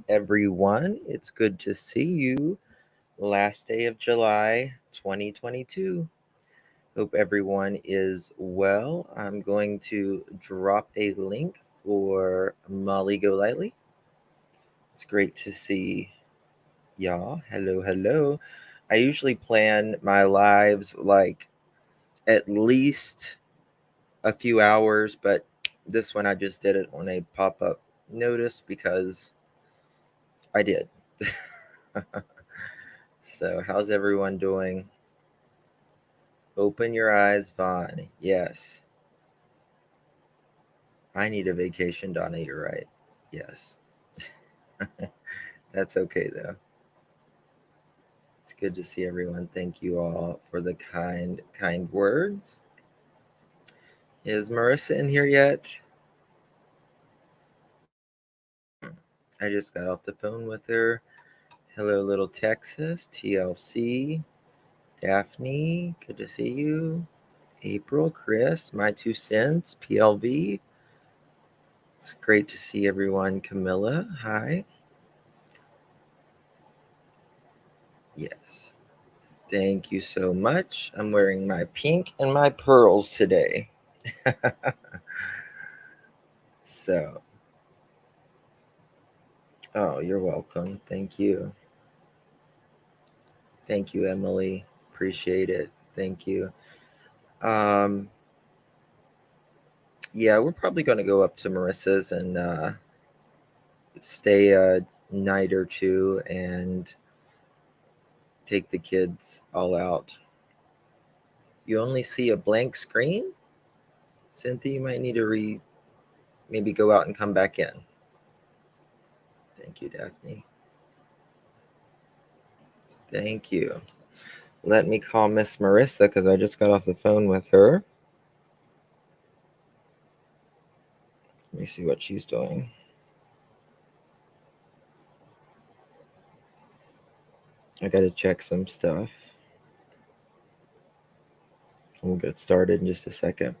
everyone? It's good to see you. Last day of July 2022. Hope everyone is well. I'm going to drop a link for Molly Golightly. It's great to see y'all. Hello, hello. I usually plan my lives like at least a few hours, but this one I just did it on a pop-up notice because I did. So, how's everyone doing? Open your eyes, Vaughn. Yes. I need a vacation, Donna. You're right. Yes. That's okay, though. It's good to see everyone. Thank you all for the kind words. Is Marissa in here yet? I just got off the phone with her. Hello, Little Texas, TLC, Daphne, good to see you. April, Chris, My Two Cents, PLV. It's great to see everyone. Camilla, hi. Yes. Thank you so much. I'm wearing my pink and my pearls today. So, oh, you're welcome. Thank you. Thank you, Emily. Appreciate it. Thank you. Yeah, we're probably going to go up to Marissa's and stay a night or two and take the kids all out. You only see a blank screen? Cynthia, you might need to maybe go out and come back in. Thank you, Daphne. Thank you. Let me call Miss Marissa because I just got off the phone with her. Let me see what she's doing. I got to check some stuff. We'll get started in just a second.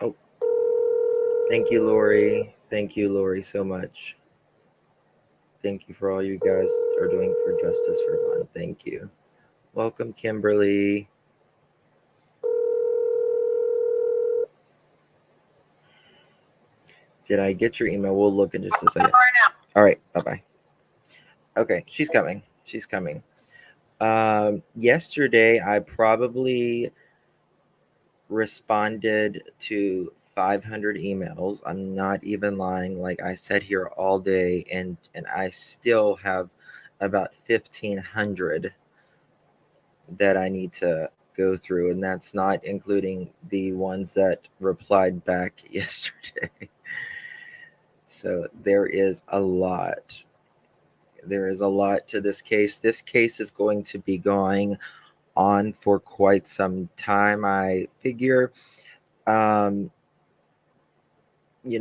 Oh, thank you, Lori. Thank you, Lori, so much. Thank you for all you guys are doing for Justice for Fun. Thank you. Welcome, Kimberly. Did I get your email? We'll look in just a second. All right, bye-bye. Okay, she's coming. She's coming. Yesterday, I probably responded to 500 emails. I'm not even lying. Like, I sat here all day and I still have about 1,500 that I need to go through, and that's not including the ones that replied back yesterday. So there is a lot. There is a lot to this case. This case is going to be going on for quite some time, I figure.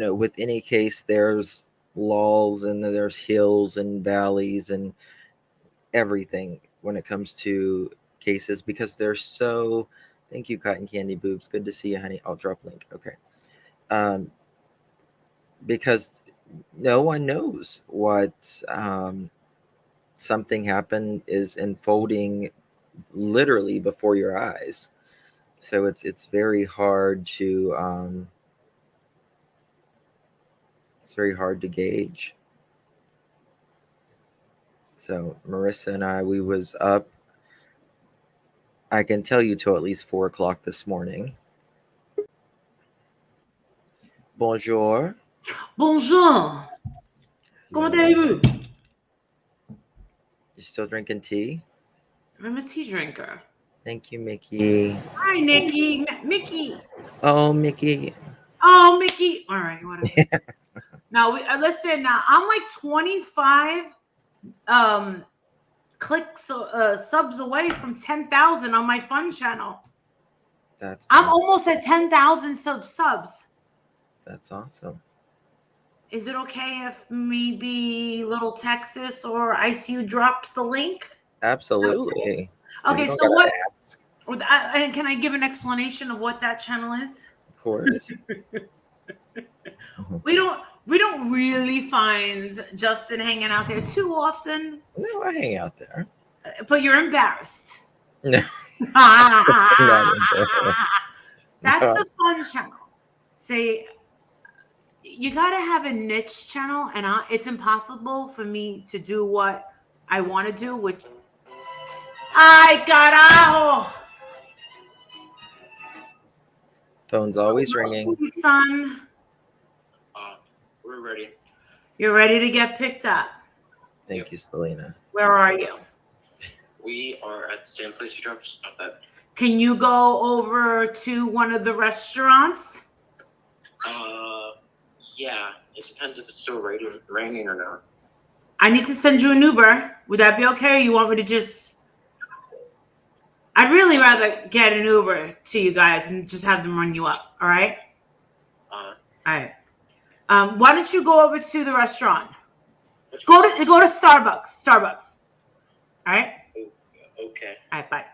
With any case, there's lulls and there's hills and valleys and everything when it comes to cases because they're so. Thank you, Cotton Candy Boobs. Good to see you, honey. I'll drop link. Okay. Because no one knows what something happened is unfolding literally before your eyes. So it's very hard to gauge. So Marissa and I, we was up, I can tell you, till at least 4 o'clock this morning. Bonjour. Bonjour. Comment allez-vous? You still drinking tea? I'm a tea drinker. Thank you, Mickey. Hi, Nikki. Mickey. Oh, Mickey. Oh, Mickey. All right, whatever. Now, listen. Now, I'm like 25 clicks subs away from 10,000 on my fun channel. That's I'm awesome. almost at 10,000 subs. That's awesome. Is it okay if maybe Little Texas or ICU drops the link? Absolutely. Okay, so what? And can I give an explanation of what that channel is? Of course. Mhm. We don't really find Justin hanging out there too often, No, I hang out there. but you're embarrassed. No, I'm not embarrassed. That's No, the fun channel. Say you got to have a niche channel, and it's impossible for me to do what I want to do. Which, ay carajo, phone's always hello, ringing. sweet son. We're ready. You're ready to get picked up. Thank you, Selena. Where are you? We are at the same place you dropped us off at. Can you go over to one of the restaurants? Yeah. It depends if it's still raining or not. I need to send you an Uber. Would that be okay? Or you want me to just... I'd really rather get an Uber to you guys and just have them run you up. All right? All right. Why don't you go over to the restaurant? Go to Starbucks. Starbucks. All right? Okay. All right, bye.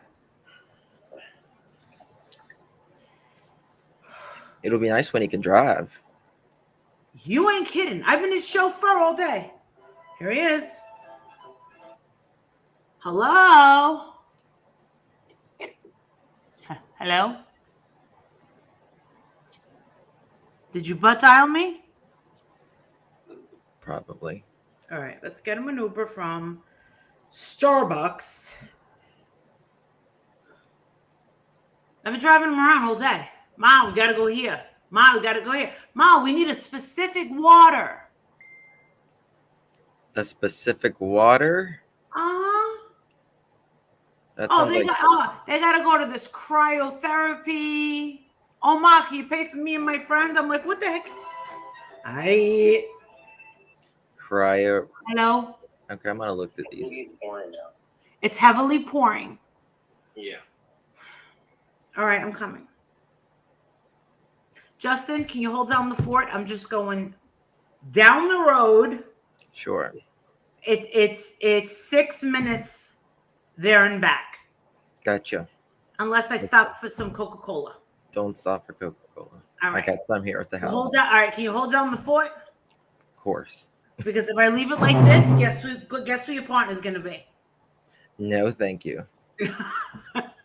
It'll be nice when he can drive. You ain't kidding. I've been his chauffeur all day. Here he is. Hello? Hello? Did you butt dial me? Probably. All right, let's get him an Uber from Starbucks. I've been driving him around all day. Mom, we gotta go here. Mom, we gotta go here. Mom, we need a specific water. A specific water? Uh-huh. That Oh, sounds like they gotta go to this cryotherapy. Oh, Ma, can you pay for me and my friend? I'm like, what the heck? cryo. Hello? Okay, I'm gonna look at these. It's pouring now. It's heavily pouring. Yeah. All right, I'm coming. Justin, can you hold down the fort? I'm just going down the road. Sure. It's 6 minutes there and back. Gotcha. Unless I stop for some Coca-Cola. Don't stop for Coca-Cola. All right. I got some here at the house. Hold down. All right, can you hold down the fort? Of course. Because if I leave it like this, guess who your partner's gonna be? No, thank you.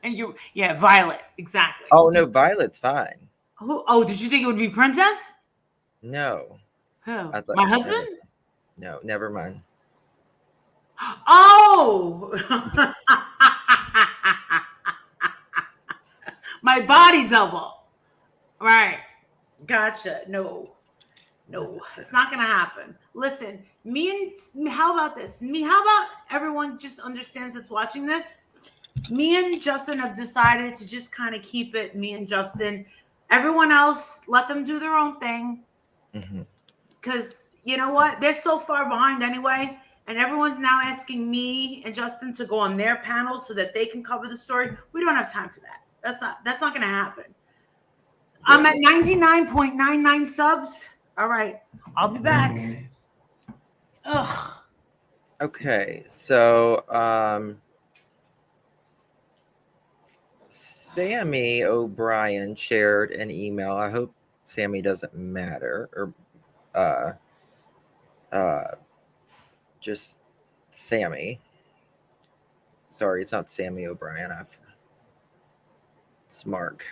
And Violet, exactly. Oh no, Violet's fine. Who? Oh, did you think it would be Princess? No. Who? I thought, My husband? No, never mind. Oh, my body double. Right. Gotcha. No, it's not gonna happen. Listen, how about this? How about everyone just understands that's watching this? Me and Justin have decided to just kind of keep it me and Justin. Everyone else, let them do their own thing. Because you know what? They're so far behind anyway. And everyone's now asking me and Justin to go on their panels so that they can cover the story. We don't have time for that. That's not going to happen. I'm at 99.99 subs. All right. I'll be back. Ugh. Okay, so Sammy O'Brien shared an email. I hope Sammy doesn't matter, or just Sammy. Sorry, it's not Sammy O'Brien. It's Mark.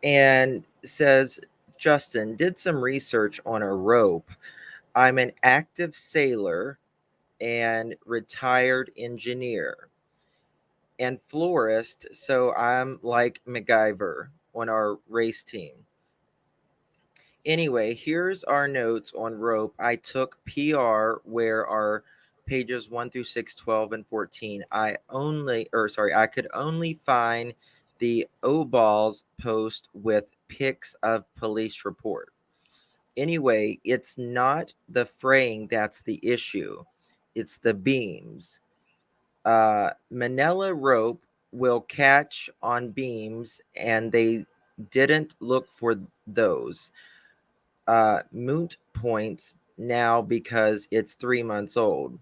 And says, Justin, did some research on a rope. I'm an active sailor and retired engineer and florist, so I'm like MacGyver on our race team. Anyway, here's our notes on rope. I took PR where our pages 1 through 6, 12, and 14. I could only find the O-Balls post with pics of police report. Anyway, it's not the fraying that's the issue. It's the beams. Manila rope will catch on beams, and they didn't look for those. Moot points now because it's 3 months old.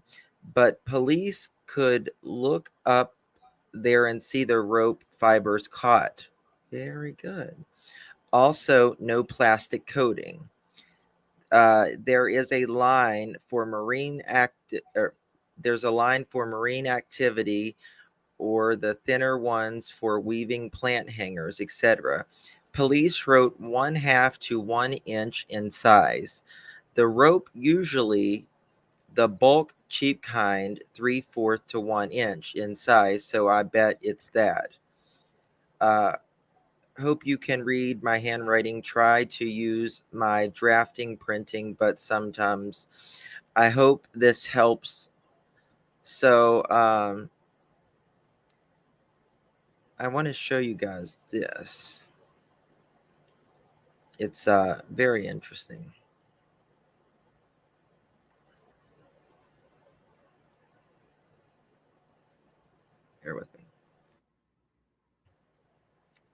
But police could look up there and see the rope fibers caught. Very good. Also, no plastic coating. There is a line for there's a line for marine activity, or the thinner ones for weaving plant hangers, etc. Police wrote 1/2 to 1 inch in size. The rope, usually the bulk cheap kind, 3/4 to 1 inch in size, so I bet it's that. Hope you can read my handwriting. Try to use my drafting printing, but sometimes. I hope this helps. So I want to show you guys this. It's very interesting. Bear with me.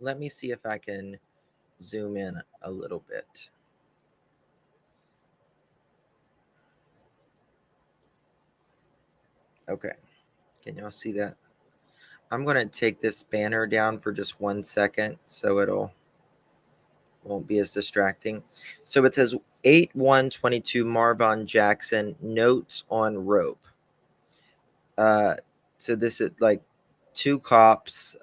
Let me see if I can zoom in a little bit. Okay, can y'all see that? I'm going to take this banner down for just 1 second so won't be as distracting. So it says 8/1/22 Marvon Jackson notes on rope. So this is like 2 cops.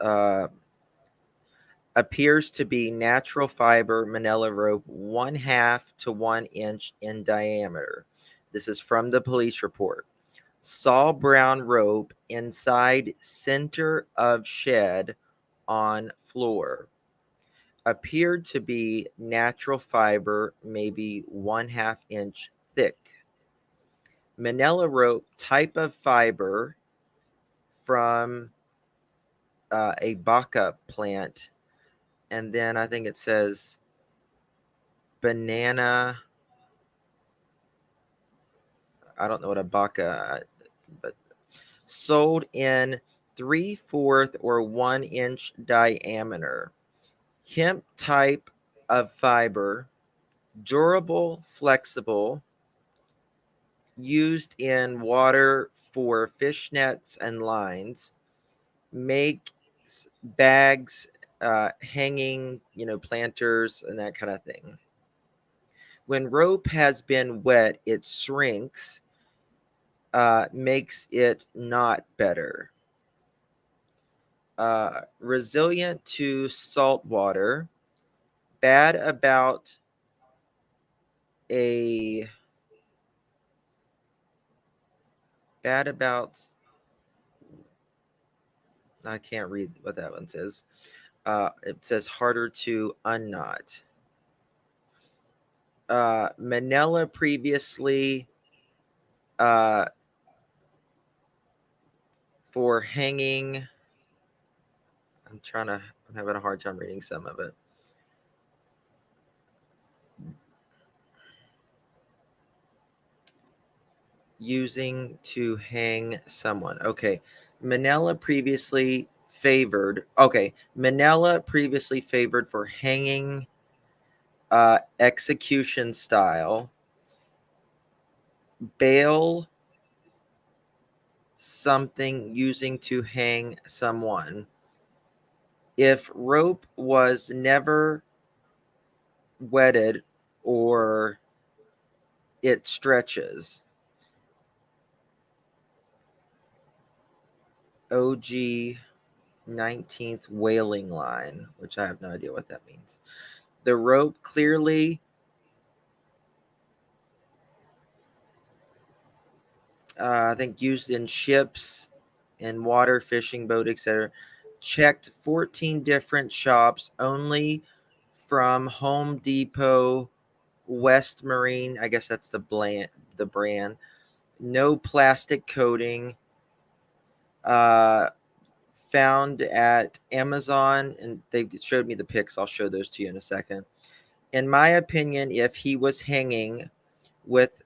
Appears to be natural fiber manila rope, 1/2 to 1 inch in diameter. This is from the police report. Saw brown rope inside center of shed on floor. Appeared to be natural fiber, maybe 1/2 inch thick. Manila rope, type of fiber from a baka plant. And then I think it says banana. I don't know what a baka, but sold in 3/4 or 1 inch diameter. Hemp type of fiber, durable, flexible, used in water for fish nets and lines, makes bags, hanging, planters and that kind of thing. When rope has been wet, it shrinks, makes it not better. Resilient to salt water, bad about I can't read what that one says. It says harder to unknot. Manila previously for hanging. I'm having a hard time reading some of it. Using to hang someone. Okay. Manila previously favored for hanging, execution style. Bail something using to hang someone. If rope was never wetted or it stretches. OG 19th whaling line, which I have no idea what that means. The rope clearly I think used in ships, in water, fishing boat, etc. Checked 14 different shops, only from Home Depot, West Marine. I guess that's the brand. No plastic coating. Found at Amazon, and they showed me the pics. I'll show those to you in a second. In my opinion, if he was hanging with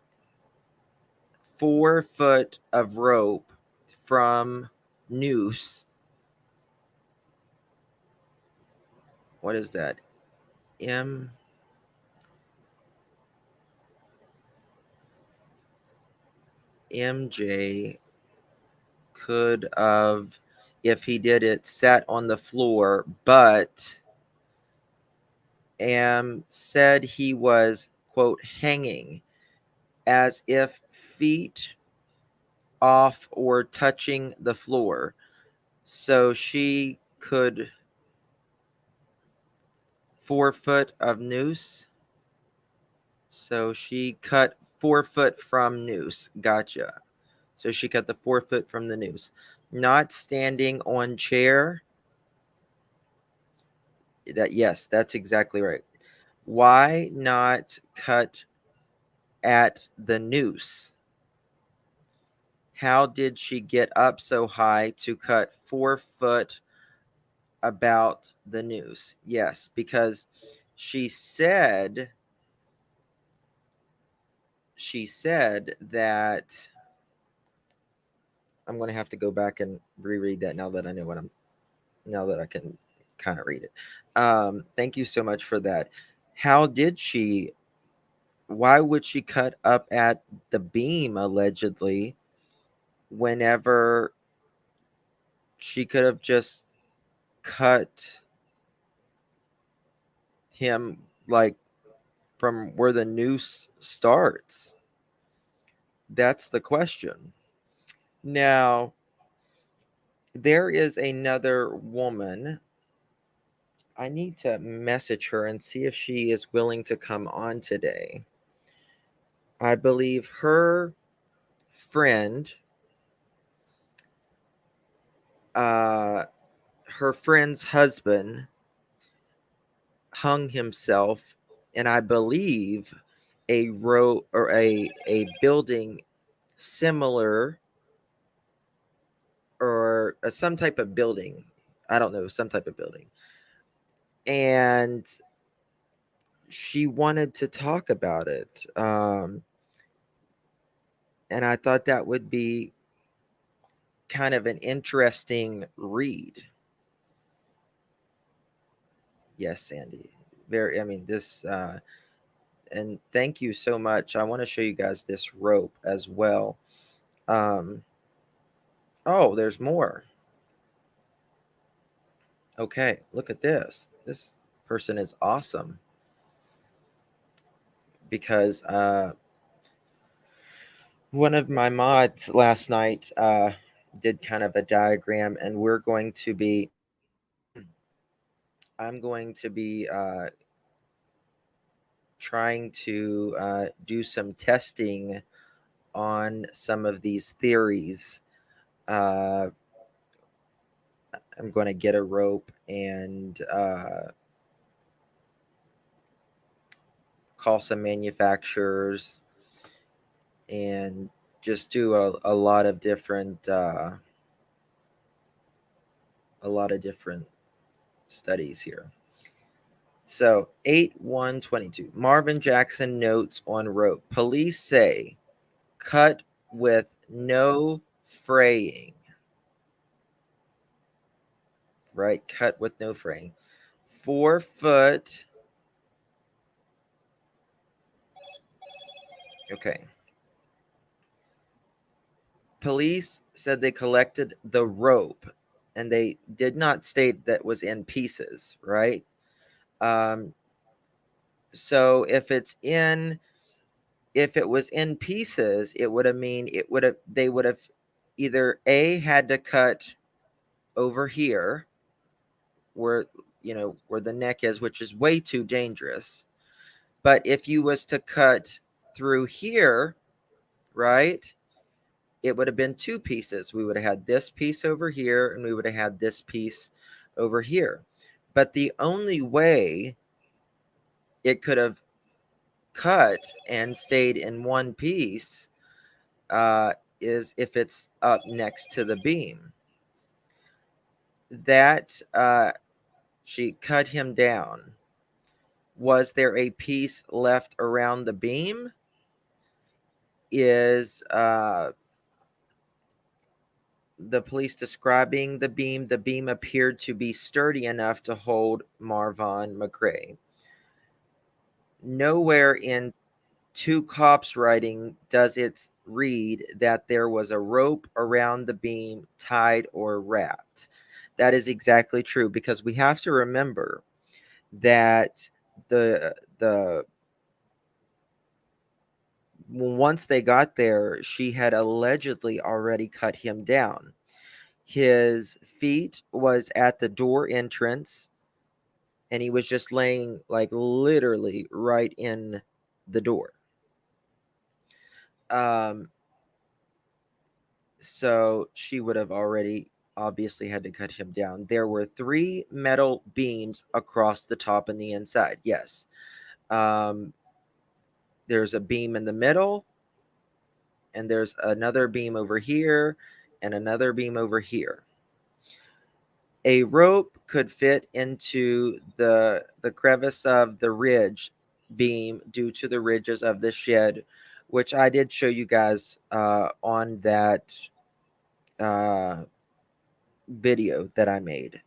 4 foot of rope from noose, what is that? MJ could have, if he did it, sat on the floor, but said he was, quote, hanging as if feet off or touching the floor. So she could 4 foot of noose. So she cut 4 foot from noose. Gotcha. So she cut the 4 foot from the noose. Not standing on chair. Yes, that's exactly right. Why not cut at the noose? How did she get up so high to cut 4 foot about the noose? Yes, because she said that I'm going to have to go back and reread that now that I know now that I can kind of read it. Thank you so much for that. Why would she cut up at the beam allegedly whenever she could have just cut him like from where the noose starts? That's the question. Now, there is another woman. I need to message her and see if she is willing to come on today. I believe her friend's husband hung himself, and I believe a building similar, or some type of building. I don't know, some type of building. And she wanted to talk about it. And I thought that would be kind of an interesting read. Yes, Sandy. And thank you so much. I want to show you guys this rope as well. Oh, there's more. Okay, look at this. This person is awesome. Because one of my mods last night did kind of a diagram, and I'm going to be trying to do some testing on some of these theories. I'm going to get a rope and call some manufacturers and just do a lot of different studies here. So 8/1/22. Marvin Jackson notes on rope. Police say cut with no fraying. Right? Cut with no fraying. 4 foot. Okay. Police said they collected the rope, and they did not state that was in pieces, right? So if it was in pieces, they would have either had to cut over here where the neck is, which is way too dangerous. But if you was to cut through here, right, it would have been 2 pieces. We would have had this piece over here, and we would have had this piece over here. But the only way it could have cut and stayed in one piece is if it's up next to the beam. That she cut him down. Was there a piece left around the beam? Is the police describing the beam? The beam appeared to be sturdy enough to hold Marvon McCray. Nowhere in 2 cops writing does it read that there was a rope around the beam tied or wrapped. That is exactly true, because we have to remember that the once they got there, she had allegedly already cut him down. His feet was at the door entrance, and he was just laying like literally right in the door. So she would have already obviously had to cut him down. There were 3 metal beams across the top and the inside. Yes. There's a beam in the middle, and there's another beam over here, and another beam over here. A rope could fit into the crevice of the ridge beam due to the ridges of the shed, which I did show you guys on that video that I made.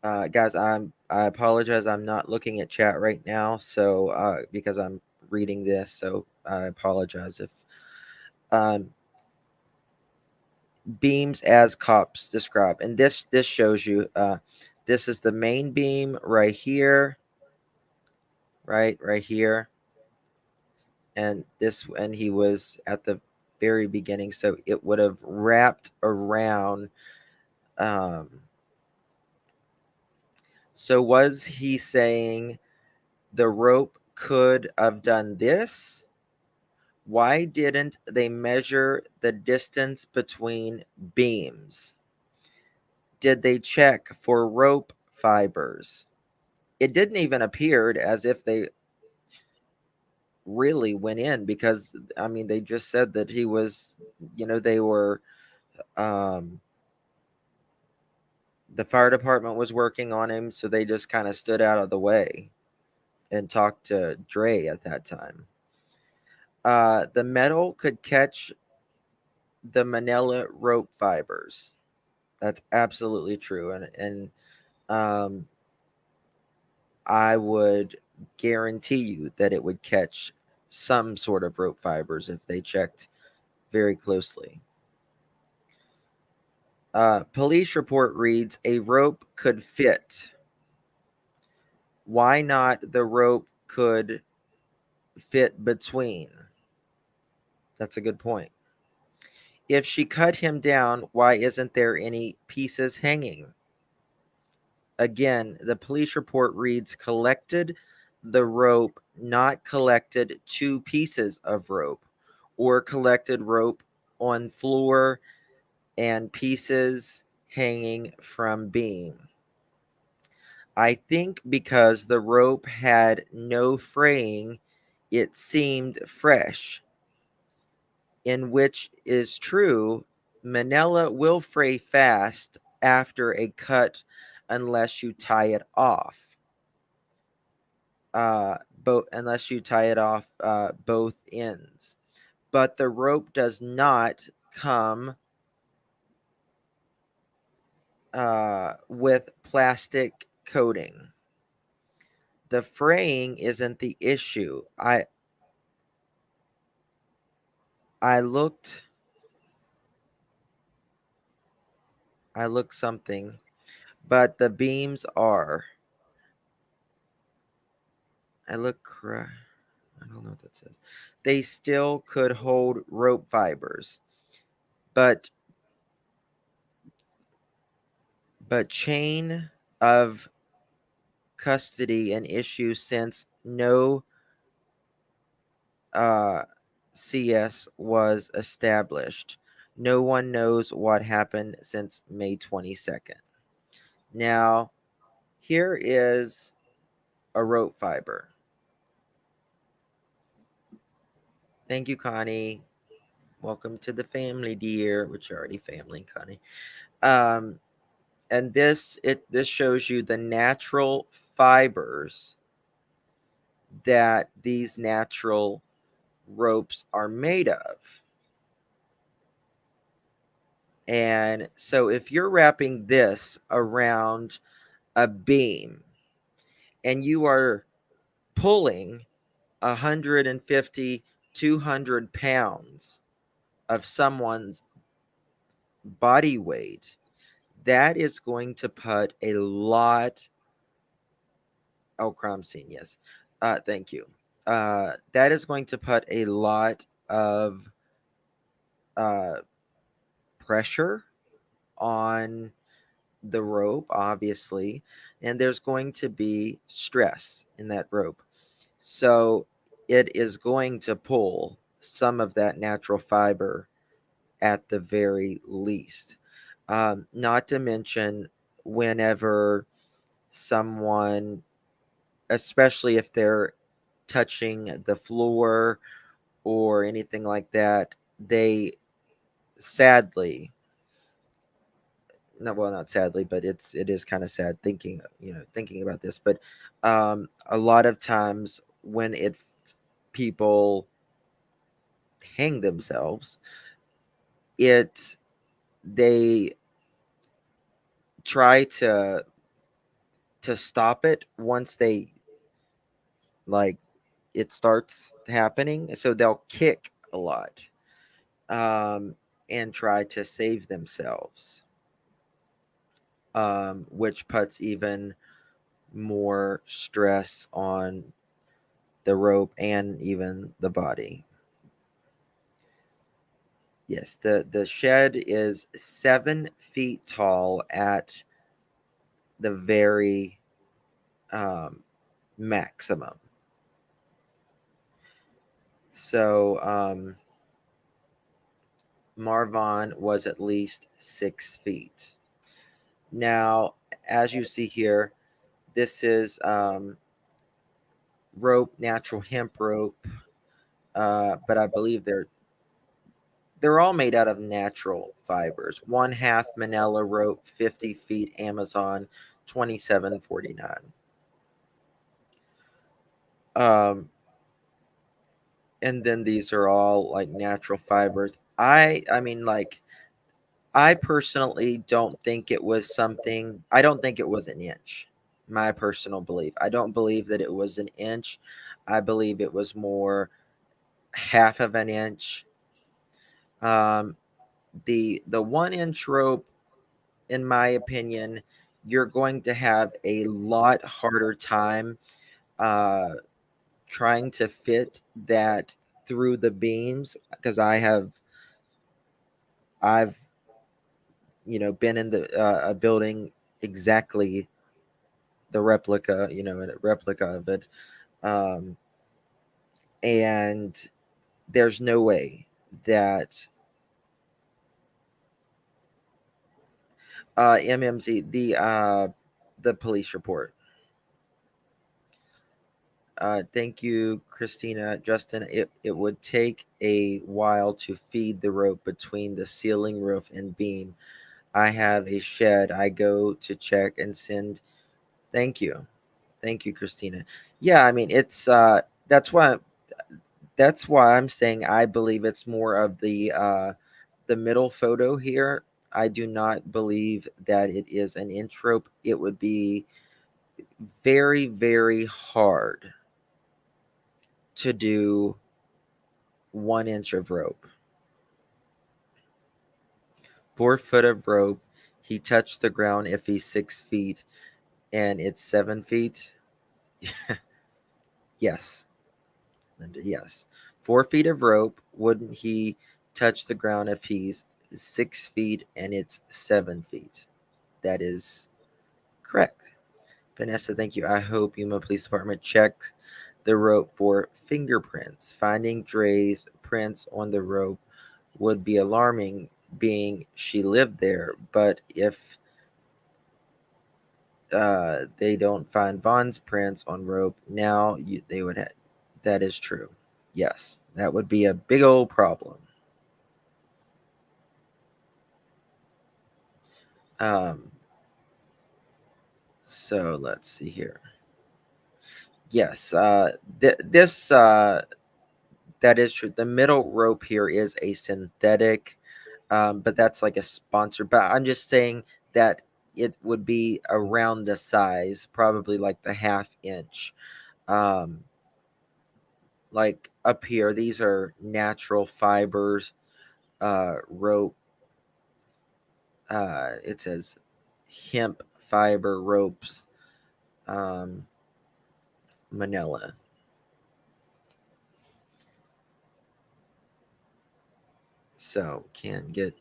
Guys, I apologize. I'm not looking at chat right now, so because I'm reading this, so I apologize if beams as cops describe. And this shows you. This is the main beam right here, right here, and he was at the very beginning, so it would have wrapped around. So was he saying the rope could have done this? Why didn't they measure the distance between beams? Did they check for rope fibers? It didn't even appear as if they really went in, because I mean they just said that he was, they were the fire department was working on him, so they just kind of stood out of the way and talked to Dre at that time. The metal could catch the manila rope fibers. That's absolutely true. And I would guarantee you that it would catch some sort of rope fibers if they checked very closely. Police report reads, a rope could fit. Why not the rope could fit between? That's a good point. If she cut him down, why isn't there any pieces hanging? Again, the police report reads, collected the rope, not collected 2 pieces of rope, or collected rope on floor and pieces hanging from beam. I think because the rope had no fraying, it seemed fresh, in which is true. Manila will fray fast after a cut unless you tie it off. Unless you tie it off both ends. But the rope does not come with plastic coating. The fraying isn't the issue. I looked something, but the beams are. I don't know what that says. They still could hold rope fibers, but chain of custody an issue since no CS was established. No one knows what happened since May 22nd. Now, here is a rope fiber. Thank you, Connie. Welcome to the family, dear, which are already family, Connie. And this shows you the natural fibers that these natural ropes are made of. And so if you're wrapping this around a beam and you are pulling 150, 200 pounds of someone's body weight, that is going to put a lot Oh, crime scene. Yes. Thank you. That is going to put a lot of uh, pressure on the rope, obviously, and there's going to be stress in that rope. So it is going to pull some of that natural fiber at the very least. Not to mention, whenever someone, especially if they're touching the floor or anything like that, they sadly, no, well, not sadly, but it is kind of sad thinking about this, but a lot of times when people hang themselves, it they try to stop it once they, like, it starts happening, so they'll kick a lot, and try to save themselves, which puts even more stress on the rope and even the body. Yes, the shed is 7 feet tall at the very maximum. So Marvon was at least 6 feet. Now, as you see here, this is rope, natural hemp rope, but I believe they're all made out of natural fibers. 1/2 Manila rope, 50 feet Amazon, 27.49. And then these are all like natural fibers. I mean, like, I personally don't think it was something. I don't think it was an inch. My personal belief. I don't believe that it was an inch. I believe it was more half of an inch. Um, the 1 inch rope, in my opinion, you're going to have a lot harder time uh, trying to fit that through the beams, because I've been in a building exactly the replica, a replica of it, um, and there's no way that MMZ, the police report. Thank you, Christina. Justin, it would take a while to feed the rope between the ceiling, roof, and beam. I have a shed. I go to check and send. Thank you. Thank you, Christina. Yeah, I mean, it's that's why I'm saying I believe it's more of the middle photo here. I do not believe that it is an inch rope. It would be very, very hard to do 1 inch of rope. 4 foot of rope. He touched the ground if he's 6 feet, and it's 7 feet. Yes, Linda. Yes, 4 feet of rope. Wouldn't he touch the ground if he's 6 feet and it's 7 feet? That is correct. Vanessa, thank you. I hope Yuma Police Department checks the rope for fingerprints. Finding Dre's prints on the rope would be alarming, being she lived there. But if they don't find Vaughn's prints on rope, now they would have. That is true. Yes, that would be a big old problem. So let's see here. Yes, this that is true. The middle rope here is a synthetic, but that's like a sponsor. But I'm just saying that it would be around the size, probably like the 1/2 inch. Um, like up here, these are natural fibers, rope. It says hemp fiber ropes. Um, Manila. So can't get.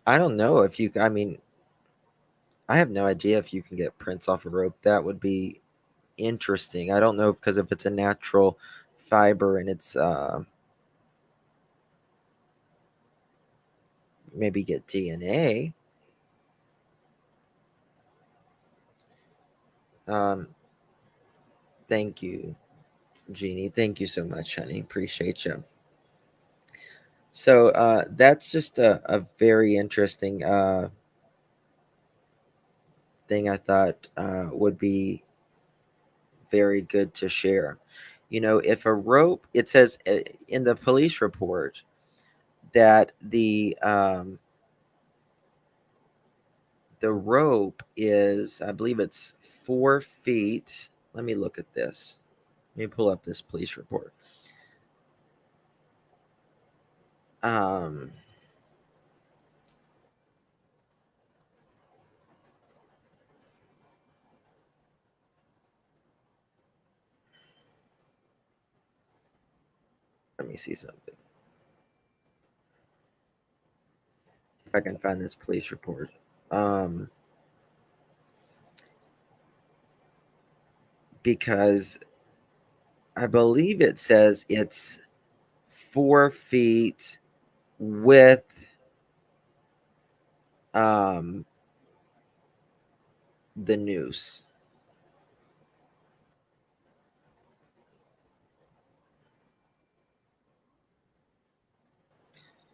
I don't know if you. I mean, I have no idea if you can get prints off a rope. That would be interesting. I don't know because if it's a natural fiber and it's maybe get DNA. Thank you, Jeannie. Thank you so much, honey. Appreciate you. So that's just a very interesting thing I thought would be very good to share. You know, if a rope, it says in the police report that the rope is, I believe it's 4 feet. Let me look at this. Let me pull up this police report. Um, let me see something. If I can find this police report. Because I believe it says it's 4 feet with the noose.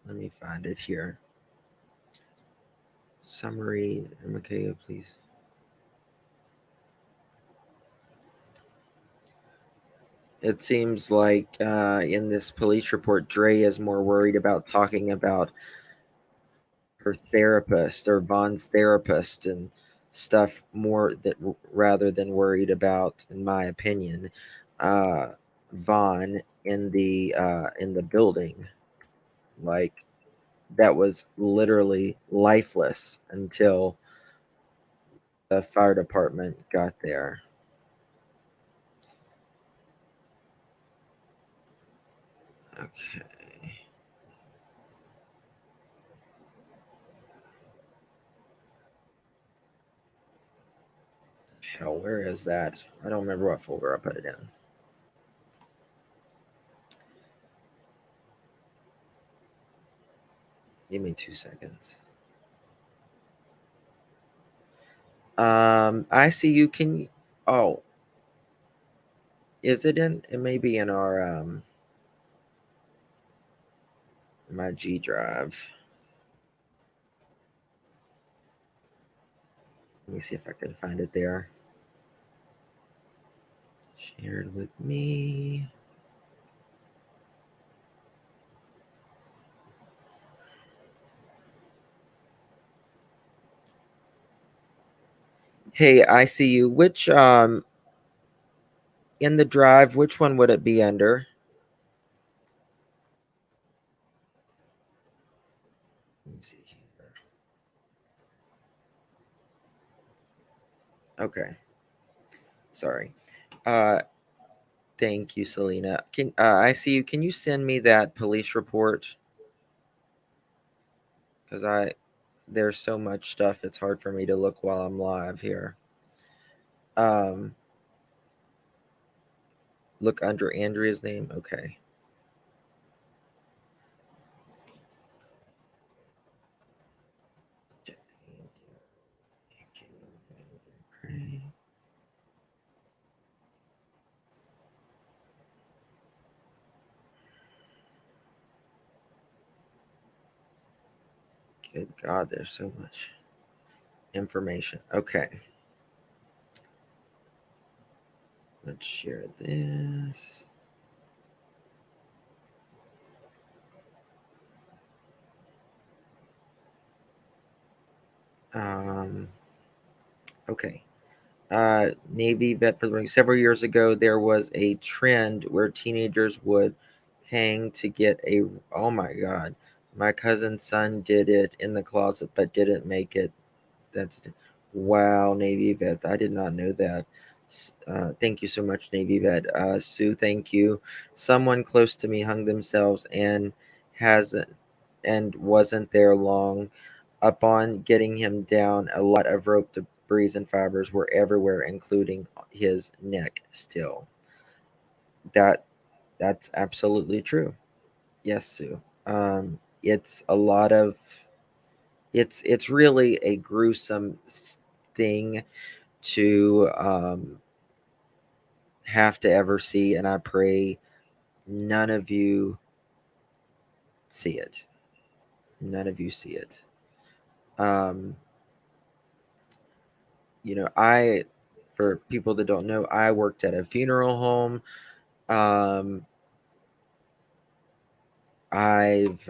Let me find it here. Summary, McCray, please. It seems like in this police report, Dre is more worried about talking about her therapist or Vaughn's therapist and stuff more that rather than worried about, in my opinion, Vaughn in the building. Like that was literally lifeless until the fire department got there. Okay. Hell, where is that? I don't remember what folder I put it in. Give me 2 seconds. I see you can. Oh, is it in? It may be in our my G drive. Let me see if I can find it there. Shared with me. Hey, I see you. Which in the drive, which one would it be under? Let me see here. Okay. Sorry. Thank you, Selena. Can I see you? Can you send me that police report? Because there's so much stuff. It's hard for me to look while I'm live here. Look under Andrea's name. Okay. Good God, there's so much information. Okay. Let's share this. Okay. Navy vet for the ring. Several years ago, there was a trend where teenagers would hang to get a. Oh my God. My cousin's son did it in the closet, but didn't make it. That's wow, Navy vet. I did not know that. Thank you so much, Navy Vet. Sue, thank you. Someone close to me hung themselves and hasn't and wasn't there long. Upon getting him down, a lot of rope debris and fibers were everywhere, including his neck still. That's absolutely true. Yes, Sue. It's a lot of it's really a gruesome thing to have to ever see, and I pray none of you see it. None of you see it. Um, I, for people that don't know, I worked at a funeral home. Um, I've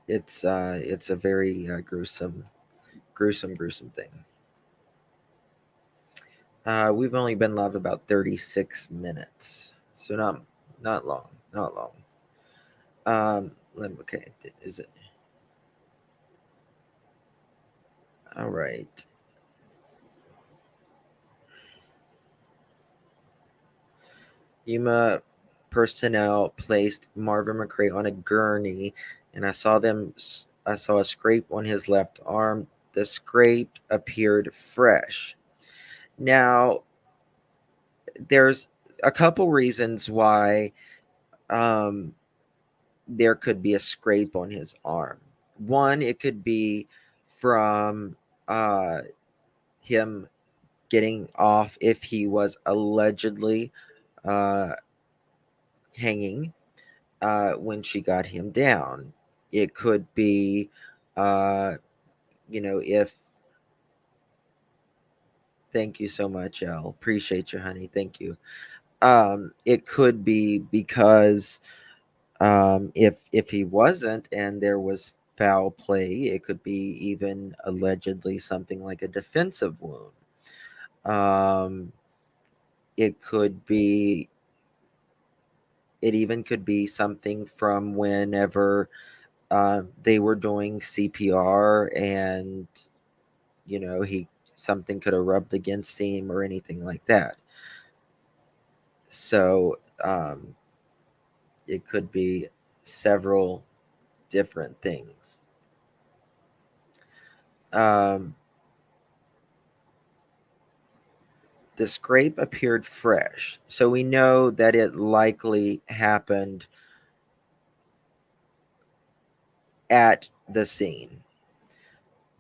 it's a very gruesome thing. We've only been live about 36 minutes, so not long, not long. Okay, is it all right? Yuma personnel placed Marvon McCray on a gurney, and I saw a scrape on his left arm. The scrape appeared fresh. Now, there's a couple reasons why there could be a scrape on his arm. One, it could be from him getting off if he was allegedly uh, hanging when she got him down. It could be, if. Thank you so much, Elle. Appreciate you, honey. Thank you. It could be because if he wasn't and there was foul play, it could be even allegedly something like a defensive wound. It could be. It even could be something from whenever they were doing CPR, and he something could have rubbed against him or anything like that. So it could be several different things. The scrape appeared fresh, so we know that it likely happened at the scene.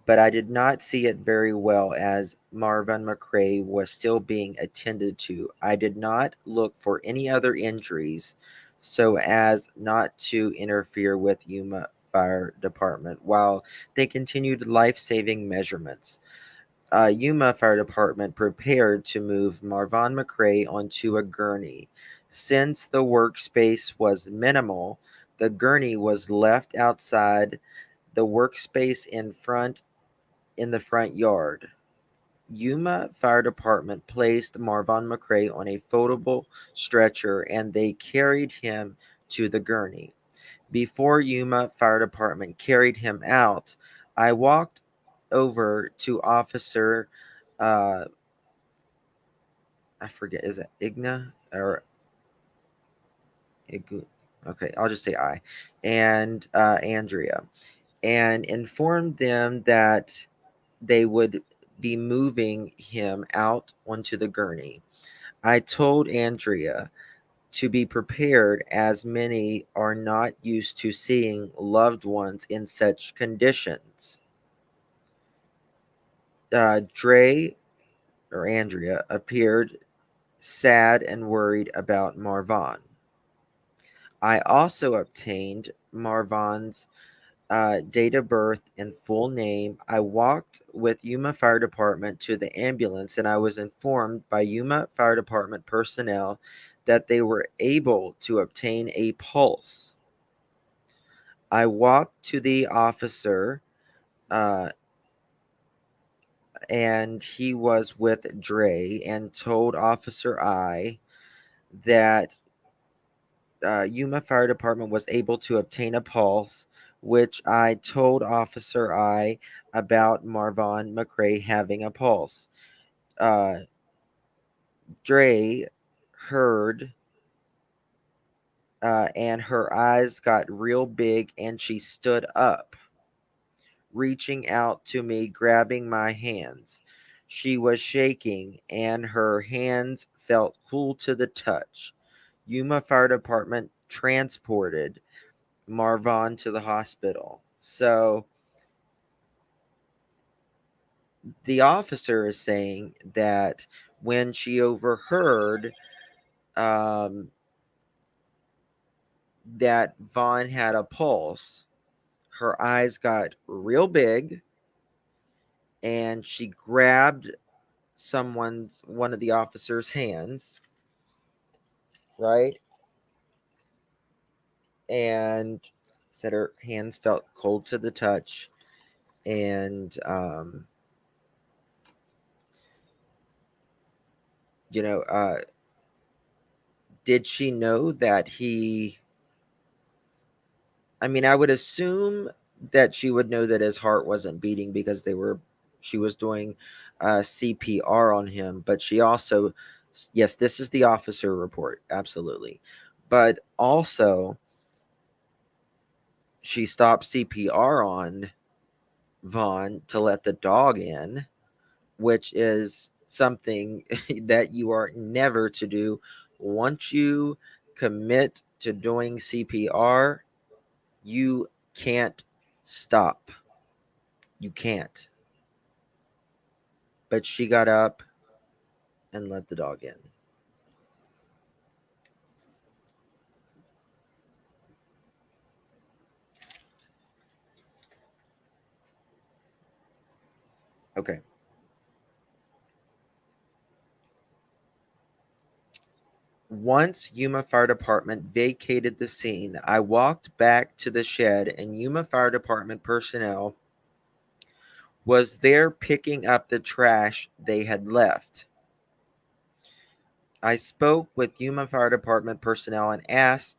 But I did not see it very well as Marvon McCray was still being attended to. I did not look for any other injuries so as not to interfere with Yuma Fire Department while they continued life-saving measurements. Yuma Fire Department prepared to move Marvon McCray onto a gurney. Since the workspace was minimal, the gurney was left outside the workspace in the front yard. Yuma Fire Department placed Marvon McCray on a foldable stretcher and they carried him to the gurney. Before Yuma Fire Department carried him out, I walked over to Officer, I forget, is it Igna or Igu? Okay, I'll just say I, and Andrea, and informed them that they would be moving him out onto the gurney. I told Andrea to be prepared as many are not used to seeing loved ones in such conditions. Dre or Andrea appeared sad and worried about Marvon. I also obtained Marvon's date of birth and full name. I walked with Yuma Fire Department to the ambulance and I was informed by Yuma Fire Department personnel that they were able to obtain a pulse. I walked to the officer and he was with Dre and told Officer I that Yuma Fire Department was able to obtain a pulse which I told Officer I about Marvon McCray having a pulse. Dre heard, and her eyes got real big, and she stood up, reaching out to me, grabbing my hands. She was shaking, and her hands felt cool to the touch. Yuma Fire Department transported Marvon to the hospital. So the officer is saying that when she overheard that Vaughn had a pulse, her eyes got real big, and she grabbed one of the officer's hands, right? And said her hands felt cold to the touch, and you know, did she know that he? I mean, I would assume that she would know that his heart wasn't beating because she was doing CPR on him, but she also, yes, this is the officer report, absolutely, but also she stopped CPR on Vaughn to let the dog in, which is something that you are never to do. Once you commit to doing CPR, you can't stop. You can't. But she got up and let the dog in. Okay. Once Yuma Fire Department vacated the scene, I walked back to the shed, and Yuma Fire Department personnel was there picking up the trash they had left. I spoke with Yuma Fire Department personnel and asked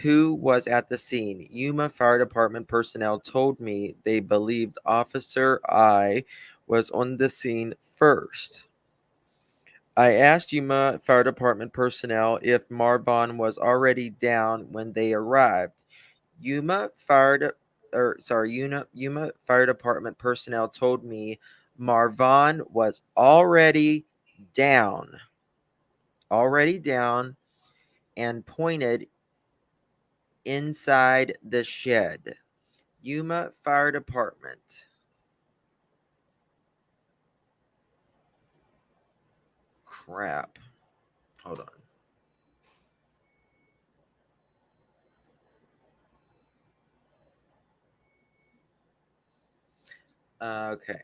who was at the scene. Yuma Fire Department personnel told me they believed Officer I was on the scene first. I asked Yuma Fire Department personnel if Marvon was already down when they arrived. Yuma Fire Department personnel told me Marvon was down, already down, and pointed inside the shed. Yuma Fire Department. Crap. Hold on. Okay.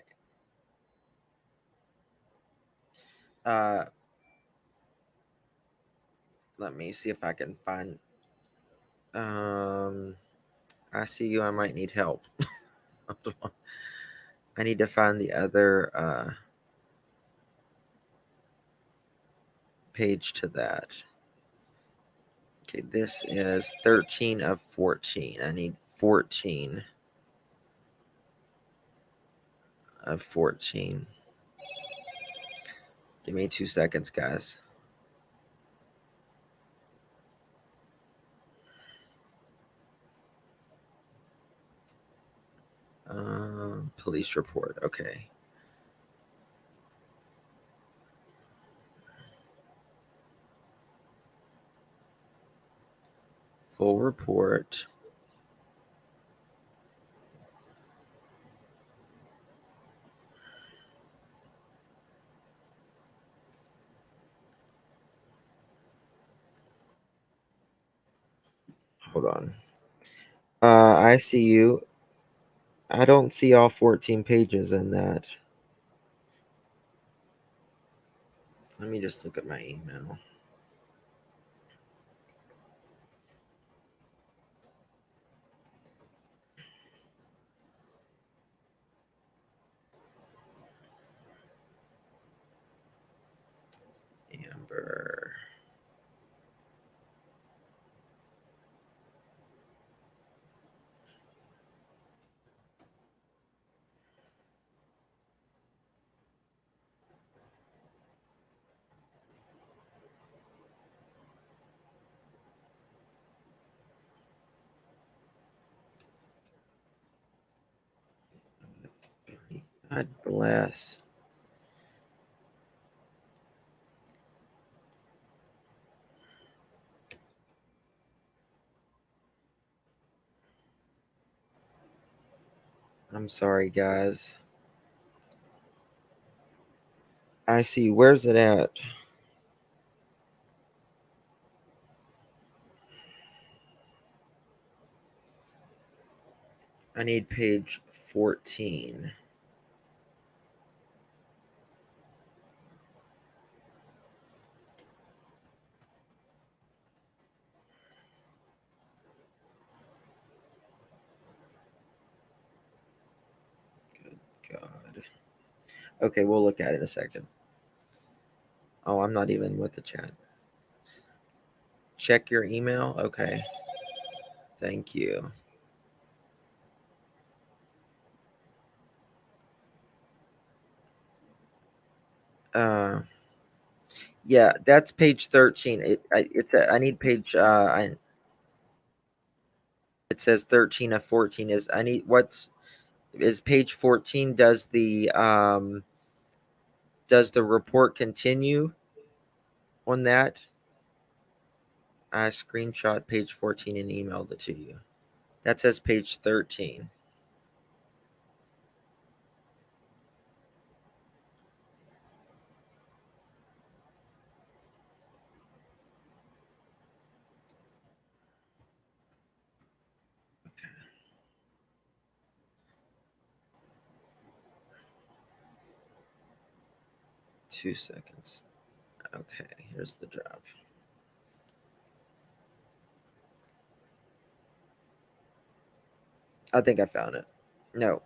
Let me see if I can find. I see you. I might need help. I need to find the other page to that. Okay, this is 13 of 14. I need 14 of 14. Give me 2 seconds, guys. Police report. Okay. Full report. Hold on. I see you. I don't see all 14 pages in that. Let me just look at my email. Amber. God bless. I'm sorry, guys. I see. Where's it at? I need page 14. Good God. Okay, we'll look at it in a second. Oh, I'm not even with the chat. Check your email. Okay. Thank you. Yeah, that's page 13. I need page it says 13 of 14 is I need what's is page 14. Does the report continue on that? I screenshot page 14 and emailed it to you. That says page 13. Okay. 2 seconds. Okay, here's the draft. I think I found it. No.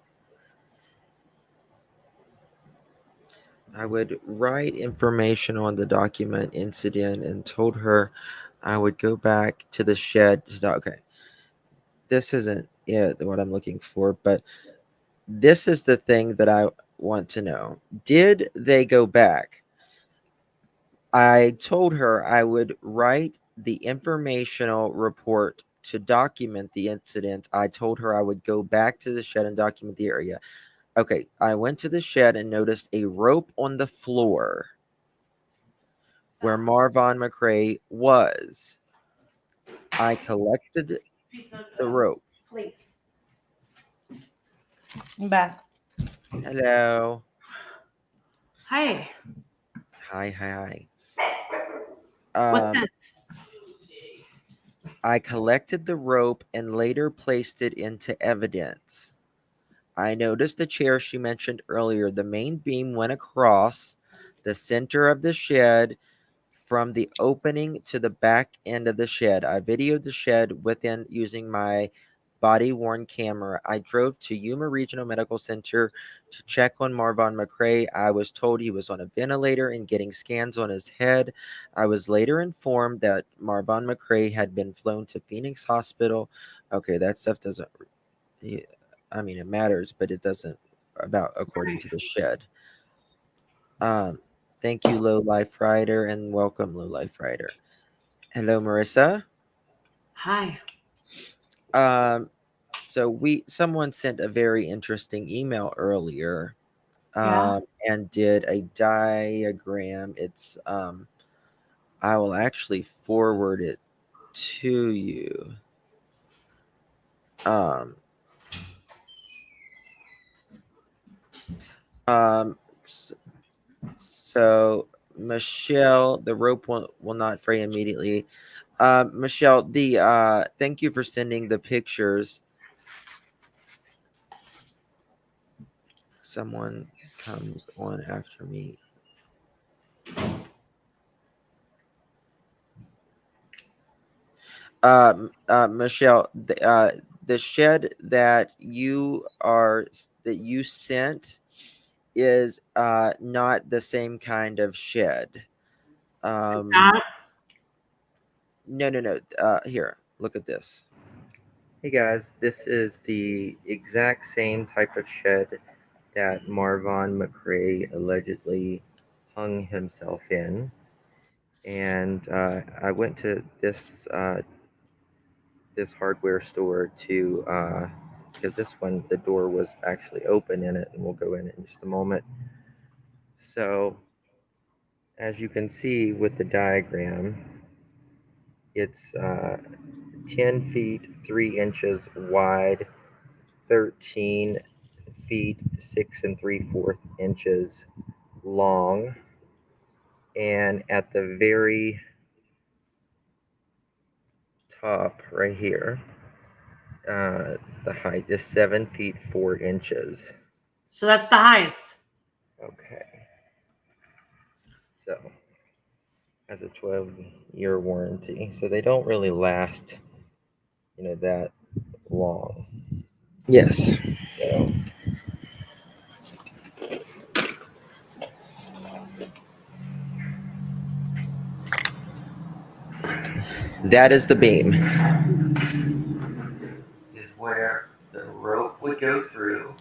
I would write information on the document incident and told her I would go back to the shed. Okay. This isn't what I'm looking for, but this is the thing that I want to know. Did they go back? I told her I would write the informational report to document the incident. I told her I would go back to the shed and document the area. Okay, I went to the shed and noticed a rope on the floor where Marvon McCray was. I collected the rope. I'm back. Hello. Hi. Hi. What's this? I collected the rope and later placed it into evidence. I noticed the chair she mentioned earlier. The main beam went across the center of the shed from the opening to the back end of the shed. I videoed the shed within using my body-worn camera. I drove to Yuma Regional Medical Center to check on Marvon McCray. I was told he was on a ventilator and getting scans on his head. I was later informed that Marvon McCray had been flown to Phoenix Hospital. Okay, that stuff doesn't I mean, it matters, but it doesn't about according to the shed. Thank you, Low Life Rider, and welcome, Low Life Rider. Hello, Marissa. Hi. So someone sent a very interesting email earlier, Yeah. and did a diagram. It's I will actually forward it to you. Um, so Michelle, the rope will not fray immediately. Michelle, the thank you for sending the pictures. Someone comes on after me. Michelle, the shed that you sent is not the same kind of shed. Not. No. Here, look at this. Hey guys, this is the exact same type of shed that Marvon McCray allegedly hung himself in. And I went to this hardware store to because this one, the door was actually open in it, and we'll go in just a moment. So as you can see with the diagram, it's 10 feet 3 inches wide, 13 feet 6 3/4 inches long, and at the very top right here, the height is 7 feet 4 inches. So that's the highest. Okay. So has a 12-year warranty. So they don't really last, that long. Yes. So that is the beam. Is where the rope would go through.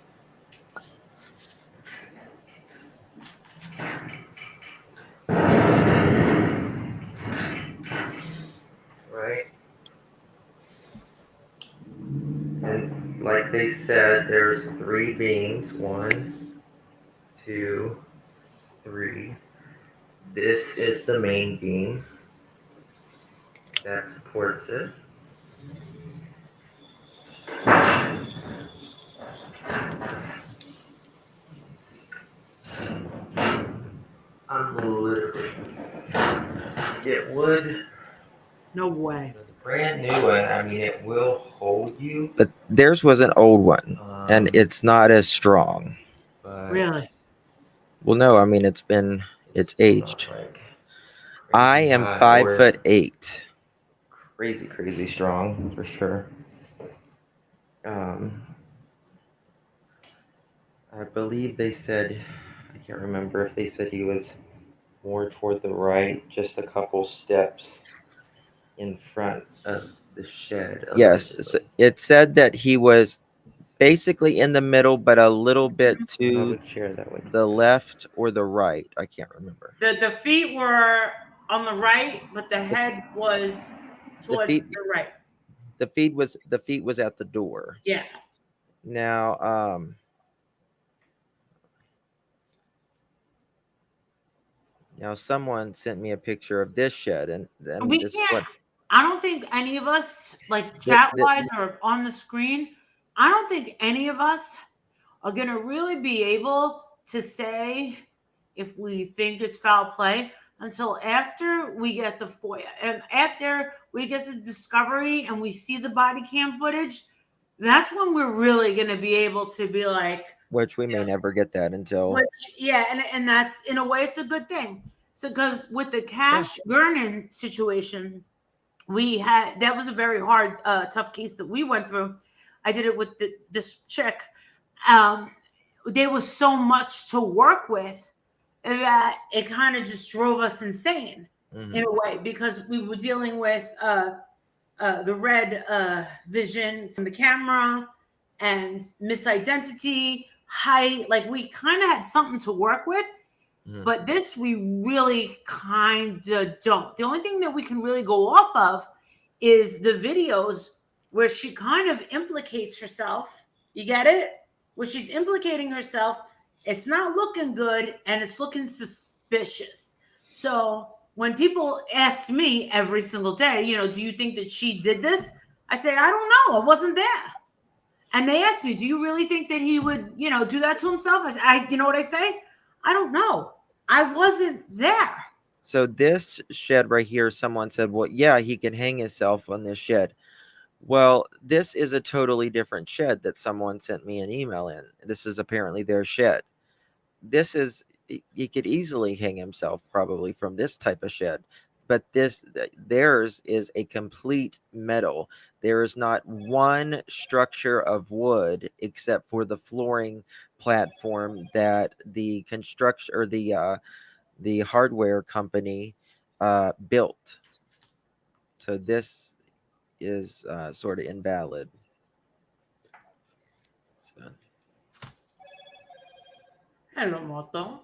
Right? And like they said, there's 3 beams. 1, 2, 3. This is the main beam that supports it. I'm literally. It would. No way. The brand new one, I mean, it will hold you. But theirs was an old one, and it's not as strong. But, Really? well, no, I mean, it's aged. I am 5'8". Crazy strong for sure. I believe they said, I can't remember if they said he was more toward the right, just a couple steps in front of the shed. Yes, so it said that he was basically in the middle, but a little bit to the left or the right. I can't remember. The feet were on the right, but the head was towards the right. The feet was at the door. Yeah. Now, someone sent me a picture of this shed, and We this can't. what I don't think any of us, like chat wise or on the screen, I don't think any of us are going to really be able to say if we think it's foul play until after we get the FOIA and after we get the discovery and we see the body cam footage. That's when we're really going to be able to be like, which we may never get that until. And that's, in a way, it's a good thing. So, because with the Cash Gernon situation, that was a very hard, tough case that we went through. I did it with this chick. There was so much to work with that it kind of just drove us insane in a way, because we were dealing with the red vision from the camera and misidentity, height. Like, we kind of had something to work with. But this we really kind of don't. The only thing that we can really go off of is the videos where she kind of implicates herself. You get it? Where she's implicating herself. It's not looking good, and it's looking suspicious. So when people ask me every single day, do you think that she did this? I say, I don't know. I wasn't there. And they ask me, do you really think that he would, do that to himself? You know what I say? I don't know. I wasn't there. So this shed right here, someone said, well, yeah, he can hang himself on this shed. Well, this is a totally different shed that someone sent me an email in. This is apparently their shed. He could easily hang himself probably from this type of shed. But theirs is a complete metal. There is not one structure of wood except for the flooring platform that the construction or the hardware company built. So this is sort of invalid. So. Hello, Moto.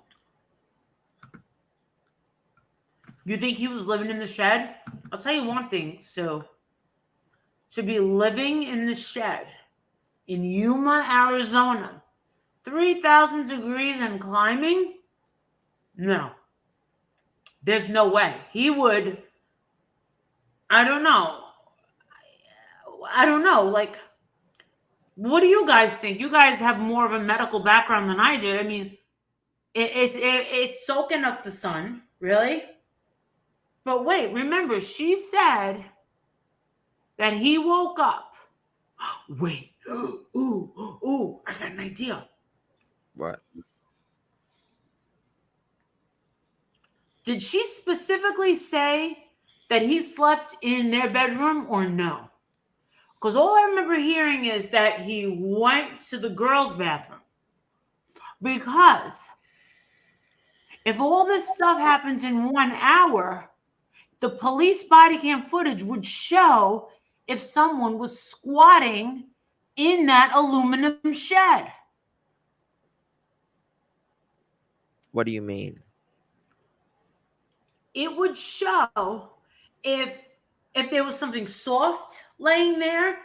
You think he was living in the shed? I'll tell you one thing. So, to be living in the shed in Yuma, Arizona. 3,000 degrees and climbing? No. There's no way. He would, I don't know. I don't know. Like, what do you guys think? You guys have more of a medical background than I do. I mean, it's soaking up the sun, really. But wait, remember, she said that he woke up. Wait, ooh, I got an idea. What? Did she specifically say that he slept in their bedroom or no? Because all I remember hearing is that he went to the girls' bathroom. Because if all this stuff happens in 1 hour, the police body cam footage would show if someone was squatting in that aluminum shed. What do you mean? It would show if there was something soft laying there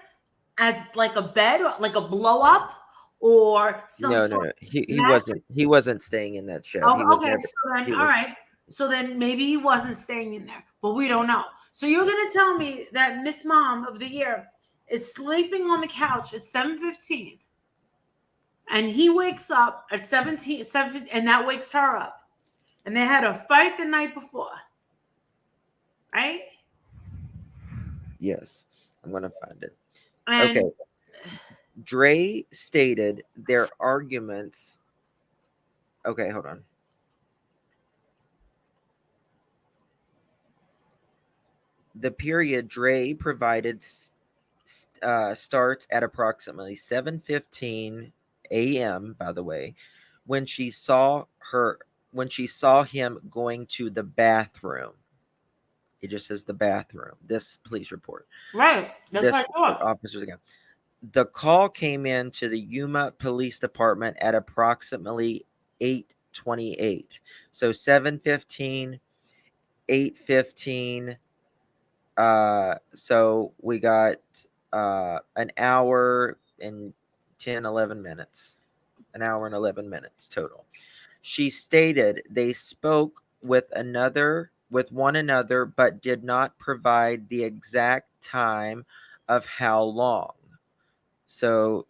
as like a bed, or like a blow up, or some No, sort no, of he mattress. wasn't staying in that shed. He Oh, was okay, never. so then, He all was. right. So then maybe he wasn't staying in there, but we don't know. So you're going to tell me that Miss Mom of the Year is sleeping on the couch at 7:15, and he wakes up at 7, and that wakes her up. And they had a fight the night before, right? Yes, I'm gonna find it. And Okay. Dre stated their arguments. Okay, hold on. The period Dre provided starts at approximately 7:15 a.m. By the way, when she saw him going to the bathroom. It just says the bathroom. This police report. right, that's This what I thought. officers again. The call came in to the Yuma Police Department at approximately 8:28. So 7:15, 8:15. So we got an hour and 10, 11 minutes. An hour and 11 minutes total. She stated they spoke with one another, but did not provide the exact time of how long. So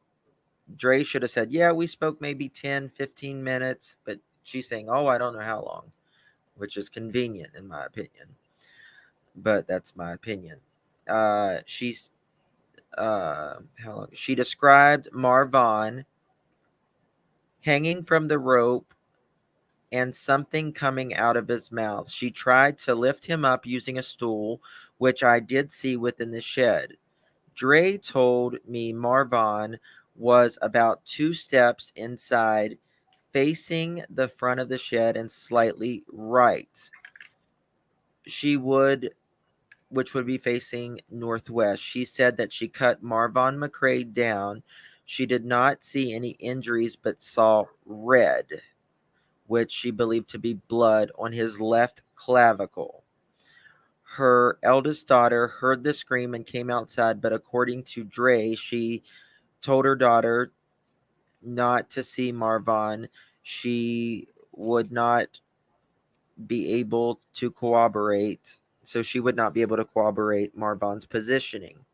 Dre should have said, yeah, we spoke maybe 10, 15 minutes, but she's saying, oh, I don't know how long, which is convenient in my opinion. But that's my opinion. She's how long? She described Marvon hanging from the rope and something coming out of his mouth. She tried to lift him up using a stool, which I did see within the shed. Dre told me Marvon was about 2 steps inside, facing the front of the shed and slightly right. Which would be facing northwest. She said that she cut Marvon McCray down. She did not see any injuries, but saw red, which she believed to be blood on his left clavicle. Her eldest daughter heard the scream and came outside, but according to Dre, she told her daughter not to see Marvon. She would not be able to corroborate. So she would not be able to corroborate Marvon's positioning.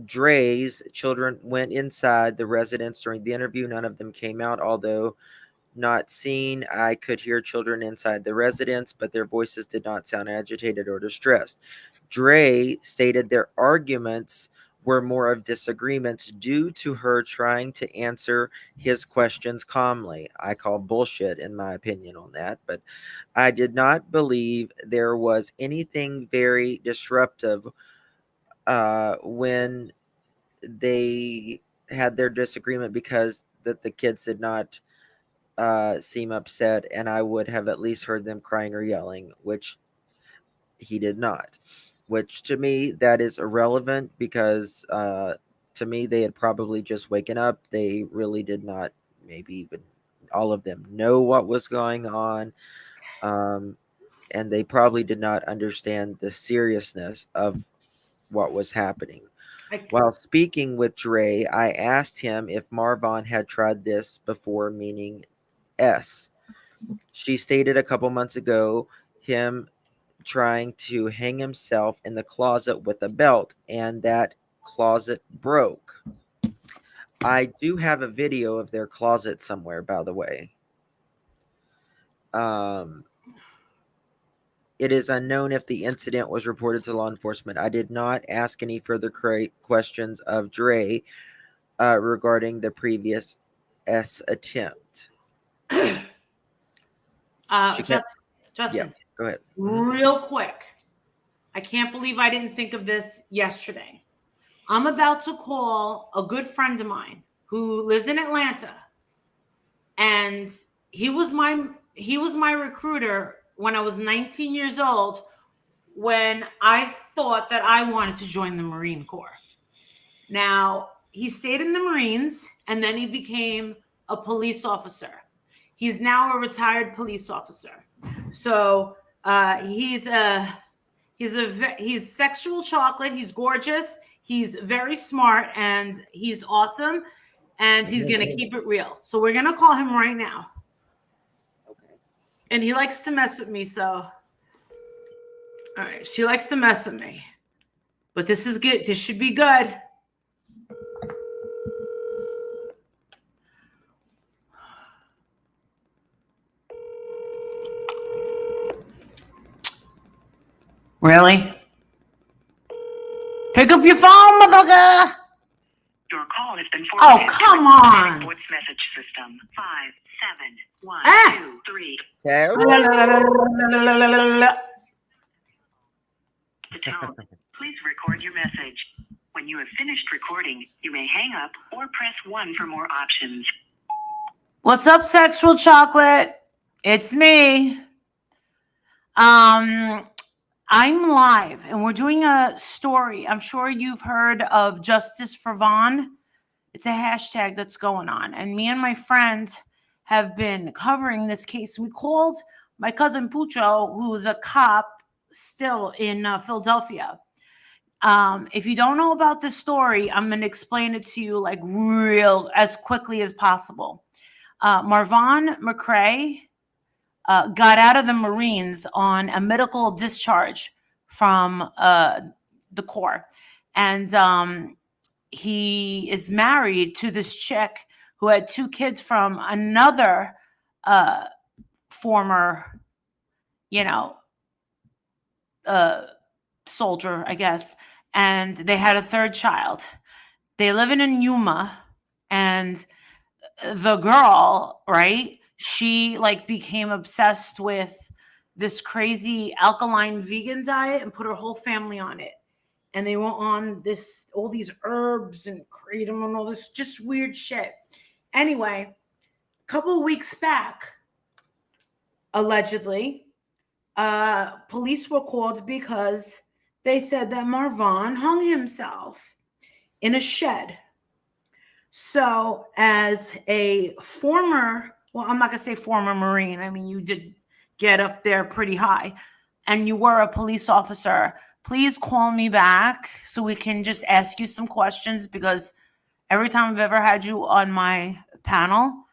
Dre's children went inside the residence during the interview. None of them came out, although not seen. I could hear children inside the residence, but their voices did not sound agitated or distressed. Dre stated their arguments were more of disagreements due to her trying to answer his questions calmly. I call bullshit in my opinion on that, but I did not believe there was anything very disruptive when they had their disagreement, because that the kids did not seem upset, and I would have at least heard them crying or yelling, which he did not. Which to me, that is irrelevant, because to me, they had probably just waken up. They really did not, maybe even all of them, know what was going on. And they probably did not understand the seriousness of what was happening. While speaking with Dre, I asked him if Marvon had tried this before, meaning S. She stated a couple months ago him trying to hang himself in the closet with a belt, and that closet broke. I do have a video of their closet somewhere, by the way. It is unknown if the incident was reported to law enforcement. I did not ask any further questions of Dre regarding the previous S attempt. Justin, go ahead. Real quick. I can't believe I didn't think of this yesterday. I'm about to call a good friend of mine who lives in Atlanta, and he was my recruiter when I was 19 years old, when I thought that I wanted to join the Marine Corps. Now, he stayed in the Marines, and then he became a police officer. He's now a retired police officer. So he's sexual chocolate. He's gorgeous. He's very smart, and he's awesome. And he's going to keep it real. So we're going to call him right now. Okay. And he likes to mess with me, so. All right. She likes to mess with me. But this is good. This should be good. Really? Pick up your phone, motherfucker. Your call has been forwarded. Oh, come on. Voice message system 57123. The tone. Please record your message. When you have finished recording, you may hang up or press 1 for more options. What's up, sexual chocolate? It's me. I'm live, and we're doing a story. I'm sure you've heard of Justice for Vaughn. It's a hashtag that's going on. And me and my friend have been covering this case. We called my cousin Pucho, who's a cop still in Philadelphia. If you don't know about this story, I'm going to explain it to you like real as quickly as possible. Marvon McCray got out of the Marines on a medical discharge from the Corps. And he is married to this chick who had 2 kids from another former, soldier, I guess. And they had a 3rd child. They live in Yuma, and the girl, right? She became obsessed with this crazy alkaline vegan diet and put her whole family on it. And they were on all these herbs and kratom and all this just weird shit. Anyway, a couple of weeks back, allegedly, police were called because they said that Marvon hung himself in a shed. So as a former, well, I'm not going to say former Marine. I mean, you did get up there pretty high, and you were a police officer. Please call me back so we can just ask you some questions, because every time I've ever had you on my panel,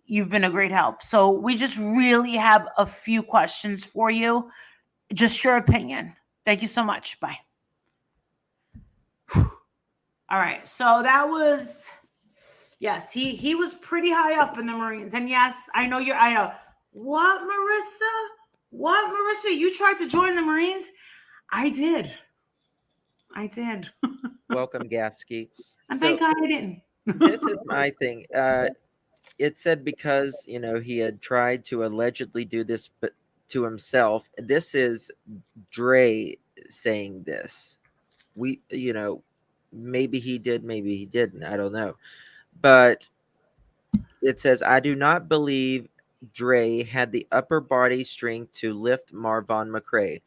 you've been a great help. So we just really have a few questions for you. Just your opinion. Thank you so much. Bye. All right. So that was, yes, he was pretty high up in the Marines. And yes, I know. What, Marissa? You tried to join the Marines? I did. Welcome, Gafsky. And thank God I didn't. This is my thing. It said because, he had tried to allegedly do this but to himself. This is Dre saying this. Maybe he did, maybe he didn't. I don't know. But it says, I do not believe Dre had the upper body strength to lift Marvon McCray.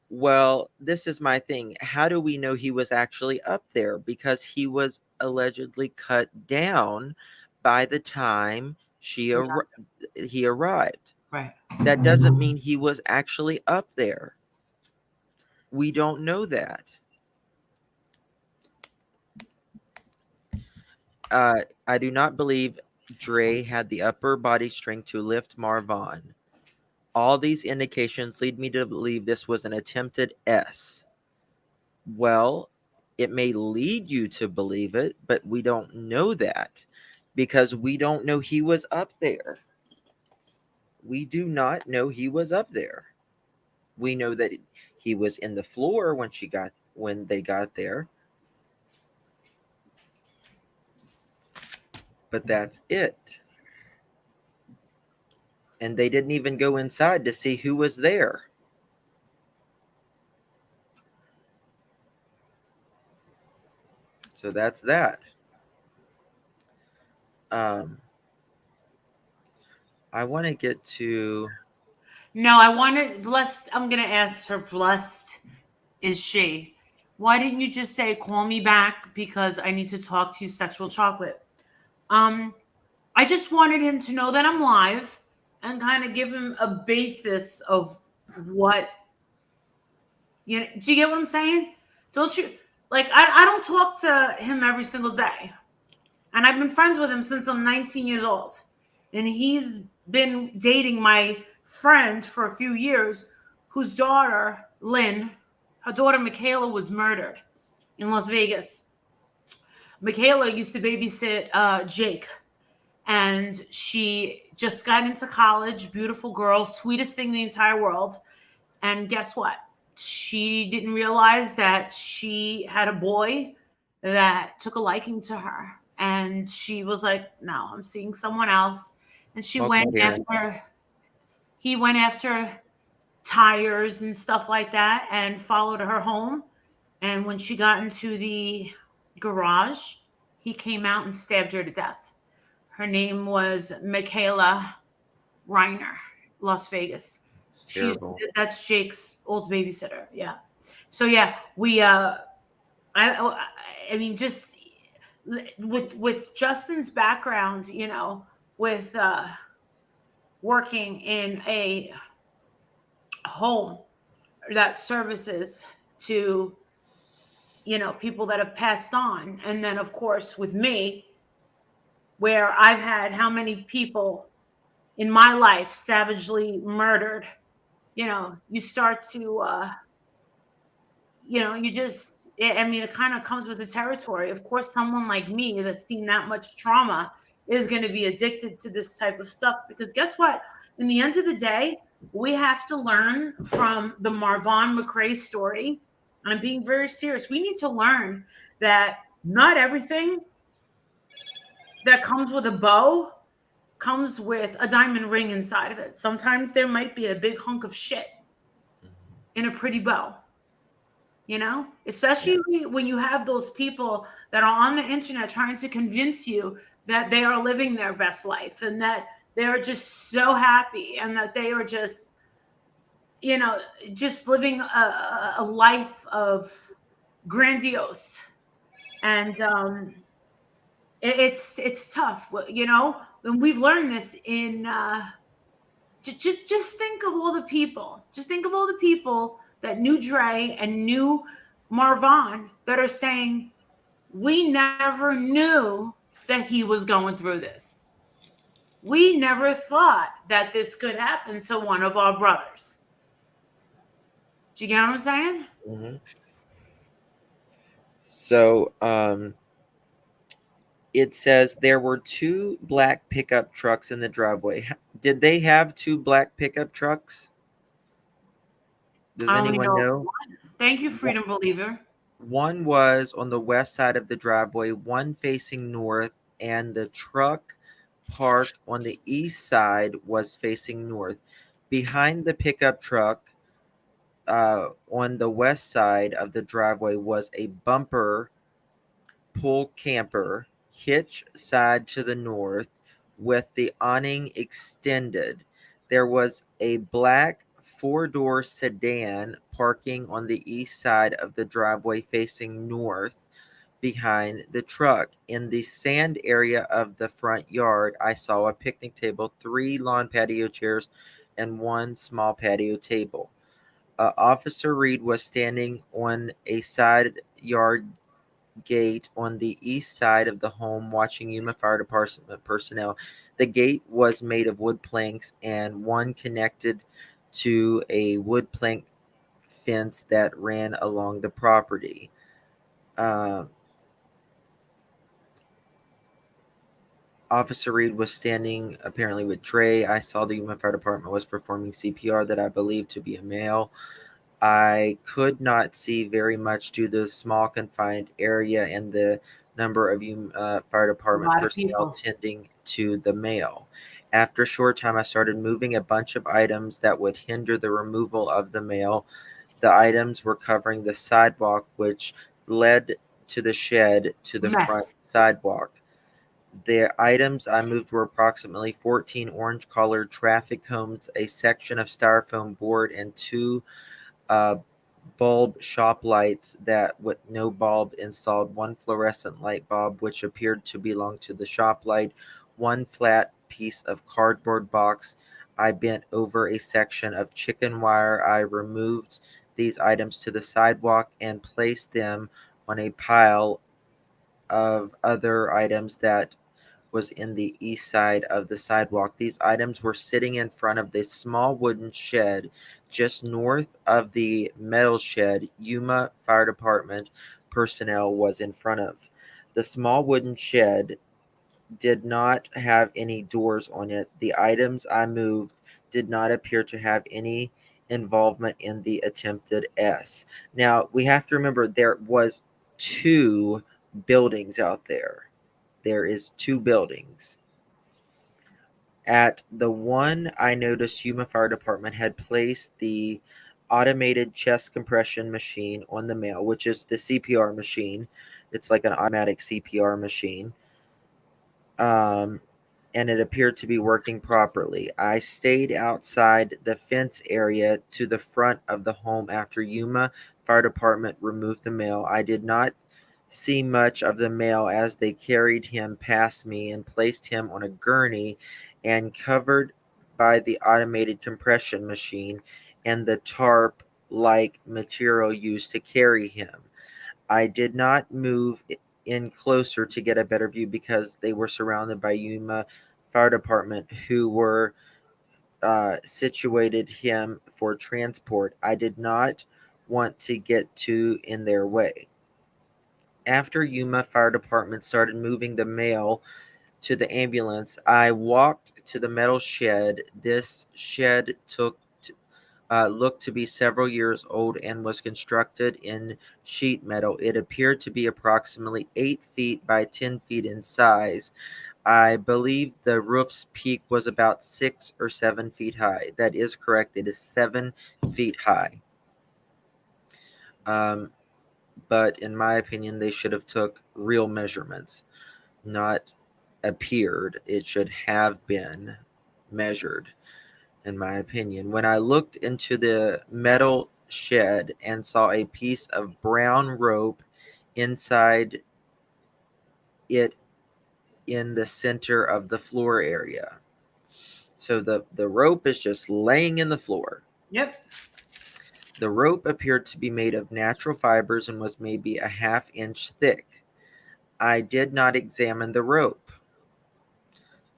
Well, this is my thing. How do we know he was actually up there? Because he was allegedly cut down by the time he arrived. Right. That doesn't mean he was actually up there. We don't know that. I do not believe Dre had the upper body strength to lift Marvon. All these indications lead me to believe this was an attempted S. Well, it may lead you to believe it, but we don't know that because we don't know he was up there. We do not know he was up there. We know that he was in the floor when they got there. But that's it. And they didn't even go inside to see who was there. So that's that. I want to get to. No, I wanted blessed. I'm gonna ask her. Blessed is she? Why didn't you just say call me back because I need to talk to you, sexual chocolate? I just wanted him to know that I'm live and kind of give him a basis of what you know. Do you get what I'm saying? Don't you like? I don't talk to him every single day, and I've been friends with him since I'm 19 years old, and he's been dating my friend for a few years, whose daughter Lynn, her daughter Michaela, was murdered in Las Vegas. Michaela used to babysit Jake, and she just got into college. Beautiful girl, sweetest thing in the entire world. And guess what? She didn't realize that she had a boy that took a liking to her. And she was like, no, I'm seeing someone else. And she Welcome, went Darren. after, he went after tires and stuff like that and followed her home. And when she got into the garage, he came out and stabbed her to death. Her name was Michaela Reiner, Las Vegas. It's She's terrible. that's Jake's old babysitter. Yeah. So yeah, we I mean just with Justin's background, you know, with working in a home that services to, you know, people that have passed on, and then of course with me, where I've had how many people in my life savagely murdered, you know, you start to you know, you just I mean it kind of comes with the territory. Of course someone like me that's seen that much trauma is going to be addicted to this type of stuff, because guess what, in the end of the day, we have to learn from the Marvon McCray story. I'm being very serious. We need to learn that not everything that comes with a bow comes with a diamond ring inside of it. Sometimes there might be a big hunk of shit in a pretty bow, you know, especially when you have those people that are on the internet trying to convince you that they are living their best life and that they are just so happy and that they are just, you know, just living a life of grandiose. And it's tough, you know, and we've learned this in just think of all the people. Just think of all the people that knew Dre and knew Marvon that are saying, we never knew that he was going through this. We never thought that this could happen to one of our brothers. Do you get what I'm saying? Mm-hmm. So, it says there were two black pickup trucks in the driveway. Did they have two black pickup trucks? Does I only anyone know know? one. Thank you, Freedom Believer. One was on the west side of the driveway, one facing north, and the truck parked on the east side was facing north. Behind the pickup truck, on the west side of the driveway, was a bumper pull camper, hitch side to the north, with the awning extended. There was a black four-door sedan parking on the east side of the driveway facing north behind the truck. In the sand area of the front yard, I saw a picnic table, three lawn patio chairs, and one small patio table. Officer Reed was standing on a side yard gate on the east side of the home watching Yuma Fire Department personnel. The gate was made of wood planks and one connected to a wood plank fence that ran along the property. Officer Reed was standing apparently with Dre. I saw the Yuma Fire Department was performing CPR that I believed to be a male. I could not see very much due to the small confined area and the number of fire A department lot of personnel people. tending to the male. After a short time, I started moving a bunch of items that would hinder the removal of the male. The items were covering the sidewalk, which led to the shed to the front Mess. sidewalk. The items I moved were approximately 14 orange-colored traffic cones, a section of styrofoam board, and two uh, bulb shop lights that with no bulb installed, one fluorescent light bulb which appeared to belong to the shop light, one flat piece of cardboard box. I bent over a section of chicken wire. I removed these items to the sidewalk and placed them on a pile of other items that was in the east side of the sidewalk. These items were sitting in front of this small wooden shed just north of the metal shed Yuma Fire Department personnel was in front of. The small wooden shed did not have any doors on it. The items I moved did not appear to have any involvement in the attempted S. Now, we have to remember there was two buildings out there. There is two buildings. At the one I noticed Yuma Fire Department had placed the automated chest compression machine on the male, which is the CPR machine. It's like an automatic CPR machine. And it appeared to be working properly. I stayed outside the fence area to the front of the home after Yuma Fire Department removed the male. I did not see much of the male as they carried him past me and placed him on a gurney and covered by the automated compression machine and the tarp like material used to carry him. I did not move in closer to get a better view because they were surrounded by Yuma Fire Department who were situated him for transport. I did not want to get too in their way. After Yuma Fire Department started moving the male to the ambulance, I walked to the metal shed. This shed looked to be several years old and was constructed in sheet metal. It appeared to be approximately 8 feet by 10 feet in size. I believe the roof's peak was about 6 or 7 feet high. That is correct. It is 7 feet high. But in my opinion, they should have took real measurements, not appeared. It should have been measured, in my opinion. When I looked into the metal shed and saw a piece of brown rope inside it in the center of the floor area. So the rope is just laying in the floor. Yep. The rope appeared to be made of natural fibers and was maybe a half-inch thick. I did not examine the rope.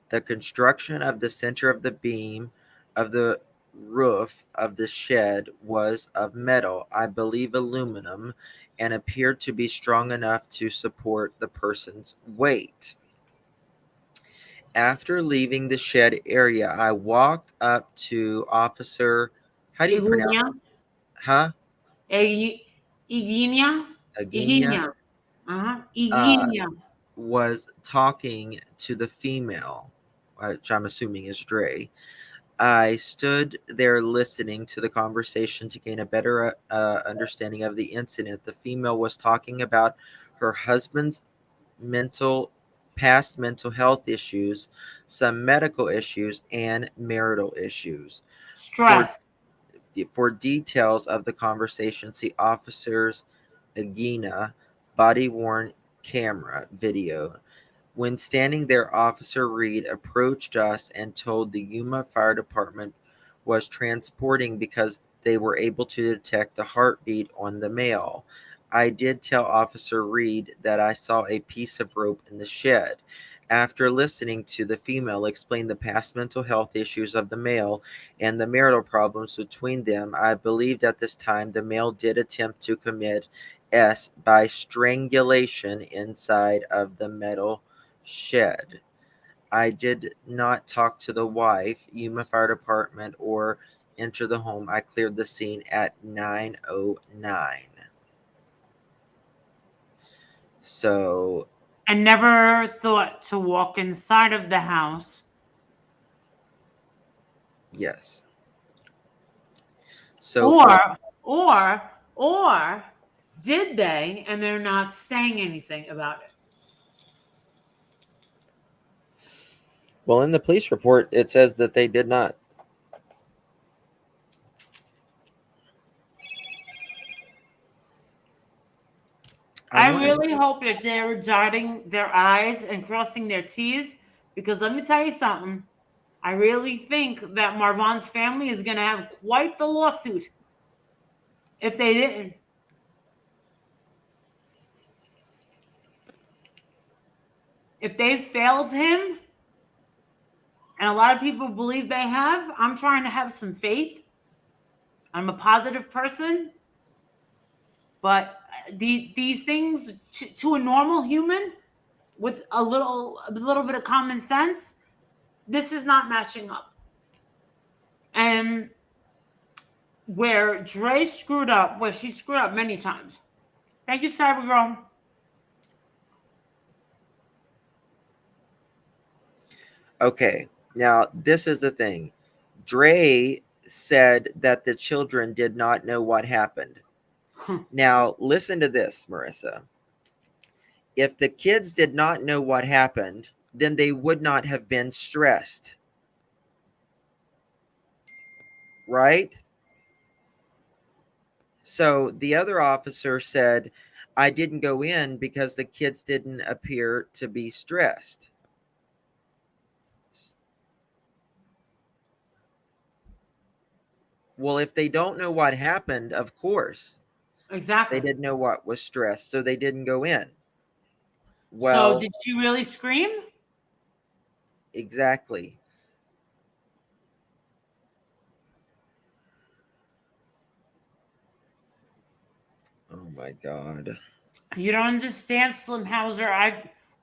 The construction of the center of the beam of the roof of the shed was of metal, I believe aluminum, and appeared to be strong enough to support the person's weight. After leaving the shed area, I walked up to Officer, how do you Igunia. pronounce it? Huh? Iginia. Aginia? Iginia. Uh, Iginia. was talking to the female, which I'm assuming is Dre. I stood there listening to the conversation to gain a better understanding of the incident. The female was talking about her husband's mental past mental health issues, some medical issues, and marital issues. For Stress. for details of the conversation, see Officers Agina body worn camera video. When standing there, Officer Reed approached us and told the Yuma Fire Department was transporting because they were able to detect the heartbeat on the male. I did tell Officer Reed that I saw a piece of rope in the shed. After listening to the female explain the past mental health issues of the male and the marital problems between them, I believed at this time the male did attempt to commit S by strangulation inside of the metal shed. I did not talk to the wife, Yuma Fire Department, or enter the home. I cleared the scene at 9:09. So, I never thought to walk inside of the house. yes. So far, Or did they, and they're not saying anything about it? well, in the police report, it says that they did not. I really hope that they're dotting their I's and crossing their T's, because let me tell you something. I really think that Marvon's family is going to have quite the lawsuit if they didn't. If they failed him, and a lot of people believe they have, I'm trying to have some faith. I'm a positive person, but these things to a normal human with a little bit of common sense, this is not matching up. And where Dre screwed up, where she screwed up many times. Thank you, Cybergirl. Okay, now this is the thing. Dre said that the children did not know what happened. Now, listen to this, Marissa. If the kids did not know what happened, then they would not have been stressed. Right? So the other officer said, I didn't go in because the kids didn't appear to be stressed. Well, if they don't know what happened, of course, Exactly. they didn't know what was stress, so they didn't go in. So Well, did she really scream? exactly. Oh my God. You don't understand, Slim Hauser.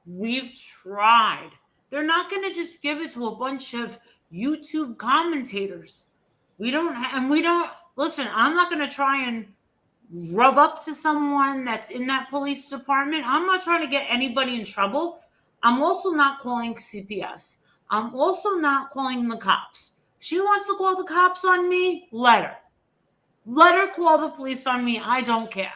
We've tried. They're not going to just give it to a bunch of YouTube commentators. We don't listen. I'm not going to try and rub up to someone that's in that police department. I'm not trying to get anybody in trouble. I'm also not calling CPS. I'm also not calling the cops. She wants to call the cops on me. Let her. Let her call the police on me. I don't care.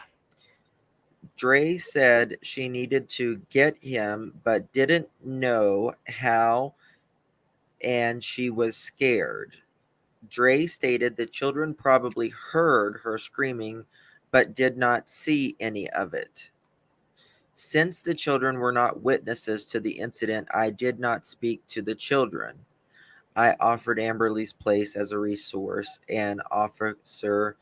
Dre said she needed to get him, but didn't know how, and she was scared. Dre stated the children probably heard her screaming, but did not see any of it. Since the children were not witnesses to the incident, I did not speak to the children. I offered Amberly's place as a resource, and Officer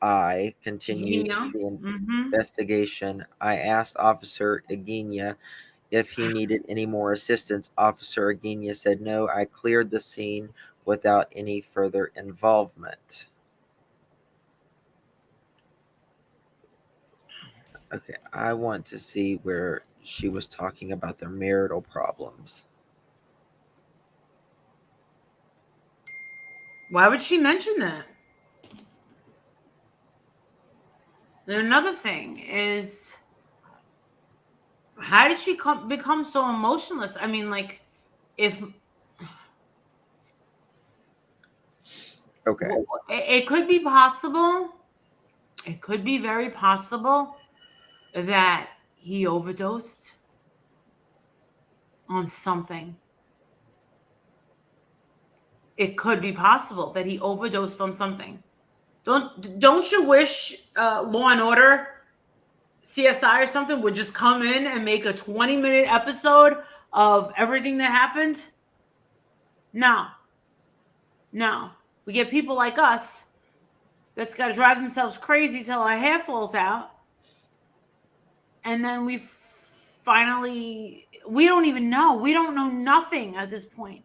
I continued Yeah. the Mm-hmm. investigation. I asked Officer Agenia if he needed any more assistance. Officer Agenia said no. I cleared the scene without any further involvement. Okay, I want to see where she was talking about their marital problems. Why would she mention that? And another thing is, how did she become so emotionless? I mean, like, if Okay. it could be possible, it could be very possible that he overdosed on something. It could be possible that he overdosed on something. Don't you wish Law and Order, CSI or something would just come in and make a 20-minute episode of everything that happened? No. We get people like us that's got to drive themselves crazy till our hair falls out. And then we don't even know. We don't know nothing at this point.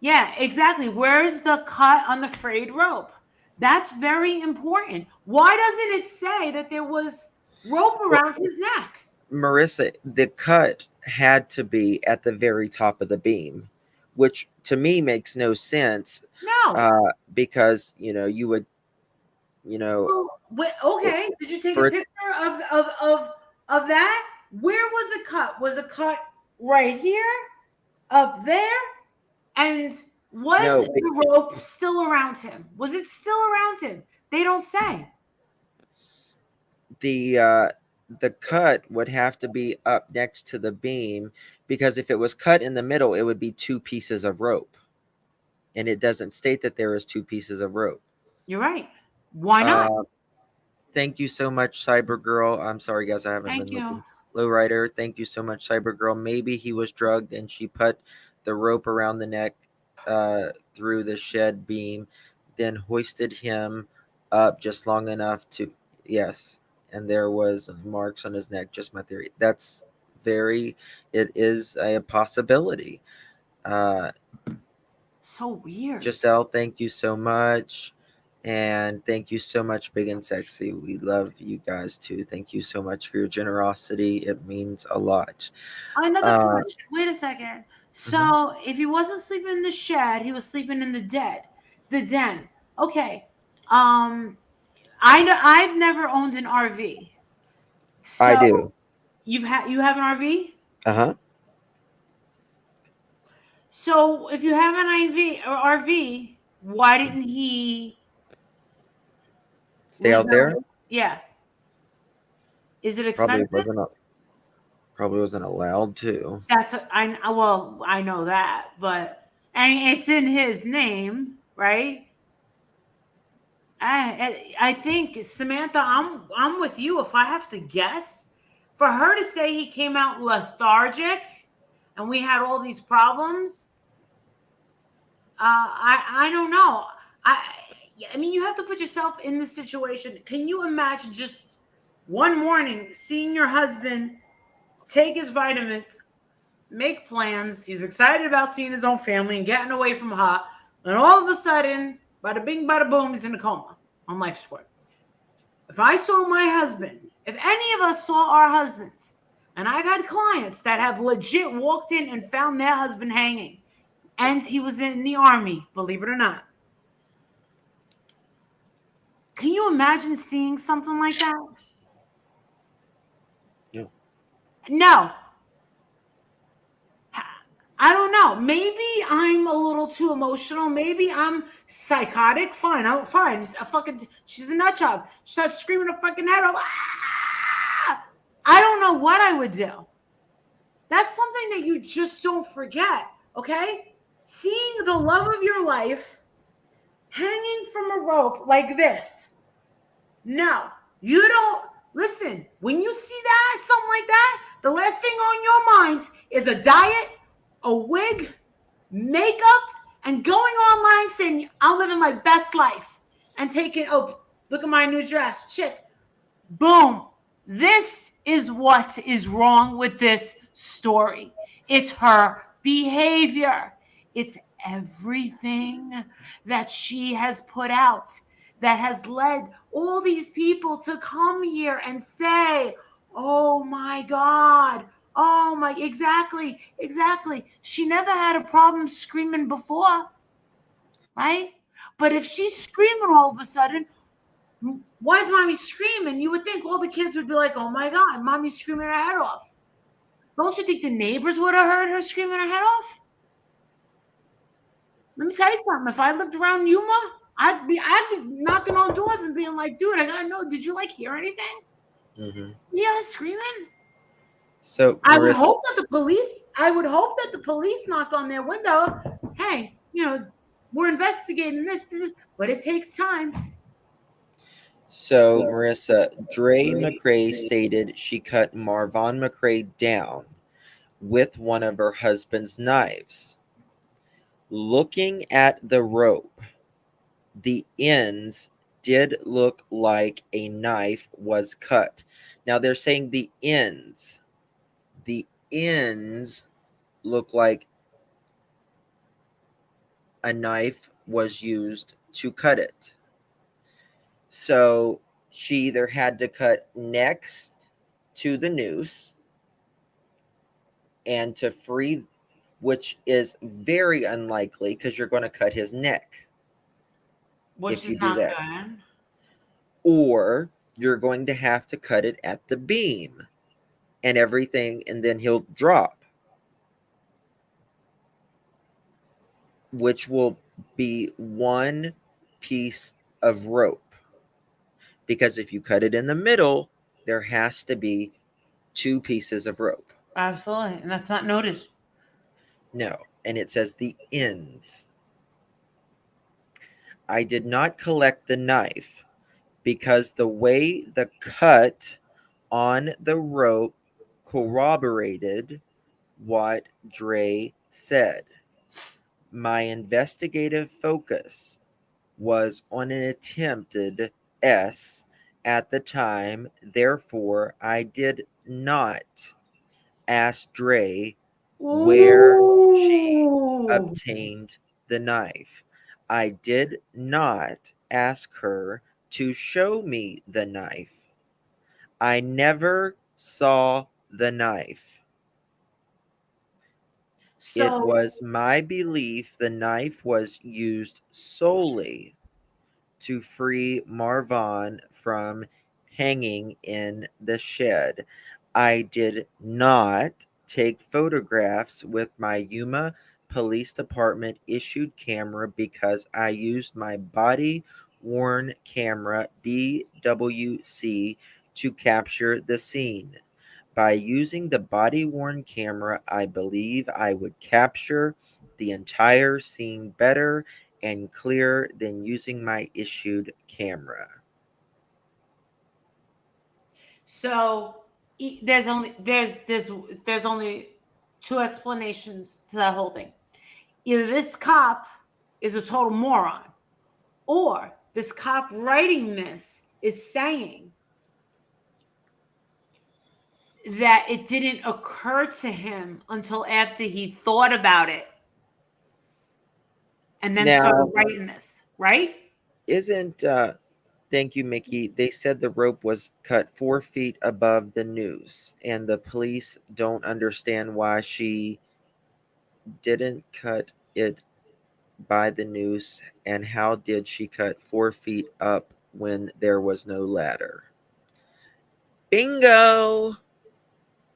Yeah, exactly. Where's the cut on the frayed rope? That's very important. Why doesn't it say that there was rope around his neck? Marissa, the cut had to be at the very top of the beam, which to me makes no sense. No. Because you would, Okay. Did you take a picture of that? Where was the cut? Was a cut right here, up there, and was the rope still around him? Was it still around him? They don't say. The cut would have to be up next to the beam, because if it was cut in the middle, it would be 2 pieces of rope, and it doesn't state that there is 2 pieces of rope. You're right. Why not? Thank you so much, Cyber Girl. I'm sorry, guys, I haven't been looking. Lowrider, thank you so much, Cyber Girl. Maybe he was drugged and she put the rope around the neck through the shed beam, then hoisted him up just long enough to, yes, and there was marks on his neck. Just my theory. It is a possibility. So weird. Giselle, thank you so much. And thank you so much, Big and Sexy. We love you guys too. Thank you so much for your generosity. It means a lot. Another question. Wait a second. So if he wasn't sleeping in the shed, he was sleeping in the den. Okay. I've never owned an RV. So I do. You have an RV? Uh-huh. So if you have an RV, why didn't he stay out there? Yeah. Is it expensive? Probably wasn't allowed to. That's what I know that, but it's in his name, right? I think, Samantha, I'm with you. If I have to guess, for her to say he came out lethargic and we had all these problems, I don't know. I mean, you have to put yourself in this situation. Can you imagine just one morning seeing your husband take his vitamins, make plans, he's excited about seeing his own family and getting away from her, and all of a sudden, bada bing, bada boom, he's in a coma on life support. If I saw my husband, if any of us saw our husbands, and I've had clients that have legit walked in and found their husband hanging, and he was in the army, believe it or not. Can you imagine seeing something like that? Yeah. No. I don't know. Maybe I'm a little too emotional. Maybe I'm psychotic. Fine. She's a nut job. She starts screaming her fucking head off. Ah! I don't know what I would do. That's something that you just don't forget. Okay? Seeing the love of your life hanging from a rope like this. No, you don't. Listen, when you see that, something like that, the last thing on your mind is a diet, a wig, makeup, and going online saying, I'm living my best life and taking, oh, look at my new dress. Chick. Boom. This is what is wrong with this story. It's her behavior. It's everything that she has put out that has led all these people to come here and say, oh my God, oh my, exactly. She never had a problem screaming before, right? But if she's screaming all of a sudden, why is mommy screaming? You would think all the kids would be like, oh my God, mommy's screaming her head off. Don't you think the neighbors would have heard her screaming her head off? Let me tell you something. If I lived around Yuma, I'd be knocking on doors and being like, dude, I gotta know, did you hear anything? Mm-hmm. Yeah, screaming. So I would hope that the police knocked on their window. Hey, we're investigating this, but it takes time. So, Marissa, Dre McCray stated she cut Marvon McCray down with one of her husband's knives. Looking at the rope, the ends did look like a knife was cut. Now they're saying the ends look like a knife was used to cut it. So she either had to cut next to the noose and to free, which is very unlikely because you're going to cut his neck Which if you is do not that. good. Or you're going to have to cut it at the beam and everything, and then he'll drop, which will be one piece of rope. Because if you cut it in the middle, there has to be two pieces of rope. Absolutely. And that's not noted. No. And it says the ends. I did not collect the knife because the way the cut on the rope corroborated what Dre said. My investigative focus was on an attempted S at the time, therefore, I did not ask Dre where she Ooh. obtained the knife. I did not ask her to show me the knife. I never saw the knife. It So was my belief the knife was used solely to free Marvon from hanging in the shed. I did not take photographs with my Yuma Police Department issued camera because I used my body worn camera BWC to capture the scene. By using the body worn camera, I believe I would capture the entire scene better and clearer than using my issued camera. there's only two explanations to that whole thing. Either this cop is a total moron, or this cop writing this is saying that it didn't occur to him until after he thought about it and then started Now, writing this, right? isn't, thank you, Mickey. They said the rope was cut 4 feet above the noose, and the police don't understand why she didn't cut it by the noose, and how did she cut 4 feet up when there was no ladder? Bingo!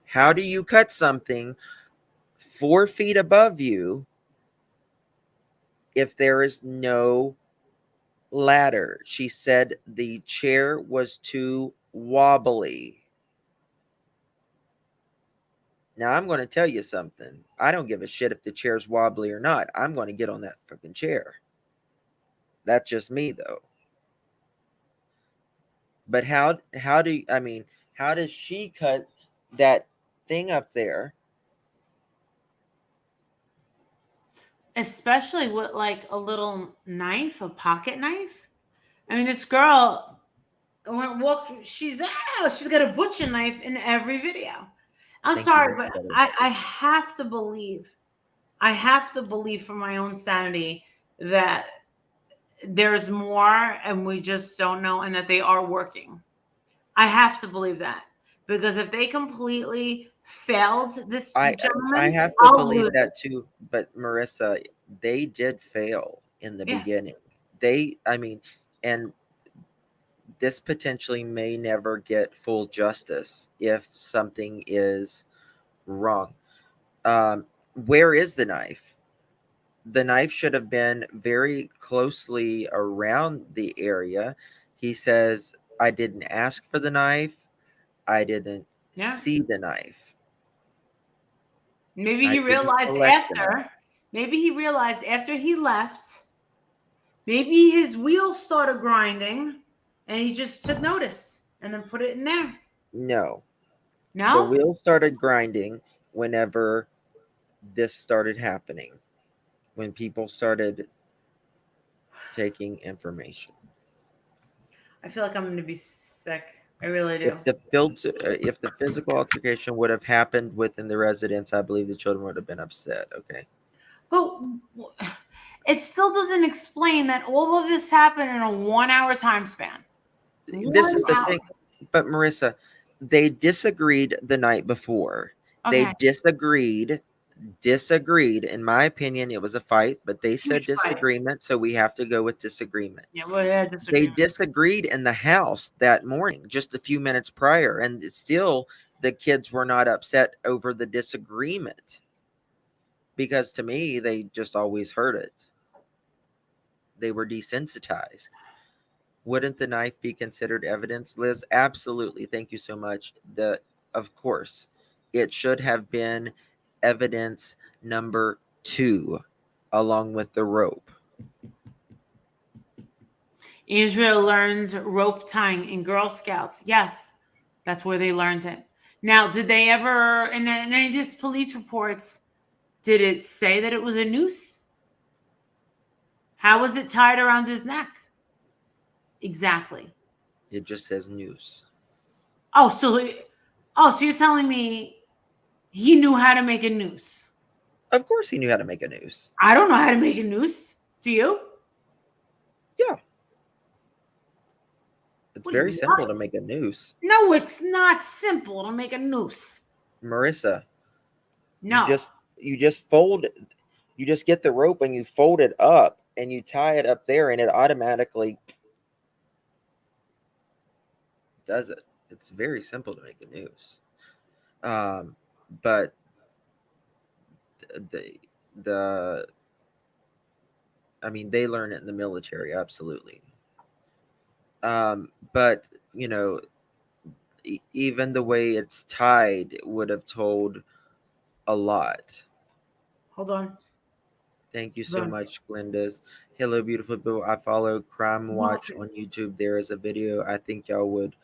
How do you cut something 4 feet above you if there is no ladder? She said the chair was too wobbly. Now, I'm going to tell you something. I don't give a shit if the chair's wobbly or not. I'm going to get on that fucking chair. That's just me, though. But how does she cut that thing up there? Especially with like a little knife, a pocket knife. I mean, this girl when walked, she's got a butcher knife in every video. I'm Thank you, sorry, Miss but Better. I have to believe, for my own sanity that there's more and we just don't know, and that they are working. I have to believe that, because if they completely failed this I gentleman, have to I'll believe lose it. that too, but Marissa, they did fail in the Yeah. beginning. And this potentially may never get full justice if something is wrong. Where is the knife? The knife should have been very closely around the area. He says, I didn't ask for the knife. I didn't Yeah. see the knife. Maybe I he didn't realized collect the knife. after. Maybe he realized after he left. Maybe his wheels started grinding, and he just took notice and then put it in there. No. The No. wheels started grinding whenever this started happening, when people started taking information. I feel like I'm going to be sick. I really do. If the physical altercation would have happened within the residence, I believe the children would have been upset. Okay. But it still doesn't explain that all of this happened in a 1 hour time span. This is the thing. But Marissa, they disagreed the night before. Okay. They disagreed. In my opinion, it was a fight, but they said disagreement, so we have to go with disagreement. Yeah, well, yeah, They disagreed in the house that morning, just a few minutes prior, and still the kids were not upset over the disagreement. Because to me, they just always heard it. They were desensitized. Wouldn't the knife be considered evidence, Liz? Absolutely. Thank you so much. Of course, it should have been evidence number 2, along with the rope. Israel learns rope tying in Girl Scouts. Yes, that's where they learned it. Now, did they ever, in any of these police reports, did it say that it was a noose? How was it tied around his neck? Exactly. It just says noose. Oh, so you're telling me he knew how to make a noose? Of course he knew how to make a noose. I don't know how to make a noose. Do you? Yeah. It's very simple to make a noose. No, it's not simple to make a noose. Marissa. No. You just get the rope and you fold it up and you tie it up there and it automatically does it. It's very simple to make a noose. But they learn it in the military, absolutely. But even the way it's tied would have told a lot. Hold on. Thank you so much, Glenda's. Hello, beautiful people. I follow Crime Watch on YouTube. There is a video I think y'all would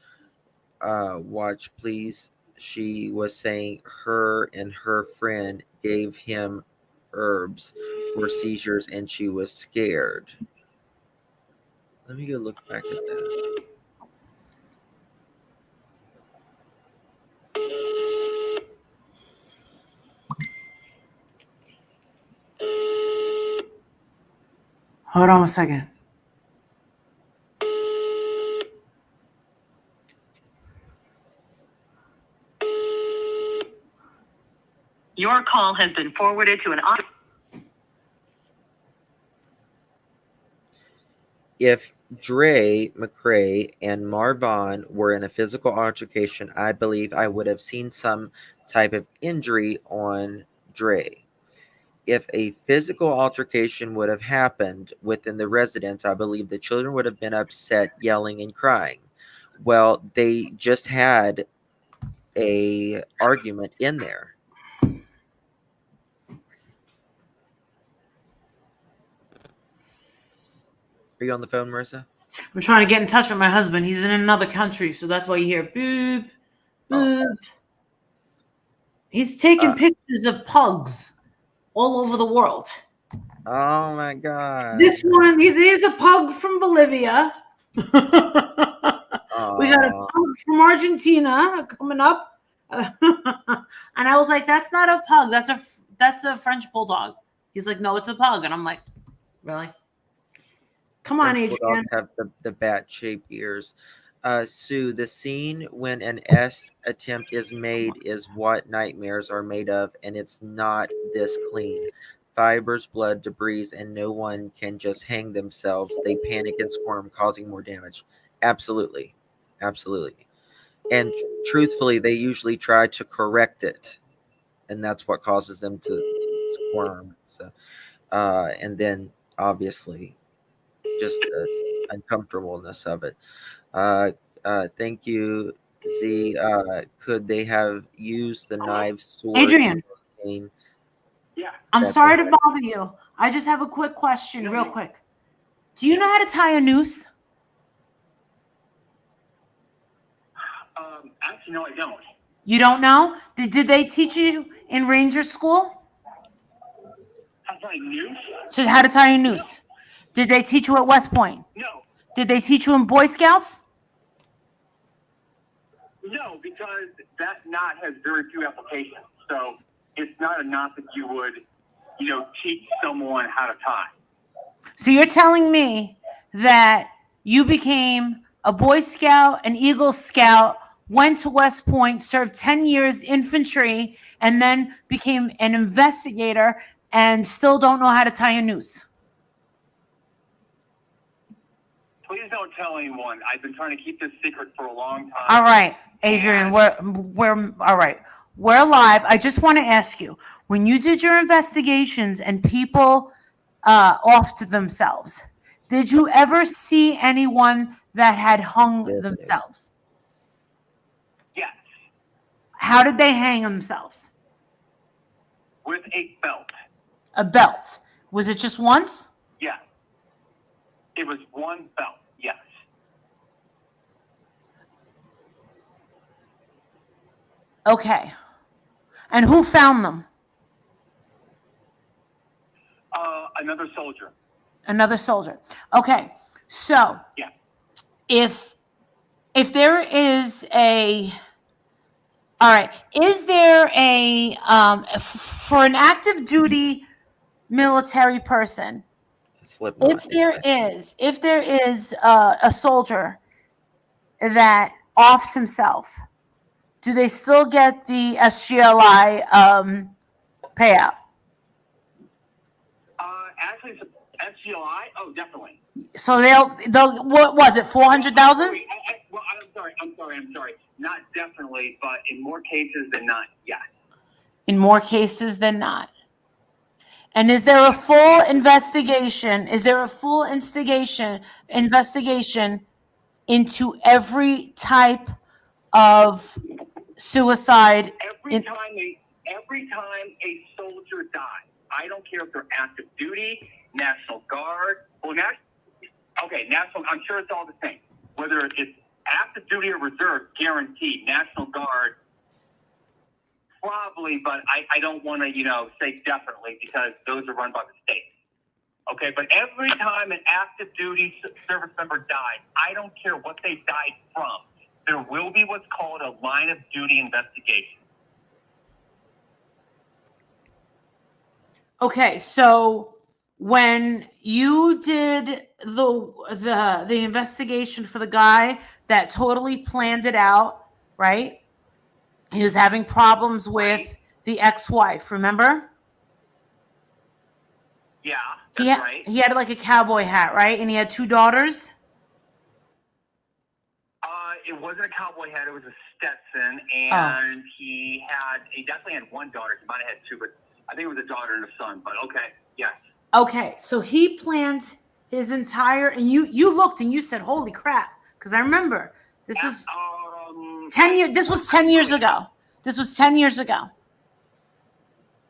watch, please. She was saying her and her friend gave him herbs for seizures and she was scared. Let me go look back at that. Hold on a second. Your call has been forwarded to an auto. If Dre, McCray, and Marvon were in a physical altercation, I believe I would have seen some type of injury on Dre. If a physical altercation would have happened within the residence, I believe the children would have been upset, yelling and crying. Well, they just had a argument in there. Are you on the phone, Marissa? I'm trying to get in touch with my husband. He's in another country, so that's why you hear boop, boop. Oh. He's taking pictures of pugs all over the world. Oh my God. This one, here's a pug from Bolivia. We got a pug from Argentina coming up. And I was like, that's not a pug. That's a French bulldog. He's like, no, it's a pug. And I'm like, really? Come on, French Adrian. Bulldogs have the bat-shaped ears. Sue, the scene when an est attempt is made is what nightmares are made of, and it's not this clean. Fibers, blood, debris, and no one can just hang themselves. They panic and squirm, causing more damage. Absolutely. Absolutely. And truthfully, they usually try to correct it, and that's what causes them to squirm. So, and then, obviously, just the uncomfortableness of it. Thank you, Z. Could they have used the knife, sword? Adrian. Yeah. I'm sorry to bother you. I just have a quick question, real quick. Do you know how to tie a noose? Actually, no, I don't. You don't know? Did they teach you in Ranger School? How to tie a noose? So how to tie a noose? Did they teach you at West Point? No. Did they teach you in Boy Scouts? No, because that knot has very few applications. So it's not a knot that you would, teach someone how to tie. So you're telling me that you became a Boy Scout, an Eagle Scout, went to West Point, served 10 years infantry, and then became an investigator and still don't know how to tie a noose. Please don't tell anyone. I've been trying to keep this secret for a long time. All right, Adrian, we're all right. We're live. I just want to ask you, when you did your investigations and people offed themselves, did you ever see anyone that had hung themselves? Yes. How did they hang themselves? With a belt. A belt. Was it just once? Yes. It was one belt. Yes. Okay. And who found them? Another soldier. Another soldier. Okay. So, yeah. If there is a all right, is there a for an active duty military person? If there is a soldier that offs himself, do they still get the SGLI payout? Actually, SGLI. Oh, definitely. So they'll what was it, 400,000? Well, I'm sorry. Not definitely, but in more cases than not, yes. In more cases than not. And is there a full investigation? Is there a full investigation into every type of suicide? Every time a soldier dies, I don't care if they're active duty, National Guard, National. I'm sure it's all the same. Whether it's active duty or reserve, guaranteed. National Guard, probably, but I don't want to, say definitely because those are run by the state. Okay, but every time an active duty service member dies, I don't care what they died from, there will be what's called a line of duty investigation. Okay, so when you did the investigation for the guy that totally planned it out, right? He was having problems with the ex-wife, remember? Yeah, that's right. He had like a cowboy hat, right? And he had 2 daughters? It wasn't a cowboy hat, it was a Stetson, and he definitely had 1 daughter. He might have had 2, but I think it was a daughter and a son, but okay, yes. Okay, so he planned his entire, and you looked and you said, holy crap, because I remember, this was 10 years, this was 10 years ago. This was 10 years ago.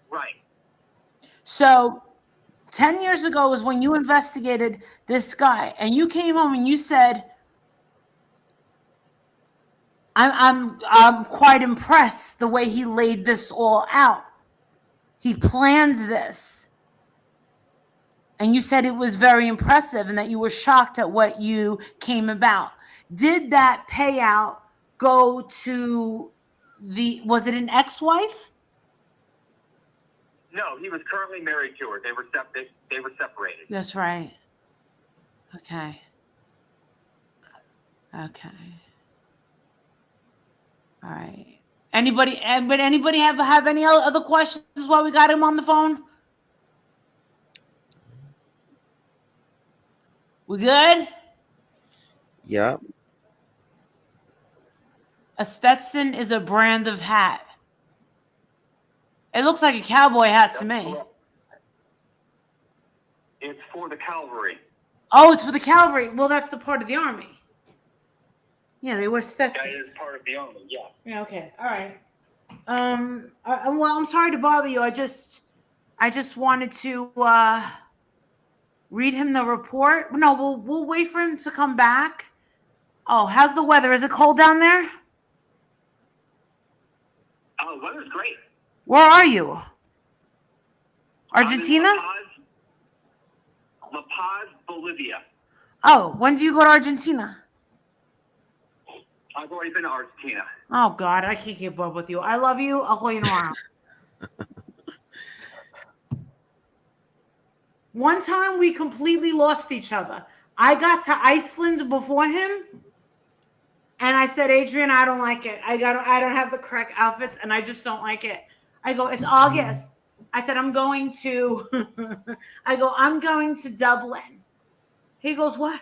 Right. So 10 years ago was when you investigated this guy, and you came home and you said, I'm quite impressed the way he laid this all out. He plans this. And you said it was very impressive and that you were shocked at what you came about. Did that payout go to was it an ex-wife? No, he was currently married to her. They were separated. That's right. Okay. All right. Anybody have any other questions while we got him on the phone? We good? Yep. A Stetson is a brand of hat. It looks like a cowboy hat to me. It's for the cavalry. Oh, it's for the cavalry. Well, that's the part of the army. Yeah, they wear Stetsons. That is part of the army, yeah. Yeah, okay. All right. Well, I'm sorry to bother you. I just wanted to read him the report. No, we'll wait for him to come back. Oh, how's the weather? Is it cold down there? Oh, the weather's great. Where are you? Argentina? La Paz, Bolivia. Oh, when do you go to Argentina? I've already been to Argentina. Oh God, I can't keep up with you. I love you. I'll call you tomorrow. One time we completely lost each other. I got to Iceland before him, and I said, Adrian, I don't like it. I don't have the correct outfits, and I just don't like it. I go, it's August. I said, I'm going to Dublin. He goes, what?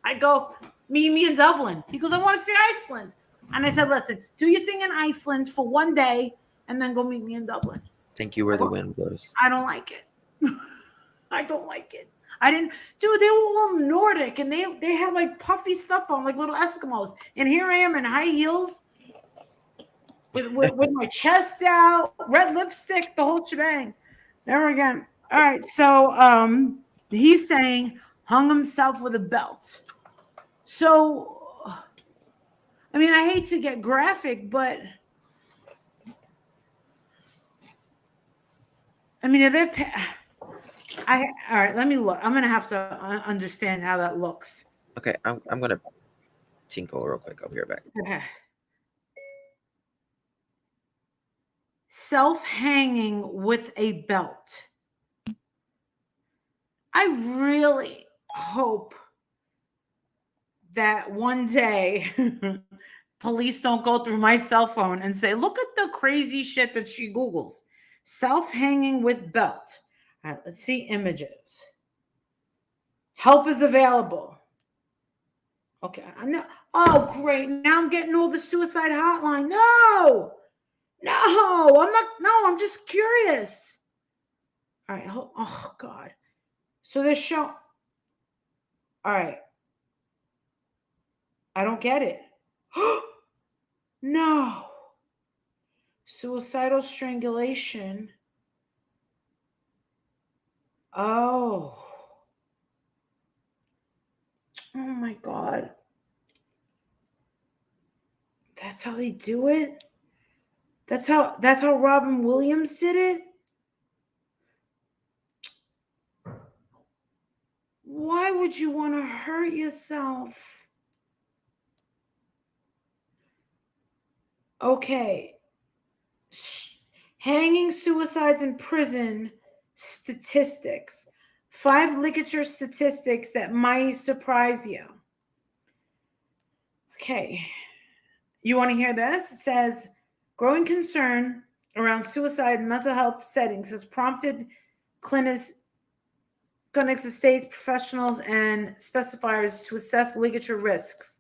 I go, meet me in Dublin. He goes, I want to see Iceland. And I said, listen, do your thing in Iceland for one day, and then go meet me in Dublin. Thank you where the wind blows. I don't like it. I don't like it. I didn't, dude. They were all Nordic, and they had like puffy stuff on, like little Eskimos. And here I am in high heels, with my chest out, red lipstick, the whole shebang. Never again. All right. So he's saying hung himself with a belt. So, I mean, I hate to get graphic, but I mean, if they're. All right, let me look. I'm gonna have to understand how that looks. Okay, I'm gonna tinkle real quick. I'll be right back. Okay. Self-hanging with a belt. I really hope that one day police don't go through my cell phone and say, look at the crazy shit that she Googles. Self-hanging with belt. All right, let's see images. Help is available. Okay, I know. Oh, great. Now I'm getting all the suicide hotline. No, I'm not. No, I'm just curious. All right. Oh, God. So they're showing. All right. I don't get it. No. Suicidal strangulation. Oh my God. That's how they do it? That's how Robin Williams did it? Why would you want to hurt yourself? Okay. Hanging suicides in prison statistics. 5 ligature statistics that might surprise you. Okay. You want to hear this? It says, growing concern around suicide and mental health settings has prompted clinics, estate professionals, and specifiers to assess ligature risks.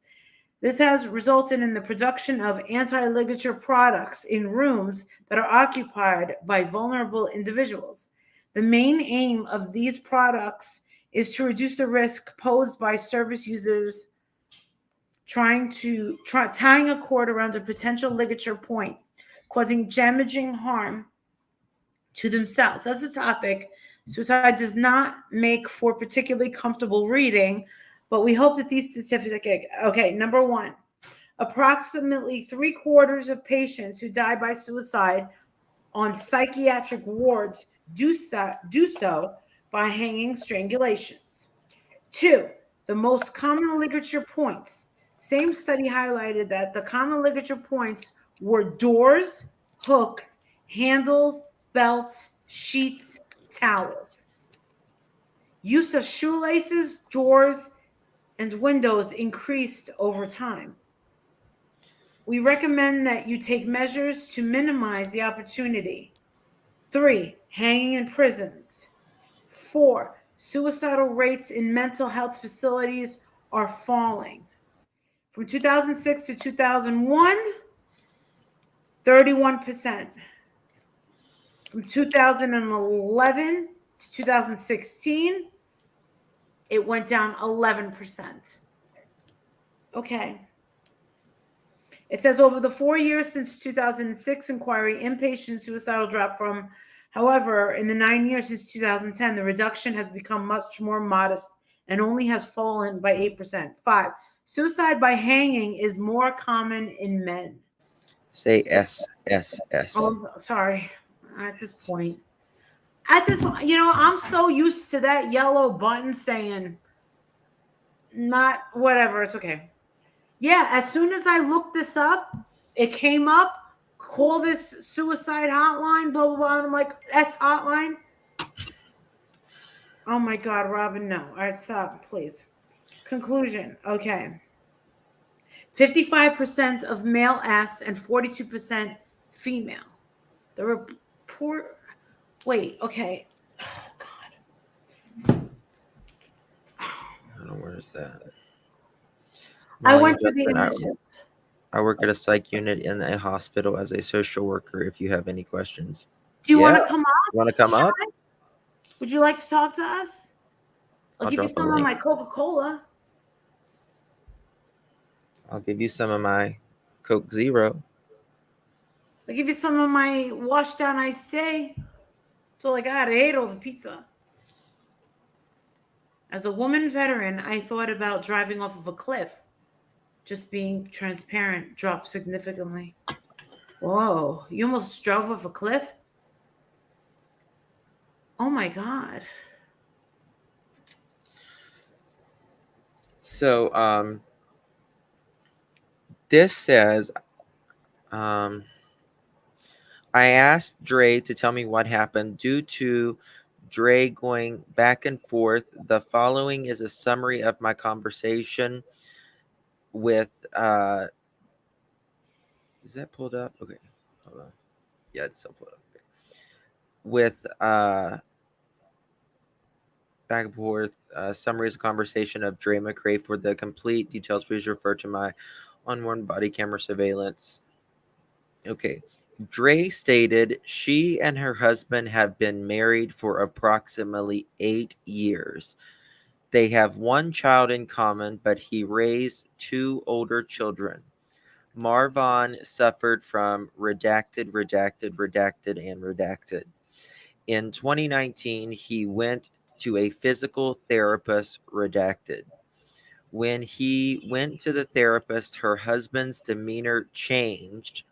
This has resulted in the production of anti-ligature products in rooms that are occupied by vulnerable individuals. The main aim of these products is to reduce the risk posed by service users tying a cord around a potential ligature point, causing damaging harm to themselves. That's the topic. Suicide does not make for particularly comfortable reading, but we hope that these statistics. Okay, number 1, approximately 3/4 of patients who die by suicide on psychiatric wards do so by hanging strangulations. 2, the most common ligature points. Same study highlighted that the common ligature points were doors, hooks, handles, belts, sheets, towels. Use of shoelaces, doors, and windows increased over time. We recommend that you take measures to minimize the opportunity. 3, hanging in prisons. 4, suicidal rates in mental health facilities are falling. From 2006 to 2001, 31%. From 2011 to 2016, it went down 11%. Okay. It says over the 4 years since 2006 inquiry, inpatient suicidal dropped from, however, in the 9 years since 2010, the reduction has become much more modest and only has fallen by 8%. 5, suicide by hanging is more common in men. Say S. Oh, sorry. At this point, I'm so used to that yellow button saying not whatever. It's okay. Yeah, as soon as I looked this up, it came up. Call this suicide hotline, blah blah blah. And I'm like, S hotline. Oh my God, Robin, no. All right, stop, please. Conclusion. Okay. 55% of male S and 42% female. The report. Wait, okay. Oh God. I don't know, where is that? I Molly went to the Justin, images. I work at a psych unit in a hospital as a social worker. If you have any questions. Do you Yeah. want to come up? Want to come up? Shai? Would you like to talk to us? I'll give you drop a some of link. my Coca-Cola. I'll give you some of my Coke Zero. I'll give you some of my washed down iced tea. That's all I got. I ate all the pizza. As a woman veteran, I thought about driving off of a cliff. Just being transparent dropped significantly. Whoa, you almost drove off a cliff? Oh my God. So, this says, I asked Dre to tell me what happened. Due to Dre going back and forth, the following is a summary of my conversation with, is that pulled up? Okay, hold on. Yeah, it's still pulled up. Okay. With, back and forth, summaries of conversation of Dre McCray. For the complete details, please refer to my on-worn body camera surveillance. Okay. Dre stated she and her husband have been married for approximately 8 years. They have one child in common, but he raised 2 older children. Marvon suffered from redacted, and redacted. In 2019, he went to a physical therapist, redacted. When he went to the therapist, her husband's demeanor changed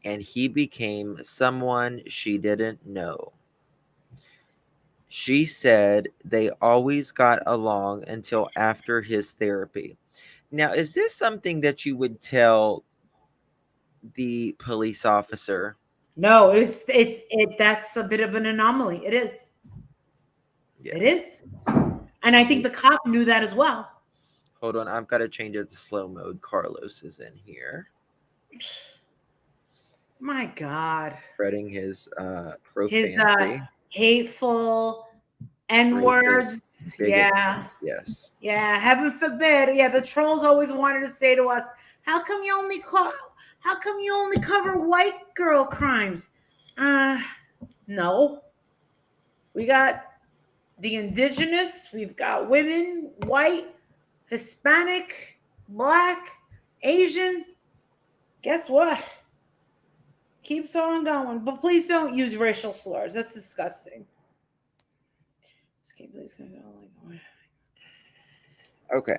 and he became someone she didn't know. She said they always got along until after his therapy. Now, is this something that you would tell the police officer? No, that's a bit of an anomaly. It is. It Yes. is. And I think the cop knew that as well. Hold on, I've got to change it to slow mode. Carlos is in here. My God. Spreading his His profanity. hateful N words. Racist, Yeah. yes. Yeah. Heaven forbid. Yeah. The trolls always wanted to say to us, how come you only cover white girl crimes? No. We got the indigenous, we've got women, white, Hispanic, Black, Asian. Guess what? Keeps on going. But please don't use racial slurs. That's disgusting. Okay.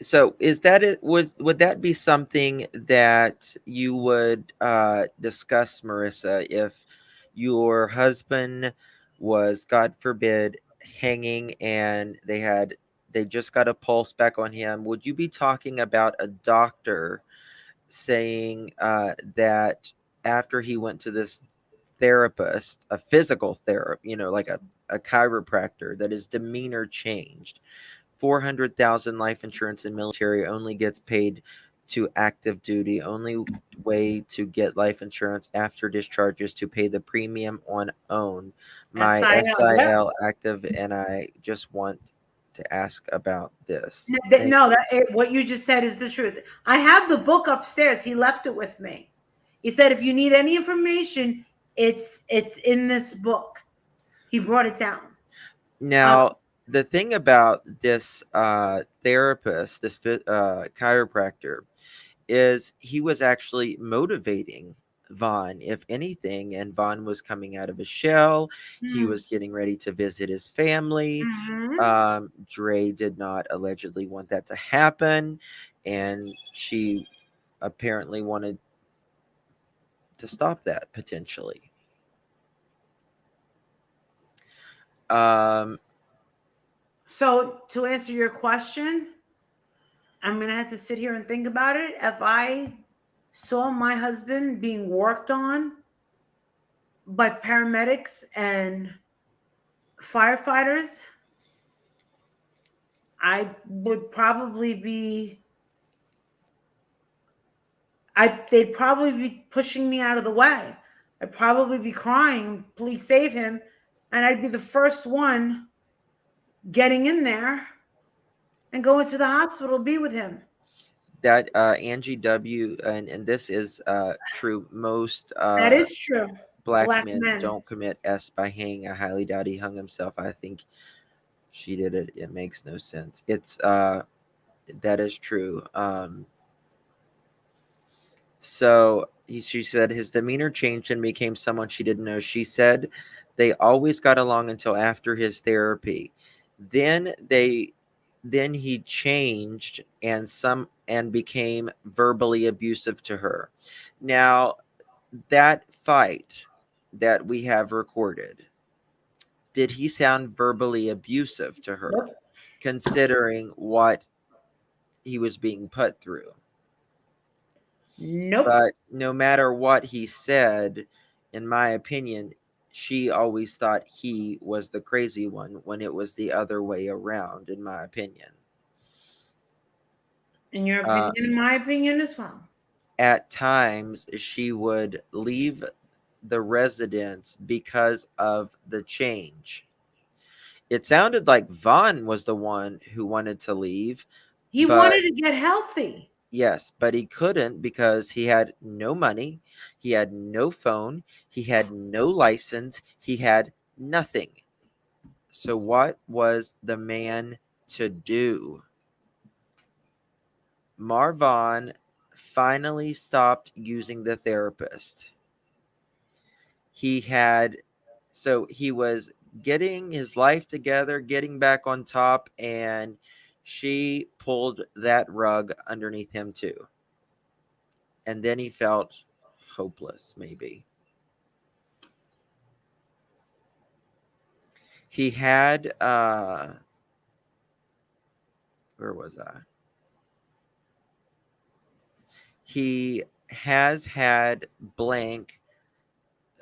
So is that it? Would that be something that you would discuss, Marissa, if your husband was, God forbid, hanging and they just got a pulse back on him? Would you be talking about a doctor saying that after he went to this therapist, a physical therapist, like a chiropractor, that his demeanor changed? 400,000 life insurance in military only gets paid to active duty. Only way to get life insurance after discharge is to pay the premium on own. My SIL active, and I just want to ask about this. What you just said is the truth. I have the book upstairs. He left it with me. He said, if you need any information, it's in this book. He brought it down. Now, the thing about this therapist, this chiropractor, is he was actually motivating Vaughn, if anything, and Vaughn was coming out of his shell. He was getting ready to visit his family. Dre did not allegedly want that to happen, and she apparently wanted to stop that potentially. So to answer your question, I'm going to have to sit here and think about it. If I saw my husband being worked on by paramedics and firefighters, I would probably be, they'd probably be pushing me out of the way. I'd probably be crying, please save him. And I'd be the first one getting in there and going to the hospital to be with him. That Angie W. And this is true. Most That is true. black Black men men. don't commit S by hanging. I highly doubt he hung himself. I think she did it. It makes no sense. It's that is true. So she said his demeanor changed and became someone she didn't know. She said they always got along until after his therapy. Then he changed and became verbally abusive to her. Now, that fight that we have recorded, did he sound verbally abusive to her, Nope. considering what he was being put through? Nope. But no matter what he said, in my opinion, she always thought he was the crazy one when it was the other way around, in my opinion. In your opinion, in my opinion as well. At times, she would leave the residence because of the change. It sounded like Vaughn was the one who wanted to leave. He but wanted to get healthy. Yes, but he couldn't because he had no money, he had no phone, he had no license, he had nothing. So what was the man to do? Marvon finally stopped using the therapist. He was getting his life together, getting back on top, and she pulled that rug underneath him too. And then he felt hopeless, maybe. He had where was I? He has had blank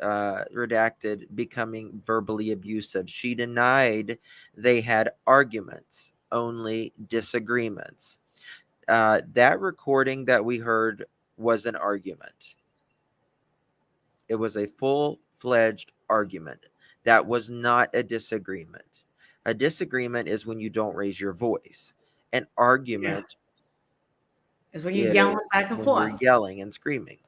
redacted becoming verbally abusive. She denied they had arguments, only disagreements. That recording that we heard was an argument. It was a full-fledged argument. That was not a disagreement. A disagreement is when you don't raise your voice. An argument is when you're yelling is back and when forth. you're yelling and screaming.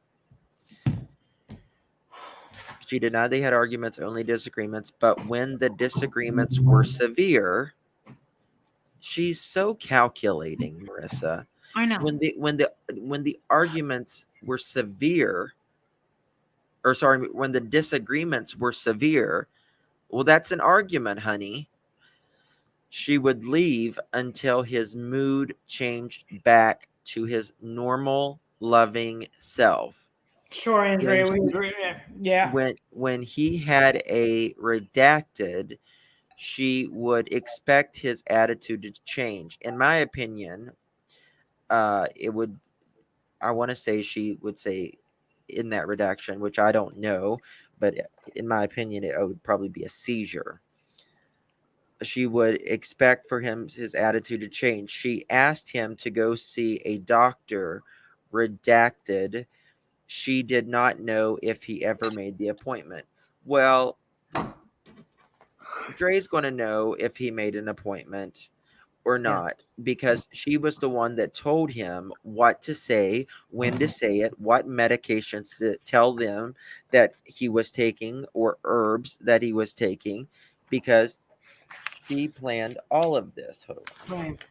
She denied they had arguments, only disagreements, but when the disagreements were severe, she's so calculating, Marissa. I know. When the arguments were severe, or sorry, when the disagreements were severe, well, that's an argument, honey. She would leave until his mood changed back to his normal, loving self. Sure, Andrea, we agree. Yeah. When he had a redacted, she would expect his attitude to change. In my opinion, I want to say she would say in that redaction, which I don't know, but in my opinion, it would probably be a seizure. She would expect for his attitude to change. She asked him to go see a doctor, redacted. She did not know if he ever made the appointment. Well, Dre's going to know if he made an appointment or not, because she was the one that told him what to say, when to say it, what medications to tell them that he was taking, or herbs that he was taking, because she planned all of this. Hold on. Right.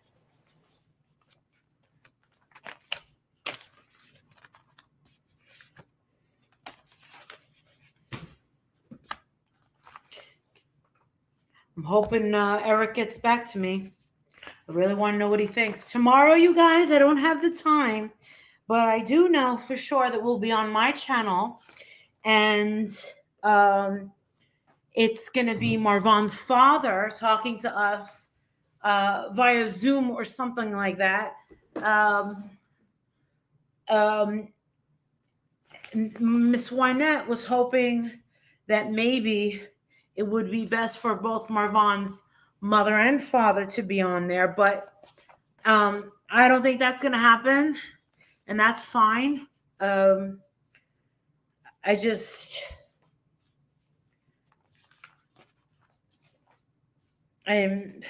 I'm hoping Eric gets back to me. I really want to know what he thinks. Tomorrow, you guys, I don't have the time, but I do know for sure that we'll be on my channel, and it's going to be Marvon's father talking to us via Zoom or something like that. um, um, Miss Wynette was hoping that maybe it would be best for both Marvon's mother and father to be on there, but I don't think that's going to happen, and that's fine. Um, I just, I'm,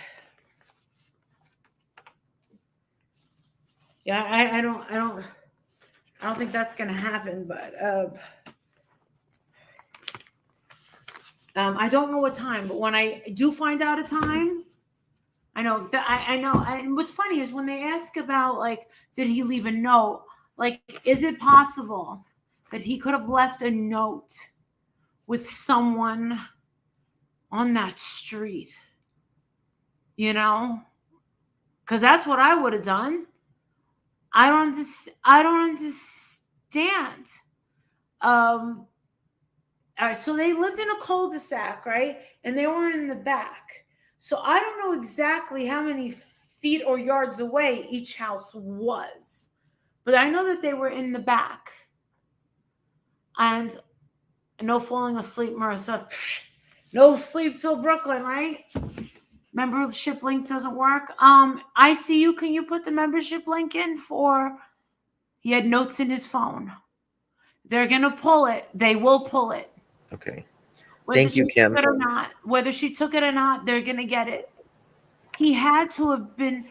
yeah, I don't think that's going to happen, but I don't know what time, but when I do find out a time, I know that I know. And what's funny is when they ask about like, did he leave a note? Like, is it possible that he could have left a note with someone on that street? You know, because that's what I would have done. I don't understand. Um, all right, so they lived in a cul-de-sac, right? And they were in the back. So I don't know exactly how many feet or yards away each house was, but I know that they were in the back. And no falling asleep, Marissa. No sleep till Brooklyn, right? Membership link doesn't work. I see you. Can you put the membership link in for? He had notes in his phone. They're gonna pull it. They will pull it. Okay. Whether Thank you, she Kim. took it or not, whether she took it or not, they're gonna get it. He had to have been,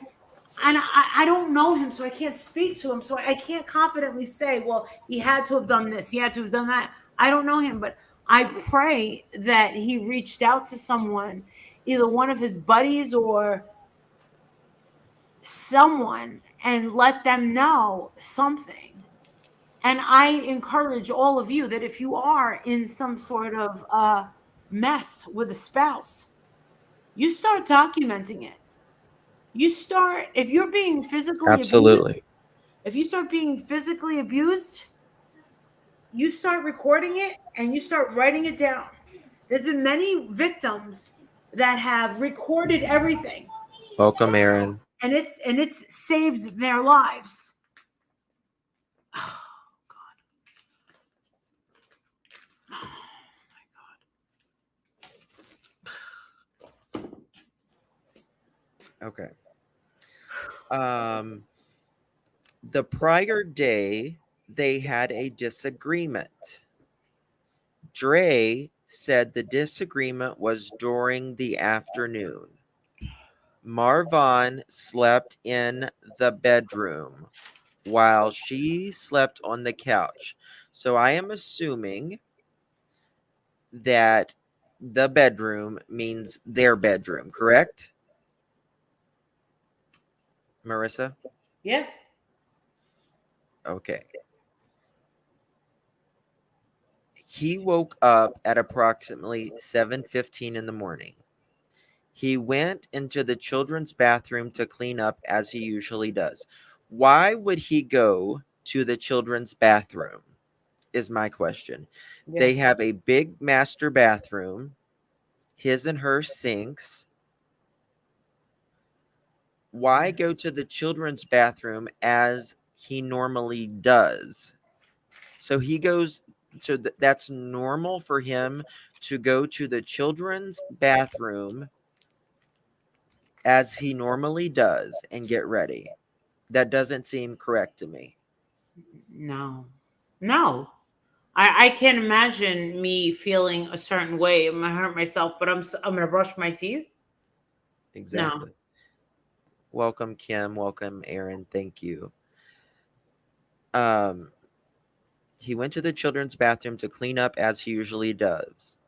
and I don't know him, so I can't speak to him, so I can't confidently say, well, he had to have done this, he had to have done that. I don't know him, but I pray that he reached out to someone, either one of his buddies or someone, and let them know something. And I encourage all of you that if you are in some sort of mess with a spouse, you start documenting it. You start, if you're being physically abused, Absolutely. if you start being physically abused, you start recording it and you start writing it down. There's been many victims that have recorded everything, Welcome, Aaron. and it's saved their lives. Oh God. Oh my God. Okay. The prior day, they had a disagreement. Dre said the disagreement was during the afternoon. Marvon slept in the bedroom while she slept on the couch. So I am assuming that the bedroom means their bedroom, correct? Marissa? Yeah. Okay. He woke up at approximately 7:15 in the morning. He went into the children's bathroom to clean up as he usually does. Why would he go to the children's bathroom? Is my question. Yeah. They have a big master bathroom, his and her sinks. Why go to the children's bathroom as he normally does? So he goes, so that's normal for him to go to the children's bathroom as he normally does and get ready. That doesn't seem correct to me. No. No. I can't imagine me feeling a certain way. I'm gonna hurt myself, but I'm gonna brush my teeth. No. Exactly. Welcome, Kim. Welcome, Aaron. Thank you. Um, he went to the children's bathroom to clean up as he usually does.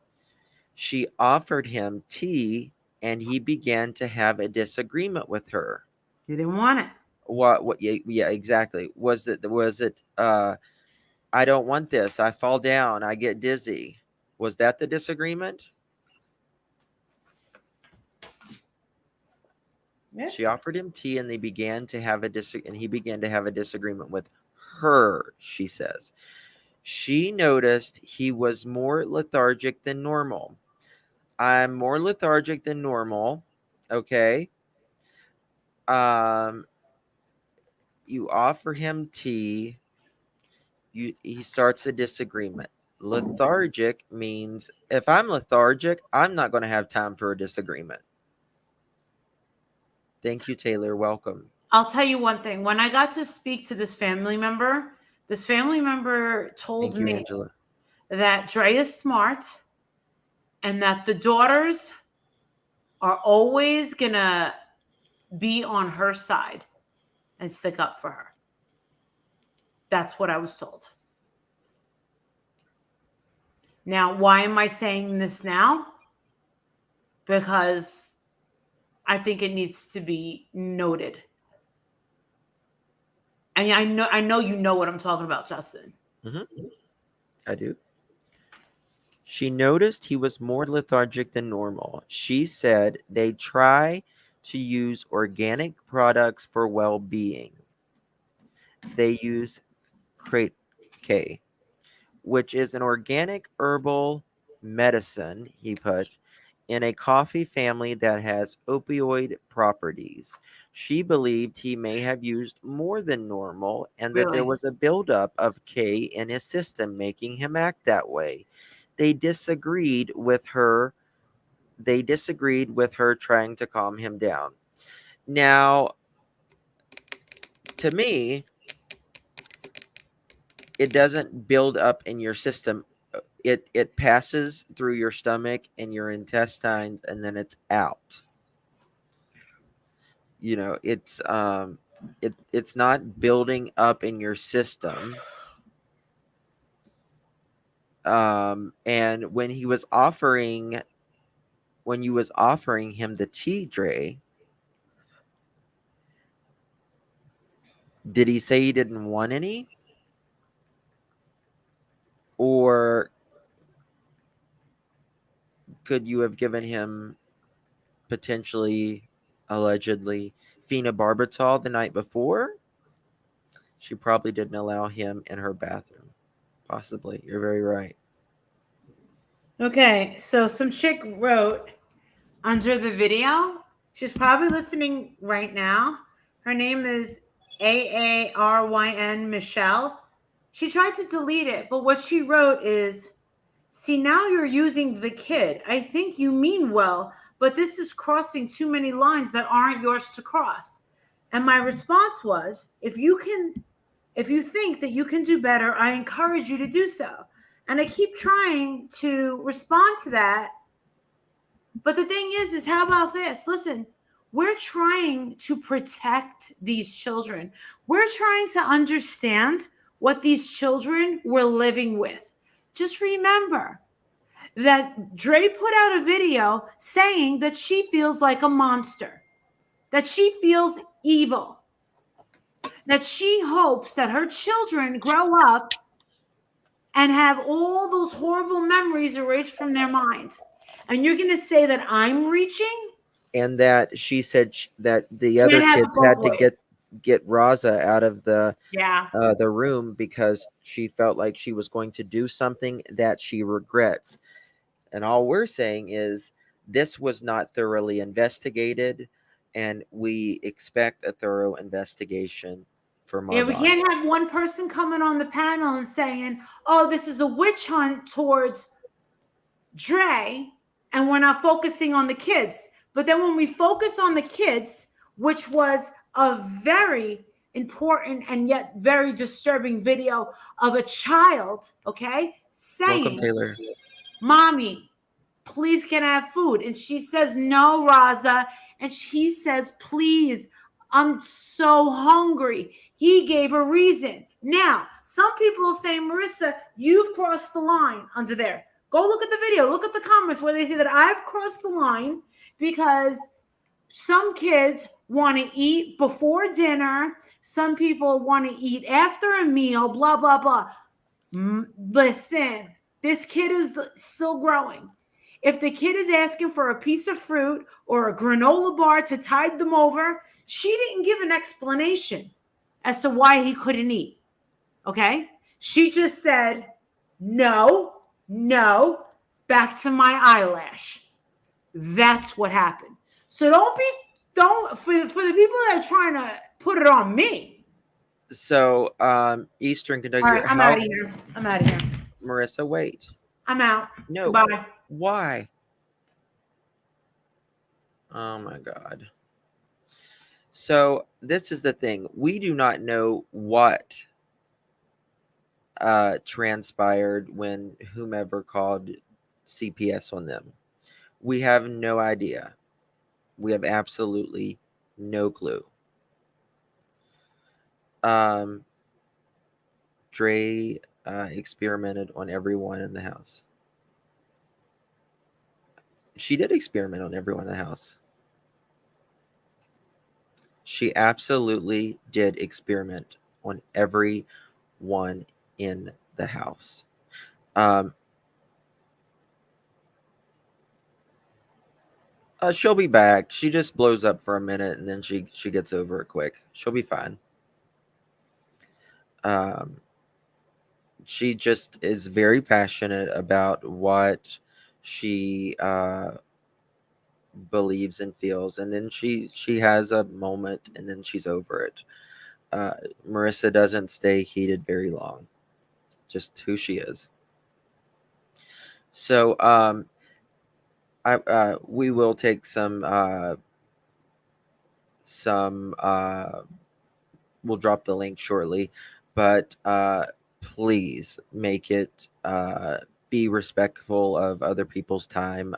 She offered him tea and he began to have a disagreement with her. You didn't want it. What yeah, exactly. Was it I don't want this. I fall down. I get dizzy. Was that the disagreement? Yeah. She offered him tea and they began to have he began to have a disagreement with her, she says. She noticed he was more lethargic than normal. I'm more lethargic than normal. Okay. Um You offer him tea. He starts a disagreement. Lethargic means if I'm lethargic, I'm not going to have time for a disagreement. Thank you, Taylor. Welcome. I'll tell you one thing. When I got to speak to this family member told Thank you, me Angela. that Dre is smart and that the daughters are always going to be on her side and stick up for her. That's what I was told. Now, why am I saying this now? Because I think it needs to be noted. And I know you know what I'm talking about, Justin. Mm-hmm. I do. She noticed he was more lethargic than normal. She said they try to use organic products for well-being. They use K, which is an organic herbal medicine, he put, in a coffee family that has opioid properties. She believed he may have used more than normal and that there Really? was a buildup of K in his system making him act that way. They disagreed with her. They disagreed with her trying to calm him down. Now, to me, it doesn't build up in your system. It passes through your stomach and your intestines and then it's out. You know, it's not building up in your system. And when you was offering him the tea, Dre, did he say he didn't want any? Or could you have given him potentially, allegedly, phenobarbital the night before? She probably didn't allow him in her bathroom. Possibly. You're very right. Okay, so some chick wrote under the video. She's probably listening right now. Her name is AARYN Michelle. She tried to delete it, but what she wrote is, see, now you're using the kid. I think you mean well, but this is crossing too many lines that aren't yours to cross. And my response was, if you think that you can do better, I encourage you to do so. And I keep trying to respond to that. But the thing is how about this? Listen, we're trying to protect these children. We're trying to understand what these children were living with. Just remember that Dre put out a video saying that she feels like a monster, that she feels evil, that she hopes that her children grow up and have all those horrible memories erased from their minds. And you're going to say that I'm reaching? And that she said that the other kids had to get Raza out of the room because she felt like she was going to do something that she regrets. And all we're saying is this was not thoroughly investigated, and we expect a thorough investigation for Marvon. Yeah, we can't have one person coming on the panel and saying, oh, this is a witch hunt towards Dre, and we're not focusing on the kids. But then when we focus on the kids, which was a very important and yet very disturbing video of a child, okay, saying, welcome, Taylor, mommy, please can I have food? And she says, no, Raza. And she says, please, I'm so hungry. He gave a reason. Now, some people are saying, Marissa, you've crossed the line under there. Go look at the video. Look at the comments where they say that I've crossed the line because some kids want to eat before dinner. Some people want to eat after a meal, blah, blah, blah. Listen, this kid is still growing. If the kid is asking for a piece of fruit or a granola bar to tide them over, she didn't give an explanation as to why he couldn't eat. Okay? She just said, no, back to my eyelash. That's what happened. So don't for the people that are trying to put it on me, So, Eastern Kentucky. All right, I'm How, out of here. I'm out of here. Marissa? Wait. I'm out. No. Goodbye. Why? Oh my God. So this is the thing. We do not know what transpired when whomever called CPS on them. We have no idea. We have absolutely no clue. Dre experimented on everyone in the house. She did experiment on everyone in the house. She absolutely did experiment on everyone in the house. She'll be back. She just blows up for a minute and then she gets over it quick. She'll be fine. She just is very passionate about what she believes and feels, and then she has a moment and then she's over it. Marissa doesn't stay heated very long. Just who she is. So we will take some we'll drop the link shortly, but please make it be respectful of other people's time,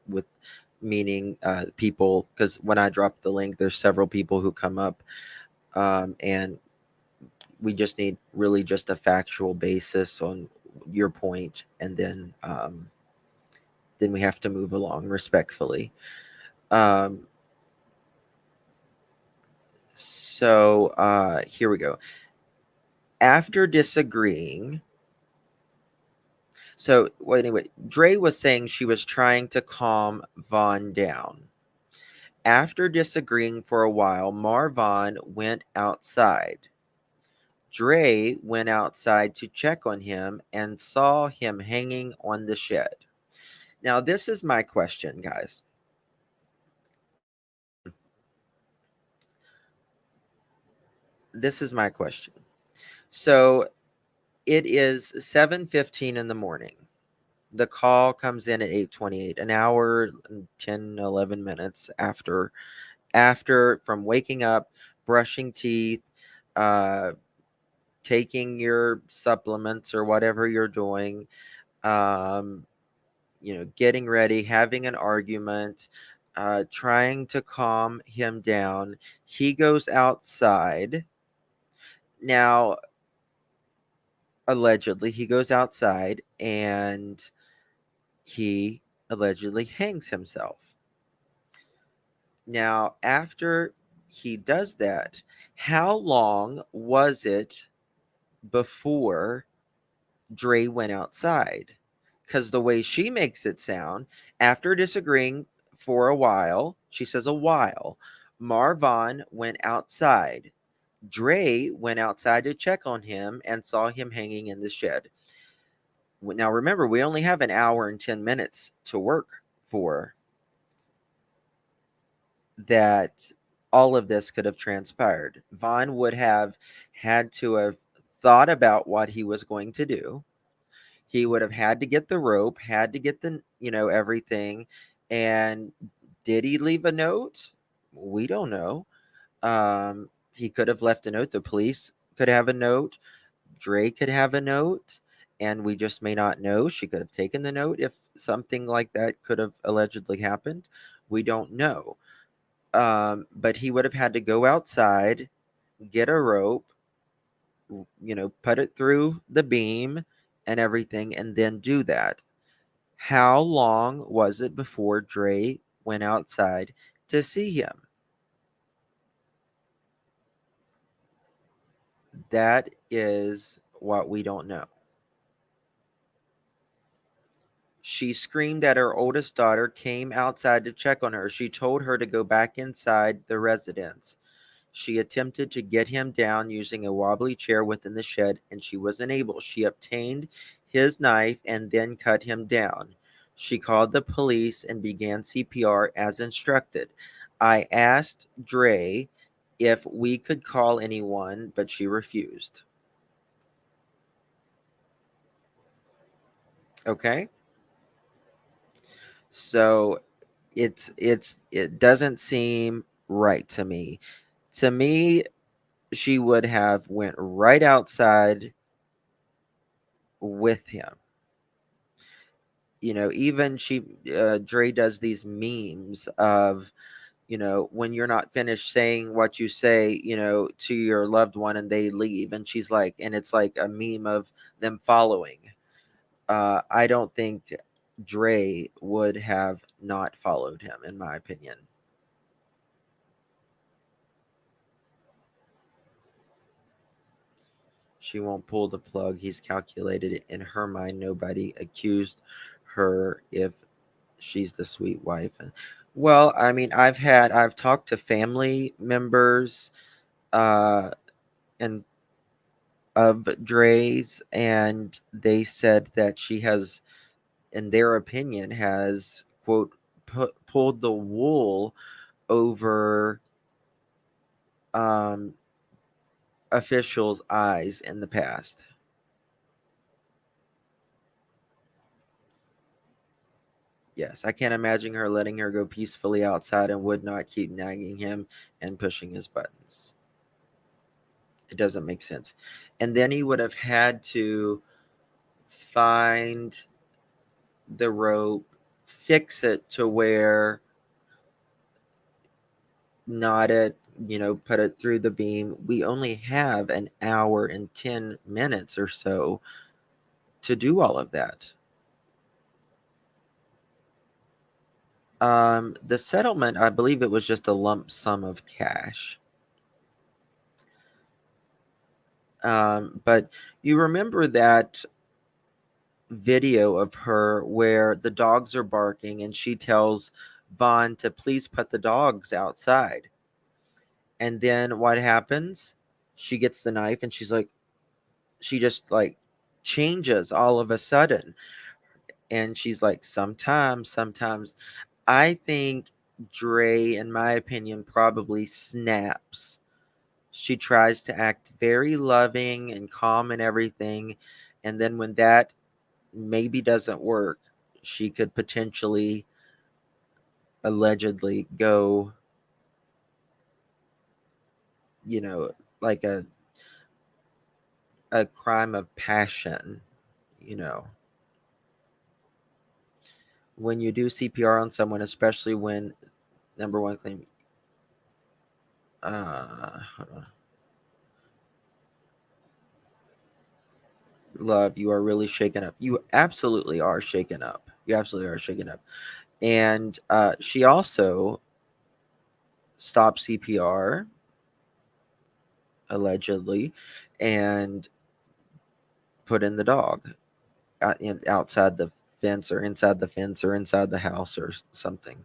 with meaning people, because when I drop the link there's several people who come up, and we just need really just a factual basis on your point, and then we have to move along respectfully. So here we go. After disagreeing, so well, anyway, Dre was saying she was trying to calm Vaughn down. After disagreeing for a while, Marvon went outside. Dre went outside to check on him and saw him hanging on the shed. Now, this is my question, guys. This is my question. So it is 7:15 in the morning. The call comes in at 8:28, an hour and 10, 11 minutes after from waking up, brushing teeth, taking your supplements or whatever you're doing, getting ready, having an argument, trying to calm him down. He goes outside. Now, allegedly, he goes outside and he allegedly hangs himself. Now, after he does that, how long was it before Dre went outside? Because the way she makes it sound, after disagreeing for a while, she says a while, Marvon went outside. Dre went outside to check on him and saw him hanging in the shed. Now, remember, we only have an hour and 10 minutes to work for. That all of this could have transpired. Vaughn would have had to have thought about what he was going to do. He would have had to get the rope, had to get the, everything. And did he leave a note? We don't know. He could have left a note. The police could have a note. Dre could have a note. And we just may not know. She could have taken the note if something like that could have allegedly happened. We don't know. But he would have had to go outside, get a rope, put it through the beam and everything, and then do that. How long was it before Dre went outside to see him? That is what we don't know. She screamed that her oldest daughter came outside to check on her. She told her to go back inside the residence. She attempted to get him down using a wobbly chair within the shed, and she was unable. She obtained his knife and then cut him down. She called the police and began CPR as instructed. I asked Dre if we could call anyone, but she refused. Okay? So it doesn't seem right to me. To me, she would have went right outside with him. You know, even Dre does these memes of, you know, when you're not finished saying what you say, you know, to your loved one and they leave, and she's like, and it's like a meme of them following. I don't think Dre would have not followed him, in my opinion. She won't pull the plug. He's calculated it. In her mind, nobody accused her if she's the sweet wife. Well, I mean, I've talked to family members and of Dre's, and they said that she has, in their opinion, has, quote, pulled the wool over officials' eyes in the past. Yes, I can't imagine her letting her go peacefully outside and would not keep nagging him and pushing his buttons. It doesn't make sense. And then he would have had to find the rope, fix it to where, knot it, you know, put it through the beam. We only have an hour and 10 minutes or so to do all of that. The settlement, I believe it was just a lump sum of cash. But you remember that video of her where the dogs are barking and she tells Vaughn to please put the dogs outside. And then what happens? She gets the knife and she just like changes all of a sudden. And she's like, sometimes. I think Dre, in my opinion, probably snaps. She tries to act very loving and calm and everything. And then when that maybe doesn't work, she could potentially, allegedly go, you know, like a crime of passion, you know. When you do CPR on someone, especially when, number one claim, hold on. Love, you are really shaken up. You absolutely are shaken up. You absolutely are shaken up. And she also stopped CPR, allegedly, and put in the dog outside the fence or inside the fence or inside the house or something.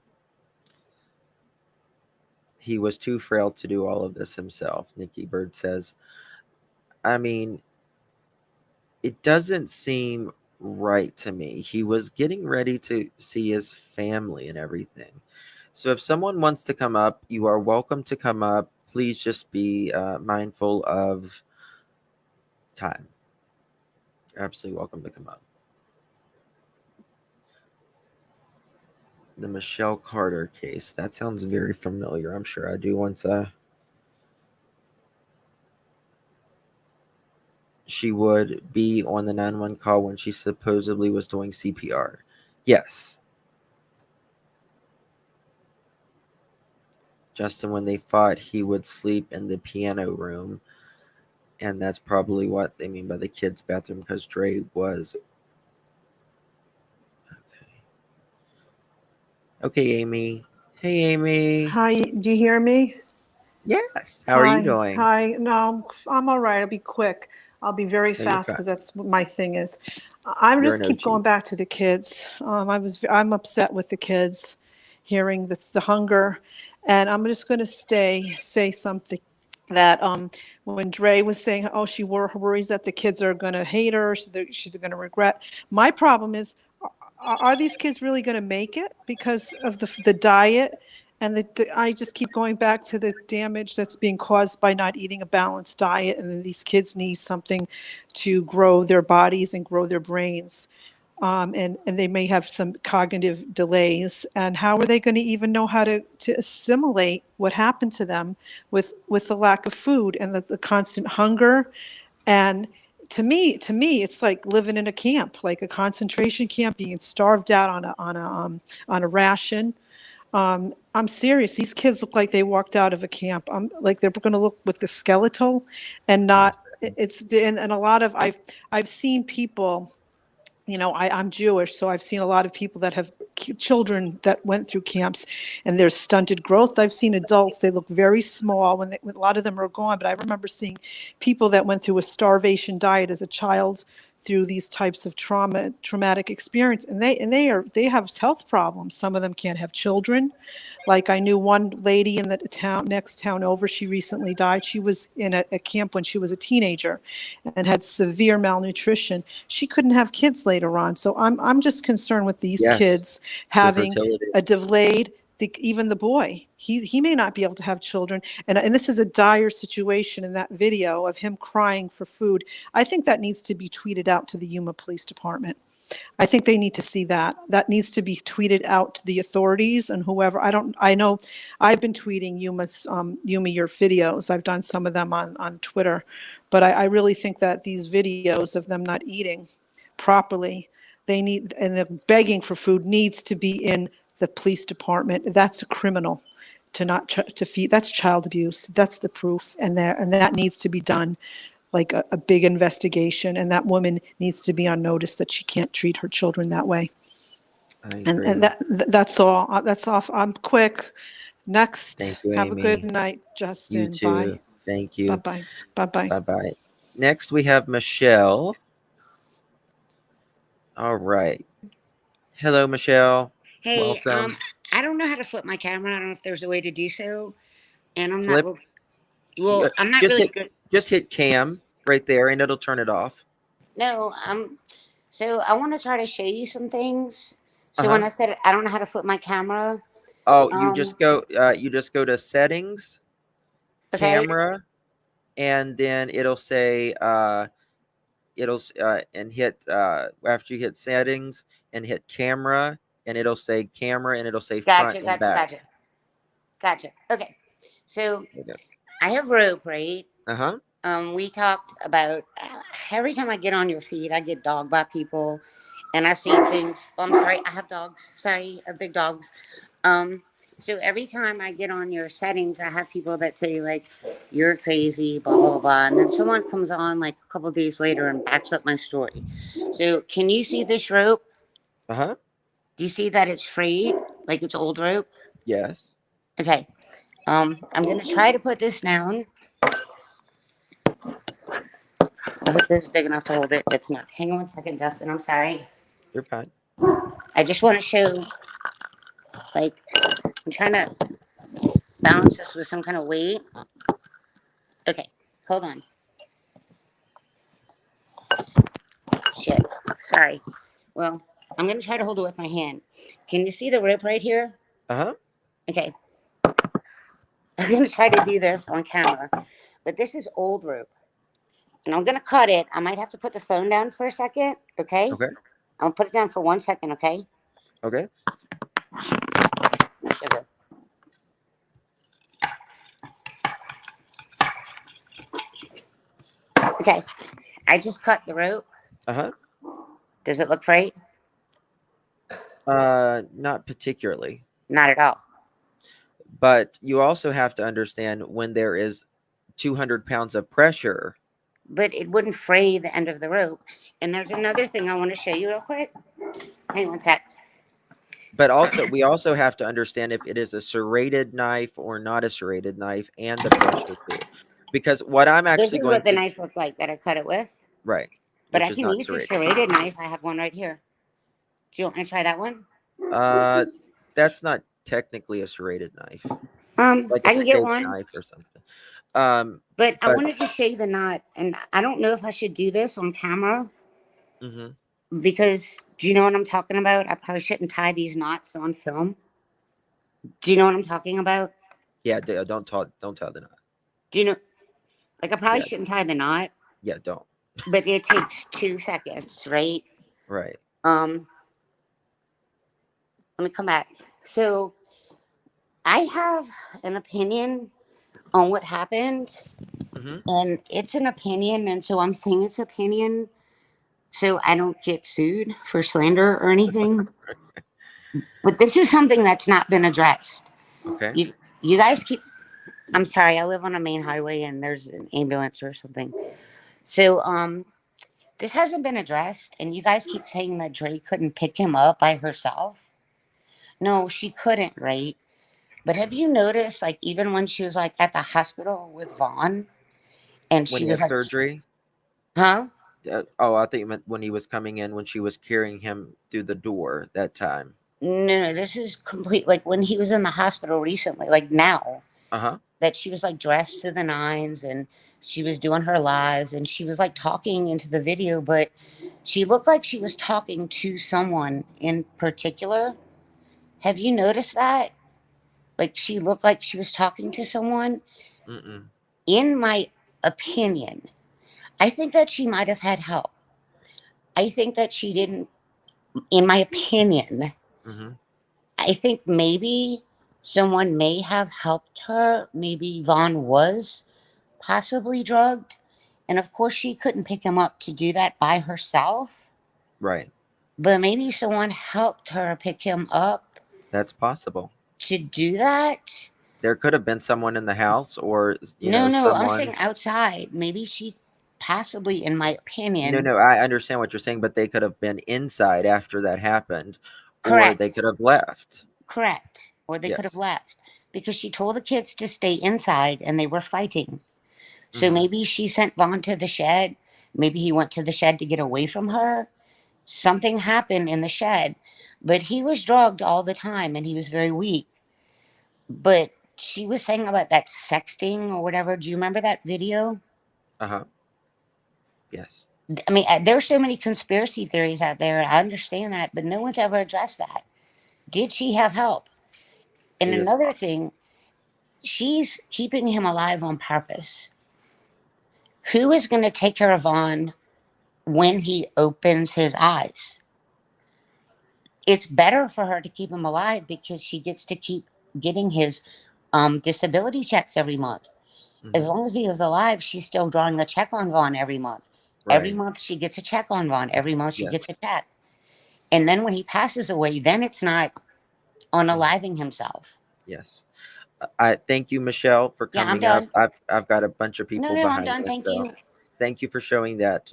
He was too frail to do all of this himself, Nikki Bird says. I mean, it doesn't seem right to me. He was getting ready to see his family and everything. So if someone wants to come up, you are welcome to come up. Please just be mindful of time. You're absolutely welcome to come up. The Michelle Carter case. That sounds very familiar. I'm sure I do once she would be on the 911 call when she supposedly was doing CPR. Yes. Justin, when they fought, he would sleep in the piano room. And that's probably what they mean by the kids' bathroom, because Dre was. Okay, Amy. Hey, Amy. Hi, do you hear me? Yes. How are you doing? Hi. No, I'm all right. I'll be quick. I'll be very No, you're fast fine. because that's what my thing is. I You're just an keep OG. going back to the kids. I'm upset with the kids, hearing the hunger, and I'm just going to say something that when Dre was saying, oh, she worries that the kids are going to hate her, she's going to regret. My problem is, are these kids really going to make it because of the diet And I just keep going back to the damage that's being caused by not eating a balanced diet. And then these kids need something to grow their bodies and grow their brains. And they may have some cognitive delays. And how are they going to even know how to assimilate what happened to them with the lack of food and the constant hunger? And to me, it's like living in a camp, like a concentration camp, being starved out on a ration. I'm serious. These kids look like they walked out of a camp. I'm like, they're going to look with the skeletal and not, and a lot of, I've seen people, you know, I'm Jewish, so I've seen a lot of people that have children that went through camps, and there's stunted growth. I've seen adults, they look very small when a lot of them are gone, but I remember seeing people that went through a starvation diet as a child through these types of traumatic experience, and they have health problems. Some of them can't have children. Like I knew one lady in the next town over, she recently died. She was in a camp when she was a teenager and had severe malnutrition. She couldn't have kids later on. So I'm just concerned with these Yes. kids For having fertility. a delayed, even the boy, he may not be able to have children. And this is a dire situation in that video of him crying for food. I think that needs to be tweeted out to the Yuma Police Department. I think they need to see that. That needs to be tweeted out to the authorities and whoever. I know I've been tweeting Yuma, your videos. I've done some of them on Twitter, but I really think that these videos of them not eating properly, and the begging for food needs to be in the police department. That's a criminal to not to feed. That's child abuse. That's the proof. And that needs to be done, like a big investigation, and that woman needs to be on notice that she can't treat her children that way. I agree. And that's all. That's off. I'm quick. Next. Thank you, Have a good Amy. night, You Justin. too. Bye. Thank you. Bye-bye. Bye-bye. Bye-bye. Next, we have Michelle. All right. Hello, Michelle. Hey, Welcome. I don't know how to flip my camera. I don't know if there's a way to do so. And I'm Flip. not well, I'm not just really hit, good. Just hit cam right there, and it'll turn it off. No, so I want to try to show you some things. So when I said I don't know how to flip my camera, Oh, you just go to settings, okay, camera, and then it'll say and hit after you hit settings and hit camera, and it'll say camera, and it'll say front and back. Gotcha. Okay, so Okay. I have rope, right? Uh-huh. We talked about every time I get on your feed, I get dogged by people, and I've seen things. Oh, I'm sorry, I have dogs. Sorry, I have big dogs. So every time I get on your settings, I have people that say like, "You're crazy," blah blah blah, and then someone comes on like a couple of days later and backs up my story. So can you see this rope? Uh-huh. Do you see that it's frayed, like it's old rope? Yes. Okay. I'm gonna try to put this down. I hope this is big enough to hold it. It's not. Hang on one second, Justin. I'm sorry. You're fine. I just want to show, like, I'm trying to balance this with some kind of weight. Okay, hold on. Shit. Sorry. Well, I'm going to try to hold it with my hand. Can you see the rope right here? Uh-huh. Okay. I'm going to try to do this on camera, but this is old rope. And I'm going to cut it. I might have to put the phone down for a second, okay? Okay. I'm going to put it down for 1 second, okay? Okay. Sugar. Okay. I just cut the rope. Uh-huh. Does it look frayed? Not particularly. Not at all. But you also have to understand when there is 200 pounds of pressure. But it wouldn't fray the end of the rope. And there's another thing I want to show you real quick. Hang on 1 sec. But also, we also have to understand if it is a serrated knife or not a serrated knife, and the pressure too. Because what I'm actually This is going what the to knife looked like that I cut it with. right, But which I is can not use a serrated. serrated knife. I have one right here. Do you want me to try that one? That's not technically a serrated knife, like a I can get steak one. knife or something. But I wanted to show you the knot, and I don't know if I should do this on camera. Mm-hmm. Because do you know what I'm talking about? I probably shouldn't tie these knots on film. Do you know what I'm talking about? Yeah, don't tell the knot. Do you know? Like, I probably Yeah, shouldn't tie the knot, yeah, don't. but it takes 2 seconds, right? Right. Let me come back. So, I have an opinion on what happened, Mm-hmm. and it's an opinion, and so I'm saying it's opinion, so I don't get sued for slander or anything. But this is something that's not been addressed. Okay. You guys keep. I'm sorry, I live on a main highway, and there's an ambulance or something. So, this hasn't been addressed, and you guys keep saying that Dre couldn't pick him up by herself. No, she couldn't, right? But have you noticed, like, even when she was like at the hospital with Vaughn, and When she he was had like, surgery. huh? Oh, I think you meant when he was coming in, when she was carrying him through the door that time. No, this is complete. Like when he was in the hospital recently, like now, Uh-huh. that she was like dressed to the nines and she was doing her lives and she was like talking into the video, but she looked like she was talking to someone in particular. Have you noticed that? Like she looked like she was talking to someone. Mm-mm. In my opinion, I think that she might have had help. I think that she didn't, in my opinion, Mm-hmm. I think maybe someone may have helped her. Maybe Vaughn was possibly drugged. And of course, she couldn't pick him up to do that by herself. Right. But maybe someone helped her pick him up That's possible. to do that. There could have been someone in the house, or No, I'm someone. saying outside. Maybe she possibly, in my No, opinion, no, I understand what you're saying, but they could have been inside after that happened, or they correct. could have left. Correct. Or they could have Yes. left because she told the kids to stay inside and they were fighting. So Mm-hmm. maybe she sent Vaughn to the shed. Maybe he went to the shed to get away from her. Something happened in the shed, but he was drugged all the time and he was very weak. But she was saying about that sexting or whatever. Do you remember that video? Uh-huh. Yes. I mean, there's so many conspiracy theories out there. I understand that, but no one's ever addressed that. Did she have help? And It is another possible. thing, she's keeping him alive on purpose. Who is going to take care of Vaughn when he opens his eyes? It's better for her to keep him alive because she gets to keep getting his disability checks every month. As Mm-hmm. long as he is alive, she's still drawing a check on Vaughn every month. Every Right. month she gets a check on Vaughn. Every month she gets Yes. a check. And then when he passes away, then it's not Mhm. unaliving himself. Yes. I thank you, Michelle, for Yeah, I'm coming up. done. I've got a bunch of No, people no, I'm behind done. us, Thank so you. thank you for showing that.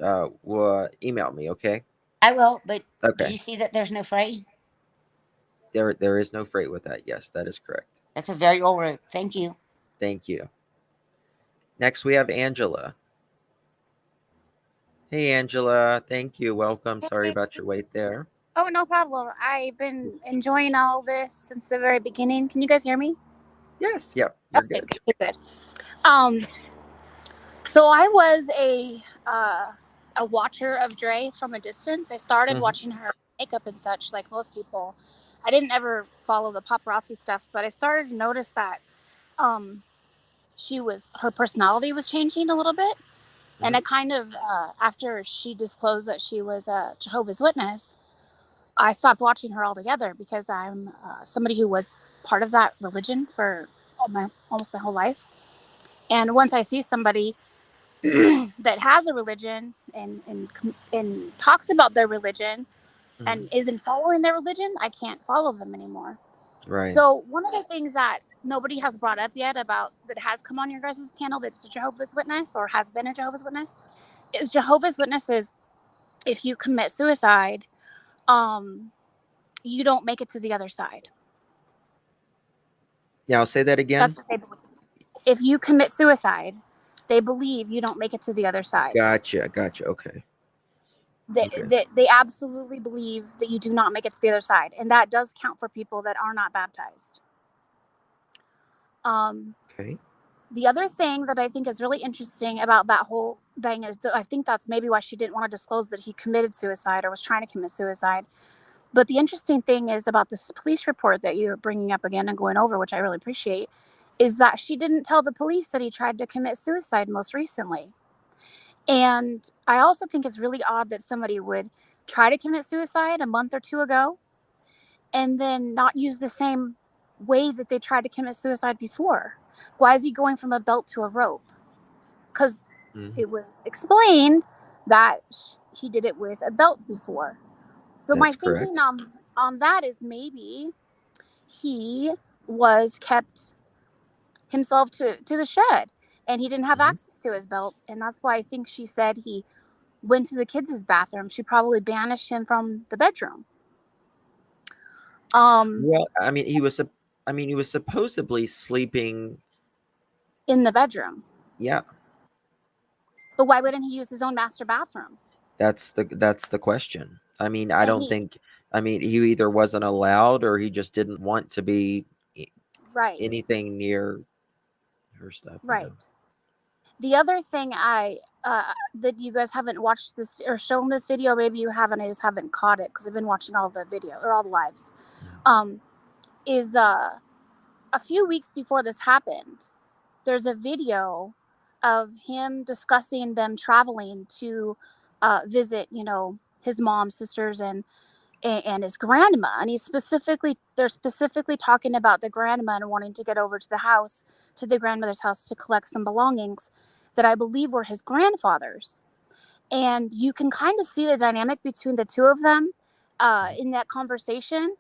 Email me, okay? I will, but do Okay. you see that there's no fray? There is no freight with that. Yes, that is correct. That's a very old word. Thank you. Thank you. Next, we have Angela. Hey, Angela. Thank you. Welcome. Sorry about your wait there. Oh, no problem. I've been enjoying all this since the very beginning. Can you guys hear me? Yes. Yep. You're Okay, good. good. Um, so I was a watcher of Dre from a distance. I started Mm-hmm. watching her makeup and such, like most people. I didn't ever follow the paparazzi stuff, but I started to notice that um, her personality was changing a little bit. And I Mm-hmm. kind of, after she disclosed that she was a Jehovah's Witness, I stopped watching her altogether because I'm somebody who was part of that religion for almost my whole life. And once I see somebody that has a religion and talks about their religion Mm-hmm. and isn't following their religion, I can't follow them anymore. Right. So one of the things that nobody has brought up yet about that has come on your guys' panel that's a Jehovah's Witness or has been a Jehovah's Witness is Jehovah's Witnesses. If you commit suicide, you don't make it to the other side. Yeah, I'll say that again. That's what they believe. If you commit suicide, they believe you don't make it to the other side. Gotcha. Gotcha. Okay. Okay. They absolutely believe that you do not make it to the other side. And that does count for people that are not baptized. Okay. The other thing that I think is really interesting about that whole thing is that I think that's maybe why she didn't want to disclose that he committed suicide or was trying to commit suicide But the interesting thing is about this police report that you're bringing up again and going over, which I really appreciate, is that she didn't tell the police that he tried to commit suicide most recently. And I also think it's really odd that somebody would try to commit suicide a month or two ago and then not use the same way that they tried to commit suicide before. Why is he going from a belt to a rope? Because it was explained that he did it with a belt before. So my That's correct. thinking on that is maybe he was kept himself to the shed and he didn't have access to his belt. And that's why I think she said he went to the kids' bathroom. She probably banished him from the bedroom. Well, I mean, he was supposedly sleeping in the bedroom. Yeah. But why wouldn't he use his own master bathroom? That's the question. I mean, I And don't think. I mean, he either wasn't allowed or he just didn't want to be right anything near her stuff. Right. You know? The other thing that you guys haven't watched this or shown this video, maybe you haven't, I just haven't caught it because I've been watching all the video or all the lives, is a few weeks before this happened, there's a video of him discussing them traveling to visit, his mom, sisters, and his grandma. And they're specifically talking about the grandma and wanting to get over to the grandmother's house to collect some belongings that I believe were his grandfather's. And you can kind of see the dynamic between the two of them in that conversation,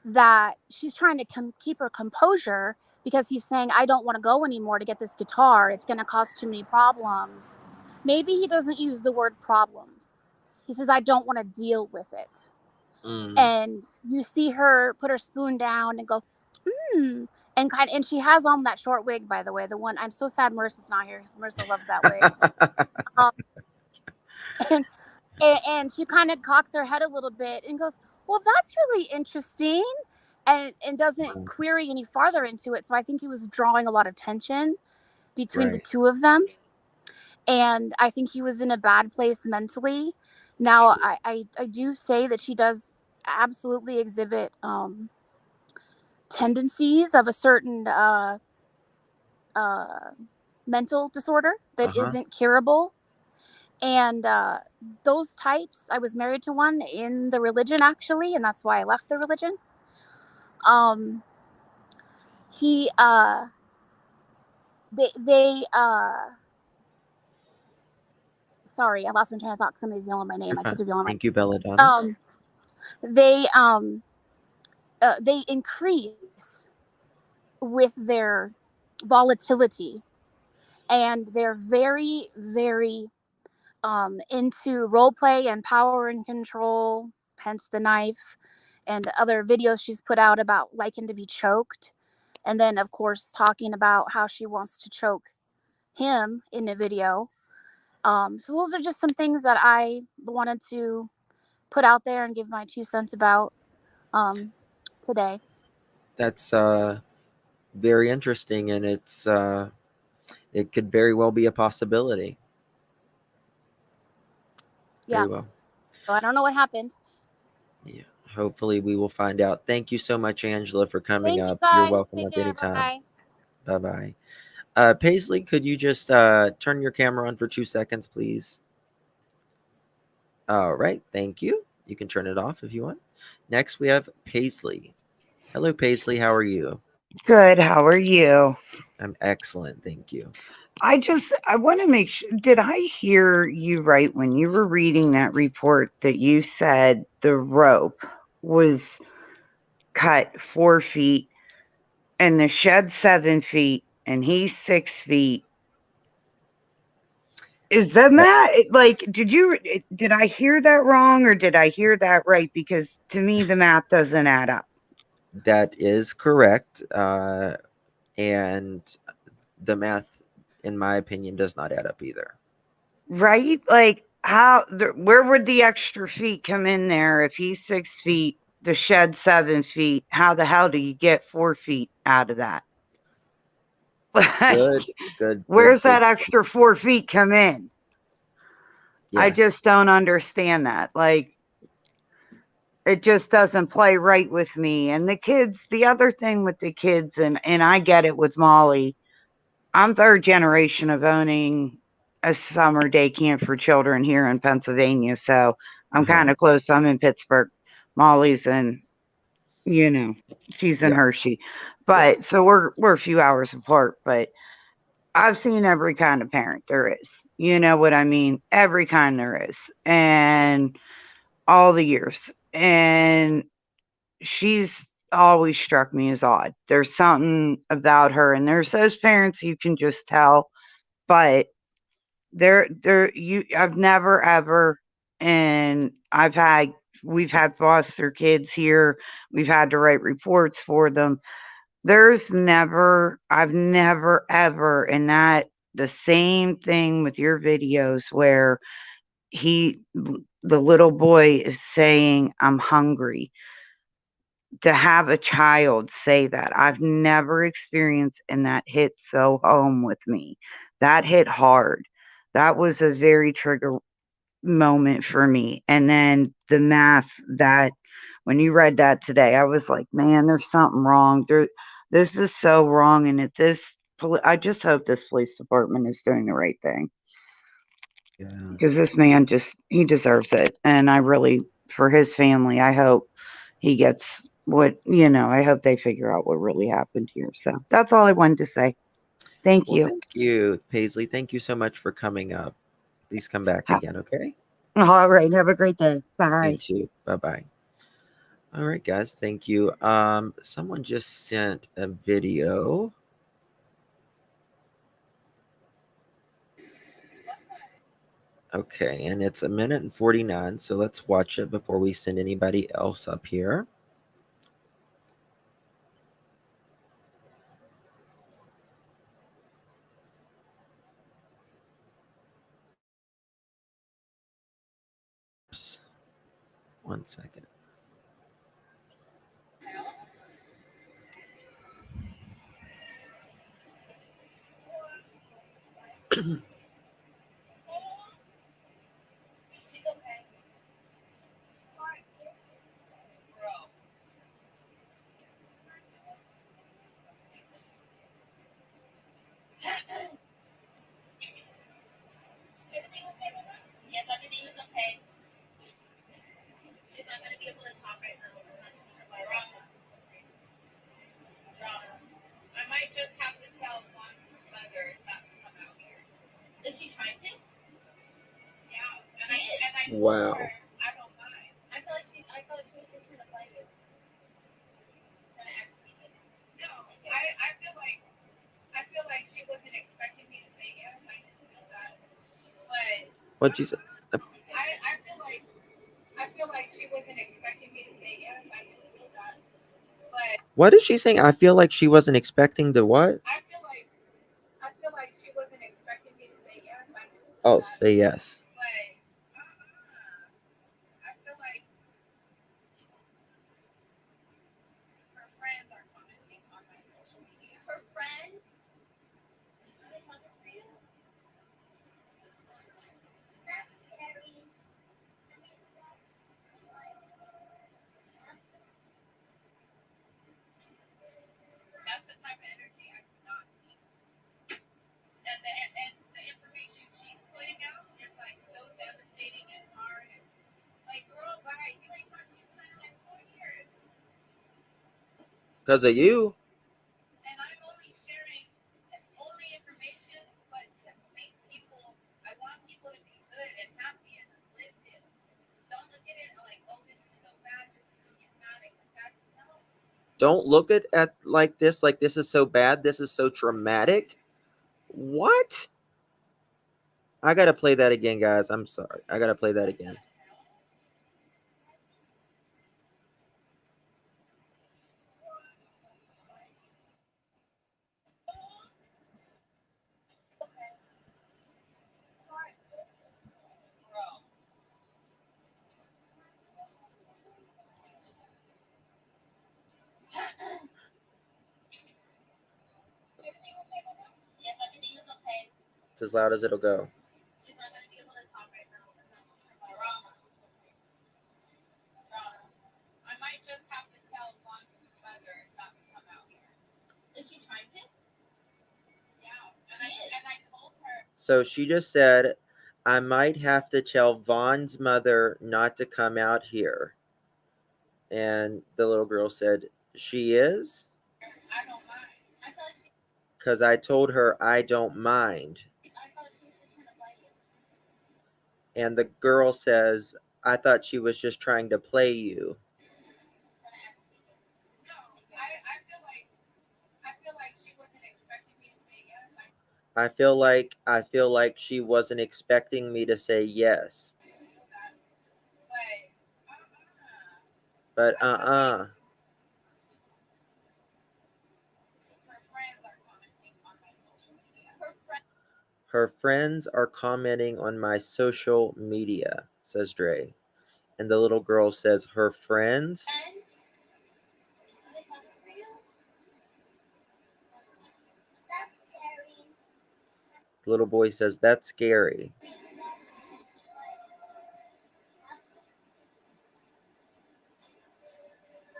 that she's trying to keep her composure because he's saying, I don't want to go anymore to get this guitar. It's going to cause too many problems. Maybe he doesn't use the word problems. He says, I don't want to deal with it. And you see her put her spoon down and go, and she has on that short wig, by the way, the one. I'm so sad Marissa's not here because Marissa loves that wig. And she kind of cocks her head a little bit and goes, well, that's really interesting, and doesn't query any farther into it. So I think he was drawing a lot of tension between the two of them, and I think he was in a bad place mentally. Now, I do say that she does absolutely exhibit tendencies of a certain mental disorder that isn't curable. And those types, I was married to one in the religion, actually, and that's why I left the religion. Sorry, I lost my train of thought. Somebody's yelling my name. My kids are yelling. Thank you, Belladonna. They increase with their volatility, and they're very, very into role play and power and control, hence the knife, and other videos she's put out about liking to be choked. And then, of course, talking about how she wants to choke him in a video. So those are just some things that I wanted to put out there and give my 2 cents about today. That's very interesting, and it could very well be a possibility. Yeah. Very well. So I don't know what happened. Yeah. Hopefully we will find out. Thank you so much, Angela, for coming up. You guys. You're welcome Take up care. anytime. Bye-bye. Paisley, could you just turn your camera on for 2 seconds, please? All right. Thank you. You can turn it off if you want. Next, we have Paisley. Hello, Paisley. How are you? Good. How are you? I'm excellent. Thank you. I want to make sure, did I hear you right when you were reading that report that you said the rope was cut 4 feet and the shed 7 feet and he's 6 feet? Is that like, did I hear that wrong or did I hear that right? Because to me, the math doesn't add up. That is correct. And the math, in my opinion, does not add up either. Right? Like, where would the extra feet come in there if he's 6 feet, the shed 7 feet? How the hell do you get 4 feet out of that? Good. Where's that extra 4 feet come in? Yes. I just don't understand that. Like, it just doesn't play right with me. And the kids, the other thing with the kids, and I get it with Molly, I'm third generation of owning a summer day camp for children here in Pennsylvania. So I'm kind of close. I'm in Pittsburgh. Molly's in, she's in Hershey. But so we're a few hours apart, but I've seen every kind of parent there is. You know what I mean? Every kind there is. And all the years. And she's always struck me as odd. There's something about her, and there's those parents you can just tell, but I've never ever, and we've had foster kids here. We've had to write reports for them. I've never ever, and that the same thing with your videos where the little boy is saying, I'm hungry. To have a child say that, I've never experienced, and that hit so home with me. That hit hard. That was a very trigger moment for me. And then the math, that when you read that today, I was like, man, there's something wrong. This is so wrong. And I just hope this police department is doing the right thing. Yeah. Because this man he deserves it. And I really, for his family, I hope he gets I hope they figure out what really happened here. So that's all I wanted to say. Thank Well, you. thank you, Paisley. Thank you so much for coming up. Please come back again, okay? All right. Have a great day. You Bye. too. Bye-bye. All right, guys. Thank you. Someone just sent a video. Okay, and it's 1:49, so let's watch it before we send anybody else up here. Oops. 1 second. Wow. What'd you say? What is she saying? I feel like she wasn't expecting the what? Oh, say yes. Because of you. Don't look at like this is so bad, this is so traumatic. What? I gotta play that again, guys. I'm sorry. I gotta play that again. It's as loud as it'll go. So she just said, I might have to tell Vaughn's mother not to come out here. And the little girl said, she is? I don't mind. I feel like Because I told her I don't mind. I thought she was just trying to play you. And the girl says, I thought she was just trying to play you. No, I feel like she wasn't expecting me to say yes. I feel like she wasn't expecting me to say yes. But But her friends are commenting on my social media. her friends are commenting on my social media, says Dre. And the little girl says, her friends? Friends? Are they coming for you? That's scary. The little boy says, that's scary.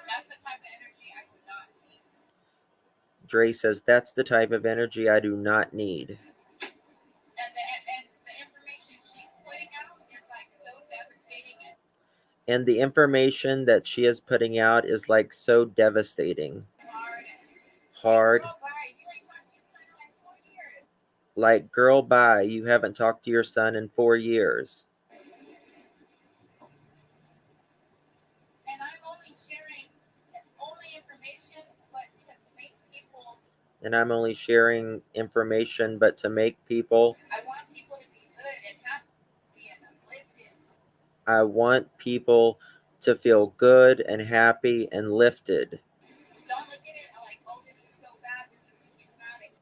That's the type of energy I do not need. Dre says, that's the type of energy I do not need. And the information she's putting out is like so devastating And the information that she is putting out is like so devastating. hard. Hard. Girl, bye. You ain't talked to your son in like 4 years. Like, girl, bye. You haven't talked to your son in 4 years. And I'm only sharing information, but to make people. And I'm only sharing information, but to make people. I want people to be good and happy and uplifted. I want people to feel good and happy and lifted. Don't look at it like, oh, this is so bad. This is so traumatic.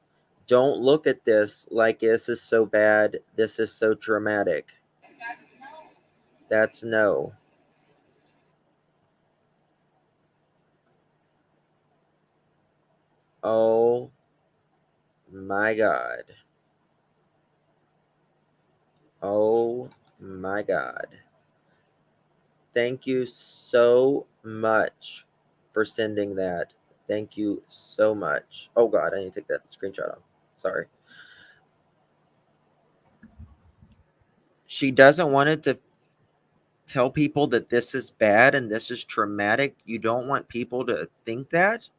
Don't look at this like this is so bad. This is so dramatic. That's no. That's no. Oh my God. Oh my God. Thank you so much for sending that. Thank you so much. Oh God, I need to take that screenshot off. Sorry. She doesn't want it to tell people that this is bad and this is traumatic. You don't want people to think that.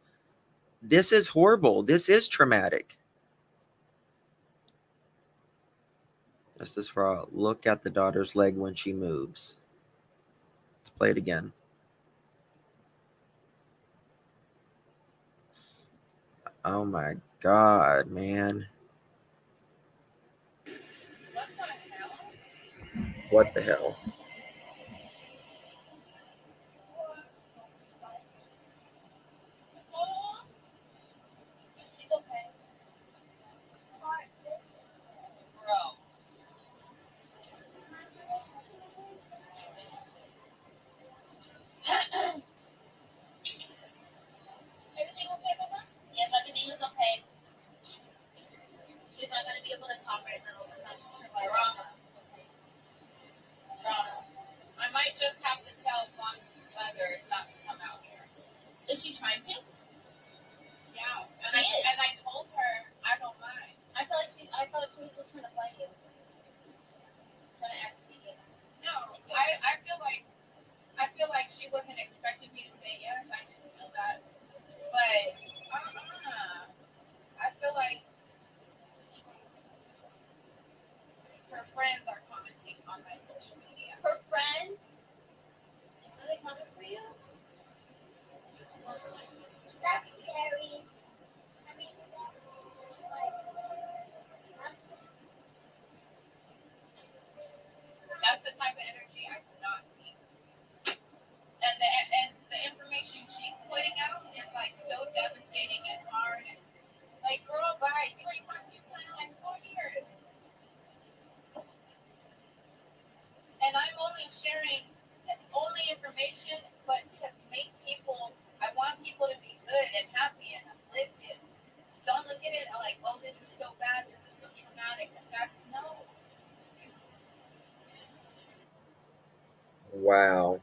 This is horrible. This is traumatic. This is for a look at the daughter's leg when she moves. Let's play it again. Oh my God, man. What the hell? She's okay. Bro. Everything okay, Mama? Yes, everything is okay. She's not going to be able to talk right now. Drama. Drama. I might just have to tell Mom's mother not to come out here. Is she trying to? Yeah. And I told her I don't mind. I feel like she was just trying to play you. Trying to act sweet. No, I feel like she wasn't expecting me to say yes. I just feel that. But I feel like her friends are commenting on my social media. Her friends? Are they coming for you? That's scary. I mean, that's the type of energy I do not need. And the information she's putting out is like so devastating and hard. And, like, girl, bye. You ain't talked to your son in like 4 years. And I'm only sharing information, but to make people. I want people to be good and happy and uplifted. Don't look at it like, oh, this is so bad. This is so traumatic. That's no. Wow.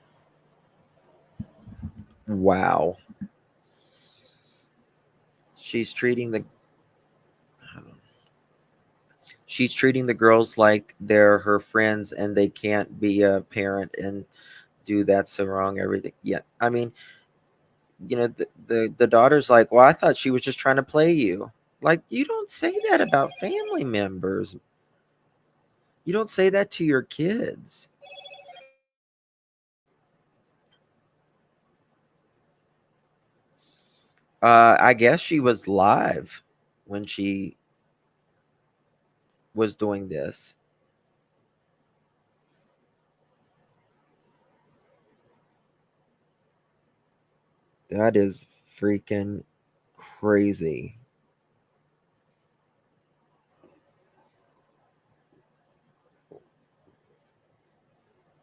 Wow. She's treating the she's treating the girls like they're her friends and they can't be a parent and do that so wrong, everything. Yeah, I mean, the daughter's like, well, I thought she was just trying to play you. Like, you don't say that about family members. You don't say that to your kids. I guess she was live when she was doing this. That is freaking crazy.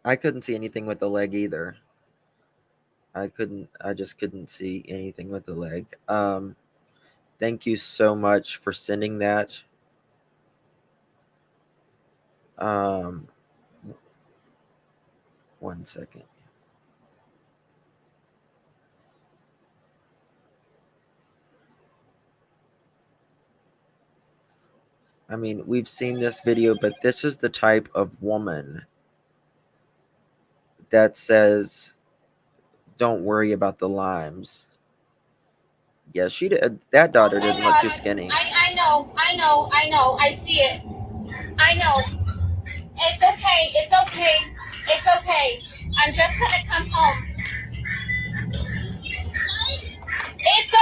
I couldn't see anything with the leg either. I just couldn't see anything with the leg. Thank you so much for sending that. One second. I mean, we've seen this video, but this is the type of woman that says, don't worry about the limes. Yeah, she did. That daughter didn't look too skinny. I know. I see it. I know. It's okay. I'm just gonna come home. It's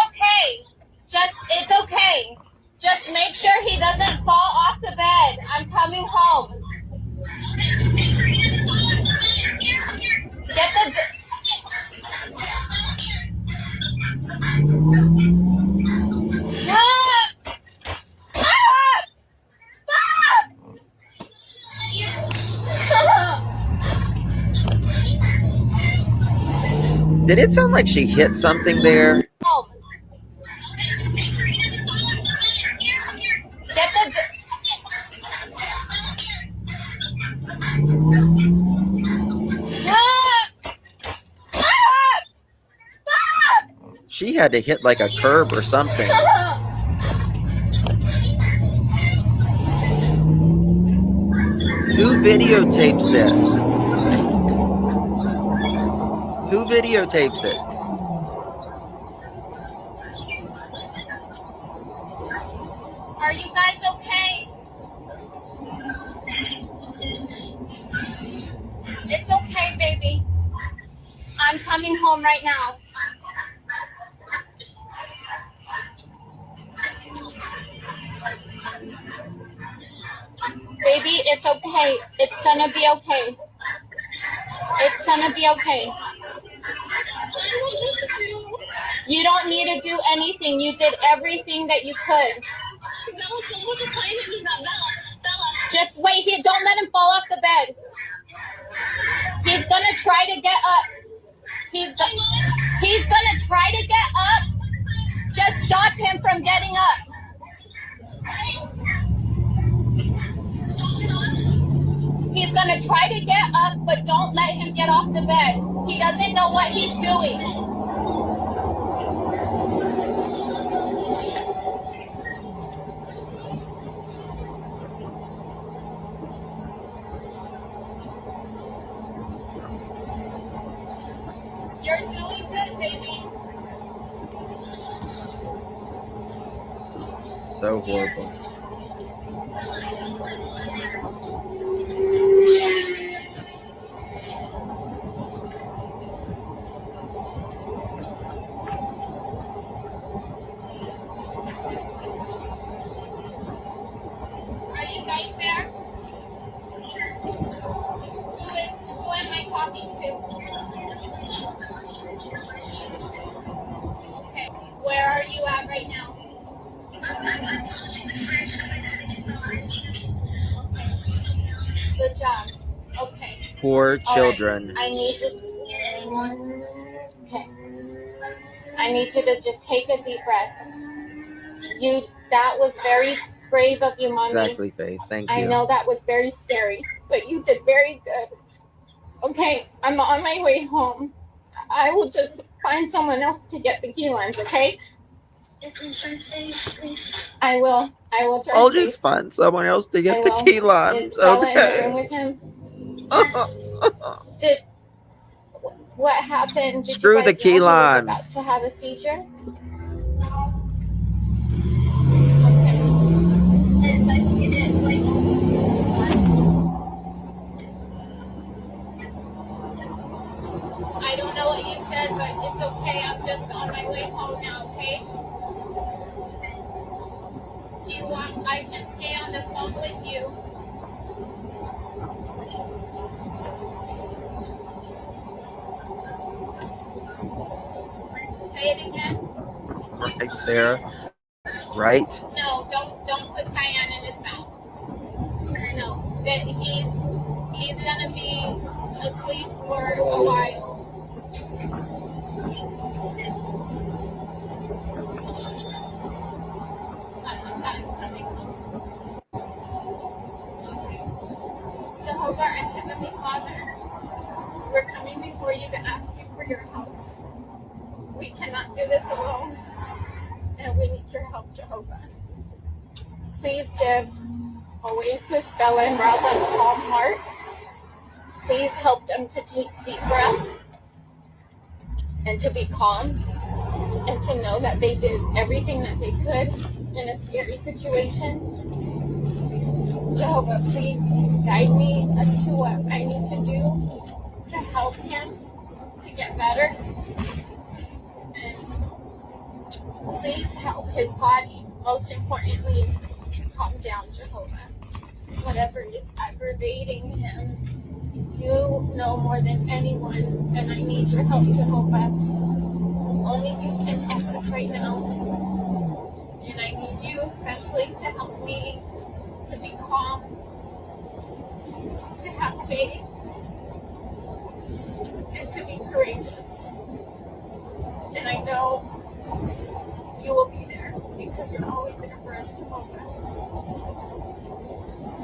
okay. Just make sure he doesn't fall off the bed. I'm coming home. Get the... Did it sound like she hit something there? Get the... She had to hit like a curb or something. Who videotapes this? Who videotapes it? Are you guys okay? It's okay, baby. I'm coming home right now. Baby, it's okay. It's gonna be okay. It's gonna be okay. You don't need to do anything. You did everything that you could. Just wait here. Don't let him fall off the bed. He's gonna try to get up. He's gonna try to get up. Just stop him from getting up. He's gonna try to get up, but don't let him get off the bed. He doesn't know what he's doing. You're doing good, baby. So horrible. Are you guys there? Who am I talking to? Okay. Where are you at right now? Good job. Okay. Poor children. Right. I need you. Okay. I need you to just take a deep breath. That was very brave of you, Mommy. Exactly, Faith. Thank you. I know that was very scary, but you did very good. Okay, I'm on my way home. I will just find someone else to get the key lines, okay? I will try I'll to stay. just find someone else to I get the will. key Is limes. Bella in the room Okay. with him? Did what happened? Did you Screw the guys key know he was about limes. to have a seizure? I don't know what you said, but it's okay. I'm just on my way home now, okay? Do you want, I can stay on the phone with you. Say it again. Right, Sarah? Right? No, don't put cayenne in his mouth. No, that he's gonna be asleep for a while. Jehovah, our Heavenly Father, we're coming before you to ask you for your help. We cannot do this alone, and we need your help, Jehovah. Please give Oasis, Bella, and Raza a calm heart. Please help them to take deep breaths and to be calm and to know that they did everything that they could in a scary situation. Jehovah, please guide me as to what I need to do to help him to get better. And please help his body, most importantly, to calm down, Jehovah. Whatever is aggravating him, you know more than anyone, and I need your help, Jehovah. Only you can help us right now. And I need you especially to help me to be calm, to have faith, and to be courageous. And I know you will be there because you're always there for us, Jehovah.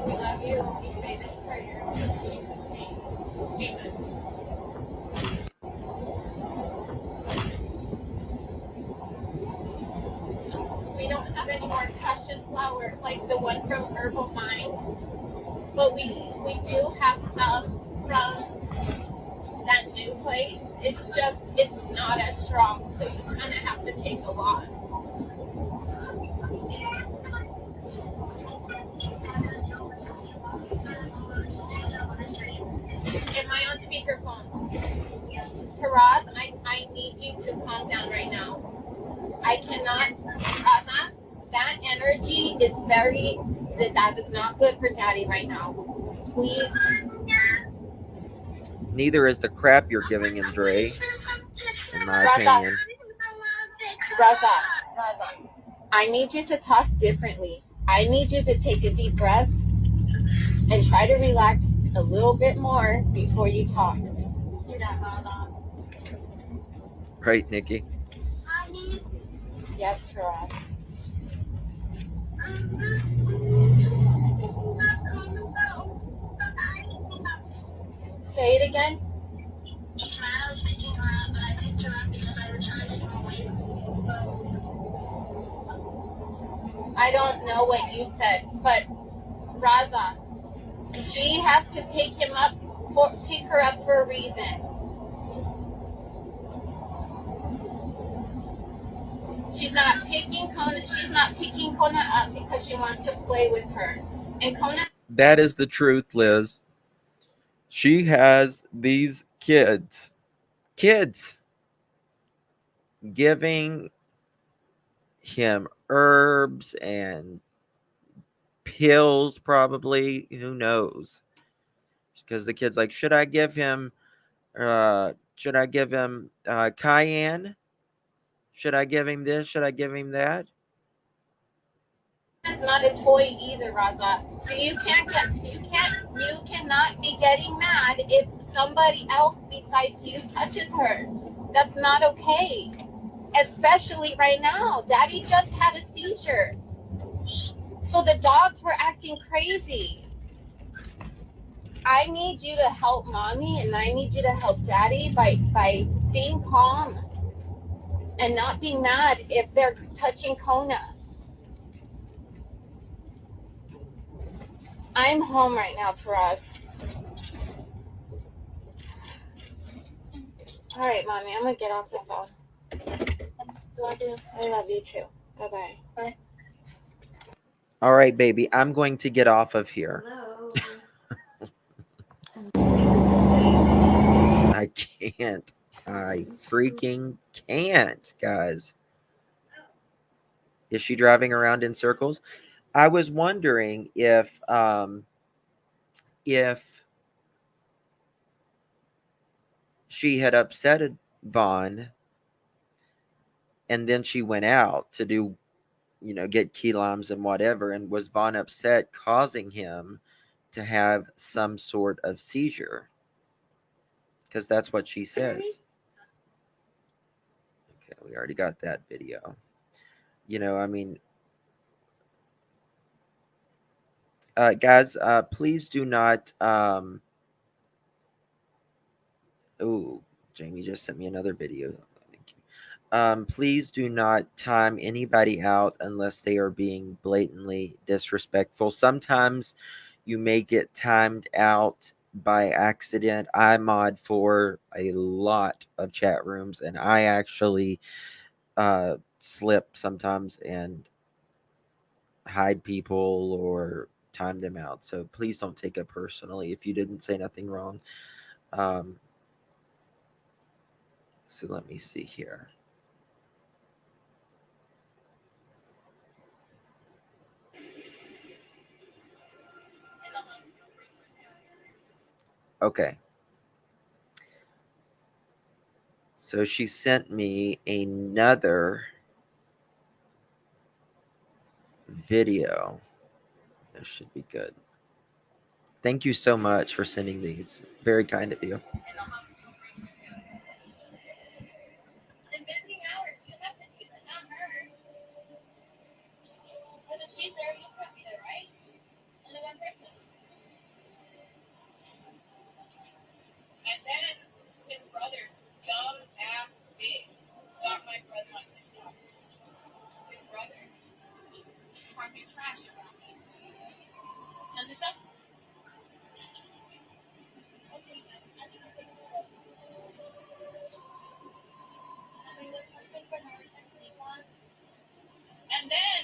We love you and we say this prayer in Jesus' name. Amen. We don't have any more passion flower like the one from Herbal Mind, but we do have some from that new place. It's just, it's not as strong, so you kind of have to take a lot. Am I on speakerphone? Taraz, I need you to calm down right now. I cannot, Raza, that energy is that is not good for Daddy right now. Please. Neither is the crap you're giving him, Dre. In my opinion. Raza, I need you to talk differently. I need you to take a deep breath and try to relax a little bit more before you talk. Do that, Raza. Right, Nikki? Yes, Taraz. Say it again. I was picking her up, but I picked her up because I returned it from away. I don't know what you said, but Raza, she has to pick her up for a reason. She's not picking Kona up because she wants to play with her. And Kona. That is the truth, Liz. She has these kids giving him herbs and pills, probably. Who knows? Because the kid's like, should I give him cayenne? Should I give him this? Should I give him that? It's not a toy either, Raza. So you cannot be getting mad if somebody else besides you touches her. That's not okay. Especially right now. Daddy just had a seizure. So the dogs were acting crazy. I need you to help Mommy and I need you to help Daddy by being calm and not be mad if they're touching Kona. I'm home right now, Taras. All right, Mommy, I'm gonna get off the phone. Love you. I love you too. Bye-bye. Bye. All right, baby, I'm going to get off of here. I can't. I freaking can't, guys. Is she driving around in circles? I was wondering if she had upset Vaughn and then she went out to do, get key limes and whatever, and was Vaughn upset causing him to have some sort of seizure? Because that's what she says. Okay, we already got that video. Guys, please do not. Jamie just sent me another video. Thank you. Please do not time anybody out unless they are being blatantly disrespectful. Sometimes you may get timed out by accident. I mod for a lot of chat rooms, and I actually slip sometimes and hide people or time them out. So please don't take it personally if you didn't say nothing wrong. So let me see here. Okay. So she sent me another video. This should be good. Thank you so much for sending these. Very kind of you. And then his brother, dumb ass bitch, got my brother on TikTok. His brother talking trash about me. And the stuff. And then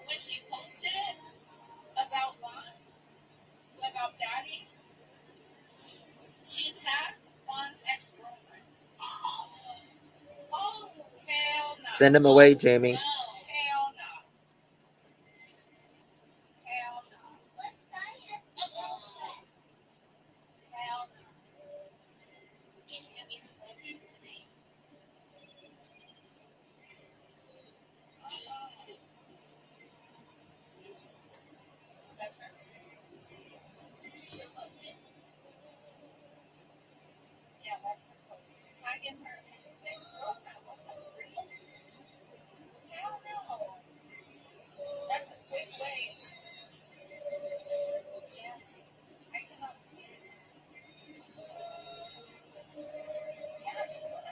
when she posted it about Vaughn, about Daddy, she tagged Vaughn's ex-girlfriend. Oh, hell no. Send him away, Jamie. No, hell no. Hell no. Hell no. That's her. Yeah, that's her post. Tagging her ex-girlfriend. What the freak? Hell no. That's a quick way. Yes. I cannot. Yeah, she would.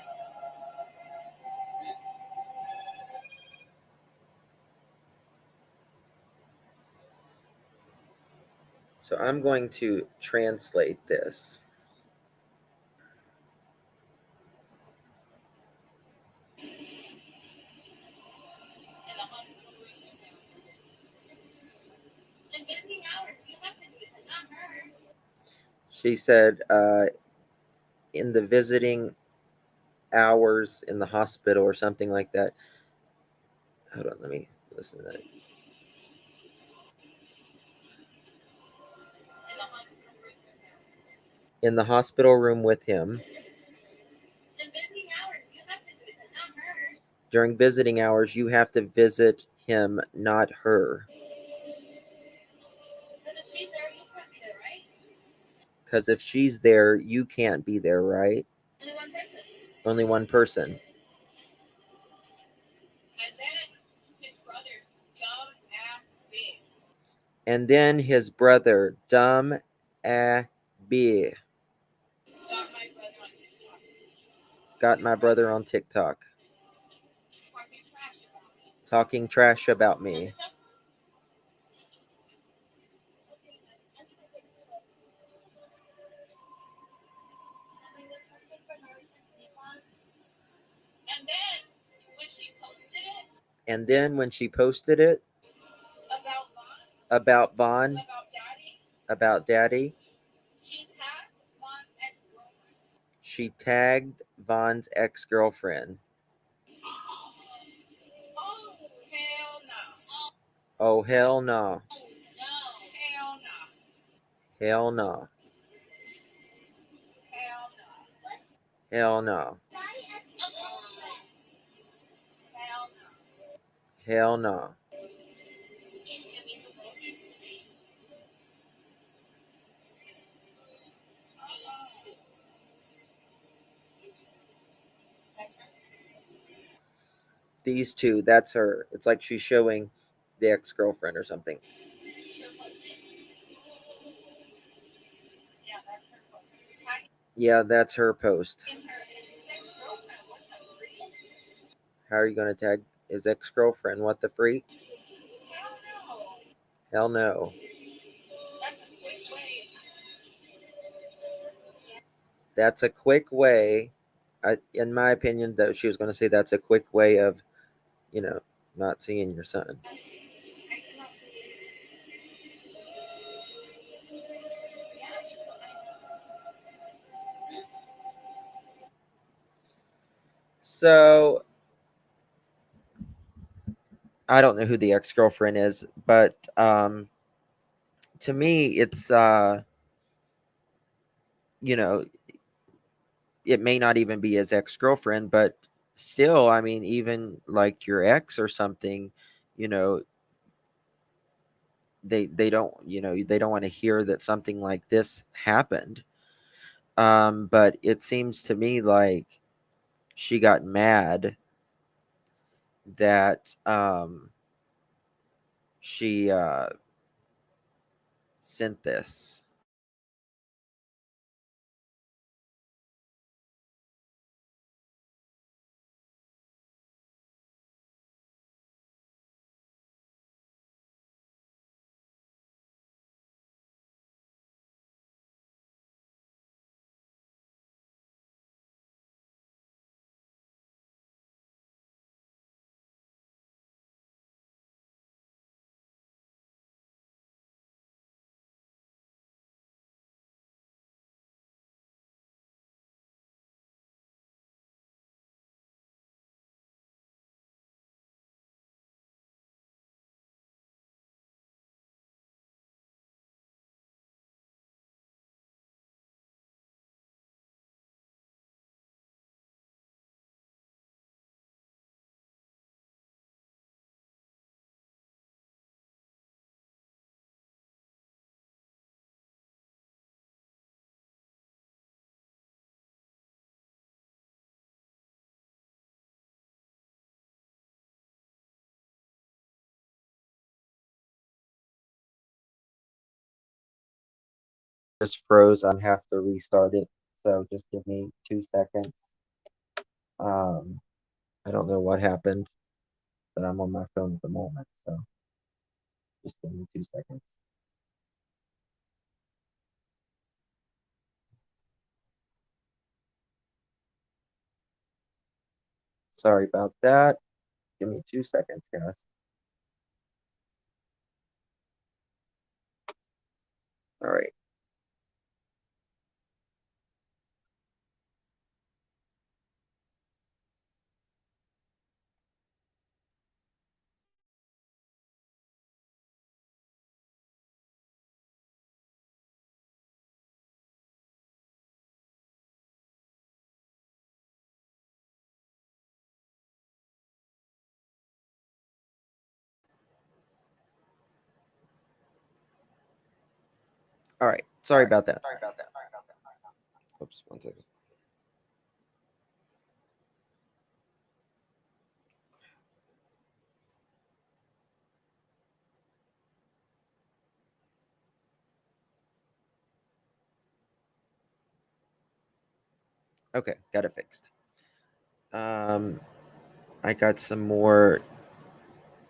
So I'm going to translate this. In the hospital room with him. In visiting hours, you have to do it, not her. She said, in the visiting hours in the hospital or something like that. Hold on, let me listen to that. In the hospital room with him. In visiting hours, you have to do it, not her. During visiting hours, you have to visit him, not her. Because if she's there, you can't be there, right? Because if she's there, you can't be there, right? Only one person. Only one person. And then his brother, dumb ass bitch. And then his brother, dumb bitch, Got my brother on TikTok. got my brother on TikTok. talking trash about me. And then when she posted it about Vaughn, about Daddy, she tagged Vaughn's ex-girlfriend. Oh, hell no. Hell no. Hell no. Hell no. These two, that's her. It's like she's showing the ex-girlfriend or something. Yeah, that's her post. How are you going to tag his ex-girlfriend? What the freak? Hell no. That's a quick way. In my opinion, that she was going to say that's a quick way of, not seeing your son. So I don't know who the ex-girlfriend is, but to me, it's it may not even be his ex-girlfriend, but still, I mean, even like your ex or something, you know, they don't, they don't want to hear that something like this happened. But it seems to me like she got mad that she sent this. Just froze. I have to restart it. So just give me 2 seconds. Um, I don't know what happened, but I'm on my phone at the moment. So just give me 2 seconds. Sorry about that. Give me 2 seconds, guys. All right. All right. Sorry about that. Oops, 1 second. Okay, got it fixed. I got some more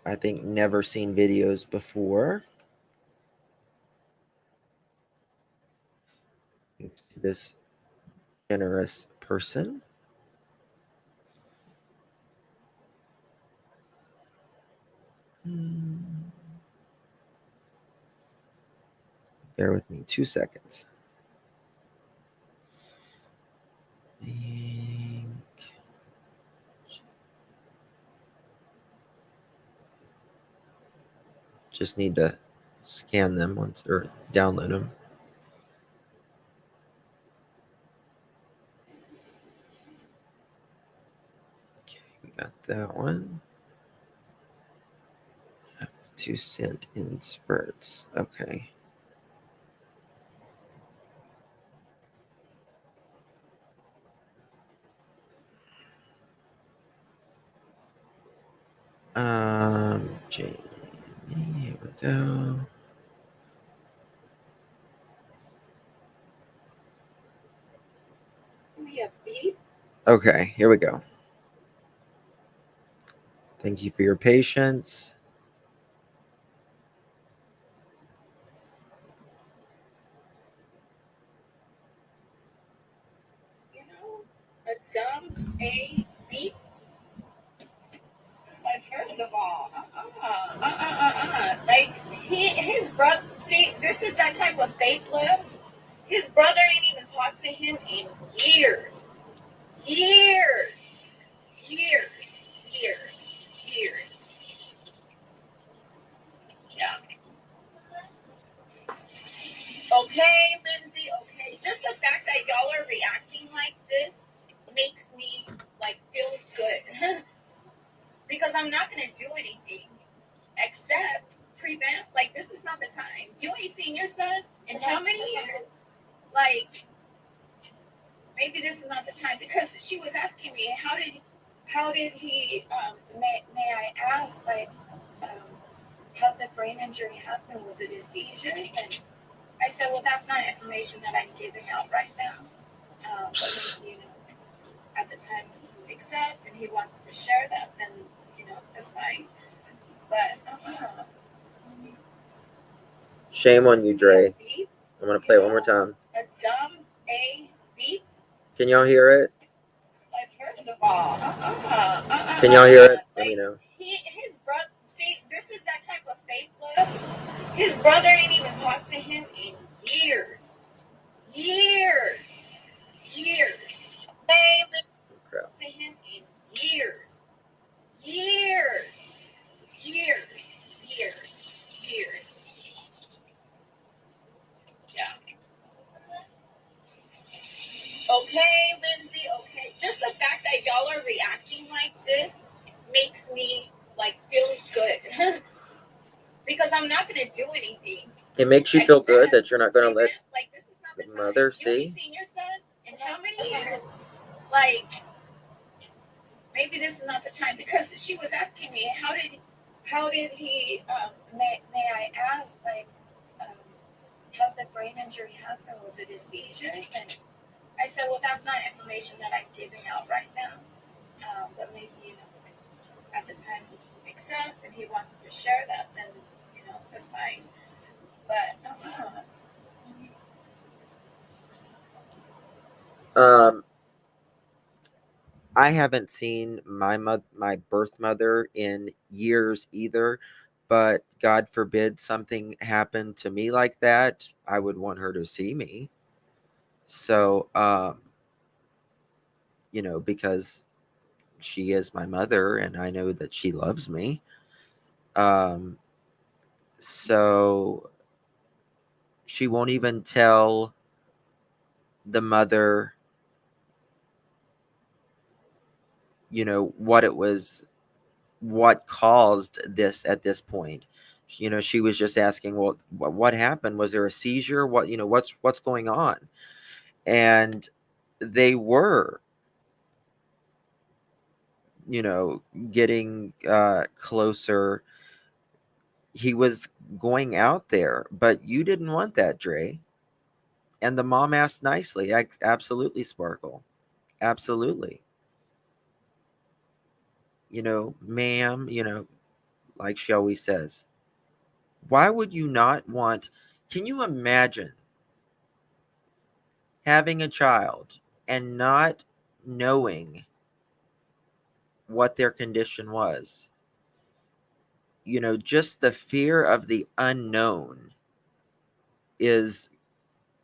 I think, never seen videos before. This generous person. Bear with me 2 seconds. Just need to scan them once or download them. Okay, we got that one. 2 cent in spurts. Okay. Jamie, here we go. Okay, here we go. Thank you for your patience. You know, a dumb A beep. Like, first of all, like his brother. See, this is that type of fake love. His brother ain't even talked to him in years, years, years, years, years. Yeah. Okay, Lindsay. Okay, just the fact that y'all are reacting like this makes me like feel good because I'm not gonna do anything except prevent. Like, this is not the time. You ain't seen your son in how many years? Like, maybe this is not the time, because she was asking me how did he may I ask, like, how the brain injury happened? Was it a seizure? And I said, well, that's not information that I'm giving out right now. But maybe, at the time when he would accept and he wants to share that, then that's fine. But Shame on you, Dre. I'm gonna play it one more time. A dumb A beep. Can y'all hear it? Like, first of all, Can y'all hear it? Let me know. His brother. See, this is that type of fake love. His brother ain't even talked to him in years, years, years. They to him in years, years, years, years, years. Yeah. Okay, Lindsay. Okay, just the fact that y'all are reacting like this makes me like feel good because I'm not gonna do anything. It makes you feel good that you're not gonna let like, this is not the the mother time. You ain't see. seen your son in how many years? Like, maybe this is not the time, because she was asking me how did he may I ask, like, how the brain injury happened? Was it a seizure? And I said, well, that's not information that I'm giving out right now. But maybe, at the time he can accept and he wants to share that, then, that's fine. But, I haven't seen my birth mother in years either, but God forbid something happened to me like that, I would want her to see me. So, because she is my mother and I know that she loves me. So she won't even tell the mother, what caused this at this point. She was just asking, well, what happened? Was there a seizure? What's going on? And they were, getting closer. He was going out there, but you didn't want that, Dre. And the mom asked nicely. Absolutely, Sparkle. Absolutely. Ma'am, like she always says. Why would you not want? Can you imagine having a child and not knowing what their condition was? You know, just the fear of the unknown is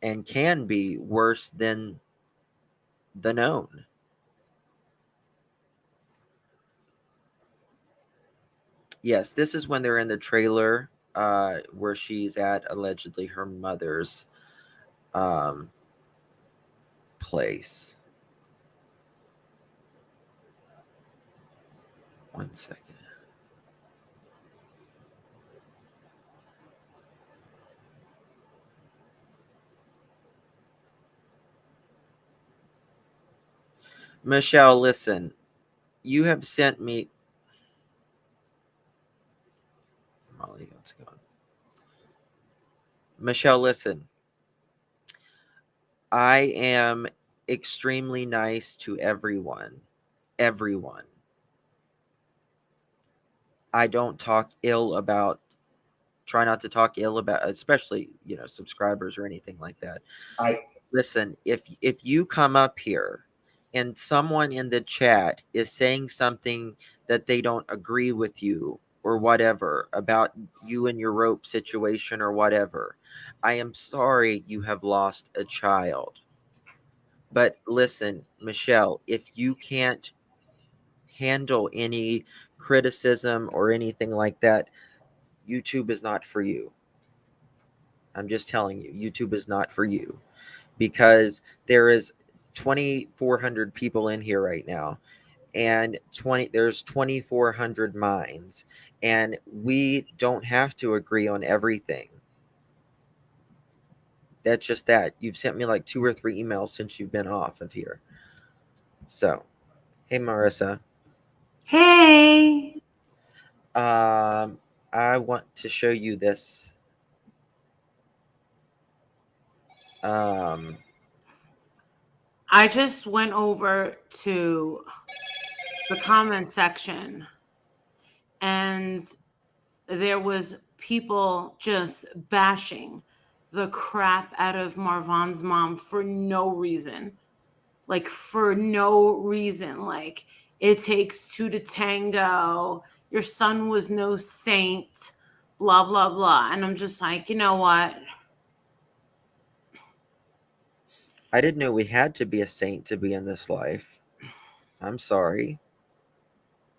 and can be worse than the known. Yes, this is when they're in the trailer where she's at allegedly her mother's um, place. 1 second. Michelle, listen, you have sent me. Molly, what's going on? Michelle, listen. I am extremely nice to everyone. Everyone. I don't talk ill about, try not to talk ill about, especially, you know, subscribers or anything like that. Listen, if you come up here and someone in the chat is saying something that they don't agree with you or whatever about you and your rope situation or whatever, I am sorry you have lost a child. But listen, Michelle, if you can't handle any criticism or anything like that, YouTube is not for you. I'm just telling you, YouTube is not for you, because there is 2,400 people in here right now, and there's 2,400 minds, and we don't have to agree on everything. That's just that. You've sent me like 2 or 3 emails since you've been off of here. So, hey, Marissa. Hey. I want to show you this. I just went over to the comment section, and there was people just bashing the crap out of Marvon's mom for no reason. Like, for no reason. Like, it takes two to tango. Your son was no saint. Blah, blah, blah. And I'm just like, you know what? I didn't know we had to be a saint to be in this life. I'm sorry.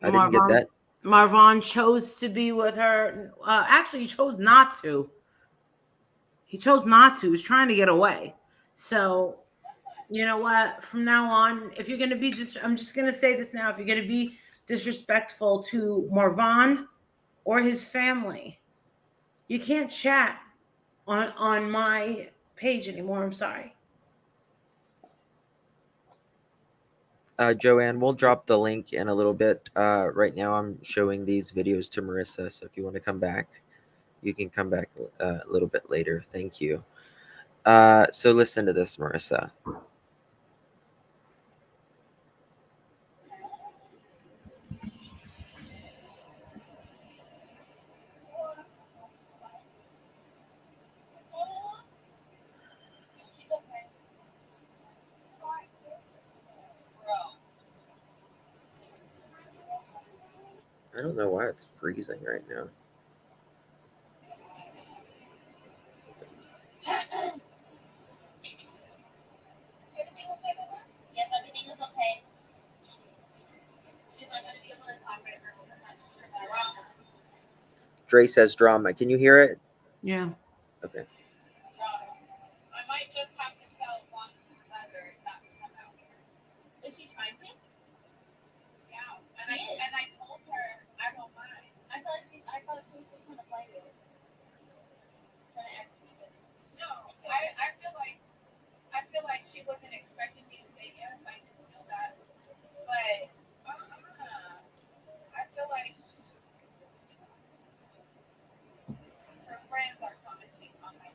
I didn't get that. Marvon chose to be with her. Actually, he chose not to. He chose not to. He was trying to get away. So, you know what? From now on, if you're going to be I'm just going to say this now. If you're going to be disrespectful to Marvon or his family, you can't chat on my page anymore. I'm sorry. Joanne, we'll drop the link in a little bit. Right now I'm showing these videos to Marissa, so if you want to come back, you can come back a little bit later. Thank you. So listen to this, Marissa. I don't know why it's freezing right now. Yes, everything is okay. She's not going to be able to talk right now. Dre says drama. Can you hear it? Yeah. Okay. I might just have to tell one mother not to come out here. Is she trying to? Yeah. And I told her I don't mind. I thought she was just trying to play with it. Trying to act stupid. No, I feel like she wasn't expecting me to say yes. I didn't know that. But I feel like her friends are commenting on my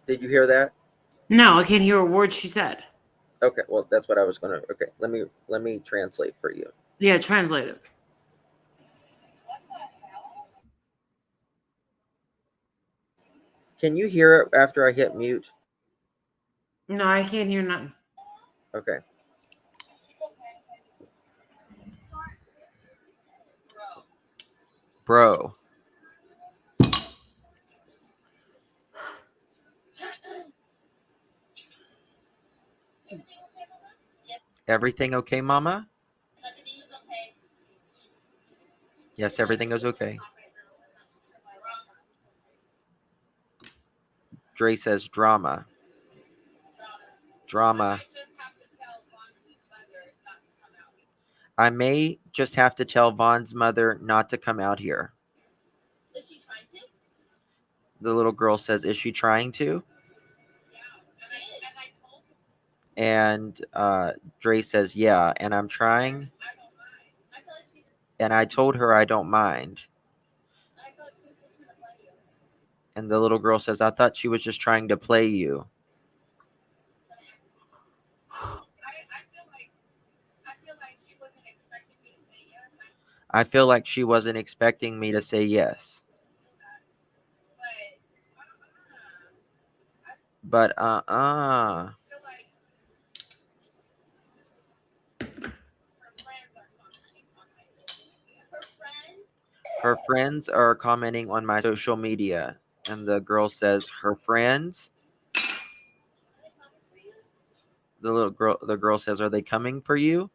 Did you hear that? No, I can't hear a word she said. Okay, well, that's what I was gonna. Okay, let me translate for you. Yeah, translate it. Can you hear it after I hit mute? No, I can't hear nothing. Okay. Bro. Everything okay, Mama? Yes, everything is okay. Dre says drama. Drama. I may just have to tell Vaughn's mother not to come out here. Is she trying to? The little girl says, is she trying to? And Dre says, yeah, and I'm trying. And I told her I don't mind. And the little girl says, I thought she was just trying to play you. I feel like she wasn't expecting me to say yes. But her friends are commenting on my social media. And the girl says, her friends? The girl says, are they coming for you?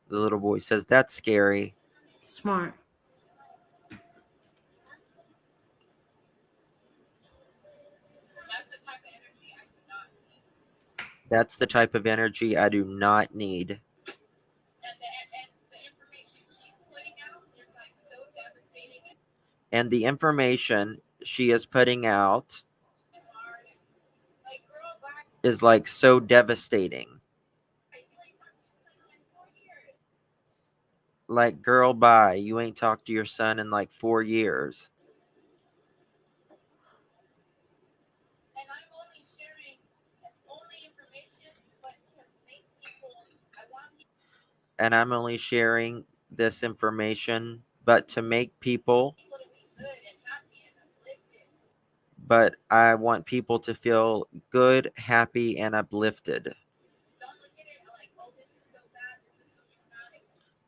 The little boy says, that's scary. Smart. That's the type of energy I do not need. And the information she is putting out is like so devastating. Like, girl, bye. You ain't talked to your son in like 4 years. And I'm only sharing information, but to make people, I want people. And I'm only sharing this information, but to make people. But I want people to feel good, happy, and uplifted. Don't look at it like, oh, this is so bad, this is so traumatic.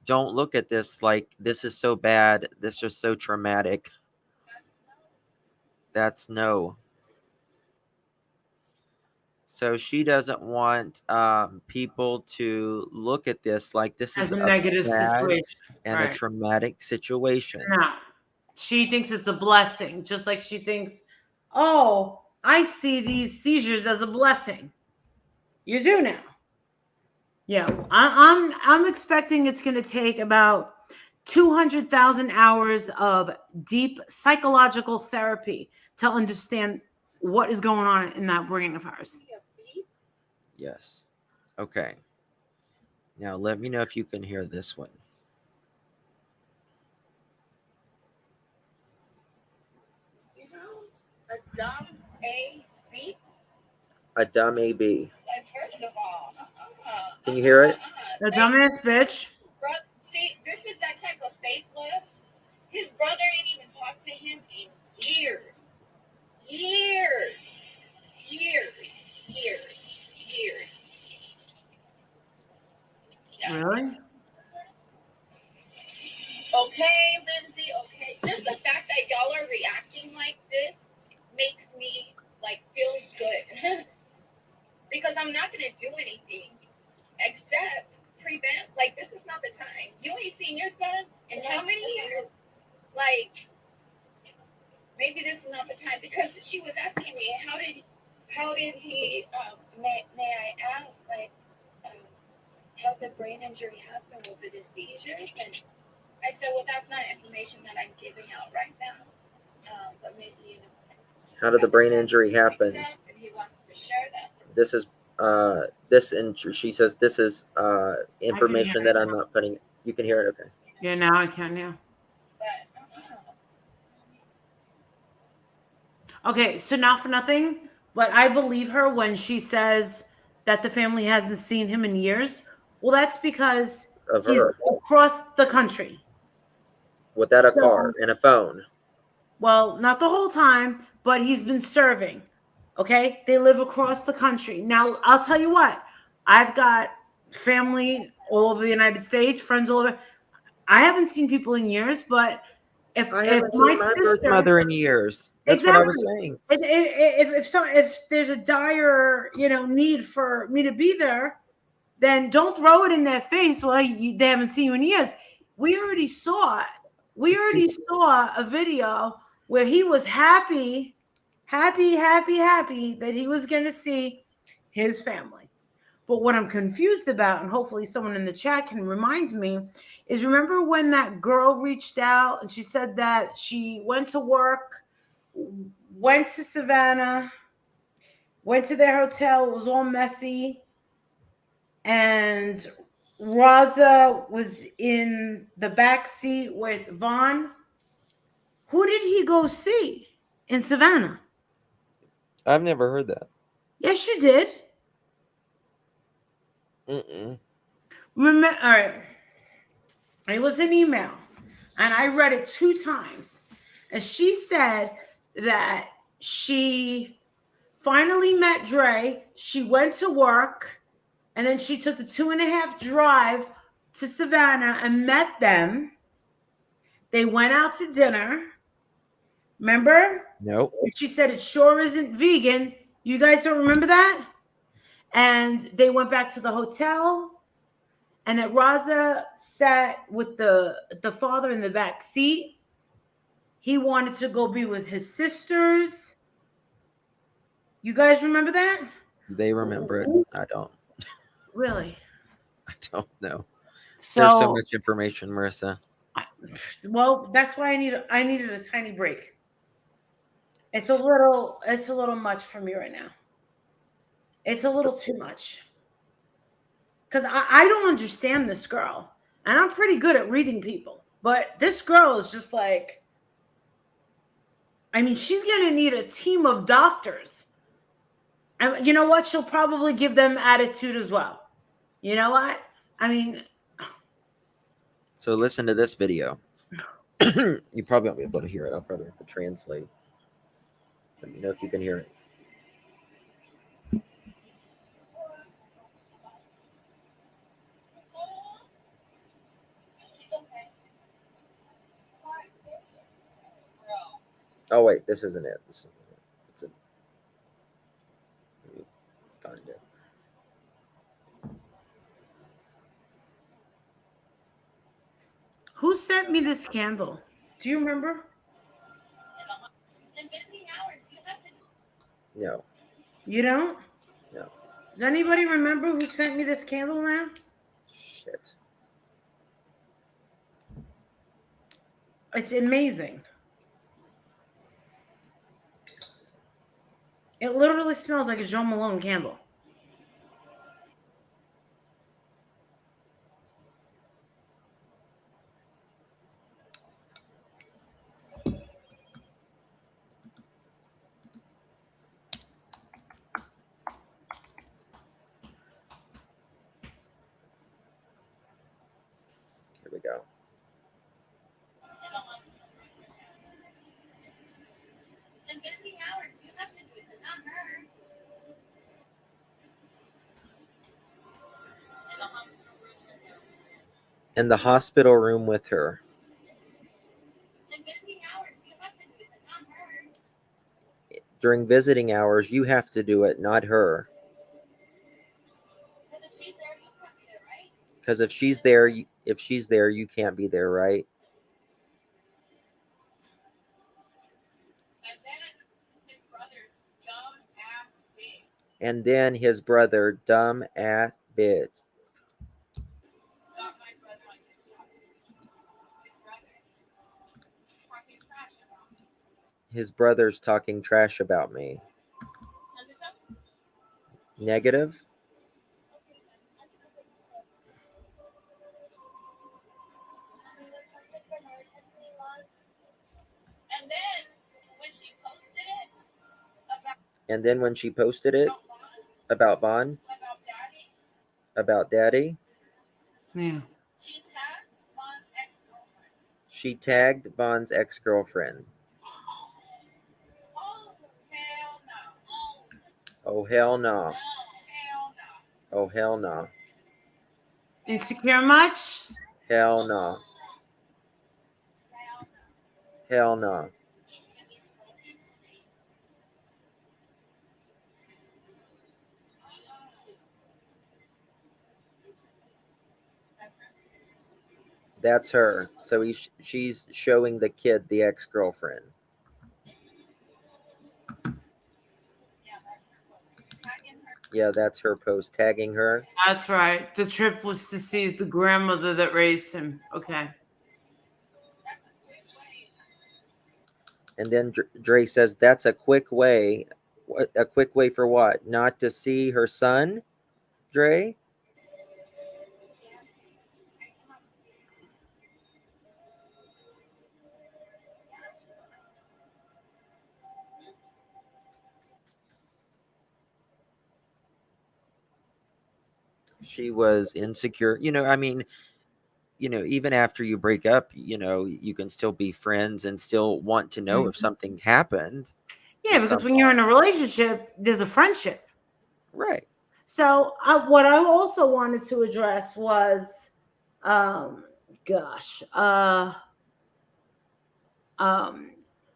Don't look at this like, this is so bad, this is so traumatic. That's no. So she doesn't want people to look at this like this As is a a negative bad situation. and a Right. traumatic situation. No. She thinks it's a blessing, just like she thinks, oh, I see these seizures as a blessing. You do now. Yeah, I'm expecting it's going to take about 200,000 hours of deep psychological therapy to understand what is going on in that brain of hers. Yes. Okay. Now let me know if you can hear this one. You know, a dumb A-B? A dumb AB. Like, first of all, Can you hear it? The dumbass bitch. See, this is that type of fake love. His brother ain't even talked to him in years. Years. Yeah. Really? Okay, Lindsay, okay. Just the fact that y'all are reacting like this makes me, like, feel good. Because I'm not going to do anything except prevent. Like, this is not the time. You ain't seen your son in how many years? Like, maybe this is not the time. Because she was asking me, how did he, may I ask, like, how the brain injury happened? Was it a seizure? And I said, well, that's not information that I'm giving out right now. But maybe, you know. How did the brain injury happen? And he wants to share that. This is she says this is information that I'm not putting. You can hear it, okay? Yeah, now I can, yeah. But Okay, so not for nothing, but I believe her when she says that the family hasn't seen him in years. Well, that's because Of he's her. across the country. Without a car So, and a phone. well, not the whole time, but he's been serving. Okay, they live across the country. Now, I'll tell you what. I've got family all over the United States, friends all over. I haven't seen people in years, but I if haven't my seen my birth sister mother in years. That's what I was exactly. saying. If there's a dire need for me to be there, then don't throw it in their face. Well, they haven't seen you in years. We already saw it. We already saw a video where he was happy, happy, happy, happy that he was going to see his family. But what I'm confused about, and hopefully someone in the chat can remind me, is remember when that girl reached out and she said that she went to work, went to Savannah, went to their hotel, it was all messy, and Raza was in the back seat with Vaughn. Who did he go see in Savannah? I've never heard that. Yes, you did. Remember, all right. It was an email, and I read it 2 times. And she said that she finally met Dre. She went to work, and then she took the 2.5 drive to Savannah and met them. They went out to dinner. Remember? Nope. She said it sure isn't vegan. You guys don't remember that? And they went back to the hotel. And that Raza sat with the father in the back seat. He wanted to go be with his sisters. You guys remember that? They remember it. I don't. Really? I don't know. So, There's so much information, Marissa. well, that's why I needed a tiny break. It's a little much for me right now. It's a little too much. Because I don't understand this girl. And I'm pretty good at reading people. But this girl is just like, I mean, she's going to need a team of doctors. And you know what? She'll probably give them attitude as well. You know what? I mean, So listen to this video. You probably won't be able to hear it. I'll probably have to translate. Let me know if you can hear it. Oh wait, this isn't it. This isn't it. It's a. Let me find it. who sent me this candle? Do you remember? No. You don't? No. Does anybody remember who sent me this candle now? Shit. It's amazing. It literally smells like a Joe Malone candle. Here we go. In the hospital room with her. During visiting hours, you have to do it, not her. Because if she's there, you can't be there, right? And then his brother, dumb ass bitch. His brother's talking trash about me. Negative? And then when she posted it, And then when she posted it about Vaughn, about Daddy, Yeah. she tagged Vaughn's ex-girlfriend. Oh, hell no. Oh, hell no. Insecure much? Hell no. Hell no. That's her. So she's showing the kid the ex-girlfriend. Yeah, that's her post tagging her. That's right. The trip was to see the grandmother that raised him. Okay. And then Dre says, that's a quick way. A quick way for what? Not to see her son, Dre? She was insecure. I mean, even after you break up, you can still be friends and still want to know if something happened. Yeah, because when you're in a relationship, there's a friendship. Right. So what I also wanted to address was, what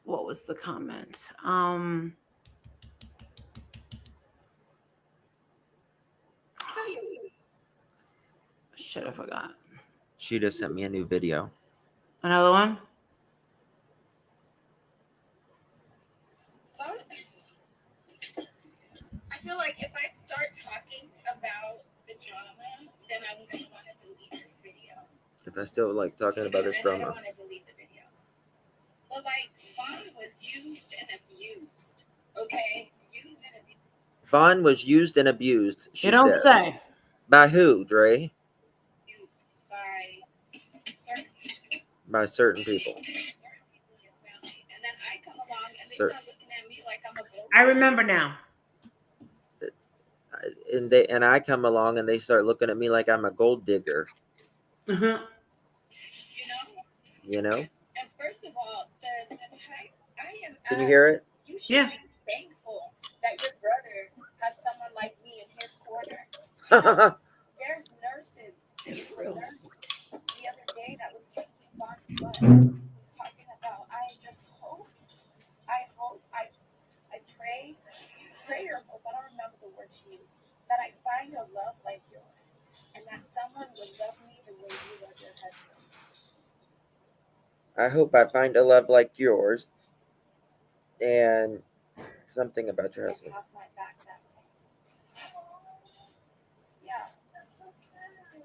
was the comment? Shit, I forgot. She just sent me a new video. Another one? I feel like if I start talking about the drama, then I'm going to want to delete this video. If I still like talking about this I drama. don't want to delete the video. But like, Vaughn was used and abused. Okay? Used and abused. Vaughn was used and abused, she You don't said. say. By who, Dre? Used by certain people. By certain people. Certain people in his family. And then I come along and they start looking at me like I'm a gold. I remember now. And I come along and they start looking at me like I'm a gold digger. Mm-hmm. You know? You know? And first of all, the type I am. Can you hear it? You should be thankful that your brother has someone like me in his corner. There's nurses. There's a nurse the other day that was taking Vaughn's blood. Was talking about. I pray or hope. I don't remember the word she used. That I find a love like yours, and that someone would love me the way you love your husband. I hope I find a love like yours. And something about your husband. Have my back that way. Yeah, that's so sad.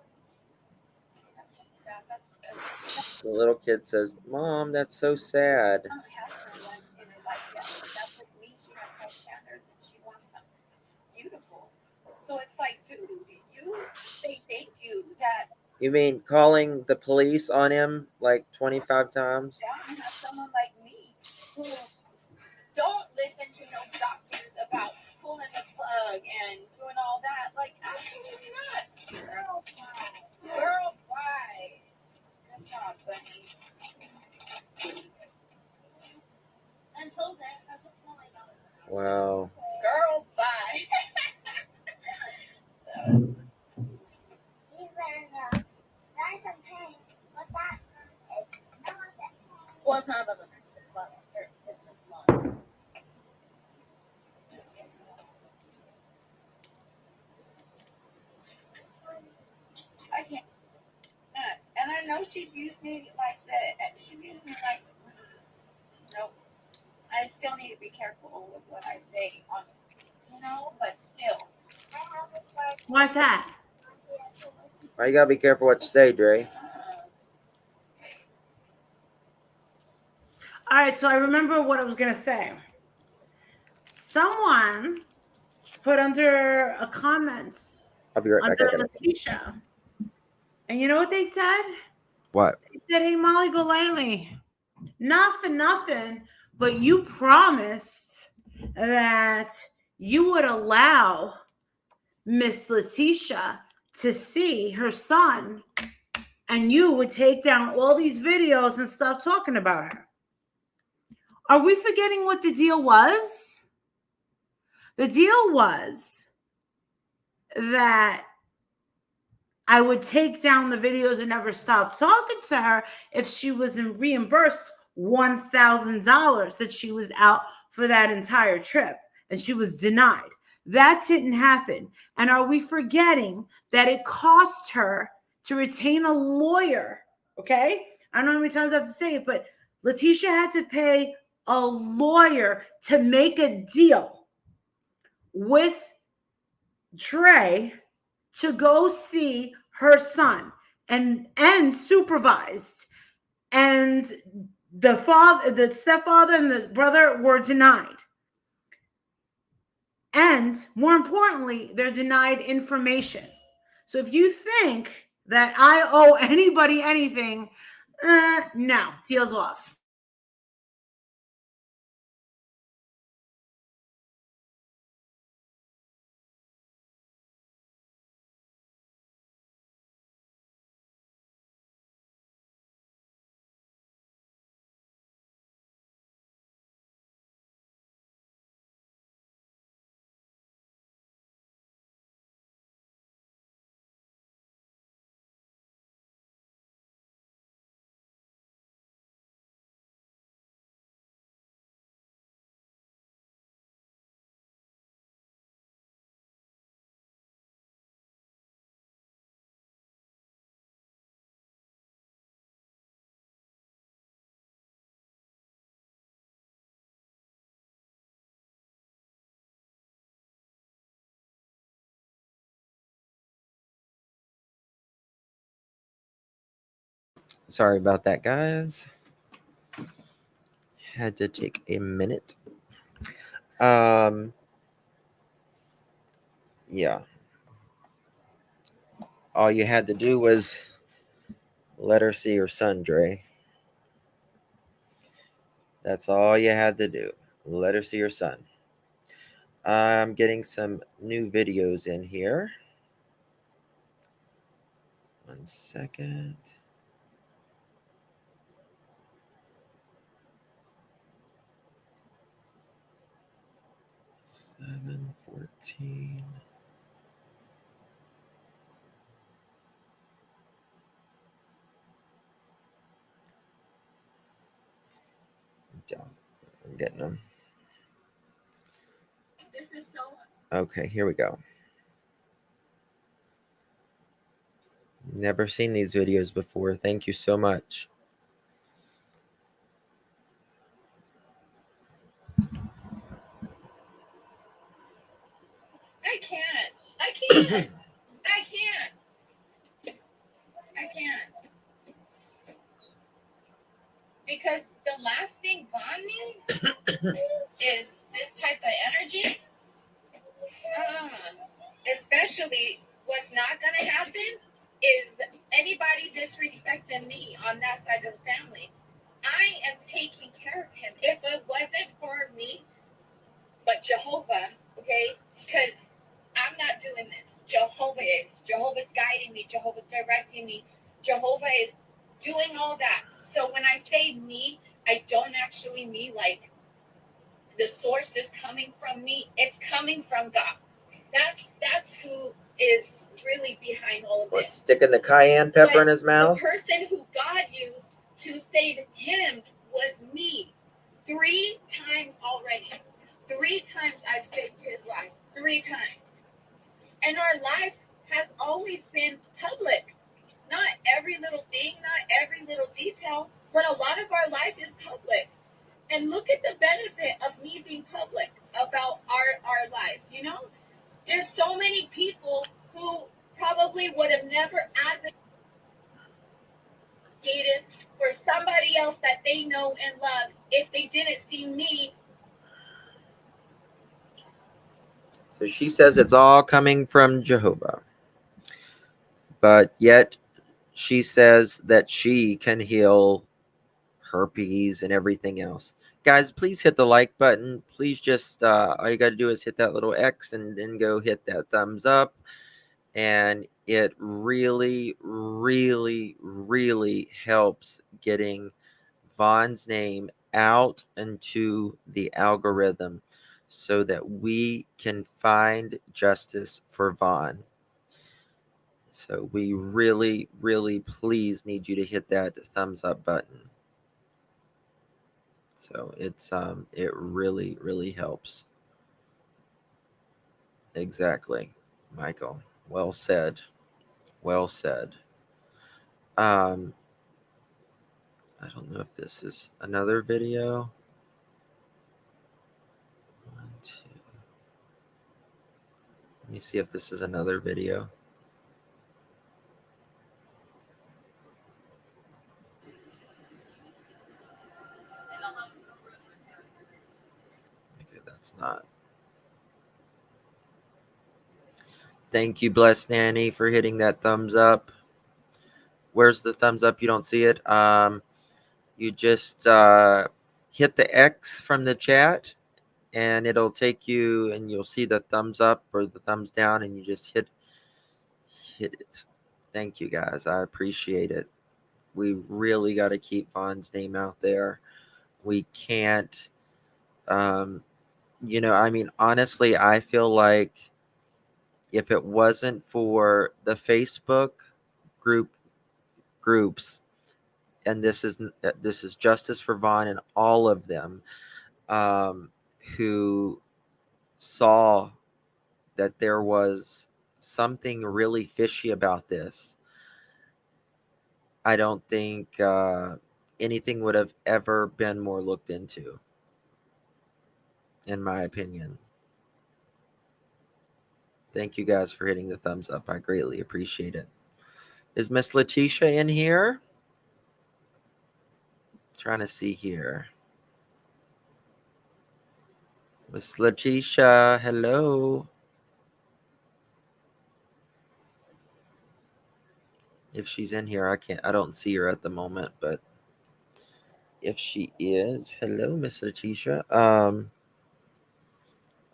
That's so sad. That's The little kid says, Mom, that's so sad. I don't have anyone in her life yet. That was me. She has high standards and she wants something beautiful. So it's like, dude, you say thank you that. You mean calling the police on him like 25 times? Down and have someone like me who don't listen to no doctors about pulling the plug and doing all that. Like, absolutely not. Girl, why? Girl, why? Good job, buddy. Until then, I just feel like I was. Wow. Girl, bye. That was. Well, it's not about the next. It's about her. It's his love. I can't. And I know she'd use me like that. She'd use me like. Nope. I still need to be careful with what I say on, but still. Why's that? Why you gotta be careful what you say, Dre? All right, so I remember what I was going to say. Someone put under a comments. I'll be right back. Under Lakeisha. And you know what they said? What? They said, hey, Molly Golaley, not for nothing, but you promised that you would allow Miss Letitia to see her son, and you would take down all these videos and stuff talking about her. Are we forgetting what the deal was? The deal was that I would take down the videos and never stop talking to her if she wasn't reimbursed $1,000 that she was out for that entire trip, and she was denied. That didn't happen. And are we forgetting that it cost her to retain a lawyer? Okay? I don't know how many times I have to say it, but Letitia had to pay a lawyer to make a deal with Dre to go see her son and supervised. And the father, the stepfather, and the brother were denied. And more importantly, they're denied information. So if you think that I owe anybody anything, no, deal's off. Sorry about that, guys. Had to take a minute. Yeah. All you had to do was let her see her son, Dre. That's all you had to do. Let her see her son. I'm getting some new videos in here. 1 second. Seven 14. I'm getting them. This is so. Okay, here we go. Never seen these videos before. Thank you so much. I can't. I can't. I can't. I can't. Because the last thing Vaughn needs is this type of energy. Especially what's not going to happen is anybody disrespecting me on that side of the family. I am taking care of him. If it wasn't for me, but Jehovah, okay, because I'm not doing this. Jehovah is. Jehovah's guiding me. Jehovah's directing me. Jehovah is doing all that. So when I say me, I don't actually mean like the source is coming from me. It's coming from God. That's who is really behind all of this. Sticking the cayenne pepper in his mouth? The person who God used to save him was me. 3 times already. 3 times I've saved his life. 3 times. And our life has always been public. Not every little thing, not every little detail, but a lot of our life is public. And look at the benefit of me being public about our life, you know? There's so many people who probably would have never advocated for somebody else that they know and love if they didn't see me. So she says it's all coming from Jehovah. But yet she says that she can heal herpes and everything else. Guys, please hit the like button. Please just, all you got to do is hit that little X and then go hit that thumbs up. And it really, really, really helps getting Vaughn's name out into the algorithm so that we can find justice for Vaughn. So we really, really please need you to hit that thumbs up button. So it really, really helps. Exactly, Michael. Well said. Well said. I don't know if this is another video. 1, 2. Let me see if this is another video. Okay, that's not. Thank you, Blessed Nanny, for hitting that thumbs up. Where's the thumbs up? You don't see it. You just hit the X from the chat, and it'll take you, and you'll see the thumbs up or the thumbs down, and you just hit it. Thank you, guys. I appreciate it. We really got to keep Vaughn's name out there. We can't, I mean, honestly, I feel like if it wasn't for the Facebook groups, and this is Justice for Vaughn and all of them, who saw that there was something really fishy about this, I don't think anything would have ever been more looked into, in my opinion. Thank you guys for hitting the thumbs up. I greatly appreciate it. Is Miss Letitia in here? Trying to see here. Miss Letitia, hello. If she's in here, I don't see her at the moment, but if she is, hello, Miss Letitia.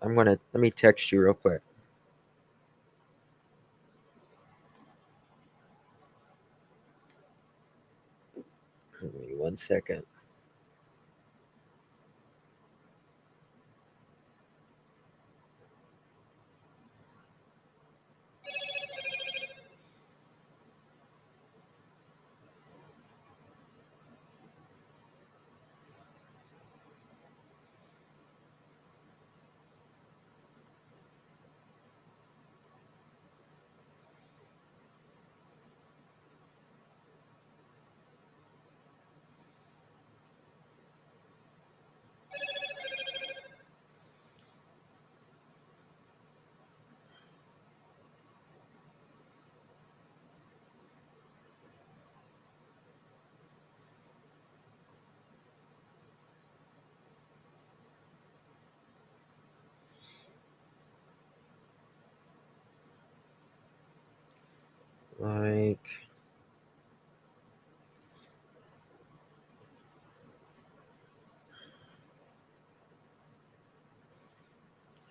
Let me text you real quick. Give me 1 second.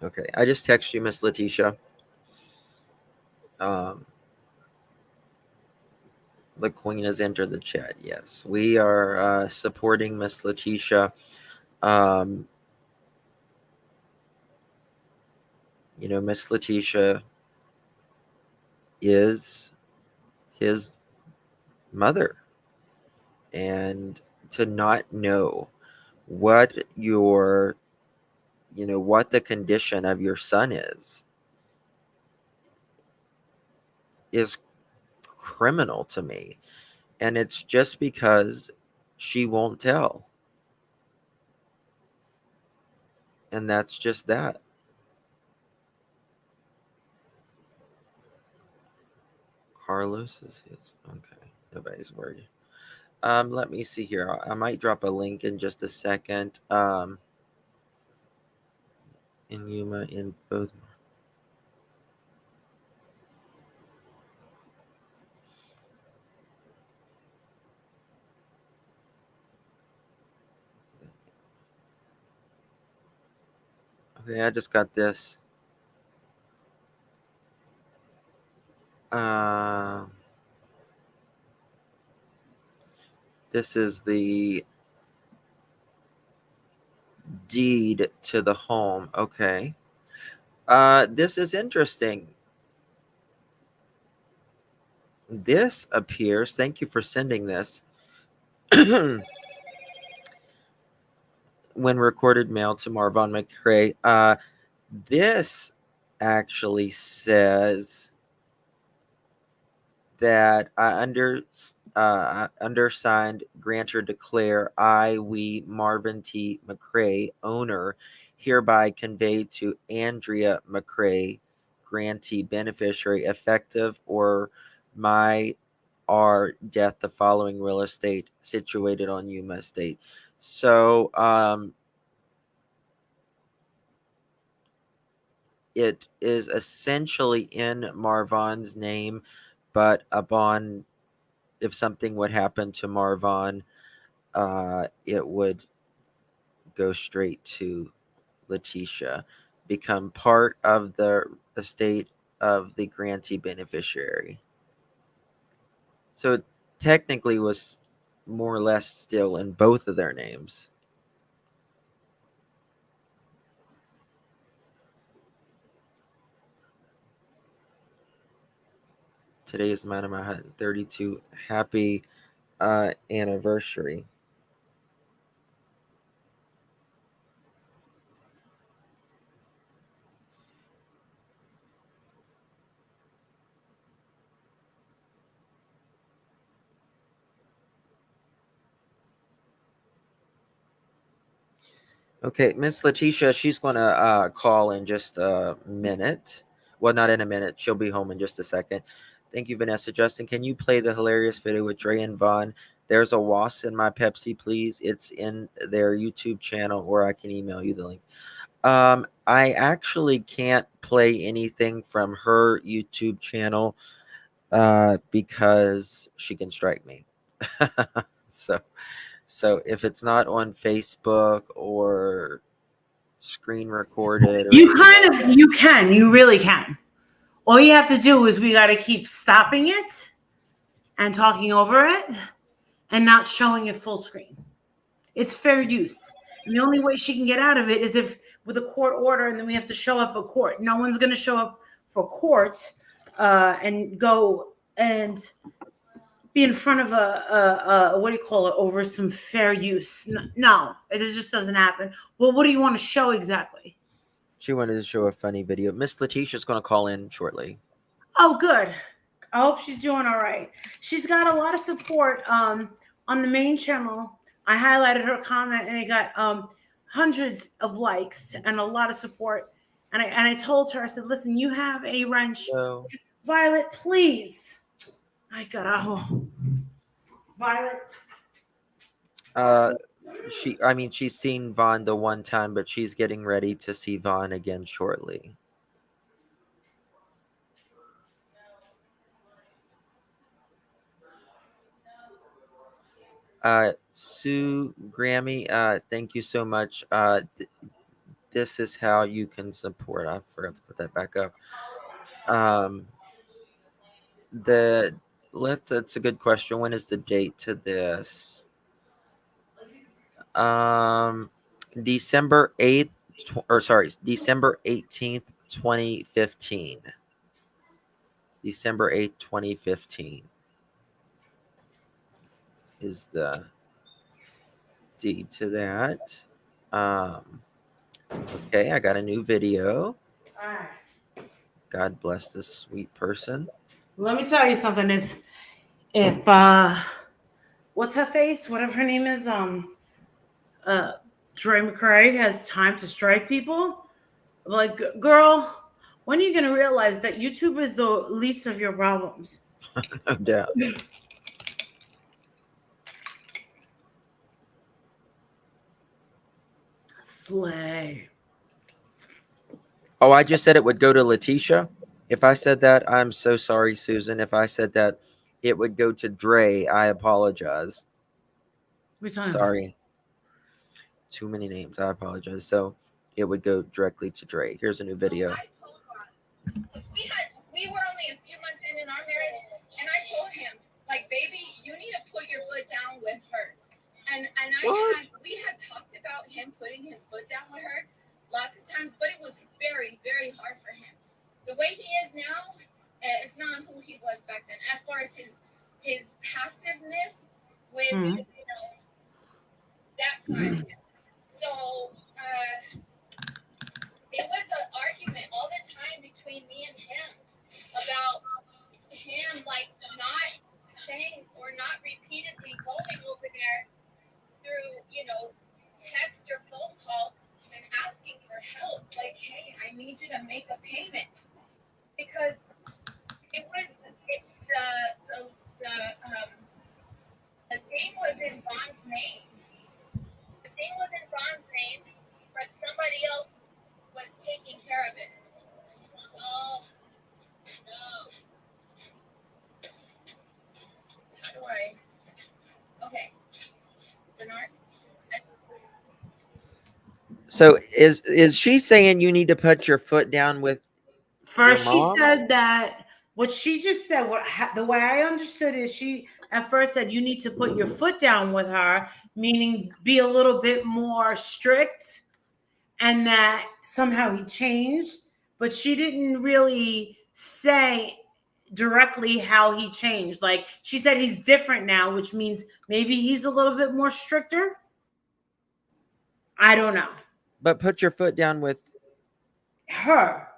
Okay, I just text you, Miss Letitia. The Queen has entered the chat. Yes, we are supporting Miss Letitia. Miss Letitia is his mother, and to not know what what the condition of your son is criminal to me. And it's just because she won't tell. And that's just that. Carlos is his. Okay. Nobody's worried. Let me see here. I might drop a link in just a second. In Yuma in both. Okay, I just got this. This is the deed to the home. Okay. This is interesting. This appears, thank you for sending this. When recorded mail to Marvon McCray. This actually says that undersigned grantor declare we Marvin T. McCray, owner, hereby convey to Andrea McCray, grantee beneficiary, effective or my our death, the following real estate situated on Yuma Estate. So it is essentially in Marvon's name, but upon if something would happen to Marvon, it would go straight to Letitia, become part of the estate of the grantee beneficiary. So it technically was more or less still in both of their names. Today is my 132. Happy anniversary. Okay, Miss Letitia, she's going to call in just a minute. Well, not in a minute. She'll be home in just a second. Thank you, Vanessa. Justin, can you play the hilarious video with Dre and Vaughn? There's a wasp in my Pepsi, please. It's in their YouTube channel, or I can email you the link. I actually can't play anything from her YouTube channel because she can strike me. So if it's not on Facebook or screen recorded or You anything you can, you really can. All you have to do is we got to keep stopping it and talking over it and not showing it full screen. It's fair use. And the only way she can get out of it is if with a court order, and then we have to show up at court. No one's going to show up for court and go and be in front of a what do you call it, over some fair use. No, it just doesn't happen. Well, what do you want to show exactly? She wanted to show a funny video. Miss Letitia's going to call in shortly. Oh, good. I hope she's doing all right. She's got a lot of support on the main channel. I highlighted her comment, and it got hundreds of likes and a lot of support. And I told her, I said, listen, you have a wrench. So, Violet, please. Ay, carajo. Violet. She's seen Vaughn the one time, but she's getting ready to see Vaughn again shortly. Sue Grammy, thank you so much. This is how you can support. I forgot to put that back up. That's a good question. When is the date to this? December 8th, December 18th, 2015. December 8th, 2015 is the deed to that. Okay, I got a new video. All right. God bless this sweet person. Let me tell you something. If what's her face? Whatever her name is, Dre McCray has time to strike people. Like, girl, when are you gonna realize that YouTube is the least of your problems? No doubt. Slay. Oh, I just said it would go to Letitia. If I said that, I'm so sorry, Susan. If I said that it would go to Dre, I apologize. What are you talking Sorry. Too many names. I apologize. So it would go directly to Dre. Here's a new video. So I told her, because we were only a few months in our marriage, and I told him, like, baby, you need to put your foot down with her. And we had talked about him putting his foot down with her lots of times, but it was very, very hard for him. The way he is now, it's not who he was back then. As far as his passiveness with, that side. So it was an argument all the time between me and him about him, like, not saying or not repeatedly going over there through, text or phone call and asking for help. Like, hey, I need you to make a payment. Because the thing was in Ron's name. The thing was in Ron's name, but somebody else was taking care of it. Oh, no. How do I? Okay. Bernard? So is she saying you need to put your foot down with First, your she mom? said that what she just said, the way I understood is she at first said you need to put your foot down with her, meaning be a little bit more strict, and that somehow he changed, but she didn't really say directly how he changed. Like, she said he's different now, which means maybe he's a little bit more stricter. I don't know. But put your foot down with her,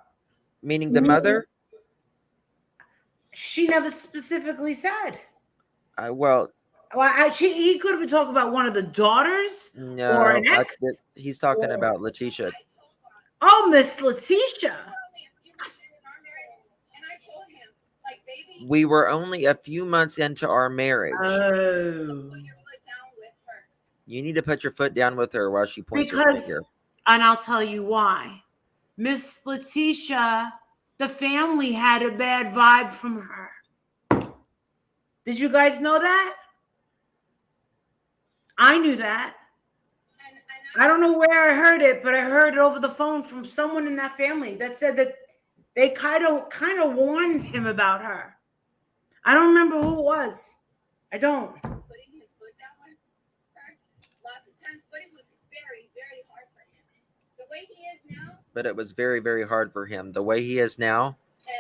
meaning the mother? She never specifically said. Well, he could have been talking about one of the daughters. No, or an ex. He's talking about Letitia. Oh, Miss Letitia. We were only a few months into our marriage. Oh. You need to put your foot down with her while she points her finger. And I'll tell you why. Miss Letitia, the family had a bad vibe from her. Did you guys know that? I knew that. I don't know where I heard it, but I heard it over the phone from someone in that family that said that they kind of warned him about her. I don't remember who it was. I don't. Putting his foot down with her lots of times, but it was very, very hard for him. The way he is now. But it was very, very hard for him. The way he is now.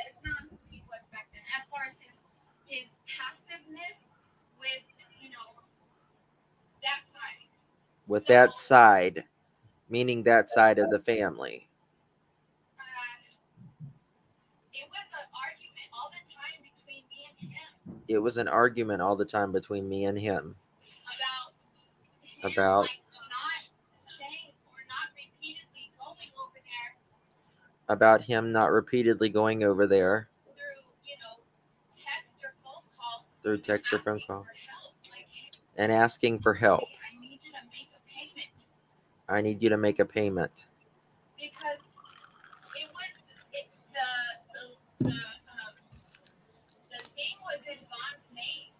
It's not who he was back then. As far as his passiveness with, that side. With that side, meaning that side of the family. It was an argument all the time between me and him. It was an argument all the time between me and him. About like, not saying or not repeatedly going over there. About him not repeatedly going over there. Through, text or phone call. Through text or phone call. And asking for help. I need you to make a payment. I need you to make a payment. Because the thing was in Von's name.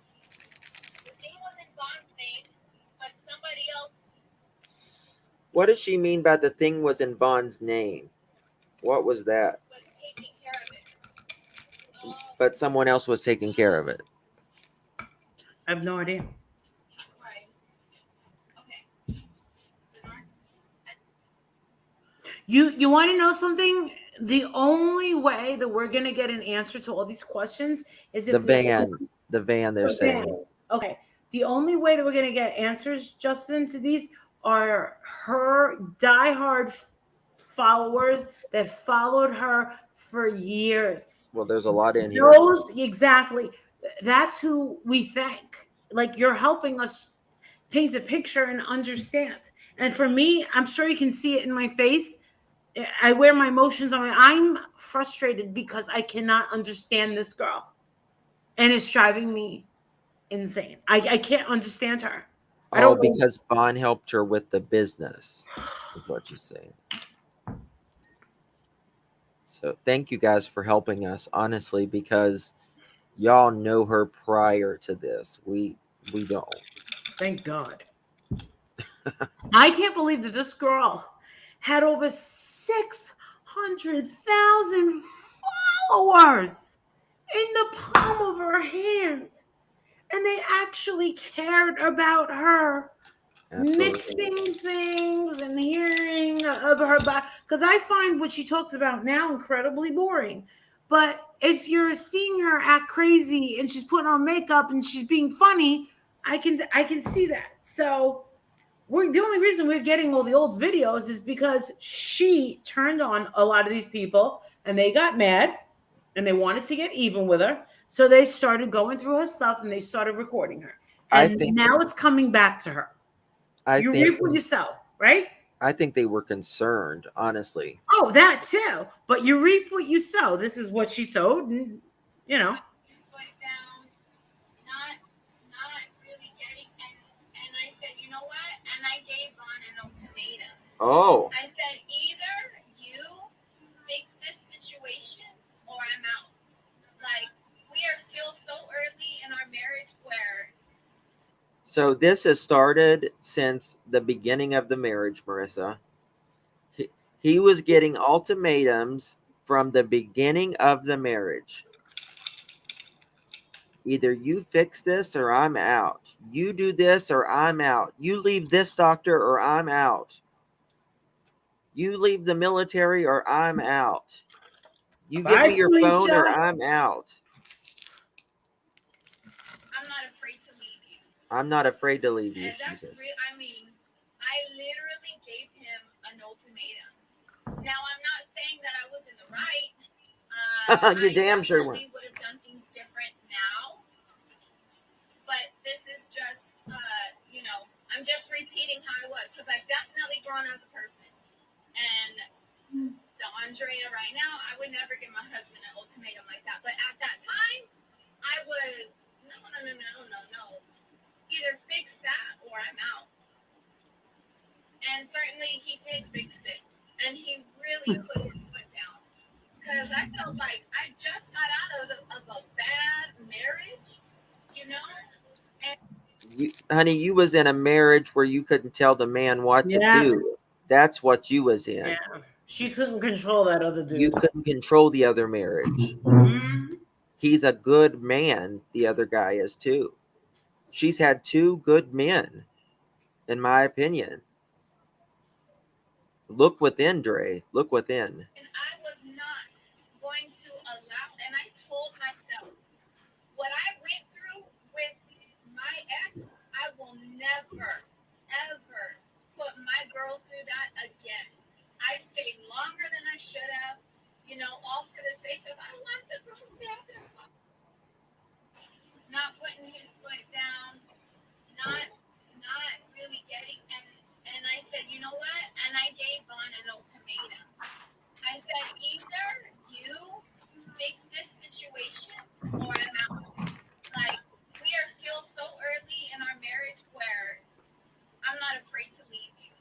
The thing was in Von's name, but somebody else. What does she mean by the thing was in Von's name? What was that? Was taking care of it. But someone else was taking care of it. I have no idea. Right. Okay. You want to know something? The only way that we're going to get an answer to all these questions is if the van they're saying. Okay. The only way that we're going to get answers, Justin, to these are her diehard followers that followed her for years. Well, there's a lot in here. Exactly. That's who we thank. Like, you're helping us paint a picture and understand. And for me, I'm sure you can see it in my face. I wear my emotions on. I'm frustrated because I cannot understand this girl, and it's driving me insane. I can't understand her. Because Vaughn helped her with the business, is what she's saying. So thank you guys for helping us, honestly, because y'all know her prior to this. We don't. Thank God. I can't believe that this girl had over 600,000 followers in the palm of her hand. And they actually cared about her. Absolutely. Mixing things and hearing of her body, because I find what she talks about now incredibly boring. But if you're seeing her act crazy and she's putting on makeup and she's being funny, I can see that. So the only reason we're getting all the old videos is because she turned on a lot of these people and they got mad and they wanted to get even with her. So they started going through her stuff and they started recording her. And now it's coming back to her. You reap what you sow, right? I think they were concerned, honestly. Oh, that too. But you reap what you sow. This is what she sowed, and you know. Down, not really getting, and I said, you know what? And I gave Vaughn an ultimatum. Oh. I said, either you fix this situation or I'm out. Like, we are still so early in our marriage where. So this has started since the beginning of the marriage, Marissa. He was getting ultimatums from the beginning of the marriage. Either you fix this or I'm out. You do this or I'm out. You leave this doctor or I'm out. You leave the military or I'm out. You give me your phone or I'm out. I'm not afraid to leave you. I'm not afraid to leave you, and that's she says. I mean, I literally gave him an ultimatum. Now, I'm not saying that I was in the right. You damn sure were. I would have done things different now. But this is just, you know, I'm just repeating how I was. Because I've definitely grown as a person. And the Andrea right now, I would never give my husband an ultimatum like that. But at that time, I was, no. Either fix that or I'm out. And certainly he did fix it. And he really put his foot down. Because I felt like I just got out of a bad marriage, you know? And honey, you was in a marriage where you couldn't tell the man what to do. That's what you was in. Yeah. She couldn't control that other dude. You couldn't control the other marriage. Mm-hmm. He's a good man. The other guy is too. She's had two good men, in my opinion. Look within, Dre. Look within. And I was not going to allow, and I told myself, what I went through with my ex, I will never, ever put my girls through that again. I stayed longer than I should have, you know, all for the sake of, I want the girls to have their fun. Not putting his foot down, not really getting, and I said, you know what? And I gave Vaughn an ultimatum. I said, either you fix this situation or I'm out. Like, we are still so early in our marriage where I'm not afraid to leave you.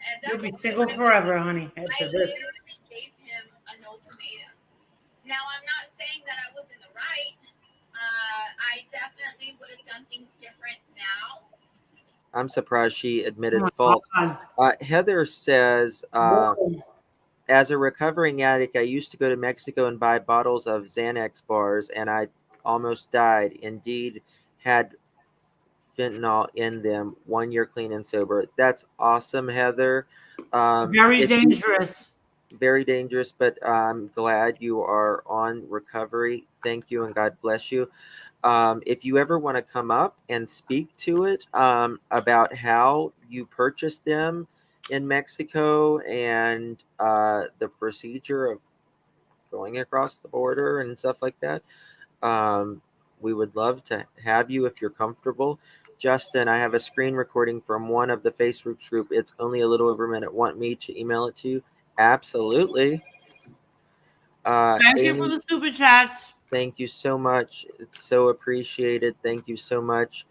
And You'll be single forever, honey. I literally gave him an ultimatum. Now, I'm not saying that I was in the right. I definitely would have done things different now. I'm surprised she admitted fault. Heather says, as a recovering addict, I used to go to Mexico and buy bottles of Xanax bars, and I almost died. Indeed, had fentanyl in them. 1 year clean and sober. That's awesome, Heather. Very dangerous. Very dangerous, but I'm glad you are on recovery. Thank you, and God bless you. If you ever want to come up and speak to it about how you purchased them in Mexico and the procedure of going across the border and stuff like that, we would love to have you if you're comfortable. Justin, I have a screen recording from one of the Facebook group. It's only a little over a minute. Want me to email it to you? Absolutely. Thank you for the super chats. Thank you so much. It's so appreciated. Thank you so much.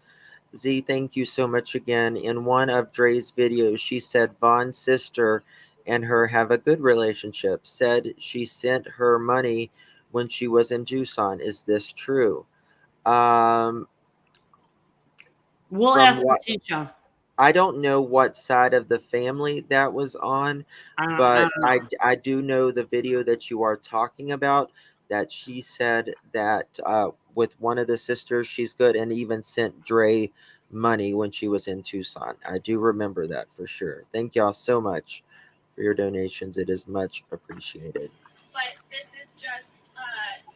Z, thank you so much again. In one of Dre's videos, she said Vaughn's sister and her have a good relationship. Said she sent her money when she was in Tucson. Is this true? We'll ask the teacher. I don't know what side of the family that was on, but don't know. I do know the video that you are talking about, that she said that with one of the sisters, she's good, and even sent Dre money when she was in Tucson. I do remember that for sure. Thank y'all so much for your donations. It is much appreciated. But this is just,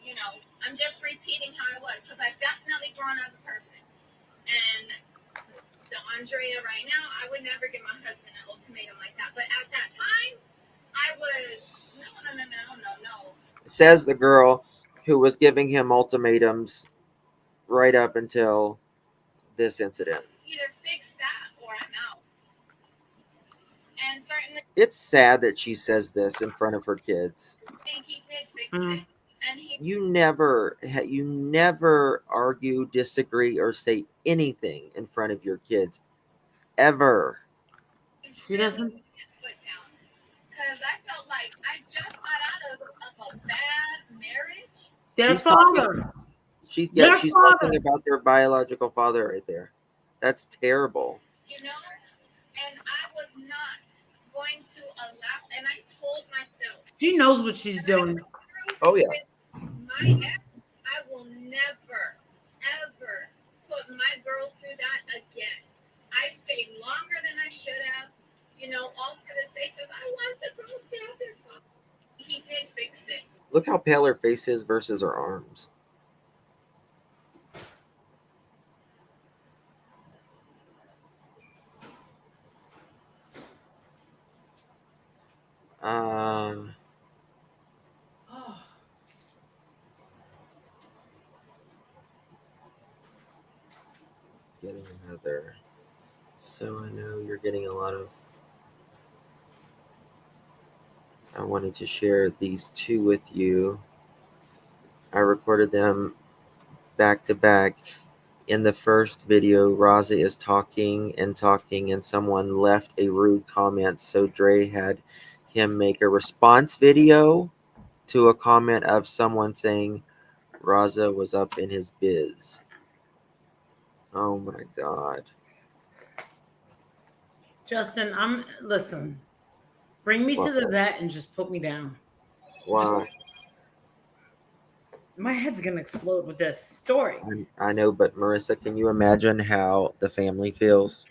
you know, I'm just repeating how I was because I've definitely grown as a person. And the Andrea right now, I would never give my husband an ultimatum like that. But at that time, I was no. Says the girl who was giving him ultimatums right up until this incident. Either fix that or I'm out. And certainly, It's sad that she says this in front of her kids. I think he did fix it. And You never argue, disagree, or say anything in front of your kids, ever. She doesn't. his foot down. Because I felt like I just got out of a bad marriage. Their She's talking- father. She's Their father. talking about their biological father right there. That's terrible. You know? And I was not going to allow, and I told myself, She knows what she's doing. Oh yeah. with my ex, I will never, ever put my girls through that again. I stayed longer than I should have, you know, all for the sake of I want the girls to have their fun. He did fix it. Look how pale her face is versus her arms. Getting another. So I know you're getting a lot of. I wanted to share these two with you. I recorded them back to back. In the first video, Raza is talking, and someone left a rude comment. So Dre had him make a response video to a comment of someone saying Raza was up in his biz. Oh my God. Justin, listen. Bring me to the vet and just put me down. Why? My head's gonna explode with this story. I know, but Marissa, can you imagine how the family feels?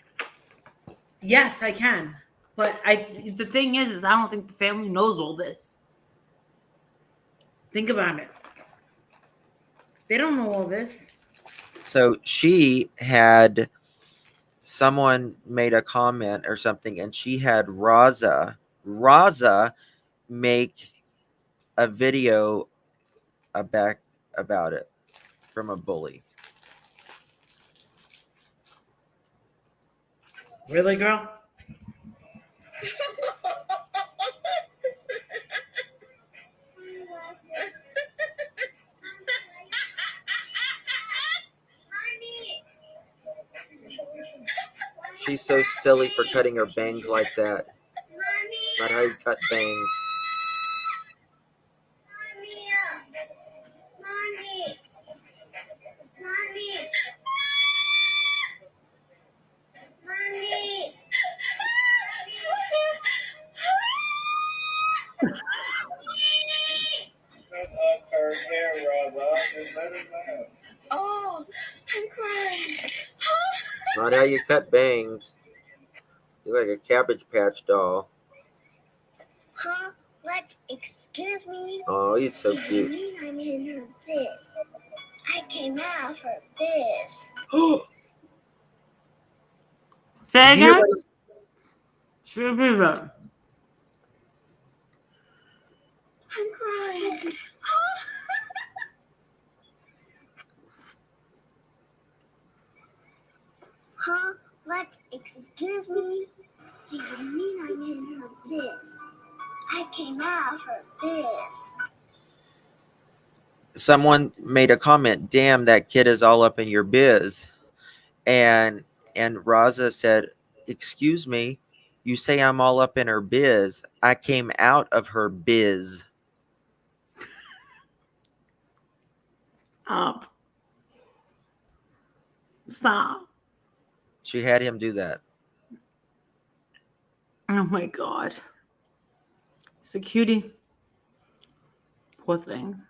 Yes, I can. But the thing is I don't think the family knows all this. Think about it. They don't know all this. So she had someone made a comment or something, and she had Raza make a video about it from a bully. Really, girl? She's so silly for cutting her bangs like that. It's not how you cut bangs. Oh, I'm crying. It's not how you cut bangs. You're like a Cabbage Patch doll. Huh? What? Excuse me? Oh, he's so Do you cute. mean I'm in her biz? I came out for biz. Say You hear again? what he's- Should be right. I'm crying. Huh? What? Excuse me? Do you mean I'm in her biz? I came out for biz. Someone made a comment, damn, that kid is all up in your biz. And Raza said, excuse me, you say I'm all up in her biz. I came out of her biz. Stop. She had him do that. Oh my God. It's a cutie. Poor thing.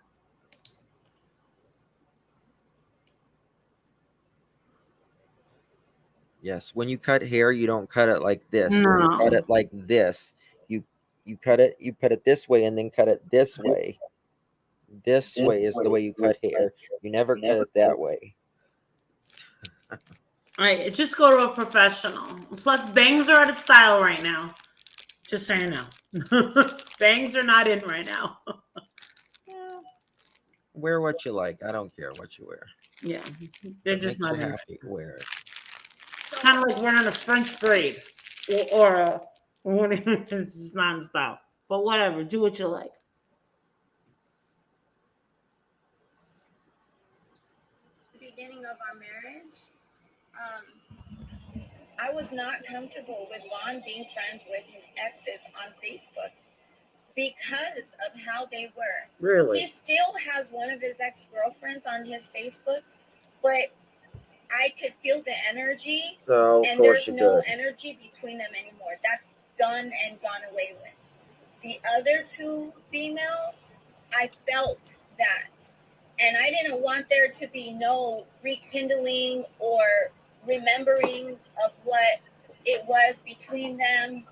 Yes, when you cut hair, you don't cut it like this. You cut No. it like this. You cut it, you put it this way and then cut it this way. This way is the way you cut hair. You never cut it that way. All right, just go to a professional. Plus, bangs are out of style right now. Just so you know. Bangs are not in right now. Wear what you like. I don't care what you wear. Yeah, they're If it just makes not you in. happy, wear it. It's kind of like wearing a French braid or a. It's just not in style. But whatever, do what you like. Beginning of our marriage, I was not comfortable with Vaughn being friends with his exes on Facebook because of how they were. Really? He still has one of his ex-girlfriends on his Facebook, but I could feel the energy, So, and there's no energy between them anymore. That's done and gone away with. The other two females, I felt that. And I didn't want there to be no rekindling or remembering of what it was between them.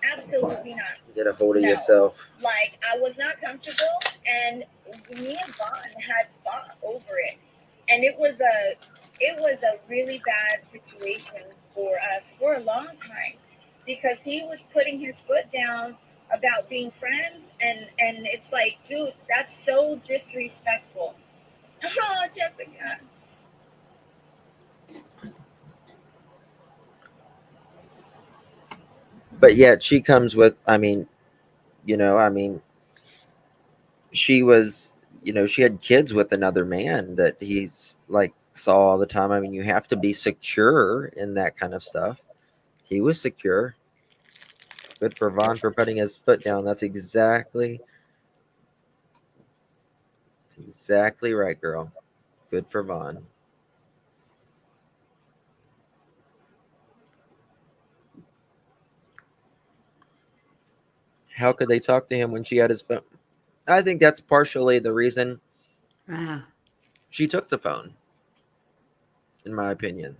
Absolutely not. get a hold of No. yourself. Like, I was not comfortable, and me and Vaughn had fought over it. And it was a really bad situation for us for a long time because he was putting his foot down about being friends, and it's like, dude, that's so disrespectful. Oh, Jessica. But yet she comes with, I mean, she was, she had kids with another man that he's like saw all the time. I mean, you have to be secure in that kind of stuff. He was secure. Good for Vaughn for putting his foot down. That's exactly right, girl. Good for Vaughn. How could they talk to him when she had his phone? I think that's partially the reason she took the phone, in my opinion.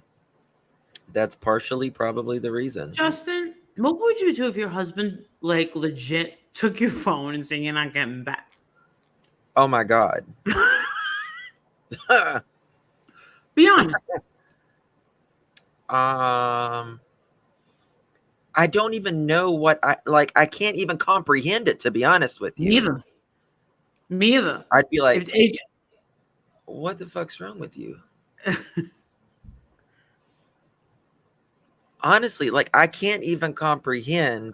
That's partially probably the reason. Justin, what would you do if your husband, like, legit took your phone and said you're not getting back? Oh my God. Be honest. I don't even know what I like. I can't even comprehend it, to be honest with you. Me either. I'd be like, what the fuck's wrong with you? Honestly, like, I can't even comprehend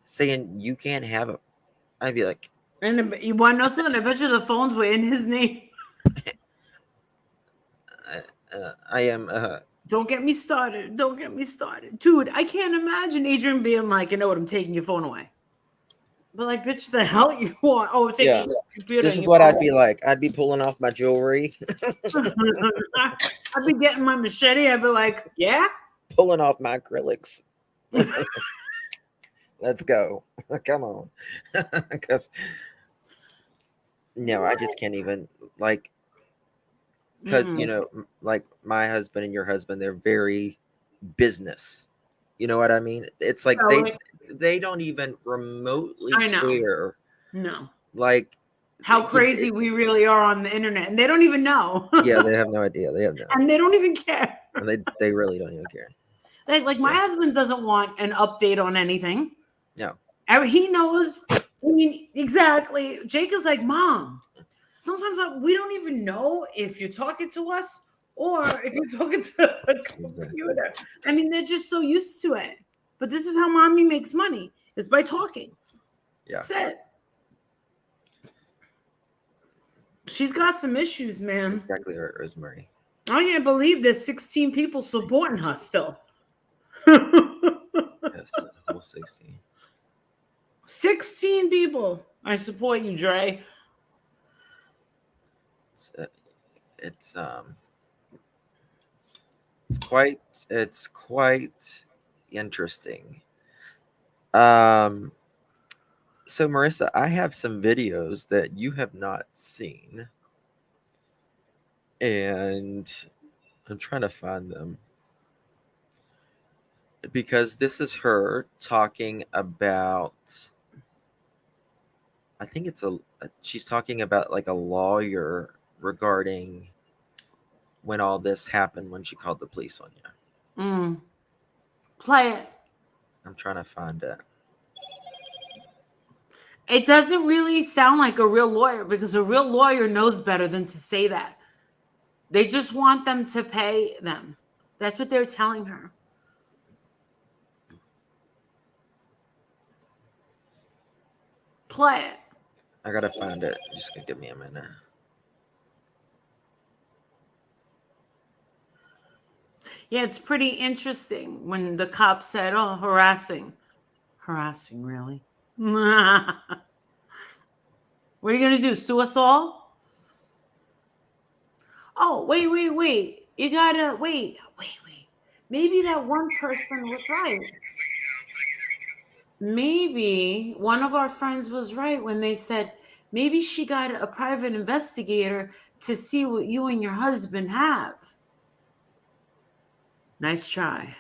saying you can't have it. I'd be like, and you want to know something? I bet you the phones were in his name. I am. Don't get me started. Don't get me started. Dude, I can't imagine Adrian being like, you know what, I'm taking your phone away. But like, bitch, the hell you want? Oh, taking your computer. This is what I'd be like. I'd be pulling off my jewelry. I'd be getting my machete. I'd be like, yeah? Pulling off my acrylics. Let's go. Come on. Because, no, I just can't even, like, because, like my husband and your husband, they're very business. You know what I mean? It's like they don't even remotely care. No. Like, how crazy we really are on the internet, and they don't even know. Yeah, they have no idea. They have no. And they don't even care. And they really don't even care. Like my husband doesn't want an update on anything. No. He knows. I mean, exactly. Jake is like, Mom, sometimes we don't even know if you're talking to us or if you're talking to a computer. I mean, they're just so used to it. But this is how mommy makes money, is by talking. Yeah. That's it. She's got some issues, man. Exactly right, Rosemary. I can't believe there's 16 people supporting her still. Yes, still 16. 16 people. I support you, Dre. It's quite interesting. So Marissa, I have some videos that you have not seen, and I'm trying to find them because this is her talking about, I think it's she's talking about like a lawyer regarding when all this happened, when she called the police on you. Play it. I'm trying to find it. It doesn't really sound like a real lawyer, because a real lawyer knows better than to say that. They just want them to pay them. That's what they're telling her. Play it. I gotta find it. Just gonna give me a minute. Yeah, it's pretty interesting when the cop said, "Oh, harassing." Harassing, really? What are you going to do? Sue us all? Oh, wait. You got to wait. Maybe that one person was right. Maybe one of our friends was right when they said maybe she got a private investigator to see what you and your husband have. Nice try.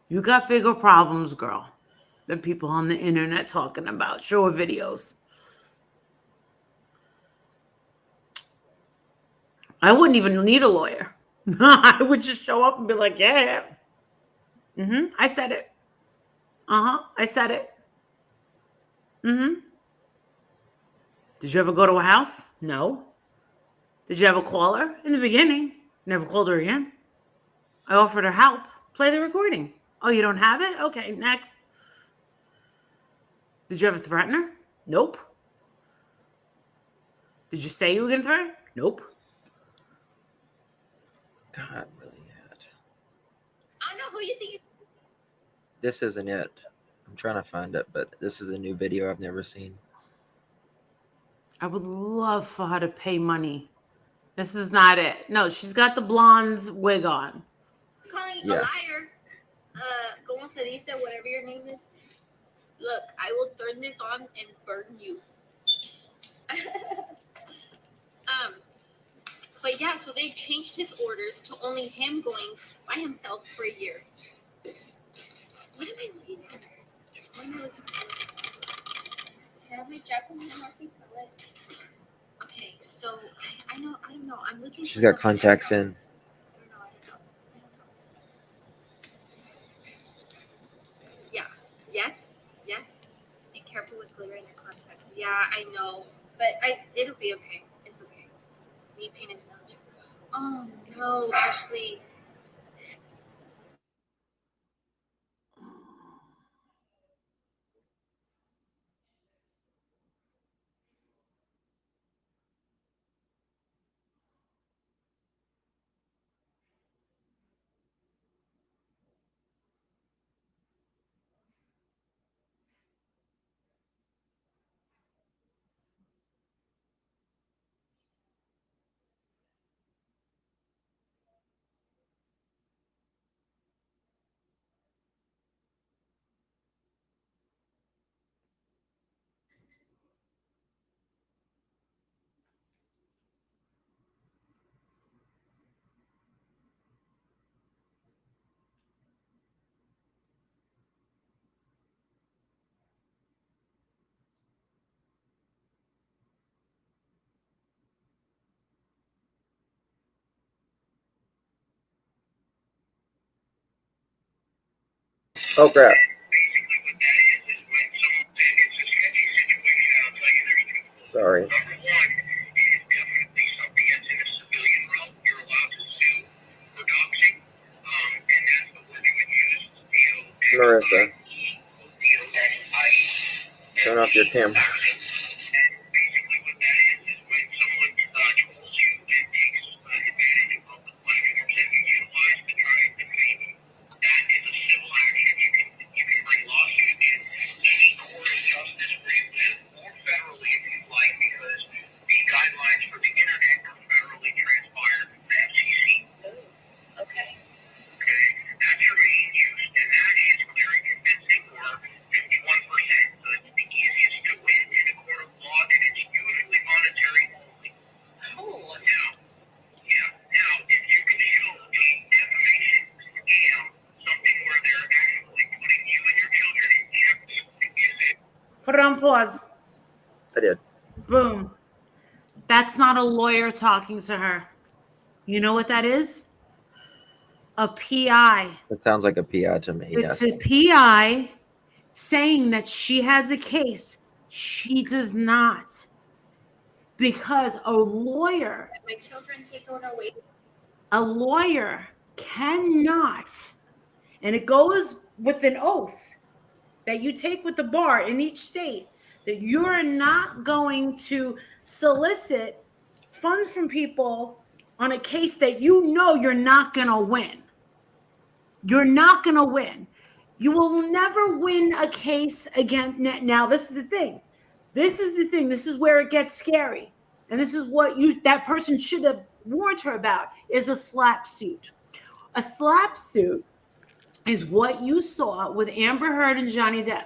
You got bigger problems, girl, than people on the internet talking about. Show her videos. I wouldn't even need a lawyer. I would just show up and be like, yeah. I said it. I said it. Did you ever go to a house? No. Did you ever call her? In the beginning. Never called her again. I offered her help. Play the recording. Oh, you don't have it? Okay, next. Did you ever threaten her? Nope. Did you say you were going to threaten her? Nope. God, really yet. I don't know who you think. This isn't it. I'm trying to find it, but this is a new video I've never seen. I would love for her to pay money. This is not it. No, she's got the blonde wig on. Calling you a liar. Como se dice, whatever your name is. Look, I will turn this on and burn you. But yeah, so they changed his orders to only him going by himself for a year. What am I looking for? What am I looking for? Can I have my Japanese marking palette? Okay, so I don't know. I'm looking. She's got contacts in. I don't know. Yeah. Yes. Be careful with glitter in your contacts. Yeah, I know, but it'll be okay. It's okay. Knee pain is not true. Oh no, Ashley. Oh crap. Sorry. Marissa, turn off your camera. pause. I did. Boom. That's not a lawyer talking to her. You know what that is? A PI. It sounds like a PI to me. It's Yes. a PI saying that she has a case. She does not. Because a lawyer, My children taken away. a lawyer cannot, and it goes with an oath that you take with the bar in each state, that you're not going to solicit funds from people on a case that you know you're not going to win. You're not going to win. You will never win a case again. Now, this is the thing. This is the thing. This is where it gets scary. And this is what that person should have warned her about, is a slap suit. A slap suit is what you saw with Amber Heard and Johnny Depp.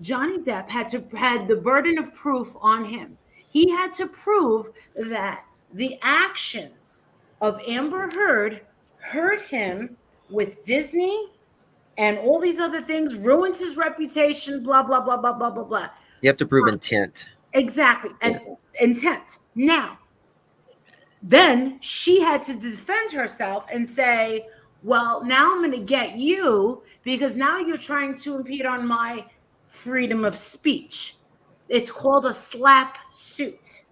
Johnny Depp had the burden of proof on him. He had to prove that the actions of Amber Heard hurt him with Disney and all these other things, ruins his reputation, blah, blah, blah, blah, blah, blah, blah. You have to prove intent. Exactly. And intent. Now, then she had to defend herself and say, well, now I'm going to get you because now you're trying to impede on my freedom of speech. It's called a slap suit.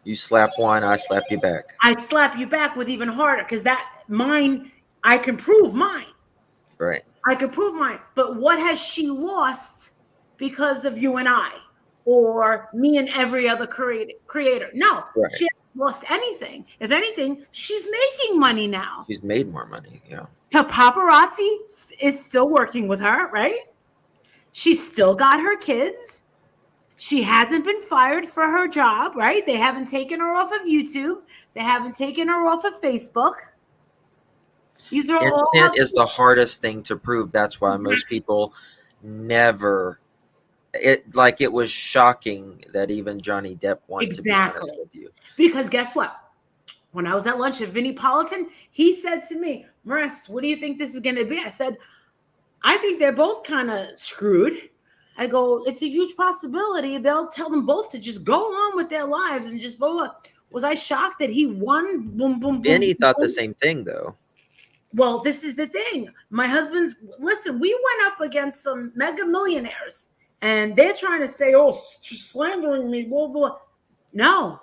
You slap one, I slap you back. I slap you back with even harder because I can prove mine. Right. I can prove mine. But what has she lost because of you and I or me and every other creator? No, right. She hasn't lost anything. If anything, she's making money now. She's made more money. Yeah. The paparazzi is still working with her, right? She's still got her kids. She hasn't been fired for her job, right? They haven't taken her off of YouTube. They haven't taken her off of Facebook. These are Intent is the hardest thing to prove. That's why most people never. It was shocking that even Johnny Depp wanted to be honest with you. Because guess what? When I was at lunch at Vinnie Politan, he said to me, Maris, what do you think this is going to be? I said, I think they're both kind of screwed. I go, it's a huge possibility. They'll tell them both to just go on with their lives and just blow up. Was I shocked that he won? Boom, boom, Vinny boom, thought boom. the same thing, though. Well, this is the thing. My husband's, listen, we went up against some mega millionaires and they're trying to say, oh, she's slandering me, blah, blah. No,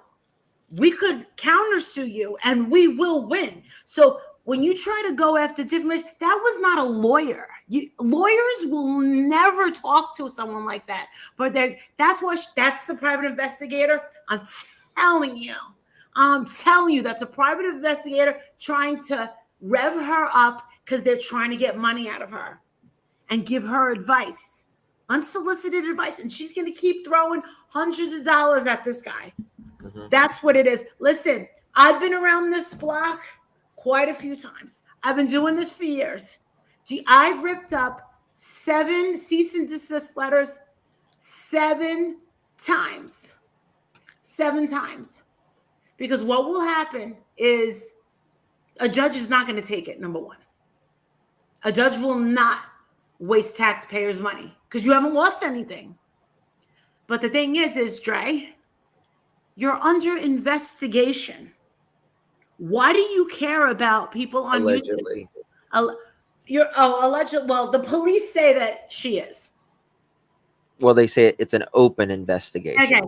we could countersue you and we will win. So when you try to go after different, that was not a lawyer. Lawyers will never talk to someone like that. But that's the private investigator. I'm telling you, that's a private investigator trying to rev her up because they're trying to get money out of her and give her advice, unsolicited advice. And she's going to keep throwing hundreds of dollars at this guy. Mm-hmm. That's what it is. Listen, I've been around this block quite a few times. I've been doing this for years. I've ripped up 7 cease and desist letters 7 times. 7 times. Because what will happen is a judge is not going to take it, number one. A judge will not waste taxpayers' money because you haven't lost anything. But the thing is, Dre, you're under investigation. Why do you care about people on Allegedly. YouTube? Allegedly. Well, the police say that she is. Well, they say it's an open investigation. Okay,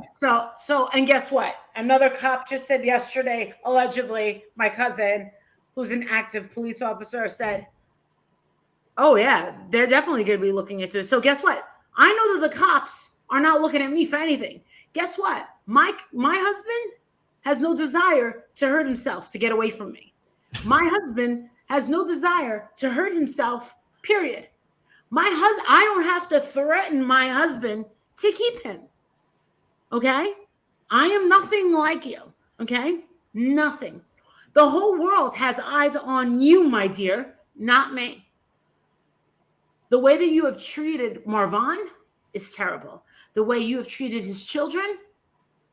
so, and guess what? Another cop just said yesterday, allegedly, my cousin, who's an active police officer, said, oh yeah, they're definitely going to be looking into it. So guess what? I know that the cops are not looking at me for anything. Guess what? My husband has no desire to hurt himself to get away from me. My husband has no desire to hurt himself, period. I don't have to threaten my husband to keep him. Okay? I am nothing like you. Okay? Nothing. The whole world has eyes on you, my dear, not me. The way that you have treated Marvon is terrible. The way you have treated his children,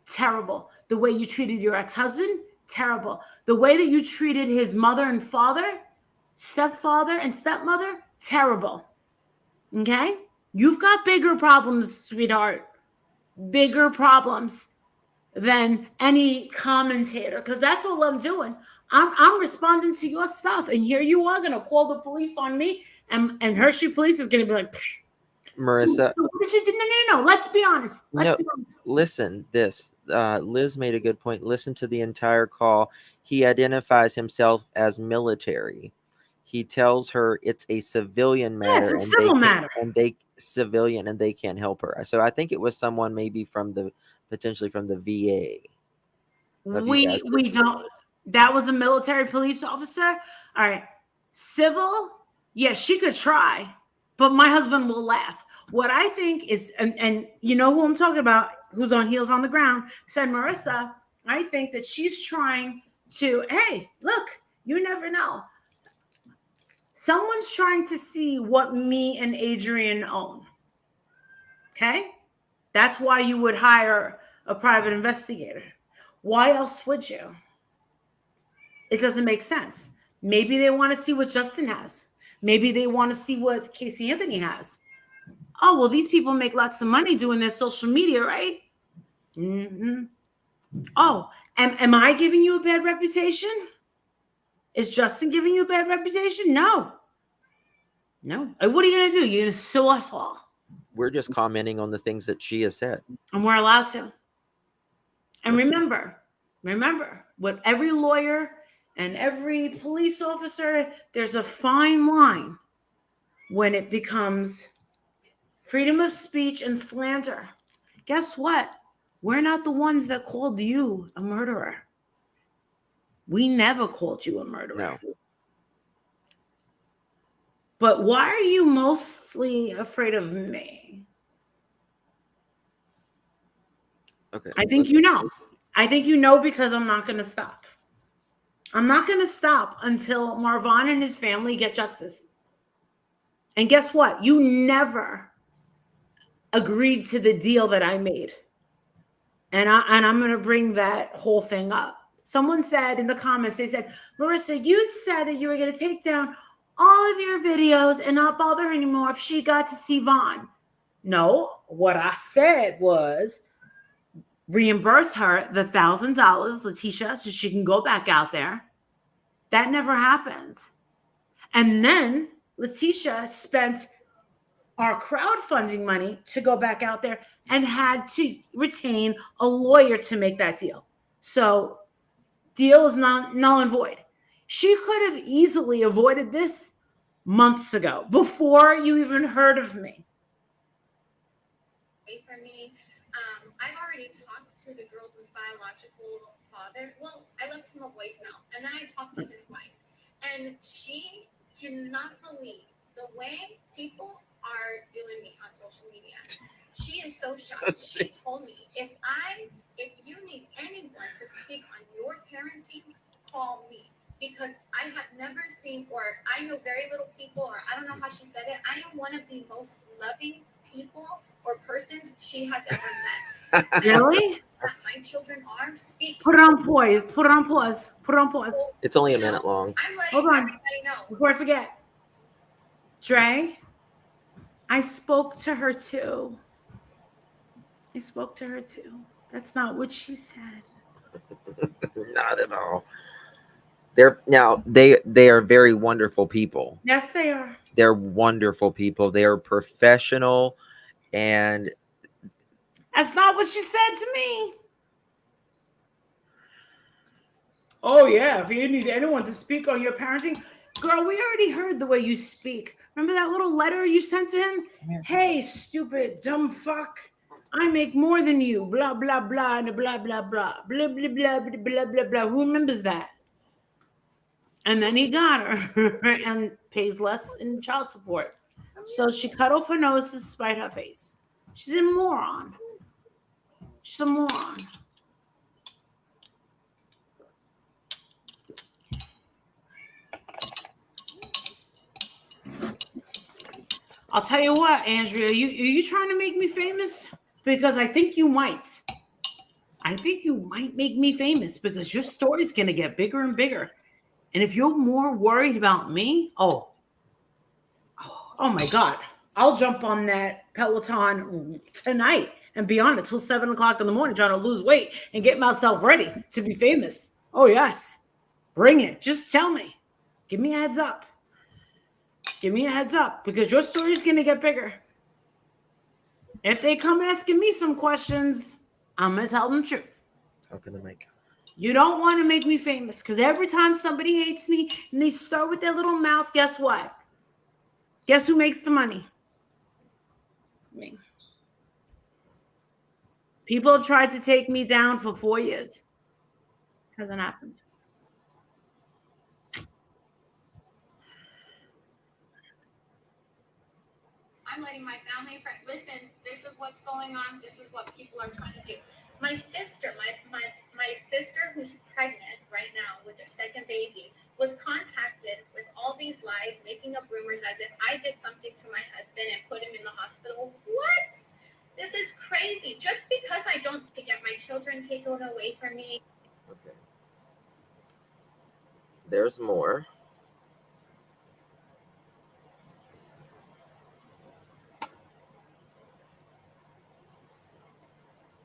terrible. The way you treated your ex-husband, terrible. The way that you treated his mother and father, stepfather and stepmother, terrible. Okay? You've got bigger problems, sweetheart. bigger problems than any commentator, because that's all I'm doing. I'm responding to your stuff, and here you are gonna call the police on me, and Hershey police is gonna be like, Marissa. So what did you do? No. Let's be honest. Listen, Liz made a good point. Listen to the entire call. He identifies himself as military. He tells her it's a civilian matter, it's a civil matter, and they can't help her. So I think it was someone maybe potentially from the VA. We don't. That was a military police officer. All right, civil. Yeah, she could try, but my husband will laugh. What I think is, and you know who I'm talking about, who's on heels on the ground, said Marissa, I think that she's trying to, hey, look, you never know. Someone's trying to see what me and Adrian own. Okay? That's why you would hire a private investigator. Why else would you? It doesn't make sense. Maybe they want to see what Justin has. Maybe they want to see what Casey Anthony has. Oh, well, these people make lots of money doing their social media, right? Mm-hmm. Oh, am I giving you a bad reputation? Is Justin giving you a bad reputation? No. What are you going to do? You're going to sue us all. We're just commenting on the things that she has said. And we're allowed to. And remember, with every lawyer and every police officer, there's a fine line when it becomes freedom of speech and slander. Guess what? We're not the ones that called you a murderer. We never called you a murderer. No. But why are you mostly afraid of me? Okay. I think you know. I think you know because I'm not going to stop. I'm not going to stop until Marvon and his family get justice. And guess what? You never agreed to the deal that I made. And I'm going to bring that whole thing up. Someone said in the comments, they said, Marissa, you said that you were going to take down all of your videos and not bother her anymore if she got to see Vaughn. No, what I said was reimburse her the $1,000, Letitia, so she can go back out there. That never happens. And then Letitia spent our crowdfunding money to go back out there and had to retain a lawyer to make that deal. So deal is null and void. She could have easily avoided this months ago before you even heard of me. For me, I've already talked to the girl's biological father. Well, I left him a voicemail, and then I talked to his wife, and she cannot believe the way people are doing me on social media. She is so shocked. She told me, if you need anyone to speak on your parenting, call me. Because I have never seen, or I know very little people, or I don't know how she said it. I am one of the most loving people or persons she has ever met. Really? My children are speaks. Put it on pause. It's only a minute long. I'm letting Hold on. everybody know. Before I forget. Dre, I spoke to her too. That's not what she said. Not at all. They are very wonderful people. Yes, they are. They're wonderful people. They are professional, and that's not what she said to me. Oh yeah, if you need anyone to speak on your parenting, girl, we already heard the way you speak. Remember that little letter you sent to him? Yeah. Hey, stupid, dumb fuck. I make more than you. Blah blah blah and blah blah blah blah blah blah blah blah blah. Who remembers that? And then he got her and pays less in child support. So she cut off her nose to spite her face. She's a moron. I'll tell you what, Andrea, are you trying to make me famous? Because I think you might. I think you might make me famous because your story's going to get bigger and bigger. And if you're more worried about me, oh my God, I'll jump on that Peloton tonight and be on it till 7 o'clock in the morning trying to lose weight and get myself ready to be famous. Oh, yes. Bring it. Just tell me. Give me a heads up. Give me a heads up because your story is going to get bigger. If they come asking me some questions, I'm going to tell them the truth. Talk in the mic. You don't want to make me famous because every time somebody hates me and they start with their little mouth, guess what? Guess who makes the money? Me. People have tried to take me down for 4 years. Hasn't happened. I'm letting my family and friends listen. This is what's going on. This is what people are trying to do. My sister, my sister who's pregnant right now with her second baby, was contacted with all these lies, making up rumors as if I did something to my husband and put him in the hospital. What? This is crazy. Just because I don't to get my children taken away from me. Okay. There's more.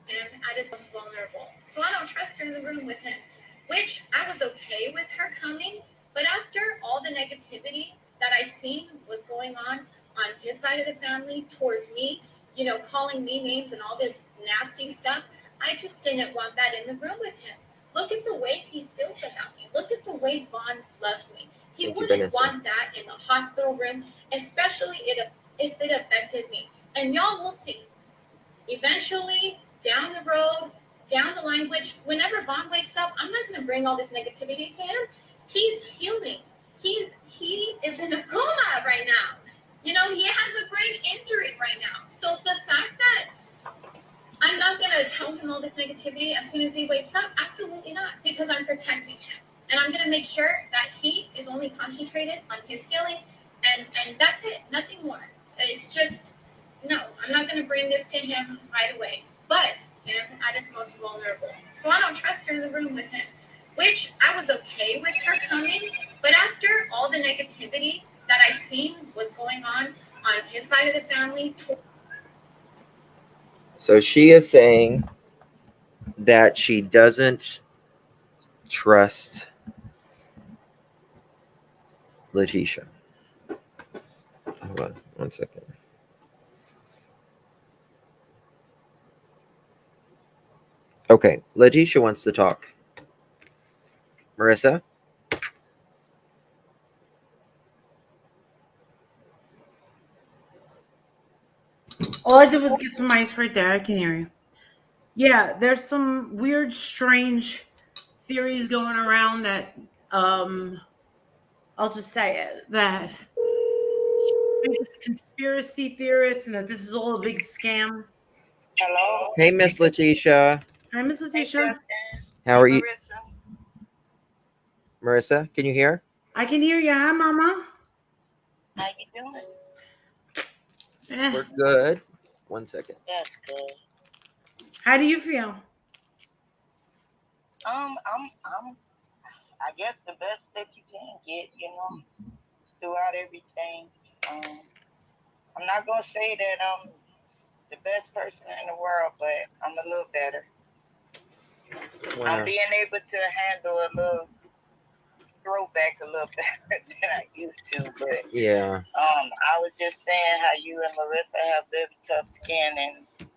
Him at his most vulnerable. So I don't trust her in the room with him, which I was okay with her coming. But after all the negativity that I seen was going on his side of the family towards me, you know, calling me names and all this nasty stuff, I just didn't want that in the room with him. Look at the way he feels about me. Look at the way Vaughn loves me. He wouldn't want that in the hospital room, especially if it affected me. And y'all will see. Eventually, down the road, down the line, which whenever Vaughn wakes up, I'm not going to bring all this negativity to him. He's healing. He is in a coma right now. You know, he has a brain injury right now. So the fact that I'm not going to tell him all this negativity as soon as he wakes up, absolutely not, because I'm protecting him. And I'm going to make sure that he is only concentrated on his healing, and that's it, nothing more. It's just, no, I'm not going to bring this to him right away. But him at his most vulnerable. So I don't trust her in the room with him, which I was okay with her coming. But after all the negativity that I seen was going on his side of the family. So she is saying that she doesn't trust Letitia. Hold on 1 second. Okay, Letitia wants to talk. Marissa? All I did was get some ice right there. I can hear you. Yeah, there's some weird, strange theories going around that I'll just say it, that she's a conspiracy theorist and that this is all a big scam. Hello. Hey, Miss Letitia. Hi, Miss Letitia. How are you? Marissa, can you hear? I can hear you. Hi, Mama. How you doing? We're good. 1 second. That's good. How do you feel? I'm I guess the best that you can get, you know, throughout everything. I'm not gonna say that I'm the best person in the world, but I'm a little better. Wow. I'm being able to handle a little throwback a little better than I used to, but Yeah. I was just saying how you and Melissa have very tough skin, and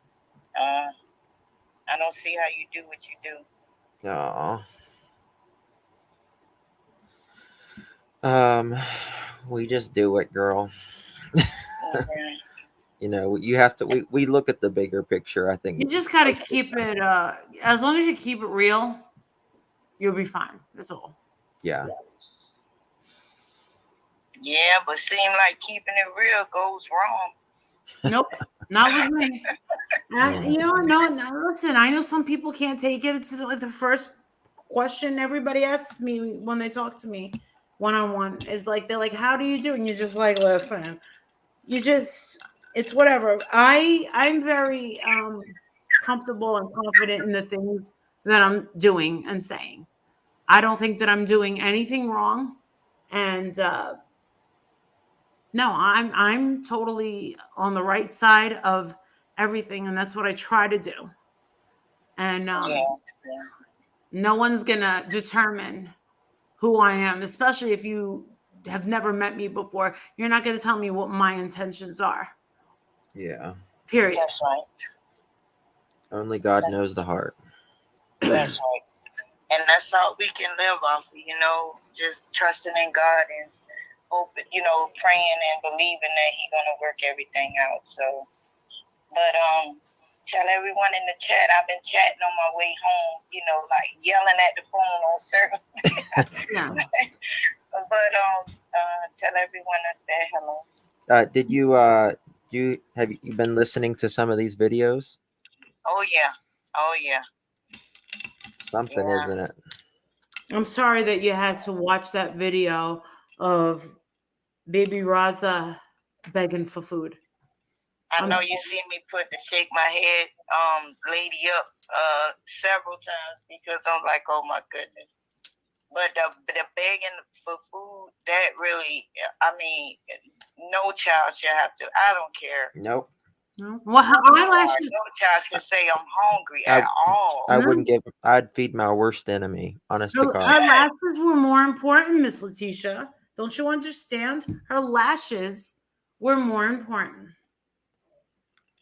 I don't see how you do what you do. Aw. We just do it, girl. Okay. You know, you have to. We look at the bigger picture. I think You just gotta keep it. As long as you keep it real, you'll be fine. That's all. Yeah. Yeah, but seem like keeping it real goes wrong. Nope, not with me. You know, no. Listen, I know some people can't take it. It's like the first question everybody asks me when they talk to me one-on-one is like, they're like, "How do you do?" And you're just like, "Listen, it's whatever." I'm very comfortable and confident in the things that I'm doing and saying. I don't think that I'm doing anything wrong, and no, I'm totally on the right side of everything, and that's what I try to do. And Yeah. no one's gonna determine who I am, especially if you have never met me before. You're not gonna tell me what my intentions are. Yeah. Period. That's right. Only God knows the heart. That's right. And that's all we can live off of, you know, just trusting in God and hoping, you know, praying and believing that He's gonna work everything out. So, but tell everyone in the chat, I've been chatting on my way home, you know, like yelling at the phone on certain. Yeah. But tell everyone I said hello. Did you have you been listening to some of these videos? Oh yeah, oh yeah. Something, Yeah. isn't it? I'm sorry that you had to watch that video of baby Raza begging for food. I know you see me put the shake my head lady up several times because I'm like, oh my goodness. But the begging for food, that really, I mean, no child should have to. I don't care. Nope. Well, her eyelashes. No child should say I'm hungry at all. I wouldn't give. I'd feed my worst enemy. Honest to God. Her lashes were more important, Miss Letitia. Don't you understand? Her lashes were more important.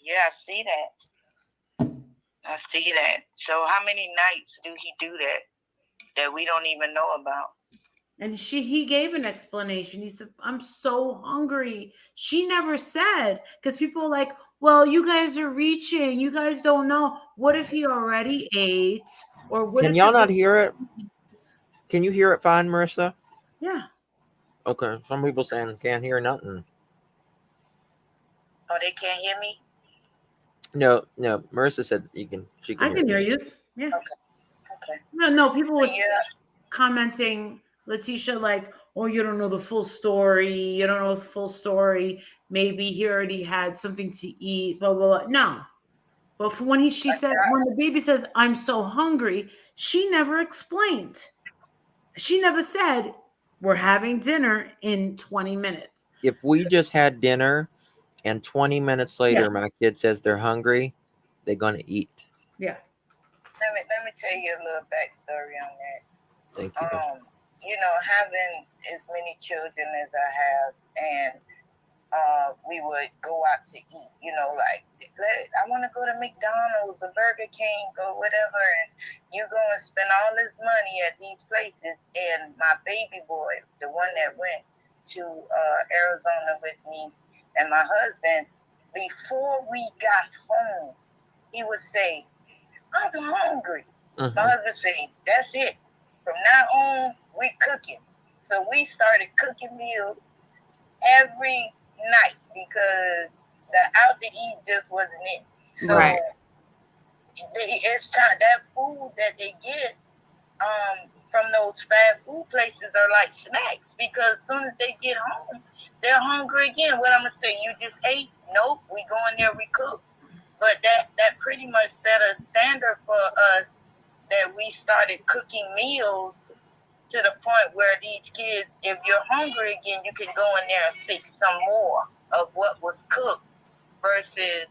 Yeah, I see that. I see that. So how many nights do he do that we don't even know about? And he gave an explanation. He said, I'm so hungry. She never said, because people are like, well, you guys are reaching. You guys don't know. What if he already ate? Or what Can if y'all not hear it? Can you hear it fine, Marissa? Yeah. Okay. Some people saying can't hear nothing. Oh, they can't hear me? No. Marissa said you can. She can. I can hear you. Yeah. Okay. No. People were commenting, Letitia, like, oh, you don't know the full story. You don't know the full story. Maybe he already had something to eat. Blah blah blah. No. But when she said, when the baby says, I'm so hungry, she never explained. She never said, we're having dinner in 20 minutes. If we just had dinner and 20 minutes later my kid says they're hungry, they're going to eat. Yeah. Let me tell you a little backstory on that. Thank you. You know, having as many children as I have, and we would go out to eat, you know, like, I want to go to McDonald's or Burger King or whatever, and you go and spend all this money at these places. And my baby boy, the one that went to Arizona with me, and my husband, before we got home, he would say, I'm hungry. My husband said, that's it. From now on, we cooking. So we started cooking meals every night because the out to eat just wasn't it. So right. It's time, that food that they get from those fast food places are like snacks, because as soon as they get home, they're hungry again. What I'm gonna say, you just ate? Nope, we go in there, we cook. But that pretty much set a standard for us, that we started cooking meals to the point where these kids, if you're hungry again, you can go in there and fix some more of what was cooked, versus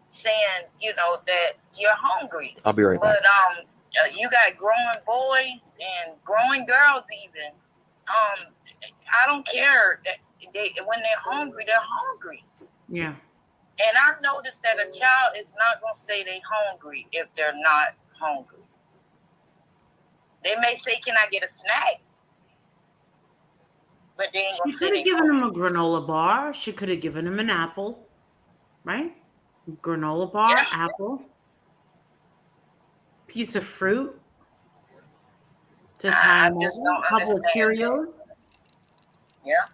saying, you know, that you're hungry. I'll be right back. But you got growing boys and growing girls even. I don't care that when they're hungry, they're hungry. Yeah. And I've noticed that a child is not going to say they're hungry if they're not hungry. They may say, can I get a snack? But they ain't going to say She could have given him a granola bar. She could have given him an apple, right? Granola bar, apple, piece of fruit. To tie him just over, don't a couple of understand. Cheerios. Yeah.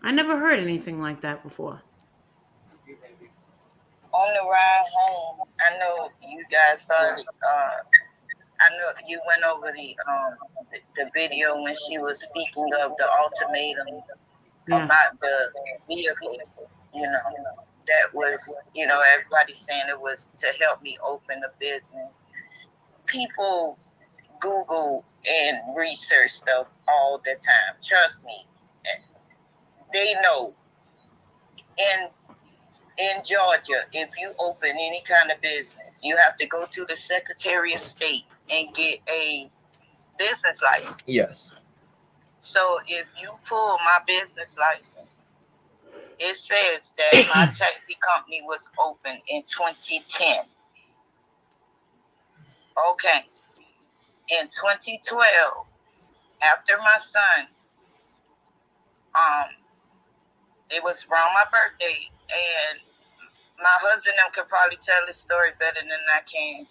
I never heard anything like that before. On the ride home, I know you guys started. I know you went over the video when she was speaking of the ultimatum about the vehicle. You know, that was, you know, everybody saying it was to help me open a business. People Google and research stuff all the time. Trust me, they know. And in Georgia, if you open any kind of business, you have to go to the Secretary of State and get a business license. Yes. So if you pull my business license, it says that my taxi company was open in 2010. Okay. In 2012, after my son, it was around my birthday, and my husband could probably tell this story better than I can,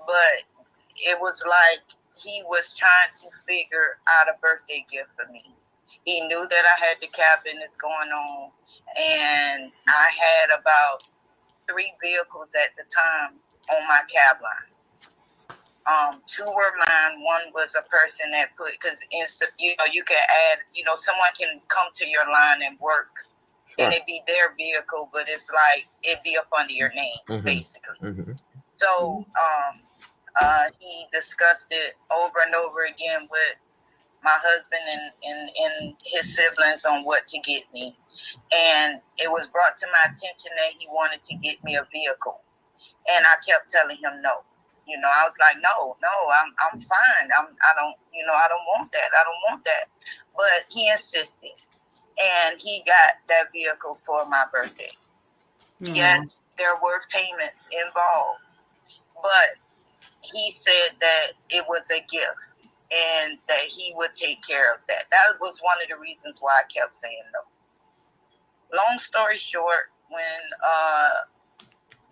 but it was like he was trying to figure out a birthday gift for me. He knew that I had the cabinets going on, and I had about 3 vehicles at the time on my cab line. 2 were mine. 1 was a person that put, because you can add, someone can come to your line and work, sure, and it be their vehicle, but it's like it be up under your name, basically. So he discussed it over and over again with my husband and his siblings on what to get me, and it was brought to my attention that he wanted to get me a vehicle, and I kept telling him no. I was like, no, I'm fine. I don't want that. I don't want that. But he insisted, and he got that vehicle for my birthday. Mm-hmm. Yes, there were payments involved, but he said that it was a gift and that he would take care of that. That was one of the reasons why I kept saying no. Long story short, when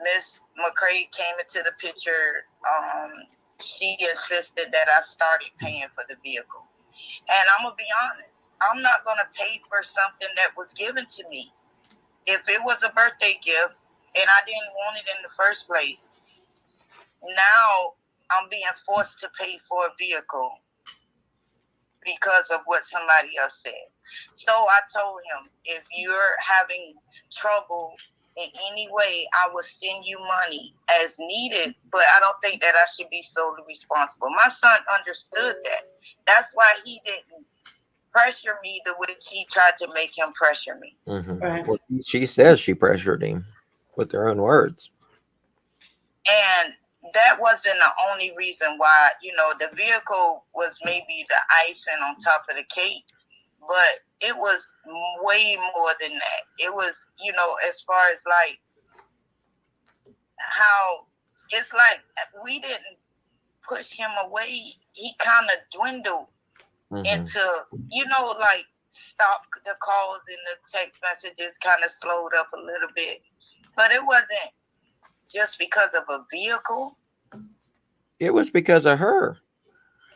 Miss McCray came into the picture, she insisted that I started paying for the vehicle. And I'm going to be honest, I'm not going to pay for something that was given to me. If it was a birthday gift and I didn't want it in the first place, now I'm being forced to pay for a vehicle because of what somebody else said. So I told him, if you're having trouble in any way, I will send you money as needed, but I don't think that I should be solely responsible. My son understood that. That's why he didn't pressure me the way she tried to make him pressure me. Mm-hmm. Right. Well, she says she pressured him with her own words. And that wasn't the only reason why, the vehicle was maybe the icing on top of the cake, but it was way more than that. It was, as far as like how it's like we didn't push him away. He kind of dwindled into, like stop the calls and the text messages kind of slowed up a little bit. But it wasn't just because of a vehicle. It was because of her.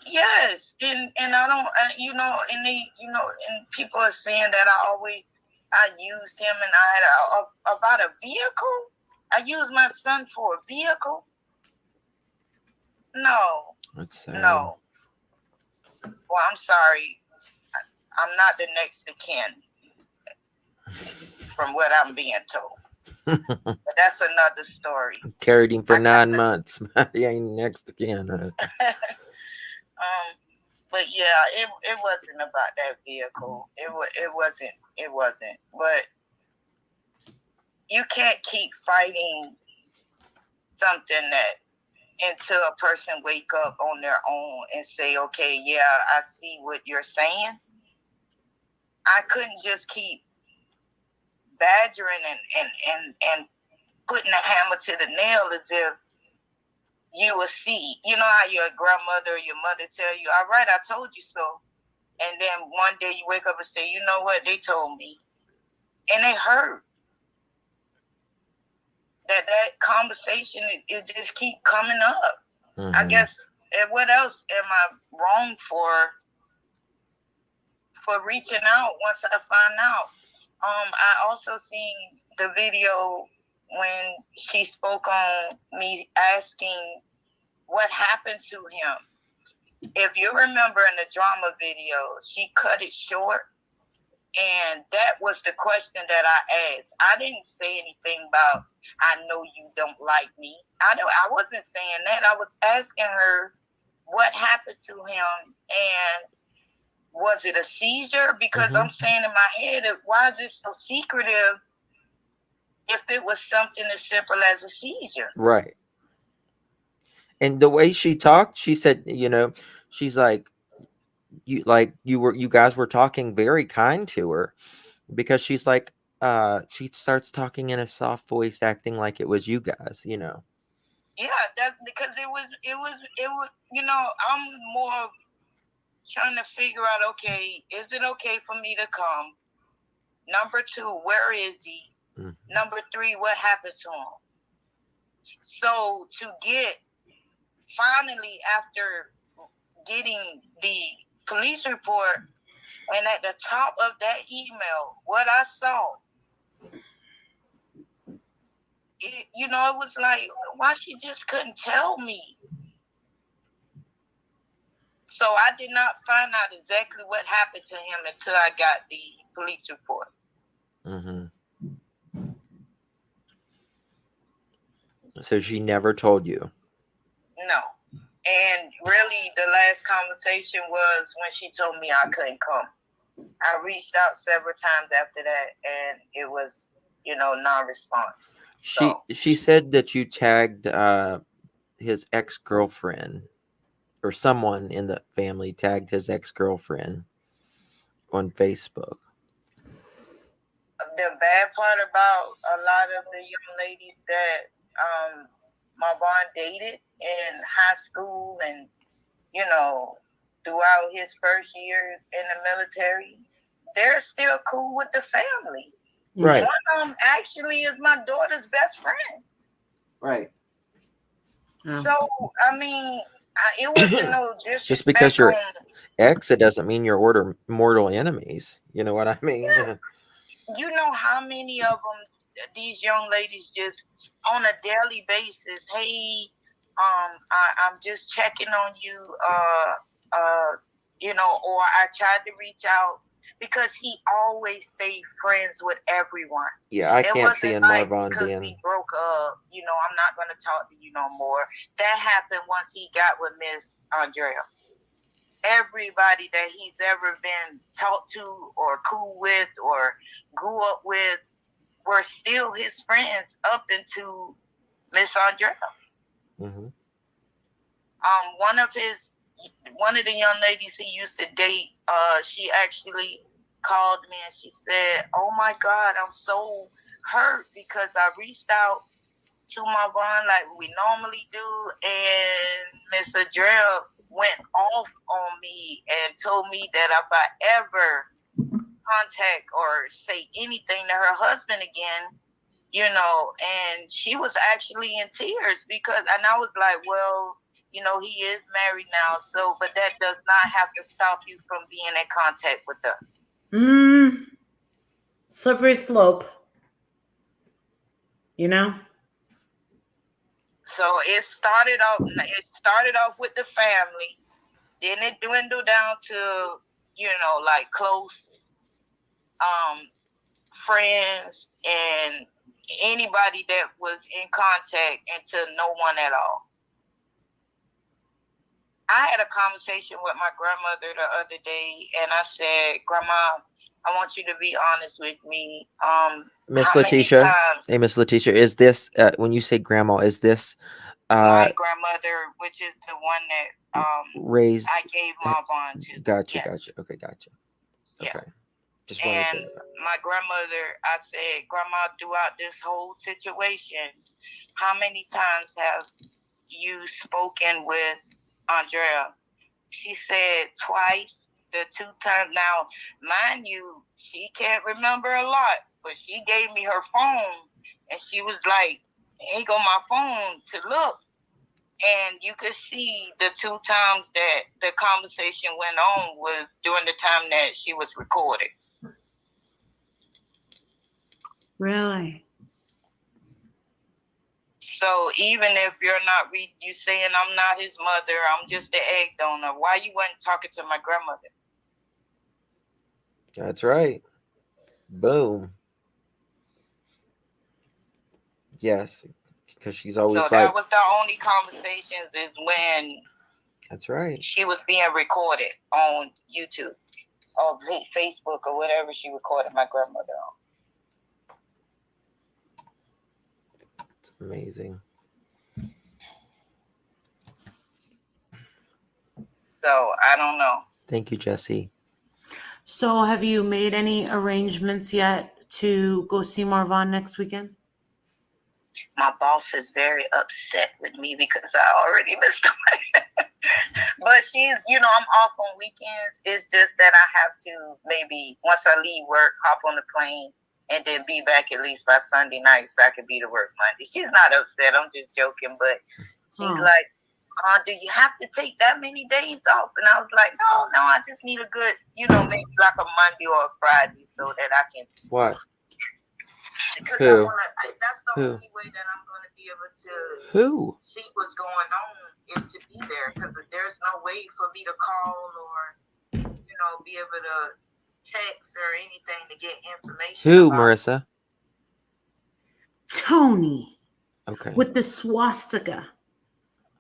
Yes, and I don't, and they, and people are saying that I used him, and I had about a vehicle. I used my son for a vehicle. No, that's sad. No. Well, I'm sorry, I'm not the next of kin, from what I'm being told. But that's another story. Carried him for 9 months. He ain't next to kin. But yeah, it wasn't about that vehicle. It wasn't. But you can't keep fighting something that until a person wake up on their own and say, okay, yeah, I see what you're saying. I couldn't just keep badgering and putting the hammer to the nail as if you will see. You know how your grandmother or your mother tell you, all right, I told you so. And then one day you wake up and say, you know what, they told me. And it hurt. That conversation, it just keep coming up. Mm-hmm. I guess, and what else am I wrong for reaching out once I find out? I also seen the video when she spoke on me asking what happened to him. If you remember in the drama video, she cut it short, and that was the question that I asked. I didn't say anything about, I know you don't like me. I wasn't saying that. I was asking her what happened to him, and was it a seizure? Because I'm saying in my head, why is it so secretive if it was something as simple as a seizure. Right. And the way she talked, she said, she's like, you guys were talking very kind to her, because she's like, she starts talking in a soft voice, acting like it was you guys, Yeah, that's because it was, I'm more trying to figure out, okay, is it okay for me to come? Number 2, where is he? Mm-hmm. Number 3, what happened to him? So to get, finally, after getting the police report, and at the top of that email, what I saw, it was like, why she just couldn't tell me? So I did not find out exactly what happened to him until I got the police report. Mm-hmm. So she never told you? No. And really, the last conversation was when she told me I couldn't come. I reached out several times after that, and it was, non-response. She said that you tagged his ex-girlfriend, or someone in the family tagged his ex-girlfriend on Facebook. The bad part about a lot of the young ladies that Marvon dated in high school and, throughout his first year in the military, they're still cool with the family. Right. One of them actually is my daughter's best friend. Right. So, I mean, it wasn't no disrespect. Just because you're ex, it doesn't mean you're mortal enemies. You know what I mean? Yeah. You know how many of them, these young ladies, just on a daily basis, hey, I'm just checking on you, or I tried to reach out, because he always stayed friends with everyone. Yeah, I can't see in Marvon because being... we broke up, I'm not going to talk to you no more. That happened once he got with Miss Andrea. Everybody that he's ever been talked to or cool with or grew up with were still his friends up into Miss Andrea. Mm-hmm. One of the young ladies he used to date, she actually called me and she said, "Oh my God, I'm so hurt because I reached out to Marvon like we normally do, and Miss Andrea went off on me and told me that if I ever contact or say anything to her husband again, and she was actually in tears and I was like, well, he is married now, so, but that does not have to stop you from being in contact with her. Slippery slope. So it started off with the family. Then it dwindled down to, like close friends and anybody that was in contact, and to no one at all. I had a conversation with my grandmother the other day, and I said, "Grandma, I want you to be honest with me. Miss Letitia, hey, Miss Letitia, is this, when you say grandma, is this my grandmother, which is the one that raised, I gave Marvon to?" Gotcha, yes. Gotcha. Okay, gotcha. Okay. Yeah. Just and my grandmother, I said, "Grandma, throughout this whole situation, how many times have you spoken with Andrea?" She said twice. The 2 times. Now, mind you, she can't remember a lot, but she gave me her phone, and she was like, "Here go my phone to look." And you could see the 2 times that the conversation went on was during the time that she was recorded. Really? So even if you're not you saying I'm not his mother, I'm just the egg donor, why you weren't talking to my grandmother? That's right. Boom. Yes, because she's always so that was the only conversations is when. That's right. She was being recorded on YouTube or Facebook or whatever she recorded my grandmother on. Amazing. So I don't know. Thank you, Jesse. So have you made any arrangements yet to go see Marvon next weekend? My boss is very upset with me because I already missed the But she's, I'm off on weekends. It's just that I have to maybe, once I leave work, hop on the plane and then be back at least by Sunday night so I can be to work Monday. She's not upset. I'm just joking. But she's like, do you have to take that many days off? And I was like, no, I just need a good, maybe like a Monday or a Friday so that I can. What? Because Who? that's the Who? only way that I'm going to be able to Who? see what's going on is to be there. Because there's no way for me to call or, be able to text or anything to get information. Who, about Marissa? Tony. Okay. With the swastika.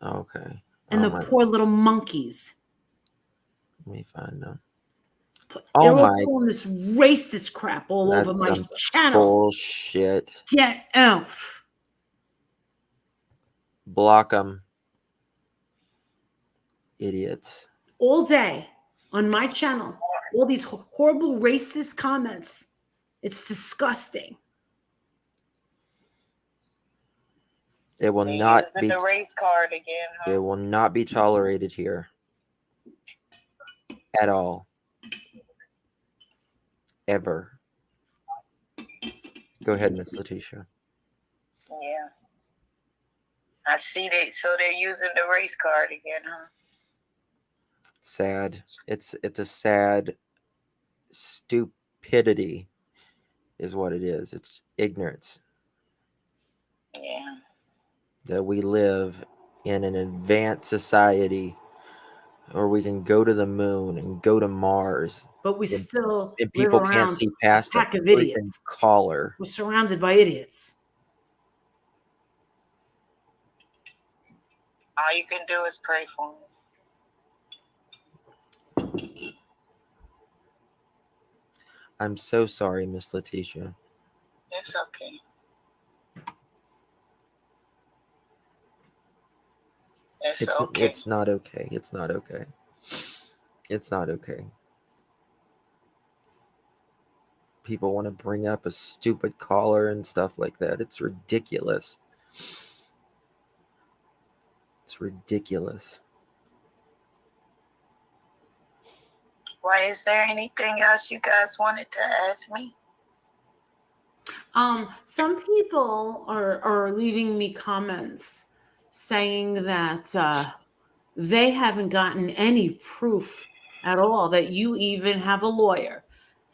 Okay. And Oh the my. poor little monkeys. Let me find them. They're Oh all my. pulling this racist crap all That's over my some channel. bullshit. Get out. Block them. Idiots. All day on my channel. All these horrible racist comments. It's disgusting. It will not be the race card again, huh? It will not be tolerated here. At all. Ever. Go ahead, Miss Letitia. Yeah. I see that. So they're using the race card again, huh? Sad. It's a sad stupidity is what it is. It's ignorance. Yeah. That we live in an advanced society, or we can go to the moon and go to Mars. But we still and live people around can't see past a pack a of freaking idiots. collar. We're surrounded by idiots. All you can do is pray for me. I'm so sorry, Miss Letitia. It's okay. It's okay. It's not okay. It's not okay. It's not okay. People want to bring up a stupid collar and stuff like that. It's ridiculous. It's ridiculous. Why, is there anything else you guys wanted to ask me? Some people are leaving me comments saying that they haven't gotten any proof at all that you even have a lawyer.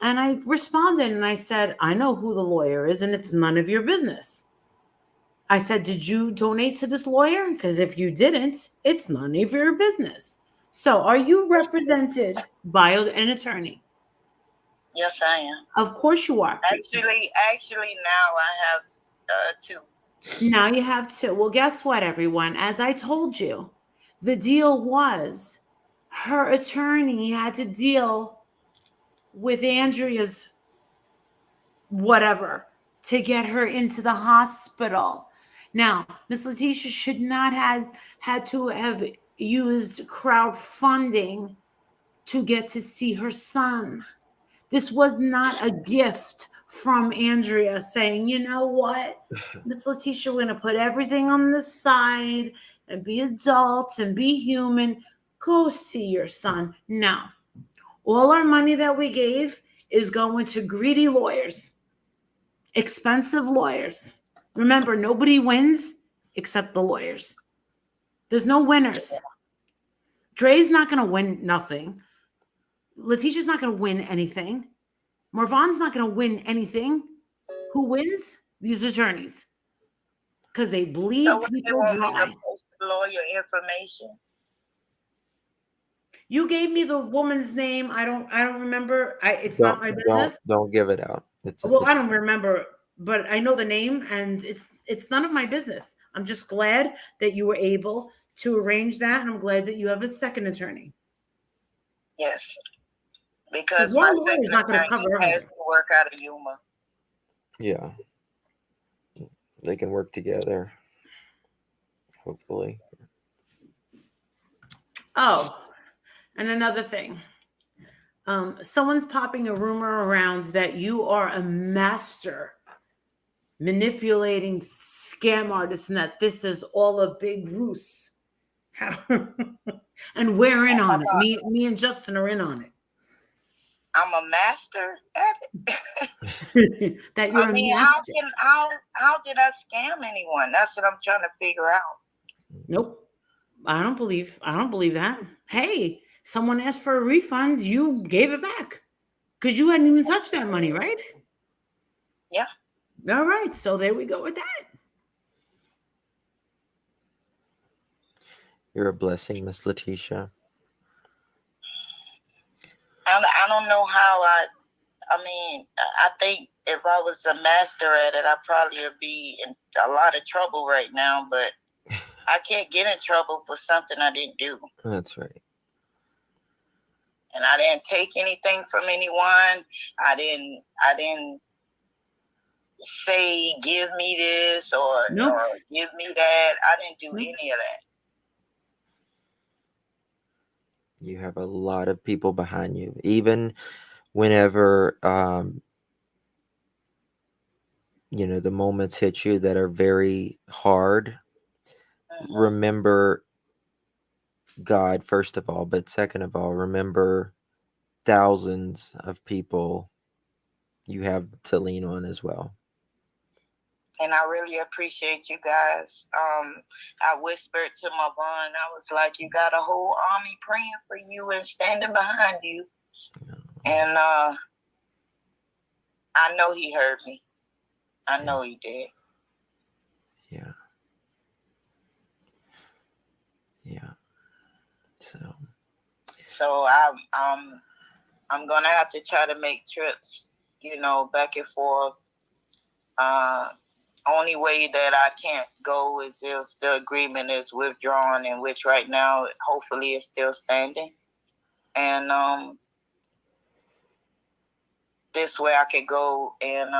And I responded and I said, I know who the lawyer is and it's none of your business. I said, did you donate to this lawyer? Because if you didn't, it's none of your business. So are you represented by an attorney? Yes, I am. Of course you are. Actually, now I have two. Now you have two. Well, guess what, everyone? As I told you, the deal was her attorney had to deal with Andrea's whatever to get her into the hospital. Now, Miss Letitia should not have had to have used crowdfunding to get to see her son. This was not a gift from Andrea saying, you know what, Miss Letitia, we're going to put everything on the side and be adults and be human. Go see your son. No. All our money that we gave is going to greedy lawyers, expensive lawyers. Remember, nobody wins except the lawyers. There's no winners. Dre's not going to win nothing. Letitia's not going to win anything. Marvon's not going to win anything. Who wins? These attorneys. Because they bleed people dry. Post lawyer information. You gave me the woman's name. I don't remember. It's not my business. Don't give it out. I don't remember, but I know the name, and it's none of my business. I'm just glad that you were able to arrange that, and I'm glad that you have a second attorney. Yes, because my second attorney has to work out of Yuma. Yeah, they can work together. hopefully. Oh, and another thing. Someone's popping a rumor around that you are a master manipulating scam artists and that this is all a big ruse. And we're in on it. Me and Justin are in on it. I'm a master at it. That you're I mean, a master. how did I scam anyone? That's what I'm trying to figure out. Nope. I don't believe that. Hey, someone asked for a refund, you gave it back. Because you hadn't even touched that money, right? Yeah. All right. So there we go with that. You're a blessing, Miss Letitia. I don't know how I mean, I think if I was a master at it, I probably would be in a lot of trouble right now, but I can't get in trouble for something I didn't do. That's right. And I didn't take anything from anyone. I didn't say give me this or give me that. I didn't do any of that. You have a lot of people behind you. Even whenever the moments hit you that are very hard, remember God first of all, but second of all, remember thousands of people you have to lean on as well. And I really appreciate you guys. I whispered to Marvon, I was like, you got a whole army praying for you and standing behind you. And I know he heard me. I know he did. Yeah. Yeah. So I'm gonna have to try to make trips, back and forth. Only way that I can't go is if the agreement is withdrawn, in which right now hopefully is still standing. And this way I could go and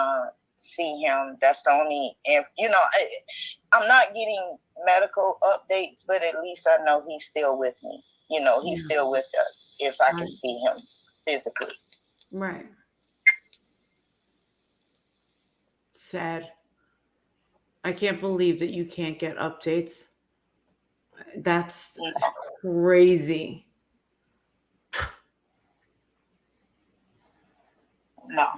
see him. That's the only, I'm not getting medical updates, but at least I know he's still with me. He's still with us if I can see him physically. Right. Sad. I can't believe that you can't get updates. That's crazy. No.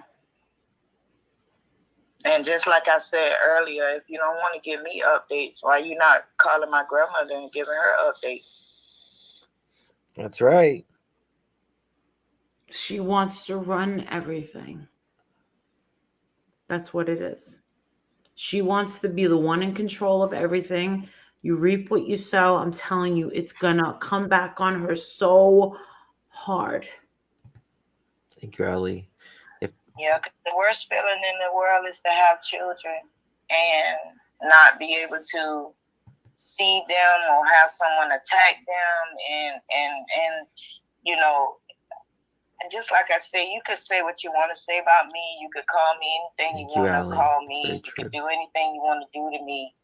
And just like I said earlier, if you don't want to give me updates, why you not calling my grandmother and giving her updates? That's right. She wants to run everything. That's what it is. She wants to be the one in control of everything. You reap what you sow. I'm telling you, it's gonna come back on her so hard. Thank you, Ali. Yeah, because the worst feeling in the world is to have children and not be able to see them or have someone attack them and just like I said, you could say what you want to say about me. You could call me anything you want to call me. You could do anything you want to do to me.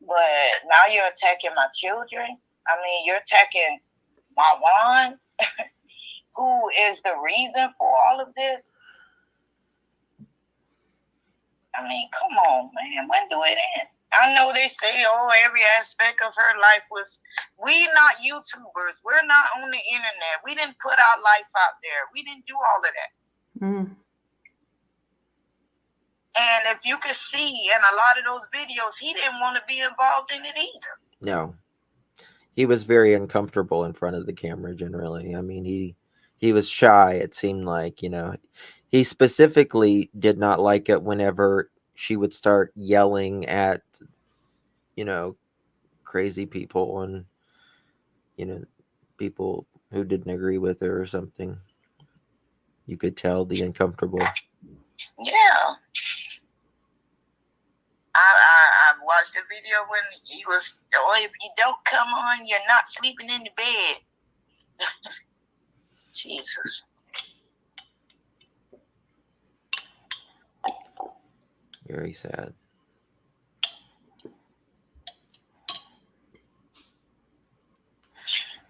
But now you're attacking my children. I mean, you're attacking Marvon, who is the reason for all of this. I mean, come on, man. When do it end? I know they say, every aspect of her life was... We not YouTubers. We're not on the internet. We didn't put our life out there. We didn't do all of that. Mm. And if you could see in a lot of those videos, he didn't want to be involved in it either. No. He was very uncomfortable in front of the camera generally. I mean, he was shy, it seemed like, He specifically did not like it whenever she would start yelling at, crazy people and, people who didn't agree with her or something. You could tell the uncomfortable. Yeah. I watched the video when he was, if you don't come on, you're not sleeping in the bed. Jesus. Very sad.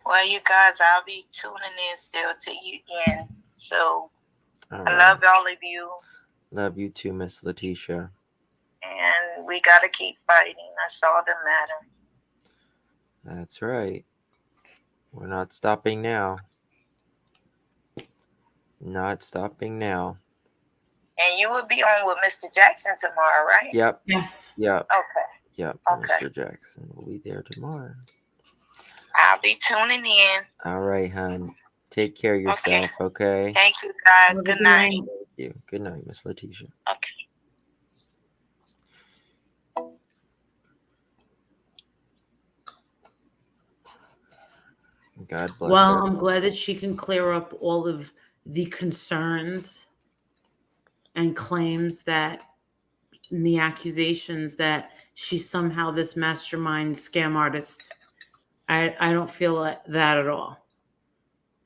Well, you guys, I'll be tuning in still till you end. So All I right. love all of you, Love you too, Miss Letitia. and we gotta keep fighting. That's all that matters. That's right. We're not stopping now. Not stopping now. And you will be on with Mr. Jackson tomorrow, right? Yep. Yes. Yep. Okay. Yep. Okay. Mr. Jackson will be there tomorrow. I'll be tuning in. All right, hon. Take care of yourself, okay? Thank you, guys. Have a Good good night. Thank you. Good night, Miss Letitia. Okay. God bless Well, her. I'm glad that she can clear up all of the concerns and claims that and the accusations that she's somehow this mastermind scam artist. I don't feel that at all.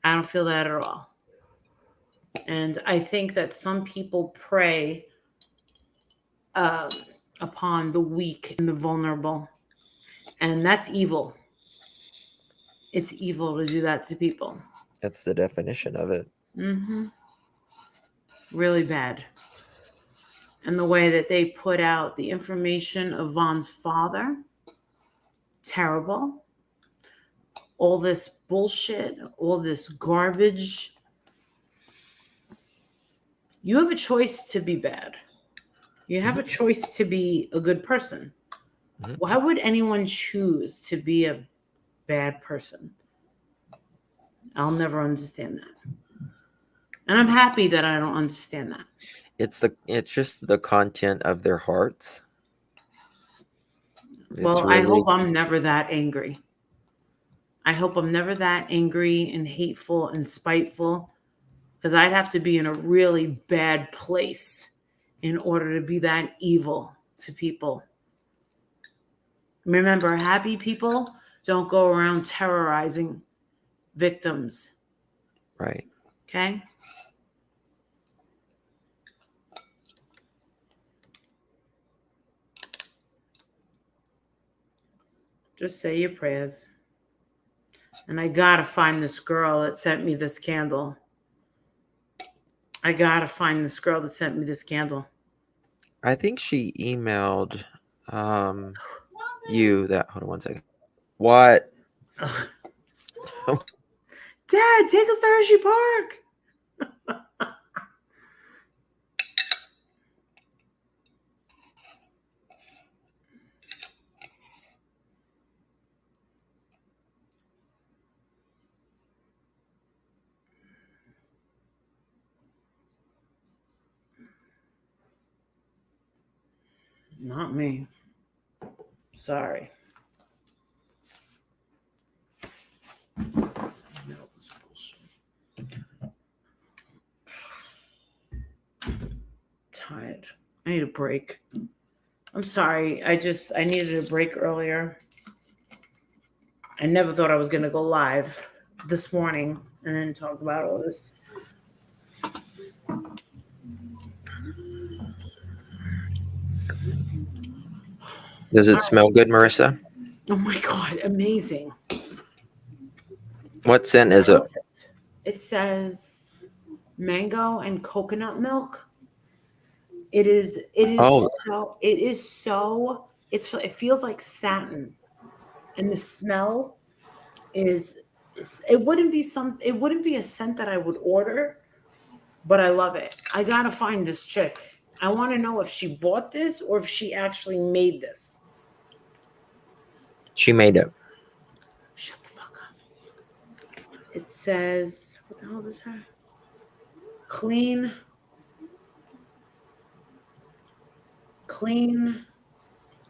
I don't feel that at all. And I think that some people prey upon the weak and the vulnerable. And that's evil. It's evil to do that to people. That's the definition of it. Really bad. And the way that they put out the information of Vaughn's father, terrible. All this bullshit, all this garbage. You have a choice to be bad. You have a choice to be a good person. Why would anyone choose to be a bad person? I'll never understand that. And I'm happy that I don't understand that. It's just the content of their hearts. Well, I hope I'm never that angry. I hope I'm never that angry and hateful and spiteful, because I'd have to be in a really bad place in order to be that evil to people. Remember, happy people don't go around terrorizing victims. Right. Okay? Just say your prayers. And I gotta find this girl that sent me this candle. I gotta find this girl that sent me this candle. I think she emailed you that. Hold on one second. What? Dad, take us to Hershey Park. Not me. Sorry. Tired. I need a break. I'm sorry. I needed a break earlier. I never thought I was going to go live this morning and then talk about all this. Does it smell good, Marissa? Oh my God, amazing. What scent is it? It says mango and coconut milk. It feels like satin. And the smell it wouldn't be a scent that I would order, but I love it. I gotta find this chick. I want to know if she bought this or if she actually made this. She made it. Shut the fuck up. It says, what the hell is this? Clean.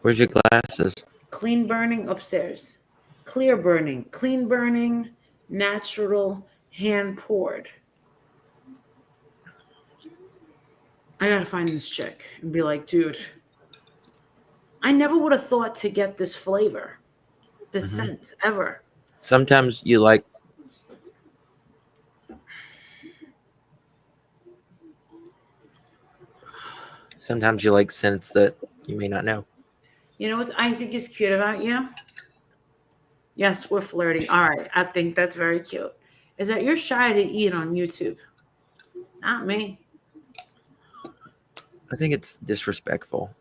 Where's your glasses? Clean burning upstairs. Clear burning. Clean burning. Natural. Hand poured. I gotta find this chick and be like, dude, I never would have thought to get this flavor, this scent, ever. Sometimes you like scents that you may not know. You know what I think is cute about you? Yes, we're flirting. All right. I think that's very cute. Is that you're shy to eat on YouTube? Not me. I think it's disrespectful.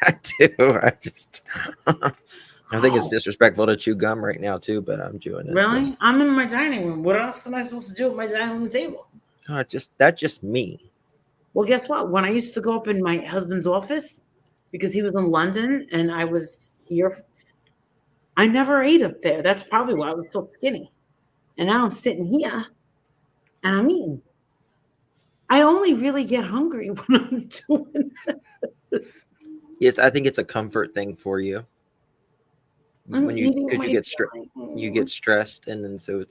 I do. I think it's disrespectful to chew gum right now too, but I'm chewing it. Really? So. I'm in my dining room. What else am I supposed to do at my dining room table? That's just me. Well, guess what? When I used to go up in my husband's office, because he was in London and I was here, I never ate up there. That's probably why I was so skinny. And now I'm sitting here and I'm eating. I only really get hungry when I'm doing It's. I think it's a comfort thing for you. I'm When you eating because my you get stressed, and then so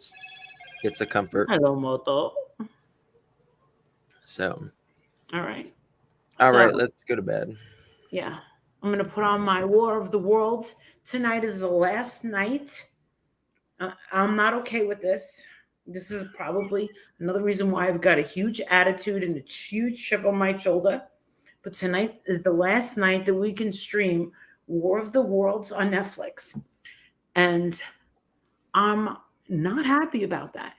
it's a comfort. Hello, Moto. So. All right. All So, right, let's go to bed. yeah. I'm going to put on my War of the Worlds. Tonight is the last night. I'm not okay with this. This is probably another reason why I've got a huge attitude and a huge chip on my shoulder. But tonight is the last night that we can stream War of the Worlds on Netflix. And I'm not happy about that.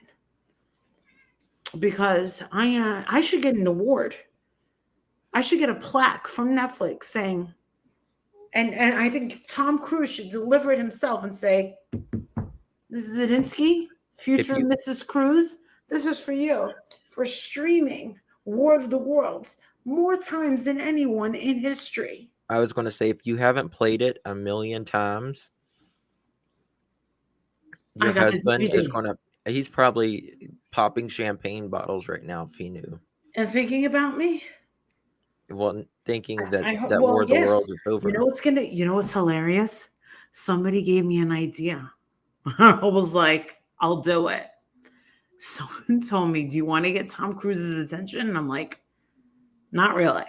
Because I should get an award. I should get a plaque from Netflix saying, and I think Tom Cruise should deliver it himself and say, "This is Zadinsky, future Mrs. Cruz. This is for you for streaming War of the Worlds more times than anyone in history." I was going to say, if you haven't played it 1,000,000 times, your husband is going to. He's probably popping champagne bottles right now if he knew. And thinking about me. Well, thinking that well, War of the yes. World is over. You know what's hilarious? Somebody gave me an idea. I was like, I'll do it. Someone told me, "Do you want to get Tom Cruise's attention?" And I'm like, "Not really."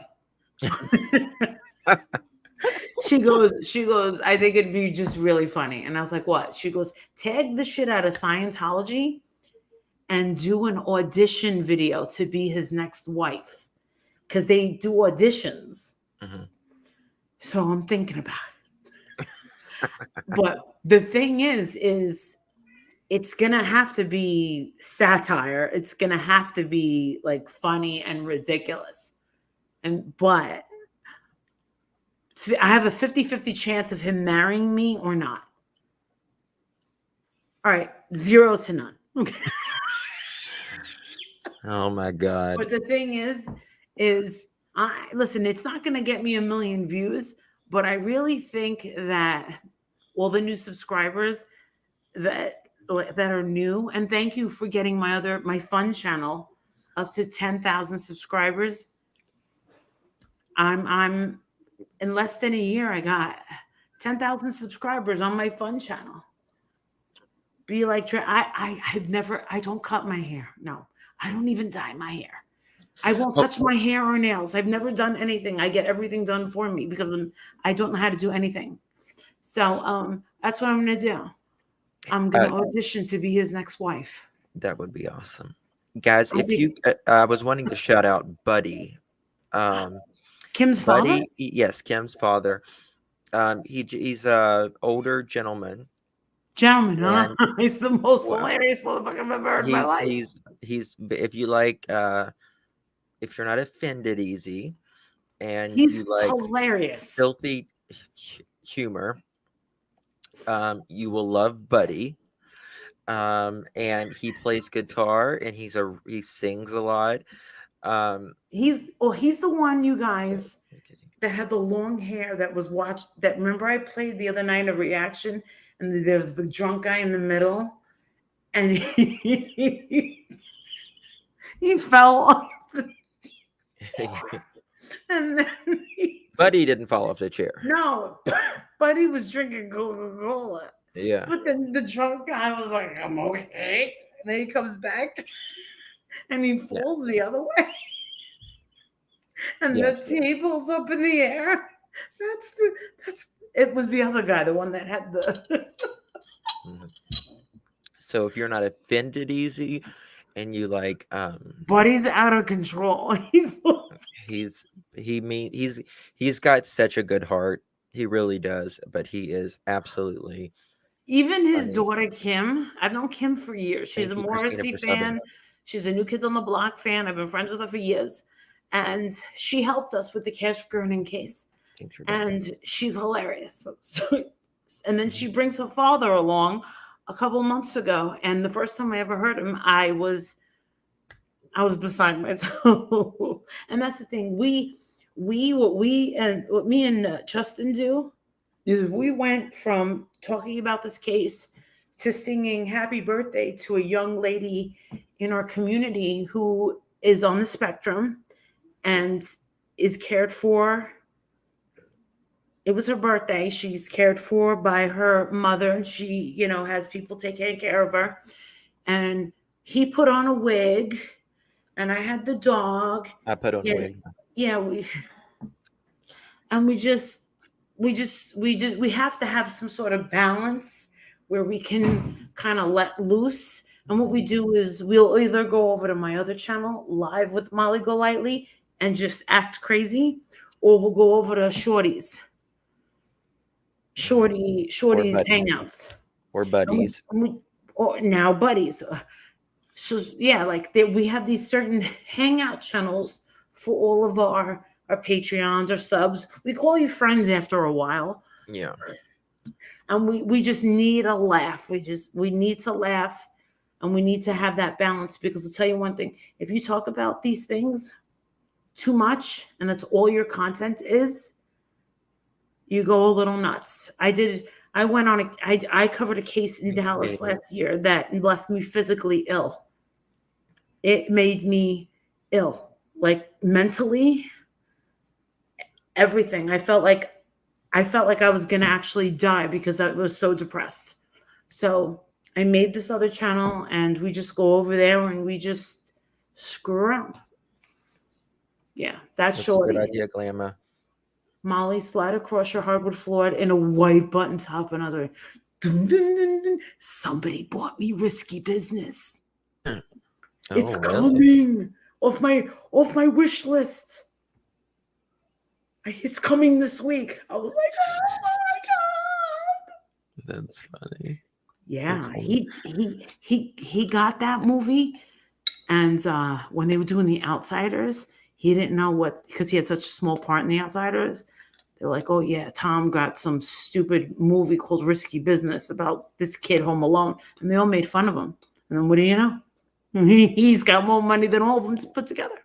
She goes, "I think it'd be just really funny." And I was like, "What?" She goes, "Tag the shit out of Scientology and do an audition video to be his next wife." Because they do auditions. Mm-hmm. So I'm thinking about it. But the thing is it's gonna have to be satire. It's gonna have to be like funny and ridiculous. But I have a 50-50 chance of him marrying me or not. All right, 0 to none. Okay. Oh my God. But the thing is listen, it's not gonna get me 1 million views, but I really think that all the new subscribers that are new, and thank you for getting my fun channel up to 10,000 subscribers. I'm in less than a year, I got 10,000 subscribers on my fun channel. Be like, I don't cut my hair. No, I don't even dye my hair. I won't touch my hair or nails. I've never done anything. I get everything done for me because I don't know how to do anything. So that's what I'm going to do. I'm going to audition to be his next wife. That would be awesome. Guys, I was wanting to shout out Buddy. Kim's father? Yes, Kim's father. He's a older gentleman. Huh? He's the most hilarious motherfucker I've ever heard in my life. He's if you like, if you're not offended easy, and he's you like hilarious, filthy humor, you will love Buddy. And he plays guitar, and he sings a lot. He's the one, you guys, that had the long hair that was watched. That remember I played the other night a reaction, and there's the drunk guy in the middle, and he fell off the chair. And then Buddy didn't fall off the chair. No, Buddy was drinking Coca-Cola. Yeah. But then the drunk guy was like, "I'm okay." And then he comes back and he falls the other way. And the table's up in the air. It was the other guy, the one that had the So if you're not offended easy and you like Buddy's out of control. He's got such a good heart. He really does, but he is absolutely Even his funny. daughter Kim, I've known Kim for years. She's Thank a you, Christina, Morrissey for subbing. fan. She's a New Kids on the Block fan. I've been friends with her for years. And she helped us with the Cash Gurning case. Thanks for doing that. And she's hilarious. And then she brings her father along a couple months ago. And the first time I ever heard him, I was beside myself. And that's the thing. What me and Justin do is we went from talking about this case to singing happy birthday to a young lady in our community who is on the spectrum and is cared for. It was her birthday. She's cared for by her mother, and she, has people taking care of her. And he put on a wig, and I had the dog. I put on a wig. Yeah, we have to have some sort of balance where we can kind of let loose. And what we do is we'll either go over to my other channel, Live with Molly Golightly, and just act crazy, or we'll go over to Shorty's hangouts. Or buddies. Or now buddies. So yeah, we have these certain hangout channels for all of our Patreons or subs. We call you friends after a while. Yeah. And we just need a laugh. We need to laugh, and we need to have that balance, because I'll tell you one thing. If you talk about these things too much and that's all your content is, you go a little nuts. I covered a case in Dallas last year that left me physically ill. It made me ill, like mentally, everything. I felt like I was going to actually die because I was so depressed. So I made this other channel, and we just go over there and we just screw around. Yeah, that's Shorty. A good idea, Glamour. Molly, slide across your hardwood floor in a white button top, and other. Dun, dun, dun, dun. Somebody bought me risky business. It's coming off my wish list. It's coming this week. I was like, oh my god. That's funny. Yeah, he got that movie, and when they were doing The Outsiders, he didn't know because he had such a small part in The Outsiders. They're like, oh yeah, Tom got some stupid movie called Risky Business about this kid home alone, and they all made fun of him. And then what do you know? He's got more money than all of them put together.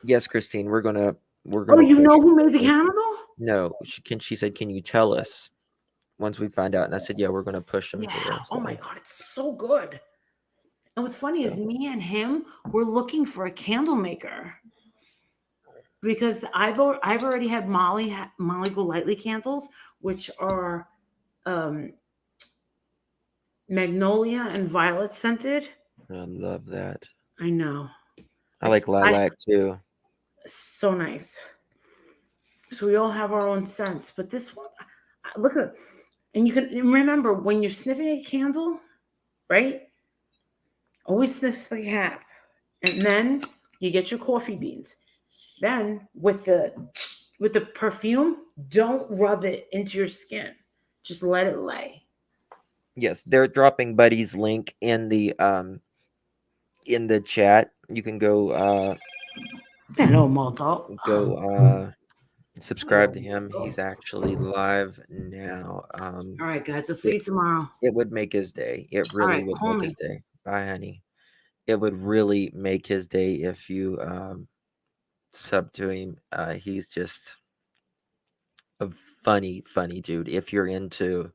Yes, Christine, we're gonna. Oh, you know who made the candle? No, she said, can you tell us once we find out? And I said, yeah, we're gonna push him. Yeah. Oh my god, it's so good. And what's funny is me and him were looking for a candle maker, because I've already had Molly Golightly candles, which are magnolia and violet scented. I love that. I know. I like lilac too. So nice. So we all have our own scents, but this one, look at, and you can remember when you're sniffing a candle, right? Always sniff the cap, and then you get your coffee beans. Then with the perfume, don't rub it into your skin. Just let it lay. Yes, they're dropping Buddy's link in the chat. You can go Hello, Malta. Go subscribe to him. He's actually live now. All right, guys. I'll see you tomorrow. It would make his day. It really would make his day. Bye, honey. It would really make his day if you sub to him. He's just a funny dude if you're into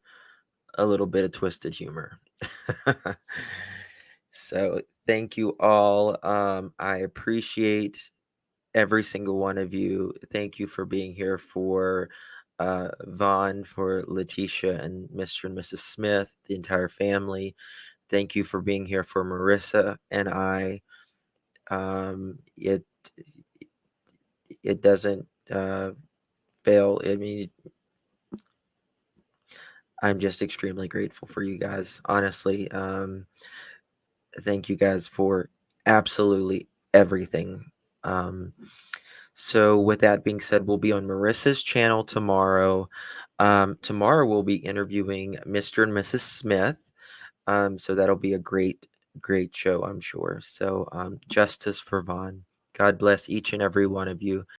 a little bit of twisted humor. So thank you all. I appreciate every single one of you. Thank you for being here, for Vaughn, for Letitia and Mr. and Mrs. Smith, the entire family. Thank you for being here for Marissa and I. It doesn't fail. I mean, I'm just extremely grateful for you guys. Honestly, thank you guys for absolutely everything. So with that being said, we'll be on Marissa's channel tomorrow. Tomorrow we'll be interviewing Mr. and Mrs. Smith. So that'll be a great show, I'm sure. So justice for Vaughn. God bless each and every one of you.